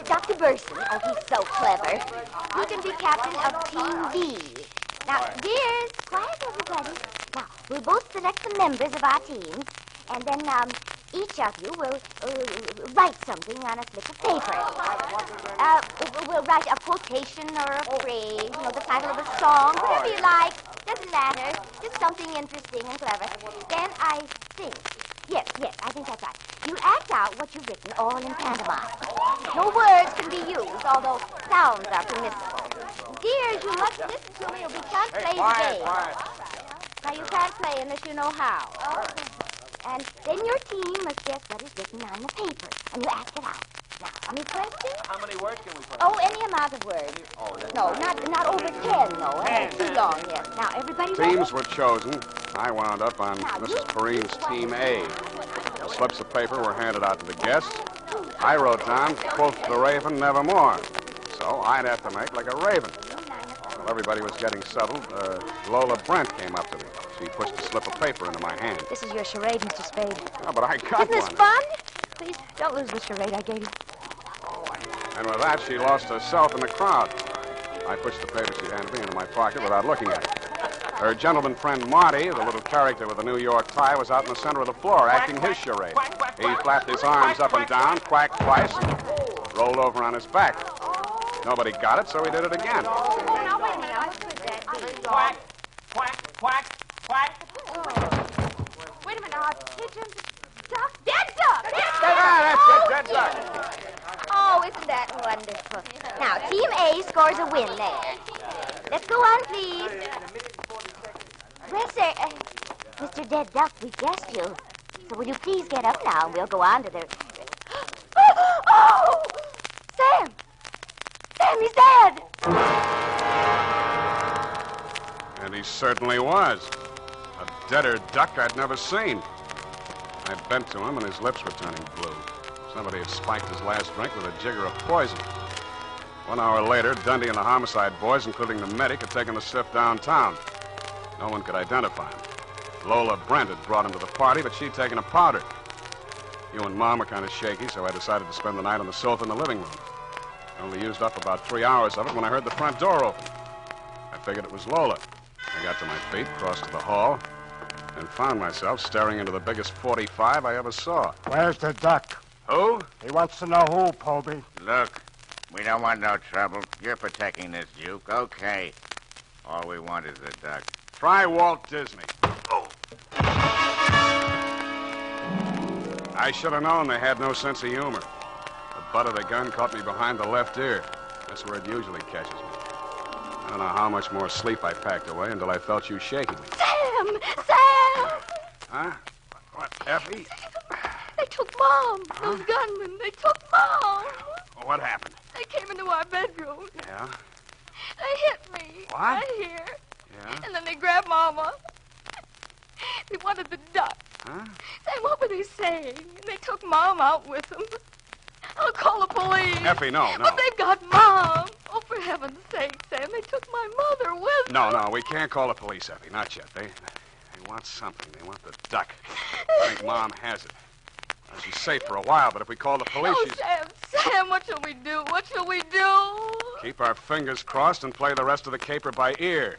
Dr. Burson, oh, he's so clever. You can be captain of Team B. Now, dears, quiet, everybody. Now, we'll both select the members of our teams, and then, each of you will write something on a slip of paper. We'll write a quotation or a phrase, the title of a song, whatever you like. Doesn't matter. Just something interesting and clever. Then I think. Yes, I think that's right. You act out what you've written, all in pantomime. No words can be used, although sounds are permissible. Dears, you must listen to me or we can't play the game. Now, you can't play unless you know how. And then your team must guess what is written on the paper, and you act it out. Now, any questions? How many words can we put? Oh, any amount of words. No, not over 10, though. Too long, yes. Now, everybody Teams were chosen. I wound up on Mrs. Perrine's Team A. The slips of paper were handed out to the guests. I wrote down, quoth the raven, nevermore. So I'd have to make like a raven. While everybody was getting settled, Lola Brent came up to me. She pushed a slip of paper into my hand. This is your charade, Mr. Spade. Oh, but I got Isn't this one. fun? Please, don't lose the charade I gave you. And with that, she lost herself in the crowd. I pushed the paper she handed me into my pocket without looking at it. Her gentleman friend Marty, the little character with the New York tie, was out in the center of the floor acting his charade. He flapped his arms up and down, quacked twice, and rolled over on his back. Nobody got it, so he did it again. Now, wait a minute. What could that be? Quack, quack, quack, quack. Wait a minute. Pigeons, duck, dead duck. Dead duck. Oh, isn't that wonderful? Now, Team A scores a win there. Let's go on, please. Well, sir, Mr. Dead Duck, we guessed you. So will you please get up now and we'll go on to the... Oh! Sam! Sam, he's dead! And he certainly was. A deader duck I'd never seen. I bent to him, and his lips were turning blue. Somebody had spiked his last drink with a jigger of poison. 1 hour later, Dundee and the homicide boys, including the medic, had taken the stiff downtown. No one could identify him. Lola Brent had brought him to the party, but she'd taken a powder. You and Mom were kind of shaky, so I decided to spend the night on the sofa in the living room. I only used up about 3 hours of it when I heard the front door open. I figured it was Lola. I got to my feet, crossed to the hall, and found myself staring into the biggest 45 I ever saw. Where's the duck? Who? He wants to know who, Poby. Look, we don't want no trouble. You're protecting this Duke. Okay. All we want is the duck. Try Walt Disney. Oh. I should have known they had no sense of humor. The butt of the gun caught me behind the left ear. That's where it usually catches me. I don't know how much more sleep I packed away until I felt you shaking me. Sam! Sam! Huh? What, Effie? They took Mom. Those gunmen. They took Mom. What happened? They came into our bedroom. Yeah? They hit me. What? Right here. Yeah? And then they grabbed Mama. They wanted the duck. Huh? Sam, what were they saying? And they took Mom out with them. I'll call the police. Effie, no. But they've got Mom. Oh, for heaven's sake, Sam, they took my mother with them. No, we can't call the police, Effie. Not yet. They want something. They want the duck. I think Mom has it. Now, she's safe for a while, but if we call the police, Oh, she's... Sam, what shall we do? What shall we do? Keep our fingers crossed and play the rest of the caper by ear.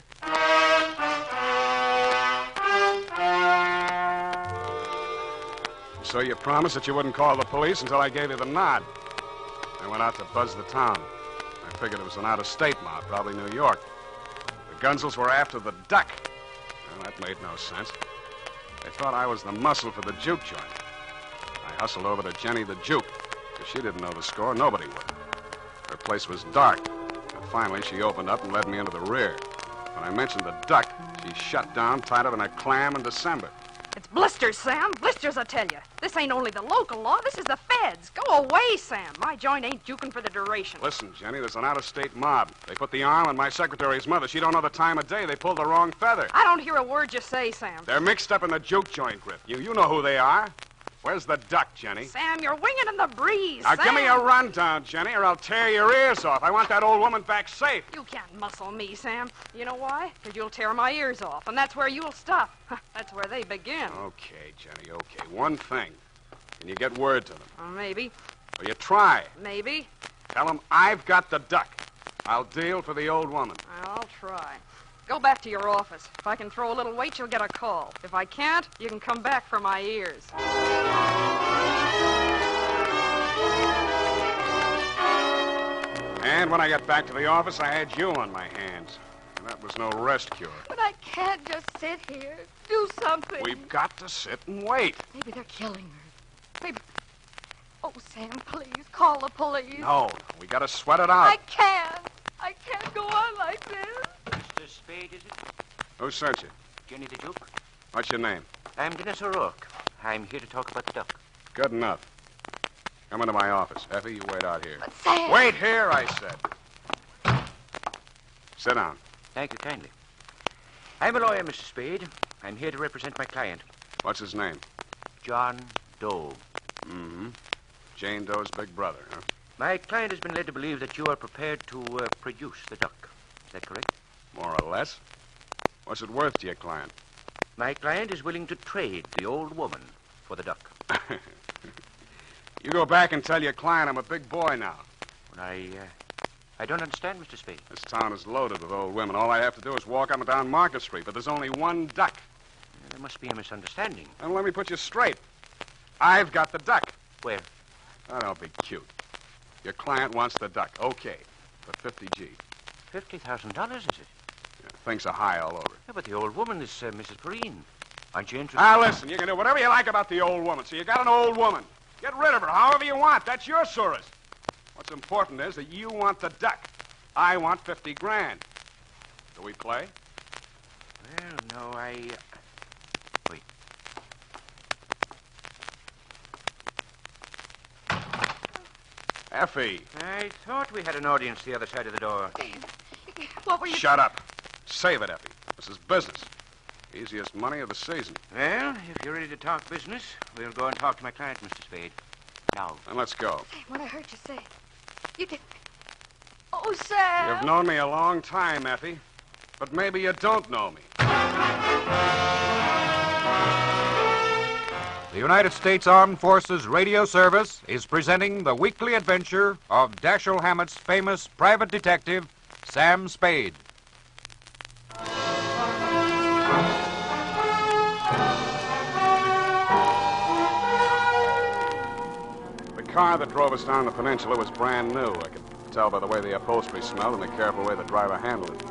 So you promised that you wouldn't call the police until I gave you the nod. I went out to buzz the town. I figured it was an out-of-state mob, probably New York. The Gunzels were after the duck. Well, that made no sense. They thought I was the muscle for the juke joint. I hustled over to Jenny the Juke. If she didn't know the score, nobody would. Her place was dark. And finally, she opened up and led me into the rear. When I mentioned the duck, she shut down tighter than a clam in December. It's blisters, Sam. Blisters, I tell you. This ain't only the local law. This is the feds. Go away, Sam. My joint ain't juking for the duration. Listen, Jenny, there's an out-of-state mob. They put the arm on my secretary's mother. She don't know the time of day. They pulled the wrong feather. I don't hear a word you say, Sam. They're mixed up in the juke joint grip. You know who they are. Where's the duck, Jenny? Sam, you're winging in the breeze. Now, Sam. give me a rundown, Jenny, or I'll tear your ears off. I want that old woman back safe. You can't muscle me, Sam. You know why? Because you'll tear my ears off, and that's where you'll stop. That's where they begin. Okay, Jenny, okay. One thing. Can you get word to them? Maybe. Or you try. Maybe. Tell them I've got the duck. I'll deal for the old woman. I'll try. Go back to your office. If I can throw a little weight, you'll get a call. If I can't, you can come back for my ears. And when I get back to the office, I had you on my hands. And that was no rest cure. But I can't just sit here. Do something. We've got to sit and wait. Maybe they're killing her. Maybe... Oh, Sam, please, call the police. No, we got to sweat it out. I can't go on like this. Mr. Spade, is it? Who sent you? Jenny the Duke? What's your name? I'm Dennis O'Rourke. I'm here to talk about the duck. Good enough. Come into my office. Effie, you wait out here. But Sam... Wait here, I said. Sit down. Thank you kindly. I'm a lawyer, Mr. Spade. I'm here to represent my client. What's his name? John Doe. Mm-hmm. Jane Doe's big brother, huh? My client has been led to believe that you are prepared to produce the duck. Is that correct? More or less. What's it worth to your client? My client is willing to trade the old woman for the duck. You go back and tell your client I'm a big boy now. Well, I don't understand, Mr. Spade. This town is loaded with old women. All I have to do is walk up and down Market Street, but there's only one duck. There must be a misunderstanding. And let me put you straight. I've got the duck. Where? Oh, don't be cute. Your client wants the duck. Okay. For 50 G. $50,000, is it? Yeah, things are high all over. Yeah, but the old woman is Mrs. Perrine. Aren't you interested? Now, listen, you can do whatever you like about the old woman. So you got an old woman. Get rid of her however you want. That's your Surus. What's important is that you want the duck. I want 50 grand. Do we play? Well, no, Wait. Effie. I thought we had an audience the other side of the door. What were you... Shut up. Save it, Effie. This is business. Easiest money of the season. Well, if you're ready to talk business, we'll go and talk to my client, Mr. Spade. Now. Then let's go. Sam, what I heard you say. You did... Oh, Sam. You've known me a long time, Effie. But maybe you don't know me. The United States Armed Forces Radio Service is presenting the weekly adventure of Dashiell Hammett's famous private detective, Sam Spade. The car that drove us down the peninsula was brand new. I could tell by the way the upholstery smelled and the careful way the driver handled it.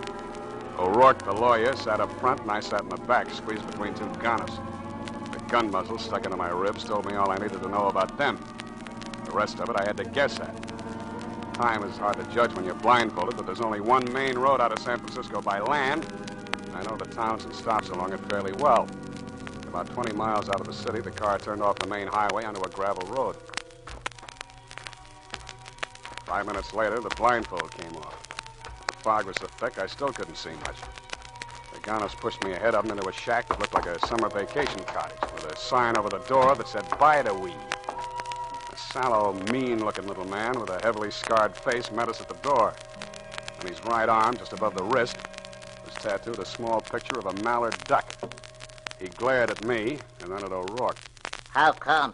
O'Rourke, the lawyer, sat up front, and I sat in the back, squeezed between two gunners. The gun muzzle stuck into my ribs told me all I needed to know about them. The rest of it I had to guess at. Time is hard to judge when you're blindfolded, but there's only one main road out of San Francisco by land, and I know the towns and stops along it fairly well. About 20 miles out of the city, the car turned off the main highway onto a gravel road. 5 minutes later, the blindfold came off. The fog was so thick, I still couldn't see much. The gunners pushed me ahead of them into a shack that looked like a summer vacation cottage with a sign over the door that said, "Bide-a-wee." A sallow, mean-looking little man with a heavily scarred face met us at the door. On his right arm, just above the wrist, was tattooed a small picture of a mallard duck. He glared at me and then at O'Rourke. How come?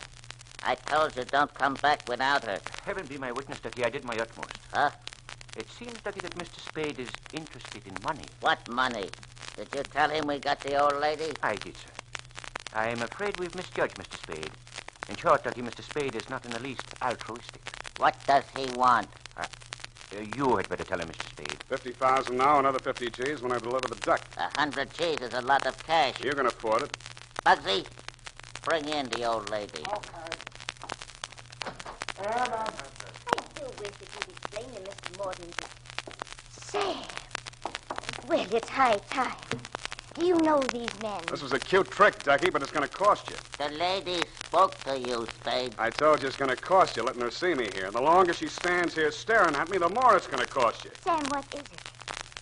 I told you don't come back without her. Heaven be my witness, Ducky, I did my utmost. Huh? It seems, Ducky, that Mr. Spade is interested in money. What money? Did you tell him we got the old lady? I did, sir. I'm afraid we've misjudged Mr. Spade. In short, Ducky, Mr. Spade is not in the least altruistic. What does he want? You had better tell him, Mr. Spade. 50,000 now, another 50 G's when I deliver the duck. 100 G's is a lot of cash. You can afford it. Bugsy, bring in the old lady. I do wish that you'd explain to Mr. Morton. Sam. Well, it's high time. Do you know these men? This was a cute trick, Ducky, but it's going to cost you. The lady spoke to you, Spade. I told you it's going to cost you letting her see me here. The longer she stands here staring at me, the more it's going to cost you. Sam, what is it?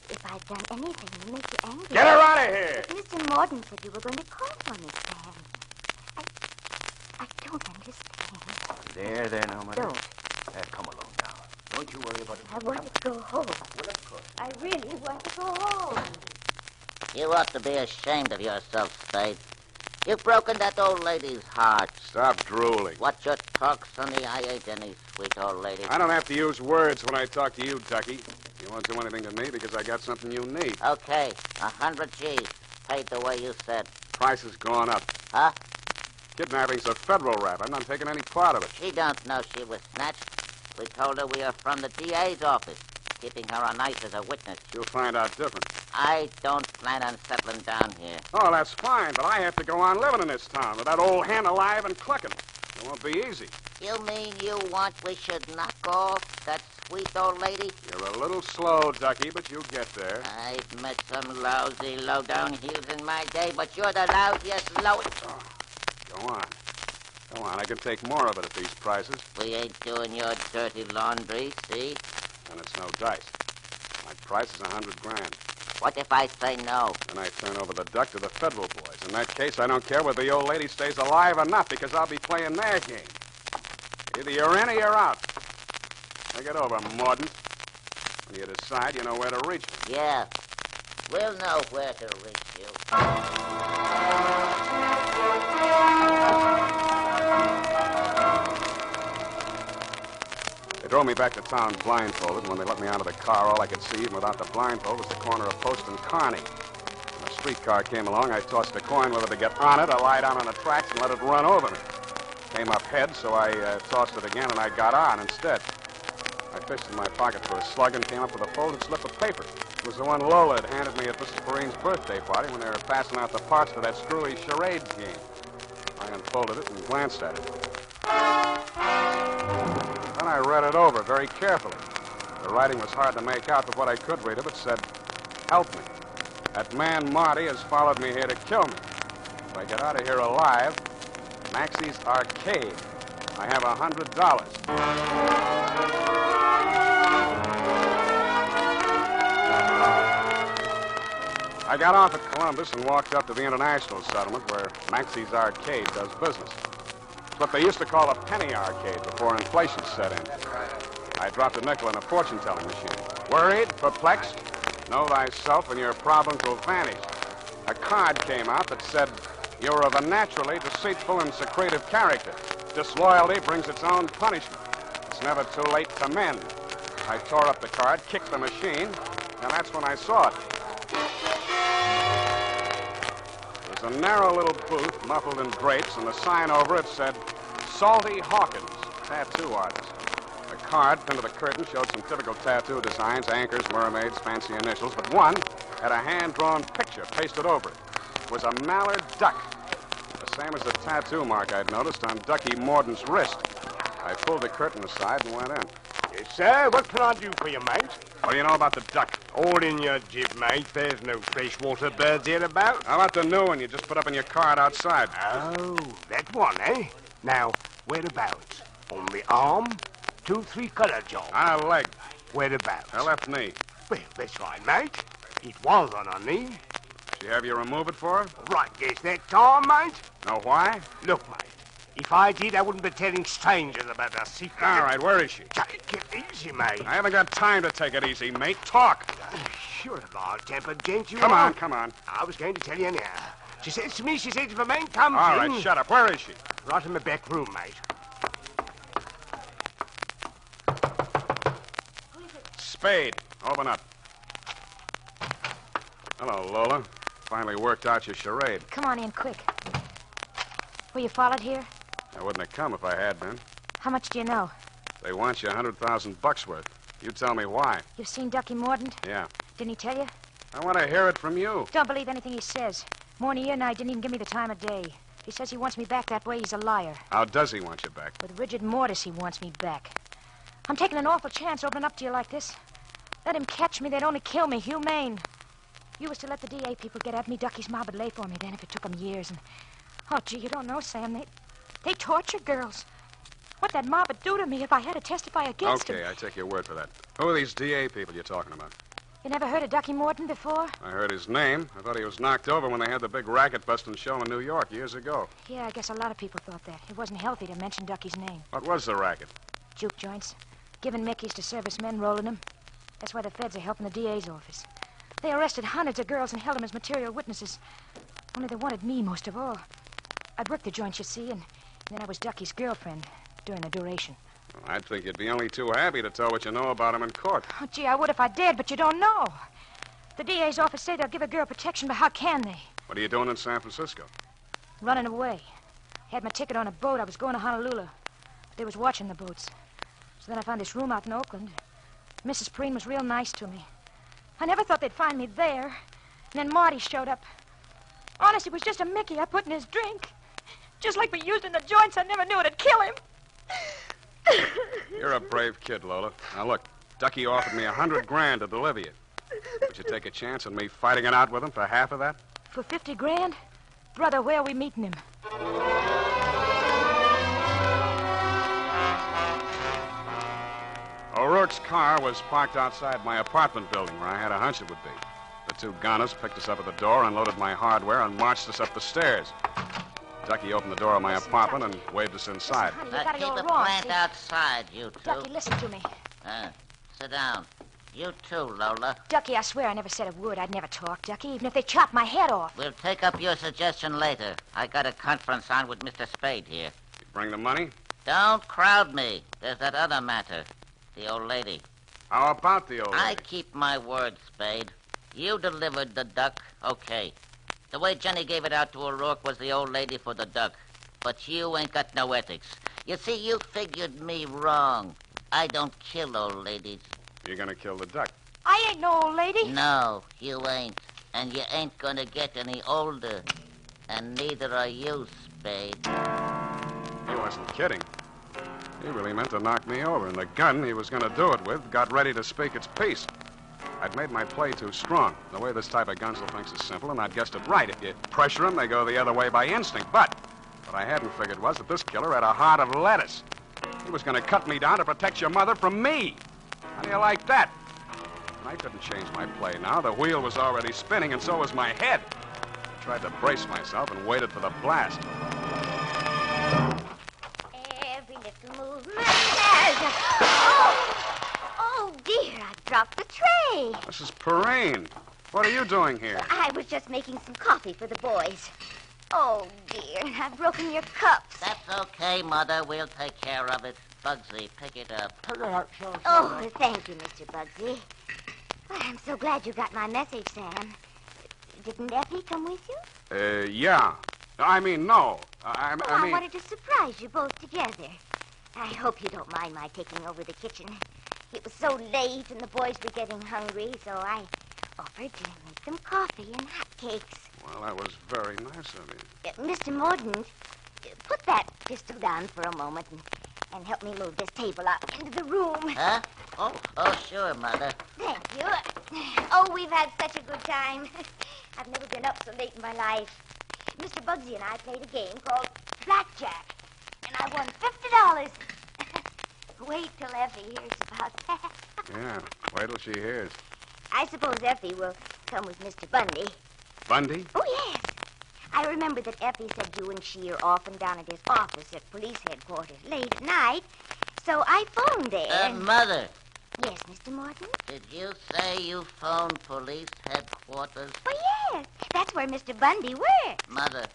If I'd done anything to make you angry... Get her out of here! Mr. Morton said you were going to call for me, Sam. I don't understand. There, now, Mother. Don't. Come along now. Don't you worry about it. I want to go home. Well, of course. I really want to go home. You ought to be ashamed of yourself, Spade. You've broken that old lady's heart. Stop drooling. What your talk, Sonny, I ain't any sweet old lady. I don't have to use words when I talk to you, Ducky. You won't do anything to me because I got something you need. Okay, 100 G's. Paid the way you said. Price has gone up. Huh? Kidnapping's a federal rap. I'm not taking any part of it. She don't know she was snatched. We told her we are from the DA's office, keeping her on ice as a witness. She'll find out different. I don't plan on settling down here. Oh, that's fine, but I have to go on living in this town with that old hen alive and clucking. It won't be easy. You mean you want we should knock off that sweet old lady? You're a little slow, Ducky, but you'll get there. I've met some lousy, low-down heels in my day, but you're the lousiest, lowest... Oh, go on. Go on, I can take more of it at these prices. We ain't doing your dirty laundry, see? And it's no dice. My price is $100,000. What if I say no? Then I turn over the duck to the federal boys. In that case, I don't care whether the old lady stays alive or not, because I'll be playing their game. Either you're in or you're out. Think it over, Morden. When you decide, you know where to reach me. Yeah. We'll know where to reach you. They drove me back to town blindfolded, and when they let me out of the car, all I could see, even without the blindfold, was the corner of Post and Kearney. When a streetcar came along, I tossed a coin whether to get on it or lie down on the tracks and let it run over me. Came up head, so I tossed it again, and I got on instead. I fished in my pocket for a slug and came up with a folded slip of paper. It was the one Lola had handed me at Mrs. Perrine's birthday party when they were passing out the parts for that screwy charades game. I unfolded it and glanced at it. Then I read it over very carefully. The writing was hard to make out, but what I could read of it said, "Help me. That man Marty has followed me here to kill me. If I get out of here alive, Maxie's Arcade. I have $100. I got off at Columbus and walked up to the International Settlement where Maxie's Arcade does business. It's what they used to call a penny arcade before inflation set in. I dropped a nickel in a fortune-telling machine. Worried? Perplexed? Know thyself and your problems will vanish. A card came out that said, "You're of a naturally deceitful and secretive character. Disloyalty brings its own punishment. It's never too late to mend." I tore up the card, kicked the machine, and that's when I saw it. It was a narrow little booth, muffled in drapes, and the sign over it said, "Salty Hawkins, tattoo artist." The card, pinned to the curtain, showed some typical tattoo designs, anchors, mermaids, fancy initials, but one had a hand-drawn picture pasted over it. It was a mallard duck, the same as the tattoo mark I'd noticed on Ducky Morden's wrist. I pulled the curtain aside and went in. Yes, sir. What can I do for you, mate? What do you know about the duck? All in your jib, mate. There's no freshwater birds here about. How about the new one you just put up in your card outside? Oh, that one, eh? Now, whereabouts? On the arm? 2-3 colour job. On a leg. Whereabouts? Her left knee. Well, that's right, mate. It was on her knee. Did you have you remove it for her? Right, guess that time, mate. Know why? Look, mate. If I did, I wouldn't be telling strangers about our secret. All right, where is she? Take it easy, mate. I haven't got time to take it easy, mate. Talk. Sure, a mild-tempered gent you Come are. on, come on. I was going to tell you now. She says to me, if a man comes All in... right, shut up. Where is she? Right in the back room, mate. Spade. Open up. Hello, Lola. Finally worked out your charade. Come on in, quick. Were you followed here? I wouldn't have come if I had been. How much do you know? They want you $100,000 worth. You tell me why. You've seen Ducky Mordaunt? Yeah. Didn't he tell you? I want to hear it from you. Don't believe anything he says. More than a year now, he didn't even give me the time of day. If he says he wants me back that way, he's a liar. How does he want you back? With rigid mortis, he wants me back. I'm taking an awful chance opening up to you like this. Let him catch me, they'd only kill me, humane. You was to let the DA people get at me, Ducky's mob would lay for me then if it took them years. And oh, gee, you don't know, Sam. They torture girls. What that mob would do to me if I had to testify against them. Okay, I take your word for that. Who are these DA people you're talking about? You never heard of Ducky Morton before? I heard his name. I thought he was knocked over when they had the big racket-busting show in New York years ago. Yeah, I guess a lot of people thought that. It wasn't healthy to mention Ducky's name. What was the racket? Juke joints. Giving Mickeys to servicemen, rolling them. That's why the feds are helping the DA's office. They arrested hundreds of girls and held them as material witnesses. Only they wanted me most of all. I'd worked the joints, you see, and then I was Ducky's girlfriend during the duration. Well, I'd think you'd be only too happy to tell what you know about him in court. Oh, gee, I would if I dared, but you don't know. The DA's office say they'll give a girl protection, but how can they? What are you doing in San Francisco? Running away. Had my ticket on a boat. I was going to Honolulu. They was watching the boats. So then I found this room out in Oakland. Mrs. Preen was real nice to me. I never thought they'd find me there. And then Marty showed up. Honest, it was just a Mickey I put in his drink. Just like we used in the joints, I never knew it'd kill him. You're a brave kid, Lola. Now, look, Ducky offered me $100,000 to deliver you. Would you take a chance on me fighting it out with him for half of that? For $50,000? Brother, where are we meeting him? O'Rourke's car was parked outside my apartment building where I had a hunch it would be. The two gunners picked us up at the door, unloaded my hardware, and marched us up the stairs. Ducky opened the door of my apartment and waved us inside. Honey, you got it keep all the wrong. plant See? outside, you two. Ducky, listen to me. Sit down. You too, Lola. Ducky, I swear I never said a word. I'd never talk, Ducky, even if they chopped my head off. We'll take up your suggestion later. I got a conference on with Mr. Spade here. You bring the money? Don't crowd me. There's that other matter. The old lady. How about the old lady? I keep my word, Spade. You delivered the duck, okay. The way Jenny gave it out to O'Rourke was the old lady for the duck. But you ain't got no ethics. You see, you figured me wrong. I don't kill old ladies. You're gonna kill the duck. I ain't no old lady. No, you ain't. And you ain't gonna get any older. And neither are you, Spade. He wasn't kidding. He really meant to knock me over, and the gun he was going to do it with got ready to speak its piece. I'd made my play too strong. The way this type of gunsel thinks is simple, and I'd guessed it right. If you pressure them, they go the other way by instinct. But what I hadn't figured was that this killer had a heart of lettuce. He was going to cut me down to protect your mother from me. How do you like that? And I couldn't change my play now. The wheel was already spinning, and so was my head. I tried to brace myself and waited for the blast. Every little movement. Oh, dear, I dropped the tray. Mrs. Perrine, what are you doing here? I was just making some coffee for the boys. Oh, dear, I've broken your cups. That's okay, Mother. We'll take care of it. Bugsy, pick it up. Oh, thank you, Mr. Bugsy. Well, I'm so glad you got my message, Sam. Didn't Effie come with you? Yeah. I mean, no. I I mean... wanted to surprise you both together. I hope you don't mind my taking over the kitchen. It was so late and the boys were getting hungry, so I offered to make them coffee and hot cakes. Well, that was very nice of you. Mr. Mordaunt, put that pistol down for a moment and help me move this table out into the room. Huh? Oh, sure, Mother. Thank you. Oh, we've had such a good time. I've never been up so late in my life. Mr. Bugsy and I played a game called Blackjack, and I won $50. Wait till Effie hears about that. Yeah, wait till she hears. I suppose Effie will come with Mr. Bundy. Bundy? Oh, yes. I remember that Effie said you and she are often down at his office at police headquarters late at night. So I phoned there. Mother. Yes, Mr. Morton? Did you say you phoned police headquarters? Oh, yes. That's where Mr. Bundy works. Mother,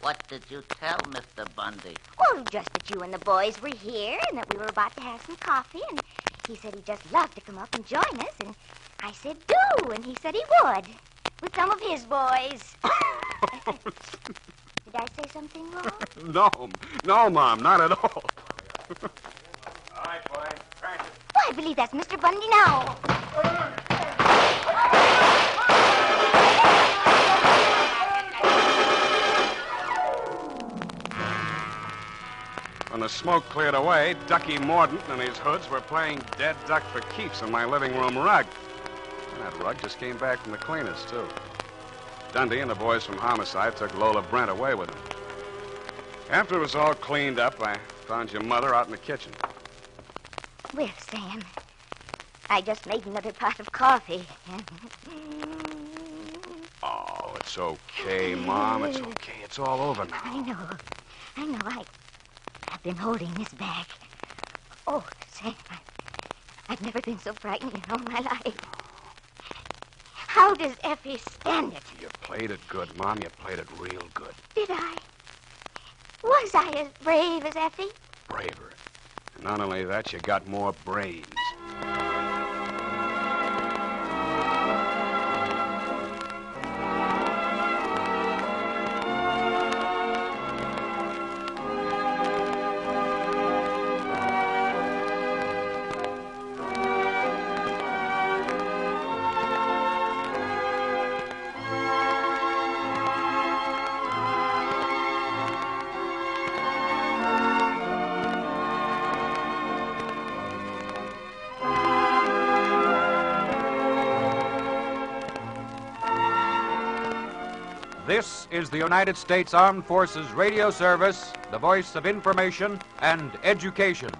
what did you tell Mr. Bundy? Well, just that you and the boys were here and that we were about to have some coffee. And he said he'd just love to come up and join us. And I said, do. And he said he would. With some of his boys. Did I say something wrong? No, Mom, not at all. All right, boys, practice. Oh, I believe that's Mr. Bundy now. When the smoke cleared away, Ducky Mordaunt and his hoods were playing dead duck for keeps on my living room rug. And that rug just came back from the cleaners, too. Dundee and the boys from Homicide took Lola Brent away with them. After it was all cleaned up, I found your mother out in the kitchen. Well, Sam, I just made another pot of coffee. Oh, it's okay, Mom. It's okay. It's all over now. I know. I've been holding this back. Oh, Sam, I've never been so frightened in all my life. How does Effie stand it? You played it good, Mom. You played it real good. Did I? Was I as brave as Effie? Braver. And not only that, you got more brains. This is the United States Armed Forces Radio Service, the voice of information and education.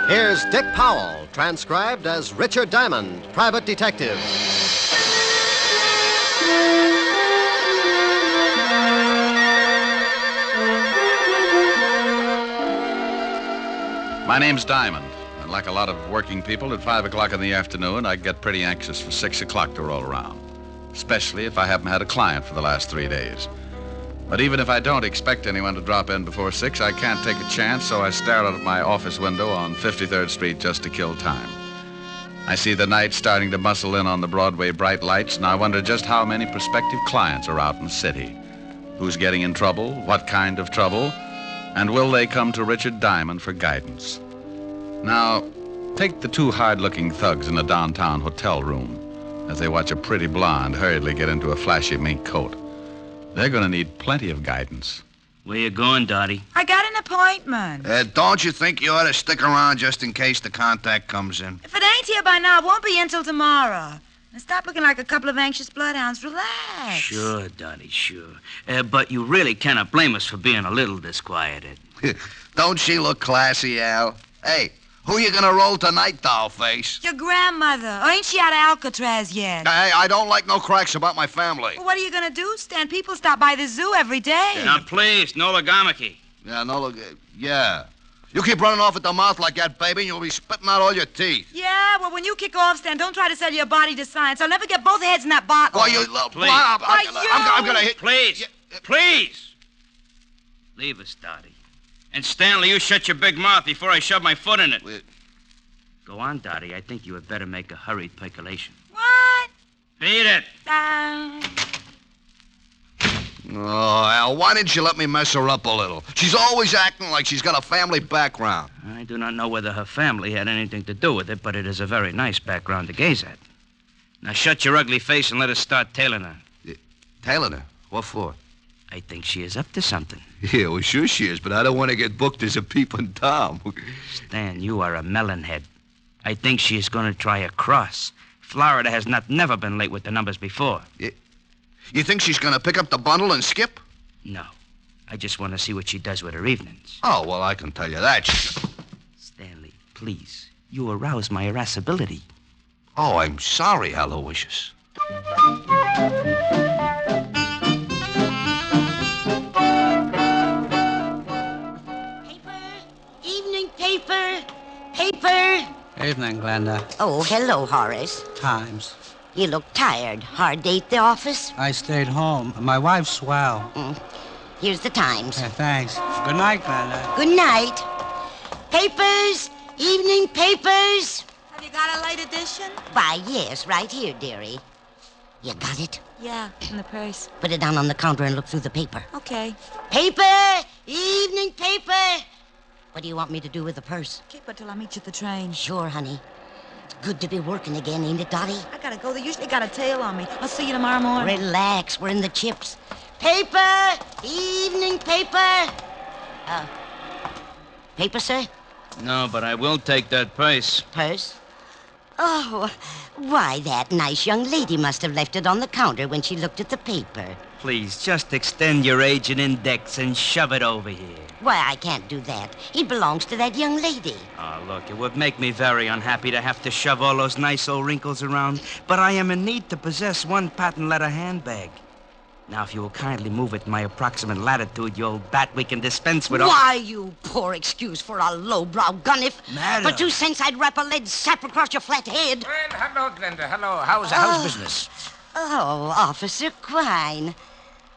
Here's Dick Powell, transcribed as Richard Diamond, private detective. My name's Diamond, and like a lot of working people, at 5 o'clock in the afternoon, I get pretty anxious for 6 o'clock to roll around, especially if I haven't had a client for the last 3 days. But even if I don't expect anyone to drop in before 6, I can't take a chance, so I stare out of my office window on 53rd Street just to kill time. I see the night starting to muscle in on the Broadway bright lights, and I wonder just how many prospective clients are out in the city. Who's getting in trouble, what kind of trouble, and will they come to Richard Diamond for guidance? Now, take the two hard-looking thugs in a downtown hotel room as they watch a pretty blonde hurriedly get into a flashy mink coat. They're going to need plenty of guidance. Where you going, Dottie? I got an appointment. Don't you think you ought to stick around just in case the contact comes in? If it ain't here by now, it won't be until tomorrow. Now stop looking like a couple of anxious bloodhounds. Relax. Sure, Dottie, sure. But you really cannot blame us for being a little disquieted. Don't she look classy, Al? Hey, who you gonna roll tonight, dollface? Your grandmother. Or ain't she out of Alcatraz yet? Hey, I don't like no cracks about my family. Well, what are you gonna do, Stan? People stop by the zoo every day. Now, please, no logomachy. Yeah, yeah. You keep running off at the mouth like that, baby, and you'll be spitting out all your teeth. Yeah, well, when you kick off, Stan, don't try to sell your body to science. I'll never get both heads in that bottle. Why, you... Please. I'm gonna hit... Please. Please. Leave us, Dottie. And Stanley, you shut your big mouth before I shove my foot in it. Go on, Dottie. I think you had better make a hurried percolation. What? Beat it. Oh, Al, why didn't you let me mess her up a little? She's always acting like she's got a family background. I do not know whether her family had anything to do with it, but it is a very nice background to gaze at. Now shut your ugly face and let us start tailing her. Tailing her? What for? I think she is up to something. Yeah, well, sure she is, but I don't want to get booked as a peeping Tom. Stan, you are a melonhead. I think she is going to try a cross. Florida has never been late with the numbers before. You think she's going to pick up the bundle and skip? No. I just want to see what she does with her evenings. Oh, well, I can tell you that. Stanley, please. You arouse my irascibility. Oh, I'm sorry, Aloysius. Evening paper. Paper. Evening, Glenda. Oh, hello, Horace. Times. You look tired. Hard day at the office? I stayed home. My wife's swell. Here's the Times. Yeah, thanks. Good night, Glenda. Good night. Papers. Evening papers. Have you got a late edition? Why, yes, right here, dearie. You got it? Yeah, in the purse. Put it down on the counter and look through the paper. Okay. Paper! Evening paper! What do you want me to do with the purse? Keep it till I meet you at the train. Sure, honey. It's good to be working again, ain't it, Dottie? I gotta go. They usually got a tail on me. I'll see you tomorrow morning. Relax. We're in the chips. Paper! Evening paper! Paper, sir? No, but I will take that purse. Purse? Oh, why, that nice young lady must have left it on the counter when she looked at the paper. Please, just extend your agent index and shove it over here. Why, I can't do that. It belongs to that young lady. Oh, look, it would make me very unhappy to have to shove all those nice old wrinkles around, but I am in need to possess one patent leather handbag. Now, if you will kindly move it in my approximate latitude, you old bat, we can dispense with all... Why, you poor excuse for a lowbrow gunnif. Madam. For 2 cents, I'd wrap a lead sap across your flat head. Well, hello, Glenda. Hello. How's business? Oh, Officer Quine.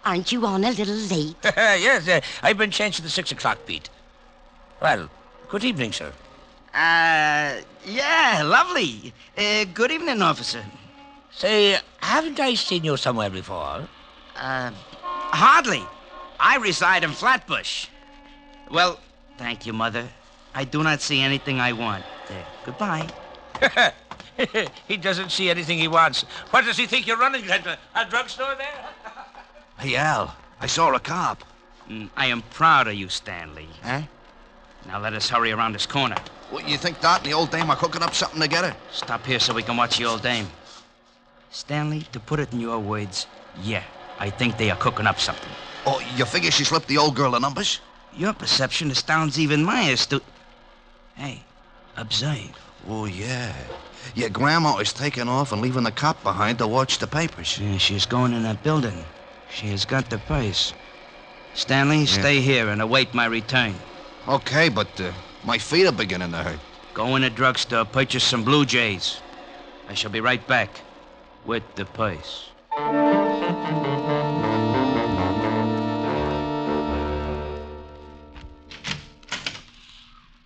Aren't you on a little late? Yes, I've been changed to the 6 o'clock beat. Well, good evening, sir. Yeah, lovely. Good evening, officer. Say, haven't I seen you somewhere before? Hardly. I reside in Flatbush. Well, thank you, Mother. I do not see anything I want. There, goodbye. He doesn't see anything he wants. What does he think you're running, Glenda? A drugstore there? Hey, Al, I saw a cop. I am proud of you, Stanley. Huh? Now let us hurry around this corner. What, you think Dot and the old dame are cooking up something together? Stop here so we can watch the old dame. Stanley, to put it in your words, yeah, I think they are cooking up something. Oh, you figure she slipped the old girl the numbers? Your perception astounds even my Hey, observe. Oh, yeah. Your grandma is taking off and leaving the cop behind to watch the papers. Yeah, she's going in that building. She has got the purse. Stanley, stay here and await my return. Okay, but my feet are beginning to hurt. Go in the drugstore, purchase some Blue Jays. I shall be right back with the purse.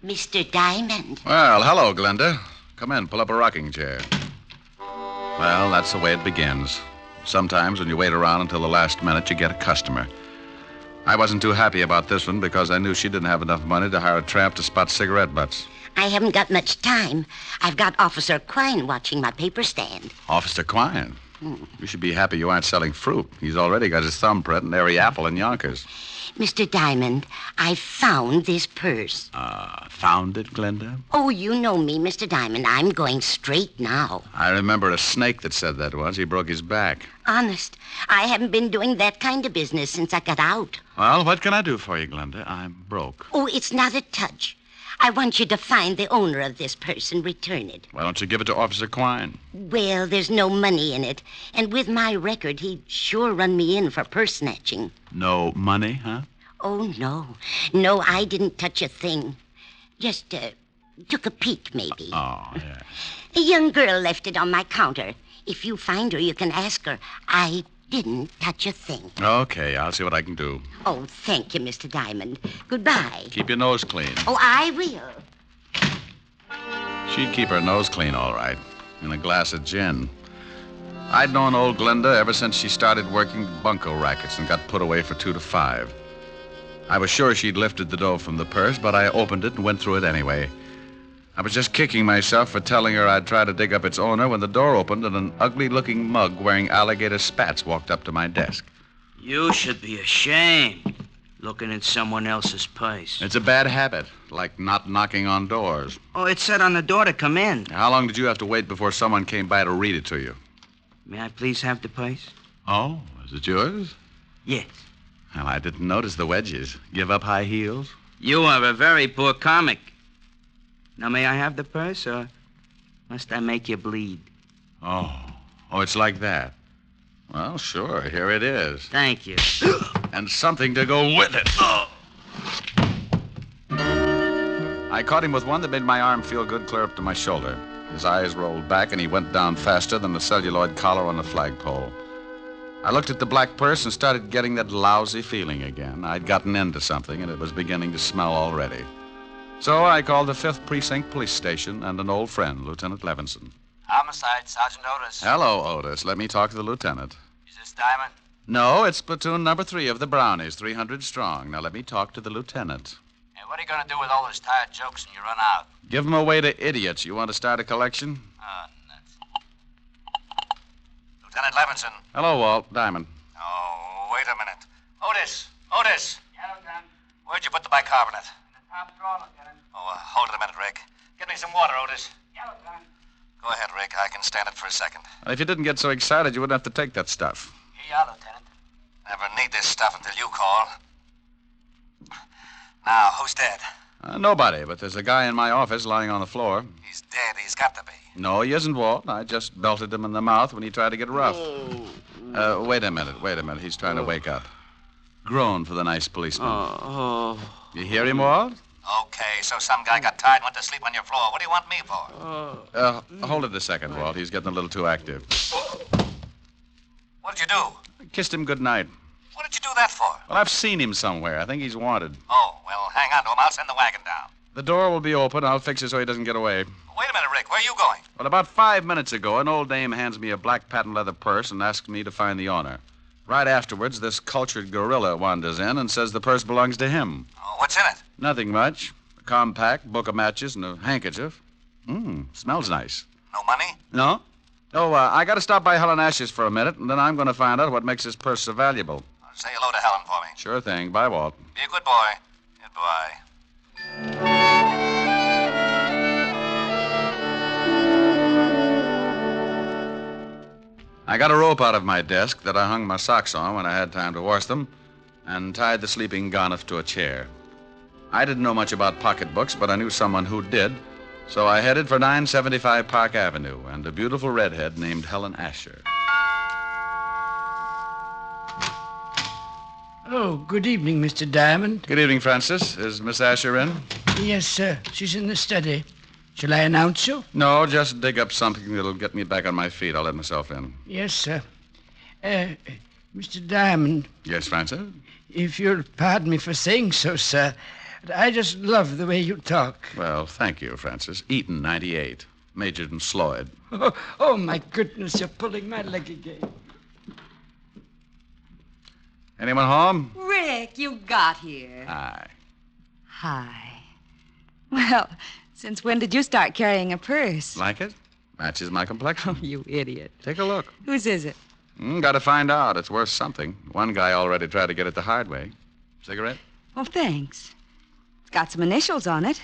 Mr. Diamond. Well, hello, Glenda. Come in, pull up a rocking chair. Well, that's the way it begins. Sometimes when you wait around until the last minute, you get a customer. I wasn't too happy about this one because I knew she didn't have enough money to hire a tramp to spot cigarette butts. I haven't got much time. I've got Officer Quine watching my paper stand. Officer Quine? You should be happy you aren't selling fruit. He's already got his thumbprint in every apple in Yonkers. Mr. Diamond, I found this purse. Found it, Glenda? Oh, you know me, Mr. Diamond. I'm going straight now. I remember a snake that said that once. He broke his back. Honest, I haven't been doing that kind of business since I got out. Well, what can I do for you, Glenda? I'm broke. Oh, it's not a touch. I want you to find the owner of this purse and return it. Why don't you give it to Officer Quine? Well, there's no money in it. And with my record, he'd sure run me in for purse snatching. No money, huh? Oh, no. No, I didn't touch a thing. Just took a peek, maybe. Oh, yeah. A young girl left it on my counter. If you find her, you can ask her. I didn't touch a thing. Okay, I'll see what I can do. Oh, thank you, Mr. Diamond. Goodbye. Keep your nose clean. Oh, I will. She'd keep her nose clean, all right. And a glass of gin. I'd known old Glenda ever since she started working bunco rackets and got put away for 2 to 5. I was sure she'd lifted the dough from the purse, but I opened it and went through it anyway. I was just kicking myself for telling her I'd try to dig up its owner when the door opened and an ugly-looking mug wearing alligator spats walked up to my desk. You should be ashamed looking in someone else's purse. It's a bad habit, like not knocking on doors. Oh, it said on the door to come in. How long did you have to wait before someone came by to read it to you? May I please have the purse? Oh, is it yours? Yes. Well, I didn't notice the wedges. Give up high heels? You are a very poor comic. Now, may I have the purse, or must I make you bleed? Oh, it's like that. Well, sure, here it is. Thank you. And something to go with it. Oh. I caught him with one that made my arm feel good clear up to my shoulder. His eyes rolled back, and he went down faster than the celluloid collar on the flagpole. I looked at the black purse and started getting that lousy feeling again. I'd gotten into something, and it was beginning to smell already. So I called the 5th Precinct Police Station and an old friend, Lieutenant Levinson. Homicide, Sergeant Otis. Hello, Otis. Let me talk to the lieutenant. Is this Diamond? No, it's platoon number 3 of the Brownies, 300 strong. Now let me talk to the lieutenant. Hey, what are you going to do with all those tired jokes when you run out? Give them away to idiots. You want to start a collection? Oh, nuts. Lieutenant Levinson. Hello, Walt. Diamond. Oh, wait a minute. Otis! Yeah, Lieutenant. Where'd you put the bicarbonate? In the top drawer, Lieutenant. Oh, hold it a minute, Rick. Get me some water, Otis. Yeah, Lieutenant. Go ahead, Rick. I can stand it for a second. If you didn't get so excited, you wouldn't have to take that stuff. Here you are, Lieutenant. Never need this stuff until you call. Now, who's dead? Nobody, but there's a guy in my office lying on the floor. He's dead. He's got to be. No, he isn't, Walt. I just belted him in the mouth when he tried to get rough. Wait a minute. He's trying to wake up. Groan for the nice policeman. You hear him, Walt? Okay, so some guy got tired and went to sleep on your floor. What do you want me for? Hold it a second, Walt. He's getting a little too active. What did you do? I kissed him goodnight. What did you do that for? Well, I've seen him somewhere. I think he's wanted. Oh, well, hang on to him. I'll send the wagon down. The door will be open. I'll fix it so he doesn't get away. Wait a minute, Rick. Where are you going? Well, about 5 minutes ago, an old dame hands me a black patent leather purse and asks me to find the owner. Right afterwards, this cultured gorilla wanders in and says the purse belongs to him. Oh, what's in it? Nothing much. A compact, book of matches, and a handkerchief. Smells nice. No money? No? Oh, I got to stop by Helen Ash's for a minute, and then I'm going to find out what makes this purse so valuable. Say hello to Helen for me. Sure thing. Bye, Walt. Be a good boy. Goodbye. I got a rope out of my desk that I hung my socks on when I had time to wash them and tied the sleeping Garniff to a chair. I didn't know much about pocketbooks, but I knew someone who did, so I headed for 975 Park Avenue and a beautiful redhead named Helen Asher. Oh, good evening, Mr. Diamond. Good evening, Francis. Is Miss Asher in? Yes, sir. She's in the study. Shall I announce you? No, just dig up something that'll get me back on my feet. I'll let myself in. Yes, sir. Mr. Diamond. Yes, Francis? If you'll pardon me for saying so, sir, but I just love the way you talk. Well, thank you, Francis. Eaton, 98. Majored in Sloyd. Oh, my goodness, you're pulling my leg again. Anyone home? Rick, you got here. Hi. Hi. Well, since when did you start carrying a purse? Like it? Matches my complexion. Oh, you idiot. Take a look. Whose is it? Got to find out. It's worth something. One guy already tried to get it the hard way. Cigarette? Oh, thanks. It's got some initials on it.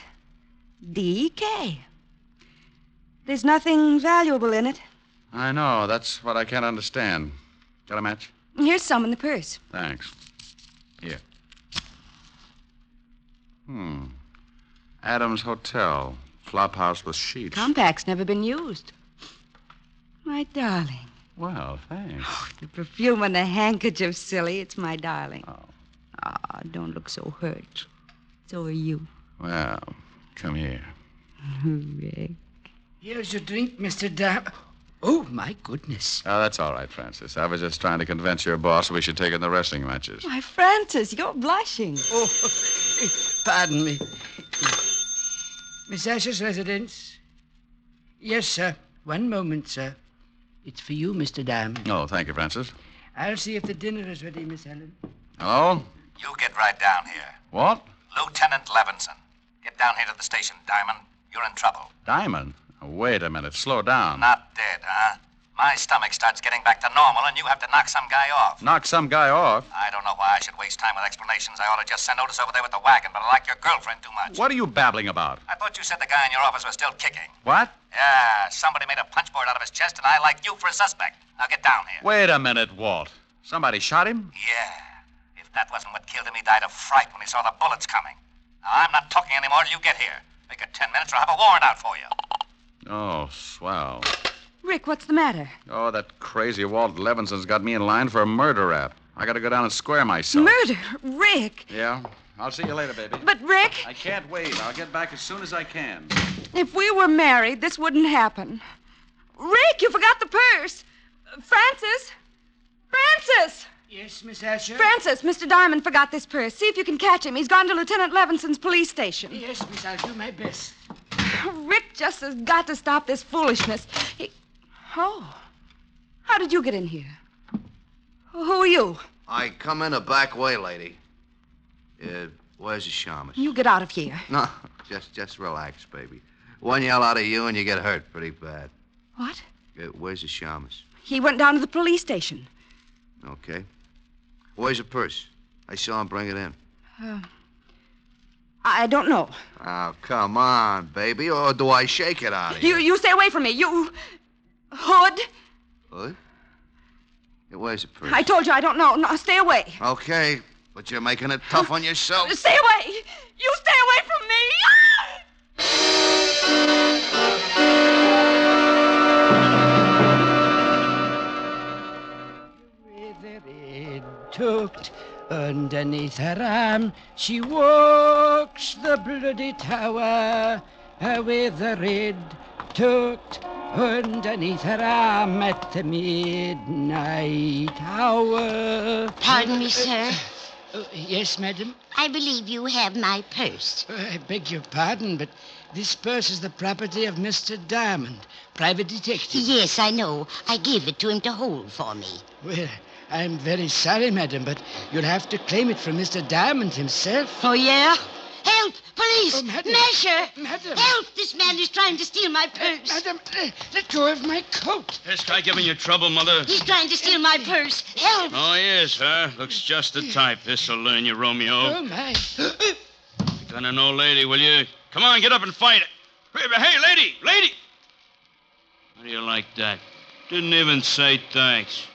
D.K. There's nothing valuable in it. I know. That's what I can't understand. Got a match? Here's some in the purse. Thanks. Here. Adams Hotel. Flophouse with sheets. Compact's never been used. My darling. Well, thanks. Oh, the perfume and the handkerchief, silly. It's my darling. Don't look so hurt. So are you. Well, come here. Rick. Here's your drink, Mr. Diamond. Oh, my goodness. Oh, that's all right, Francis. I was just trying to convince your boss we should take in the wrestling matches. Why, Francis, you're blushing. Oh, pardon me. Miss Asher's residence? Yes, sir. One moment, sir. It's for you, Mr. Diamond. Oh, thank you, Francis. I'll see if the dinner is ready, Miss Helen. Hello? You get right down here. What? Lieutenant Levinson. Get down here to the station, Diamond. you're in trouble. Diamond? Wait a minute. Slow down. Not dead, huh? My stomach starts getting back to normal, and you have to knock some guy off. Knock some guy off? I don't know why I should waste time with explanations. I ought to just send Otis over there with the wagon, but I like your girlfriend too much. What are you babbling about? I thought you said the guy in your office was still kicking. What? Yeah, somebody made a punch board out of his chest, and I like you for a suspect. Now get down here. Wait a minute, Walt. Somebody shot him? Yeah. If that wasn't what killed him, he died of fright when he saw the bullets coming. Now, I'm not talking anymore till you get here. Make it 10 minutes or I'll have a warrant out for you. Oh, swell. Rick, what's the matter? Oh, that crazy Walt Levinson's got me in line for a murder rap. I gotta go down and square myself. Murder? Rick! Yeah? I'll see you later, baby. But, Rick... I can't wait. I'll get back as soon as I can. If we were married, this wouldn't happen. Rick, you forgot the purse. Francis? Francis! Yes, Miss Asher? Francis, Mr. Diamond forgot this purse. See if you can catch him. He's gone to Lieutenant Levinson's police station. Yes, Miss, I'll do my best. Rick just has got to stop this foolishness. Oh. How did you get in here? Who are you? I come in a back way, lady. Where's the shamus? You get out of here. No, just relax, baby. One yell out of you and you get hurt pretty bad. What? Where's the shamus? He went down to the police station. Okay. Where's the purse? I saw him bring it in. I don't know. Oh, come on, baby. Or do I shake it out of you? You stay away from me. You... Hood? Hood? Where's the purse? I told you I don't know. No, stay away. Okay, but you're making it tough on yourself. Stay away. You stay away from me. With her head tucked underneath her arm, she walks the bloody tower. With her head tucked underneath her arm at the midnight hour. Pardon me, sir. Yes, madam? I believe you have my purse. I beg your pardon, but this purse is the property of Mr. Diamond, private detective. Yes, I know. I gave it to him to hold for me. Well, I'm very sorry, madam, but you'll have to claim it from Mr. Diamond himself. Oh, yeah? Help! Police! Oh, madam. Masher! Madam! Help! This man is trying to steal my purse. Madam, let go of my coat. This guy giving you trouble, Mother? He's trying to steal my purse. Help! Oh, yes, huh? Looks just the type. This'll learn you, Romeo. Oh, my. Gun an old lady, will you? Come on, get up and fight it. Hey, lady! Lady! How do you like that? Didn't even say thanks.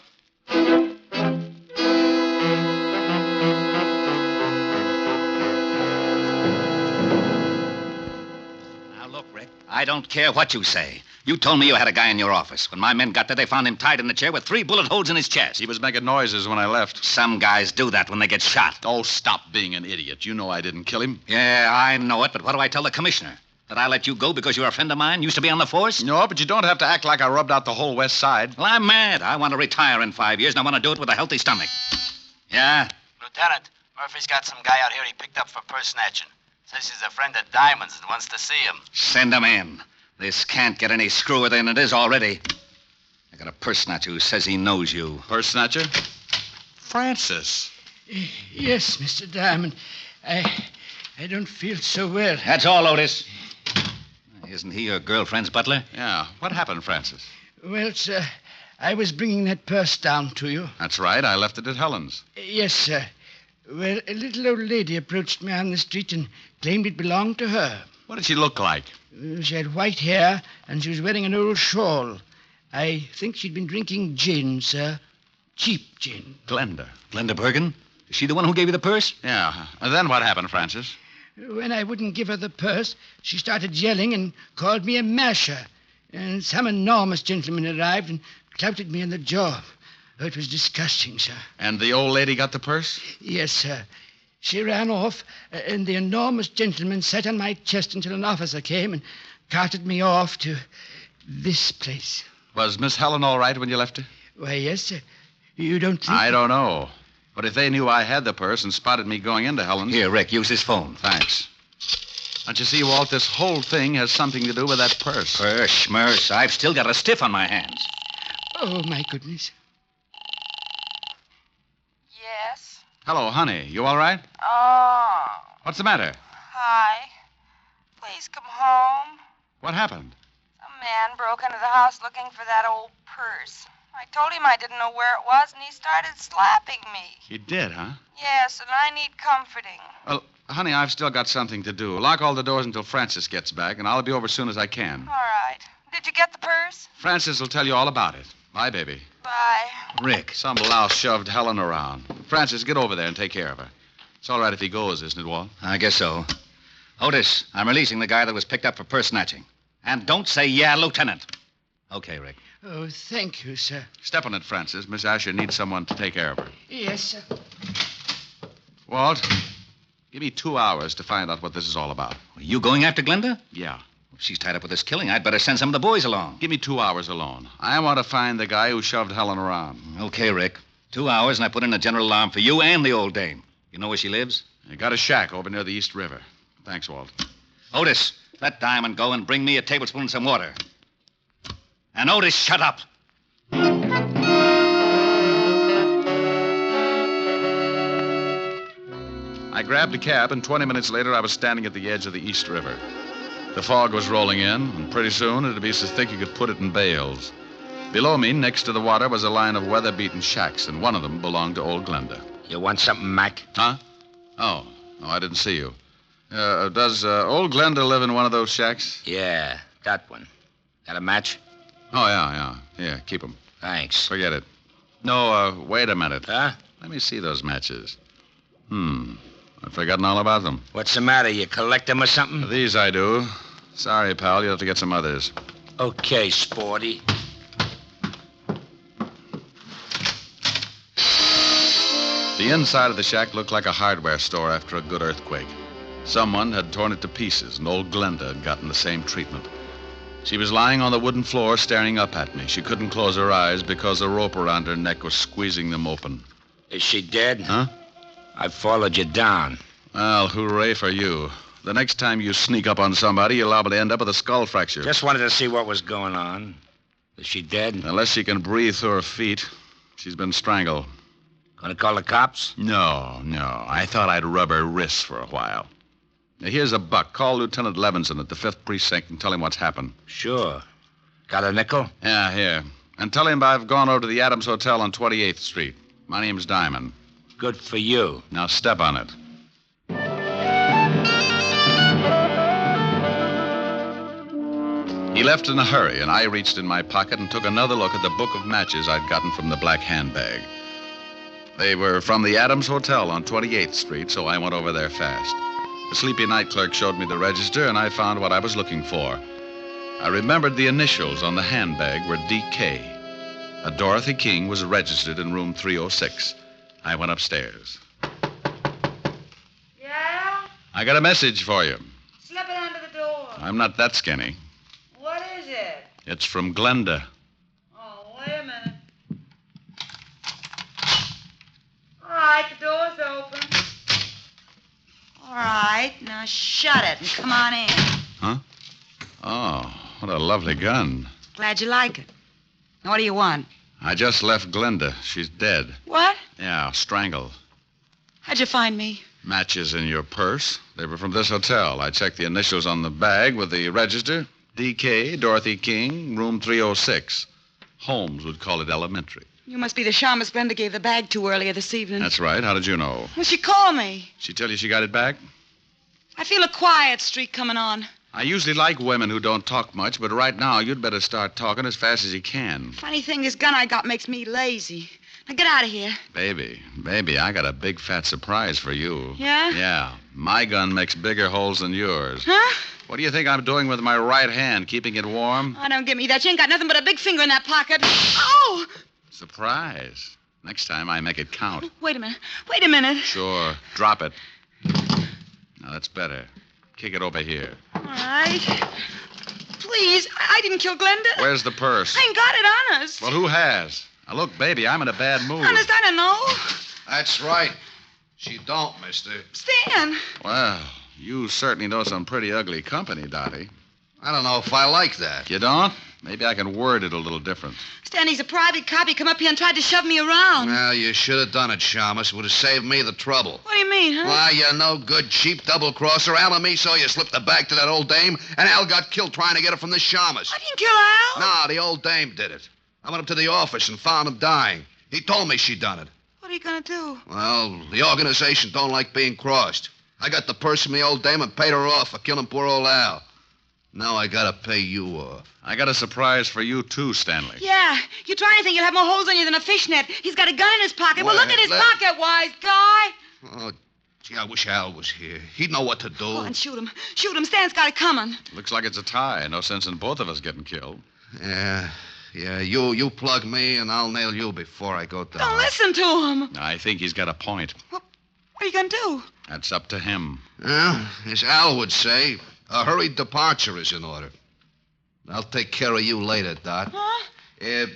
I don't care what you say. You told me you had a guy in your office. When my men got there, they found him tied in the chair with 3 bullet holes in his chest. He was making noises when I left. Some guys do that when they get shot. Oh, stop being an idiot. You know I didn't kill him. Yeah, I know it, but what do I tell the commissioner? That I let you go because you're a friend of mine? Used to be on the force? No, but you don't have to act like I rubbed out the whole West Side. Well, I'm mad. I want to retire in 5 years, and I want to do it with a healthy stomach. Yeah? Lieutenant, Murphy's got some guy out here he picked up for purse snatching. Says he's a friend of Diamond's and wants to see him. Send him in. This can't get any screwier than it is already. I got a purse snatcher who says he knows you. Purse snatcher? Francis. Yes, Mr. Diamond. I don't feel so well. That's all, Otis. Isn't he your girlfriend's butler? Yeah. What happened, Francis? Well, sir, I was bringing that purse down to you. That's right. I left it at Helen's. Yes, sir. Well, a little old lady approached me on the street and claimed it belonged to her. What did she look like? She had white hair, and she was wearing an old shawl. I think she'd been drinking gin, sir. Cheap gin. Glenda. Glenda Bergen? Is she the one who gave you the purse? Yeah. And then what happened, Francis? When I wouldn't give her the purse, she started yelling and called me a masher. And some enormous gentleman arrived and clouted me in the jaw. Oh, it was disgusting, sir. And the old lady got the purse? Yes, sir. She ran off, and the enormous gentleman sat on my chest until an officer came and carted me off to this place. Was Miss Helen all right when you left her? Why, yes, sir. You don't think... I don't know. But if they knew I had the purse and spotted me going into Helen's... Here, Rick, use his phone. Thanks. Don't you see, Walt, this whole thing has something to do with that purse. Purse, schmurse. I've still got a stiff on my hands. Oh, my goodness. Yes? Hello, honey. You all right? Oh. What's the matter? Hi. Please come home. What happened? A man broke into the house looking for that old purse. I told him I didn't know where it was, and he started slapping me. He did, huh? Yes, and I need comforting. Well, honey, I've still got something to do. Lock all the doors until Francis gets back, and I'll be over as soon as I can. All right. Did you get the purse? Francis will tell you all about it. Bye, baby. Bye. Rick. Some louse shoved Helen around. Francis, get over there and take care of her. It's all right if he goes, isn't it, Walt? I guess so. Otis, I'm releasing the guy that was picked up for purse snatching. And don't say, yeah, Lieutenant. Okay, Rick. Oh, thank you, sir. Step on it, Francis. Miss Asher needs someone to take care of her. Yes, sir. Walt, give me 2 hours to find out what this is all about. Are you going after Glenda? Yeah. If she's tied up with this killing, I'd better send some of the boys along. Give me 2 hours alone. I want to find the guy who shoved Helen around. Okay, Rick. 2 hours, and I put in a general alarm for you and the old dame. You know where she lives? I got a shack over near the East River. Thanks, Walt. Otis, let Diamond go and bring me a tablespoon and some water. And Otis, shut up. I grabbed a cab, and 20 minutes later, I was standing at the edge of the East River. The fog was rolling in, and pretty soon it'd be so thick you could put it in bales. Below me, next to the water, was a line of weather-beaten shacks, and one of them belonged to old Glenda. You want something, Mac? Huh? Oh, I didn't see you. Does old Glenda live in one of those shacks? Yeah, that one. Got a match? Oh, yeah. Here, keep them. Thanks. Forget it. No, wait a minute. Huh? Let me see those matches. I've forgotten all about them. What's the matter? You collect them or something? These I do. Sorry, pal. You'll have to get some others. Okay, Sporty. The inside of the shack looked like a hardware store after a good earthquake. Someone had torn it to pieces, and old Glenda had gotten the same treatment. She was lying on the wooden floor staring up at me. She couldn't close her eyes because a rope around her neck was squeezing them open. Is she dead? Huh? I followed you down. Well, hooray for you. The next time you sneak up on somebody, you're liable to end up with a skull fracture. Just wanted to see what was going on. Is she dead? Unless she can breathe through her feet. She's been strangled. Gonna call the cops? No. I thought I'd rub her wrists for a while. Now, here's a buck. Call Lieutenant Levinson at the 5th Precinct and tell him what's happened. Sure. Got a nickel? Yeah, here. And tell him I've gone over to the Adams Hotel on 28th Street. My name's Diamond. Good for you. Now step on it. He left in a hurry, and I reached in my pocket and took another look at the book of matches I'd gotten from the black handbag. They were from the Adams Hotel on 28th Street, so I went over there fast. The sleepy night clerk showed me the register, and I found what I was looking for. I remembered the initials on the handbag were D.K. A Dorothy King was registered in room 306. I went upstairs. Yeah? I got a message for you. Slip it under the door. I'm not that skinny. What is it? It's from Glenda. Oh, wait a minute. All right, the door's open. All right, now shut it and come on in. Huh? Oh, what a lovely gun. Glad you like it. Now, what do you want? I just left Glenda. She's dead. What? Yeah, strangled. How'd you find me? Matches in your purse. They were from this hotel. I checked the initials on the bag with the register. D.K., Dorothy King, room 306. Holmes would call it elementary. You must be the shamus Glenda gave the bag to earlier this evening. That's right. How did you know? Well, she called me. She tell you she got it back? I feel a quiet streak coming on. I usually like women who don't talk much, but right now you'd better start talking as fast as you can. Funny thing, this gun I got makes me lazy. Now get out of here. Baby, I got a big fat surprise for you. Yeah? Yeah. My gun makes bigger holes than yours. Huh? What do you think I'm doing with my right hand, keeping it warm? Oh, don't give me that. You ain't got nothing but a big finger in that pocket. Oh! Surprise. Next time I make it count. Wait a minute. Sure. Drop it. Now, that's better. Kick it over here. All right. Please, I didn't kill Glenda. Where's the purse? I ain't got it, honest. Well, who has? Now, look, baby, I'm in a bad mood. Honest, I don't know. That's right. She don't, mister. Stan. Well, you certainly know some pretty ugly company, Dottie. I don't know if I like that. You don't? Maybe I can word it a little different. Stanley's a private cop. He come up here and tried to shove me around. Well, you should have done it, Shamus. It would have saved me the trouble. What do you mean, huh? Why, you no good, cheap double-crosser. Al and me saw you slip the bag to that old dame, and Al got killed trying to get it from the Shamus. I didn't kill Al. No, the old dame did it. I went up to the office and found him dying. He told me she'd done it. What are you going to do? Well, the organization don't like being crossed. I got the purse from the old dame and paid her off for killing poor old Al. Now I gotta pay you off. I got a surprise for you, too, Stanley. Yeah. You try anything, you'll have more holes on you than a fishnet. He's got a gun in his pocket. Well, look at his pocket, wise guy. Oh, gee, I wish Al was here. He'd know what to do. Go on, shoot him. Shoot him. Stan's got it coming. Looks like it's a tie. No sense in both of us getting killed. Yeah, you plug me, and I'll nail you before I go down. Don't listen to him. I think he's got a point. What are you going to do? That's up to him. Well, as Al would say, a hurried departure is in order. I'll take care of you later, Dot. Huh?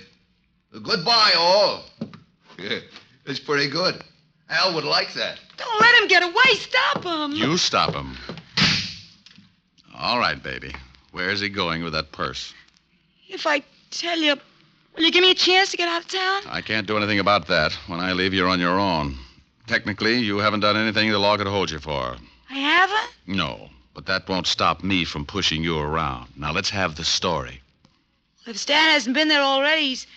Goodbye, all. Yeah, it's pretty good. Al would like that. Don't let him get away. Stop him. You stop him. All right, baby. Where's he going with that purse? If I tell you, will you give me a chance to get out of town? I can't do anything about that. When I leave, you're on your own. Technically, you haven't done anything the law could hold you for. I haven't? No, but that won't stop me from pushing you around. Now, let's have the story. If Stan hasn't been there already, he's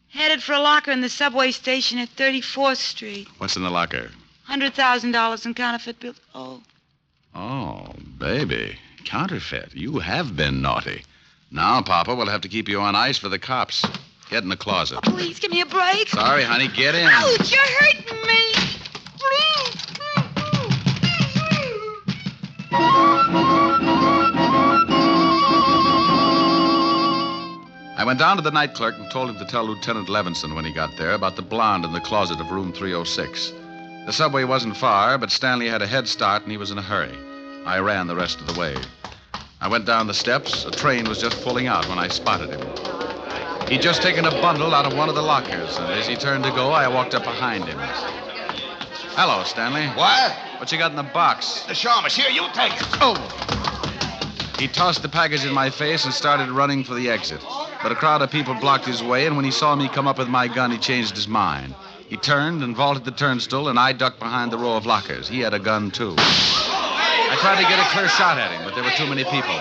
headed for a locker in the subway station at 34th Street. What's in the locker? $100,000 in counterfeit bills. Oh, baby. Counterfeit. You have been naughty. Now, Papa, we'll have to keep you on ice for the cops. Get in the closet. Oh, please, give me a break. Sorry, honey. Get in. Ouch, you're hurting me. I went down to the night clerk and told him to tell Lieutenant Levinson when he got there about the blonde in the closet of room 306. The subway wasn't far, but Stanley had a head start and he was in a hurry. I ran the rest of the way. I went down the steps. A train was just pulling out when I spotted him. He'd just taken a bundle out of one of the lockers, and as he turned to go, I walked up behind him. Hello, Stanley. What? What you got in the box? The Shamus. Here, you take it. Oh! He tossed the package in my face and started running for the exit. But a crowd of people blocked his way, and when he saw me come up with my gun, he changed his mind. He turned and vaulted the turnstile, and I ducked behind the row of lockers. He had a gun, too. I tried to get a clear shot at him, but there were too many people.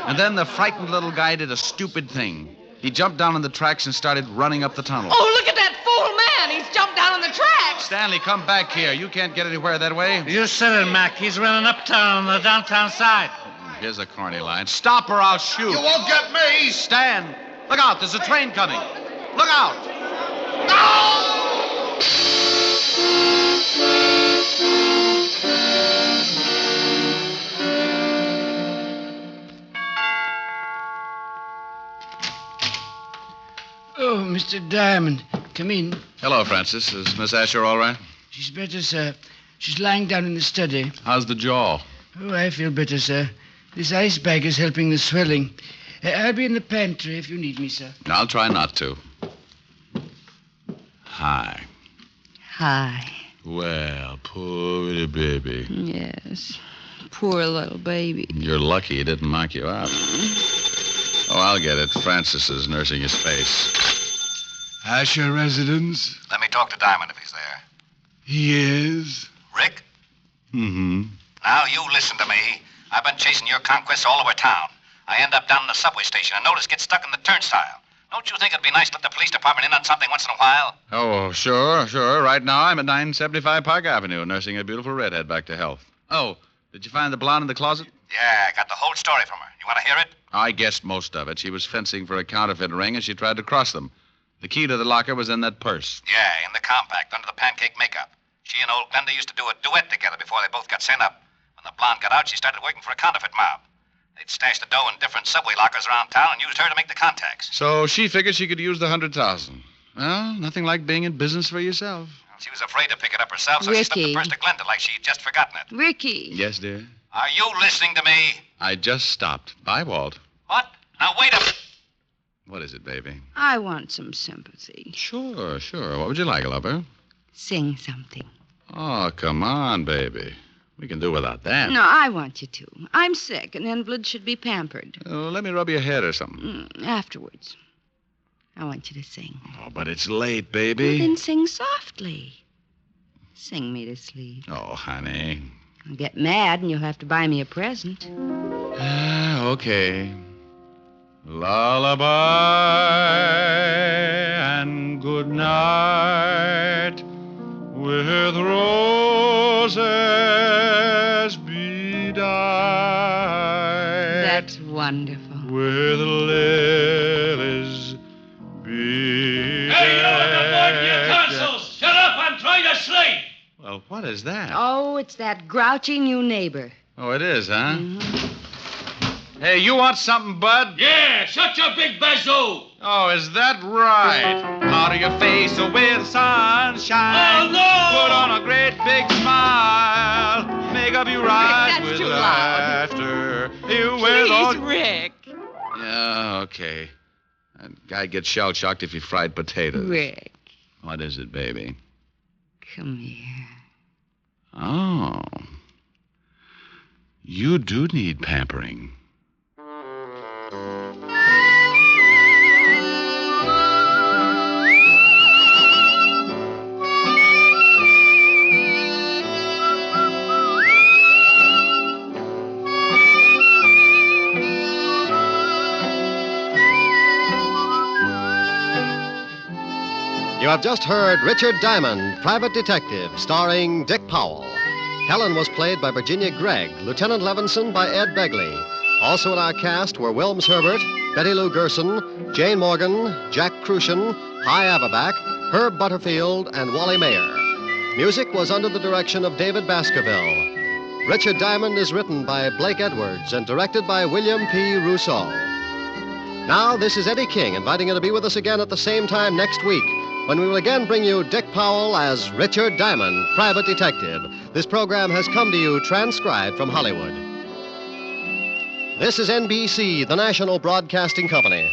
And then the frightened little guy did a stupid thing. He jumped down on the tracks and started running up the tunnel. Oh, look at that fool man. He's jumped down on the tracks. Stanley, come back here. You can't get anywhere that way. You said it, Mac. He's running uptown on the downtown side. Here's a corny line. Stop or I'll shoot. You won't get me. Stan, look out. There's a train coming. Look out. Oh, Mr. Diamond, come in. Hello, Francis. Is Miss Asher all right? She's better, sir. She's lying down in the study. How's the jaw? Oh, I feel better, sir. This ice bag is helping the swelling. I'll be in the pantry if you need me, sir. I'll try not to. Hi. Hi. Well, poor little baby. Yes. Poor little baby. You're lucky he didn't knock you out. Oh, I'll get it. Francis is nursing his face. Asher residence? Let me talk to Diamond if he's there. He is. Rick? Mm-hmm. Now, you listen to me. I've been chasing your conquests all over town. I end up down in the subway station and notice get stuck in the turnstile. Don't you think it'd be nice to let the police department in on something once in a while? Oh, sure. Right now, I'm at 975 Park Avenue, nursing a beautiful redhead back to health. Oh, did you find the blonde in the closet? Yeah, I got the whole story from her. You want to hear it? I guessed most of it. She was fencing for a counterfeit ring, and she tried to cross them. The key to the locker was in that purse. Yeah, in the compact, under the pancake makeup. She and old Glenda used to do a duet together before they both got sent up. When the blonde got out, she started working for a counterfeit mob. They'd stashed the dough in different subway lockers around town and used her to make the contacts. So she figured she could use the 100,000. Well, nothing like being in business for yourself. Well, she was afraid to pick it up herself, so she slipped the purse to Glenda like she'd just forgotten it. Ricky. Yes, dear? Are you listening to me? I just stopped. Bye, Walt. What? Now, wait a minute. What is it, baby? I want some sympathy. Sure. What would you like, lover? Sing something. Oh, come on, baby. We can do without that. No, I want you to. I'm sick. An invalid should be pampered. Let me rub your head or something. Afterwards. I want you to sing. Oh, but it's late, baby. Well, then sing softly. Sing me to sleep. Oh, honey. I'll get mad and you'll have to buy me a present. Okay. Lullaby and good night with roses bedight. That's wonderful. With lilies bedecked. Hey, you with the board in your tonsils! Shut up and try to sleep! Well, what is that? Oh, it's that grouchy new neighbor. Oh, it is, huh? Hey, you want something, Bud? Yeah, shut your big bazoo! Oh, is that right? Powder your face with sunshine. Oh, no! Put on a great big smile. Make up your eyes that's with too loud. laughter. You will all... Please, Rick. Yeah, okay. That guy gets shell-shocked if you fried potatoes. Rick. What is it, baby? Come here. Oh. You do need pampering. You have just heard Richard Diamond, Private Detective, starring Dick Powell. Helen was played by Virginia Gregg, Lieutenant Levinson by Ed Begley. Also in our cast were Wilms Herbert, Betty Lou Gerson, Jane Morgan, Jack Crucian, Hy Averback, Herb Butterfield, and Wally Mayer. Music was under the direction of David Baskerville. Richard Diamond is written by Blake Edwards and directed by William P. Rousseau. Now, this is Eddie King inviting you to be with us again at the same time next week, when we will again bring you Dick Powell as Richard Diamond, Private Detective. This program has come to you transcribed from Hollywood. This is NBC, the national broadcasting company.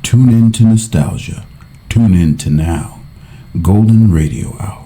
Tune in to nostalgia. Tune in to now. Golden Radio Hour.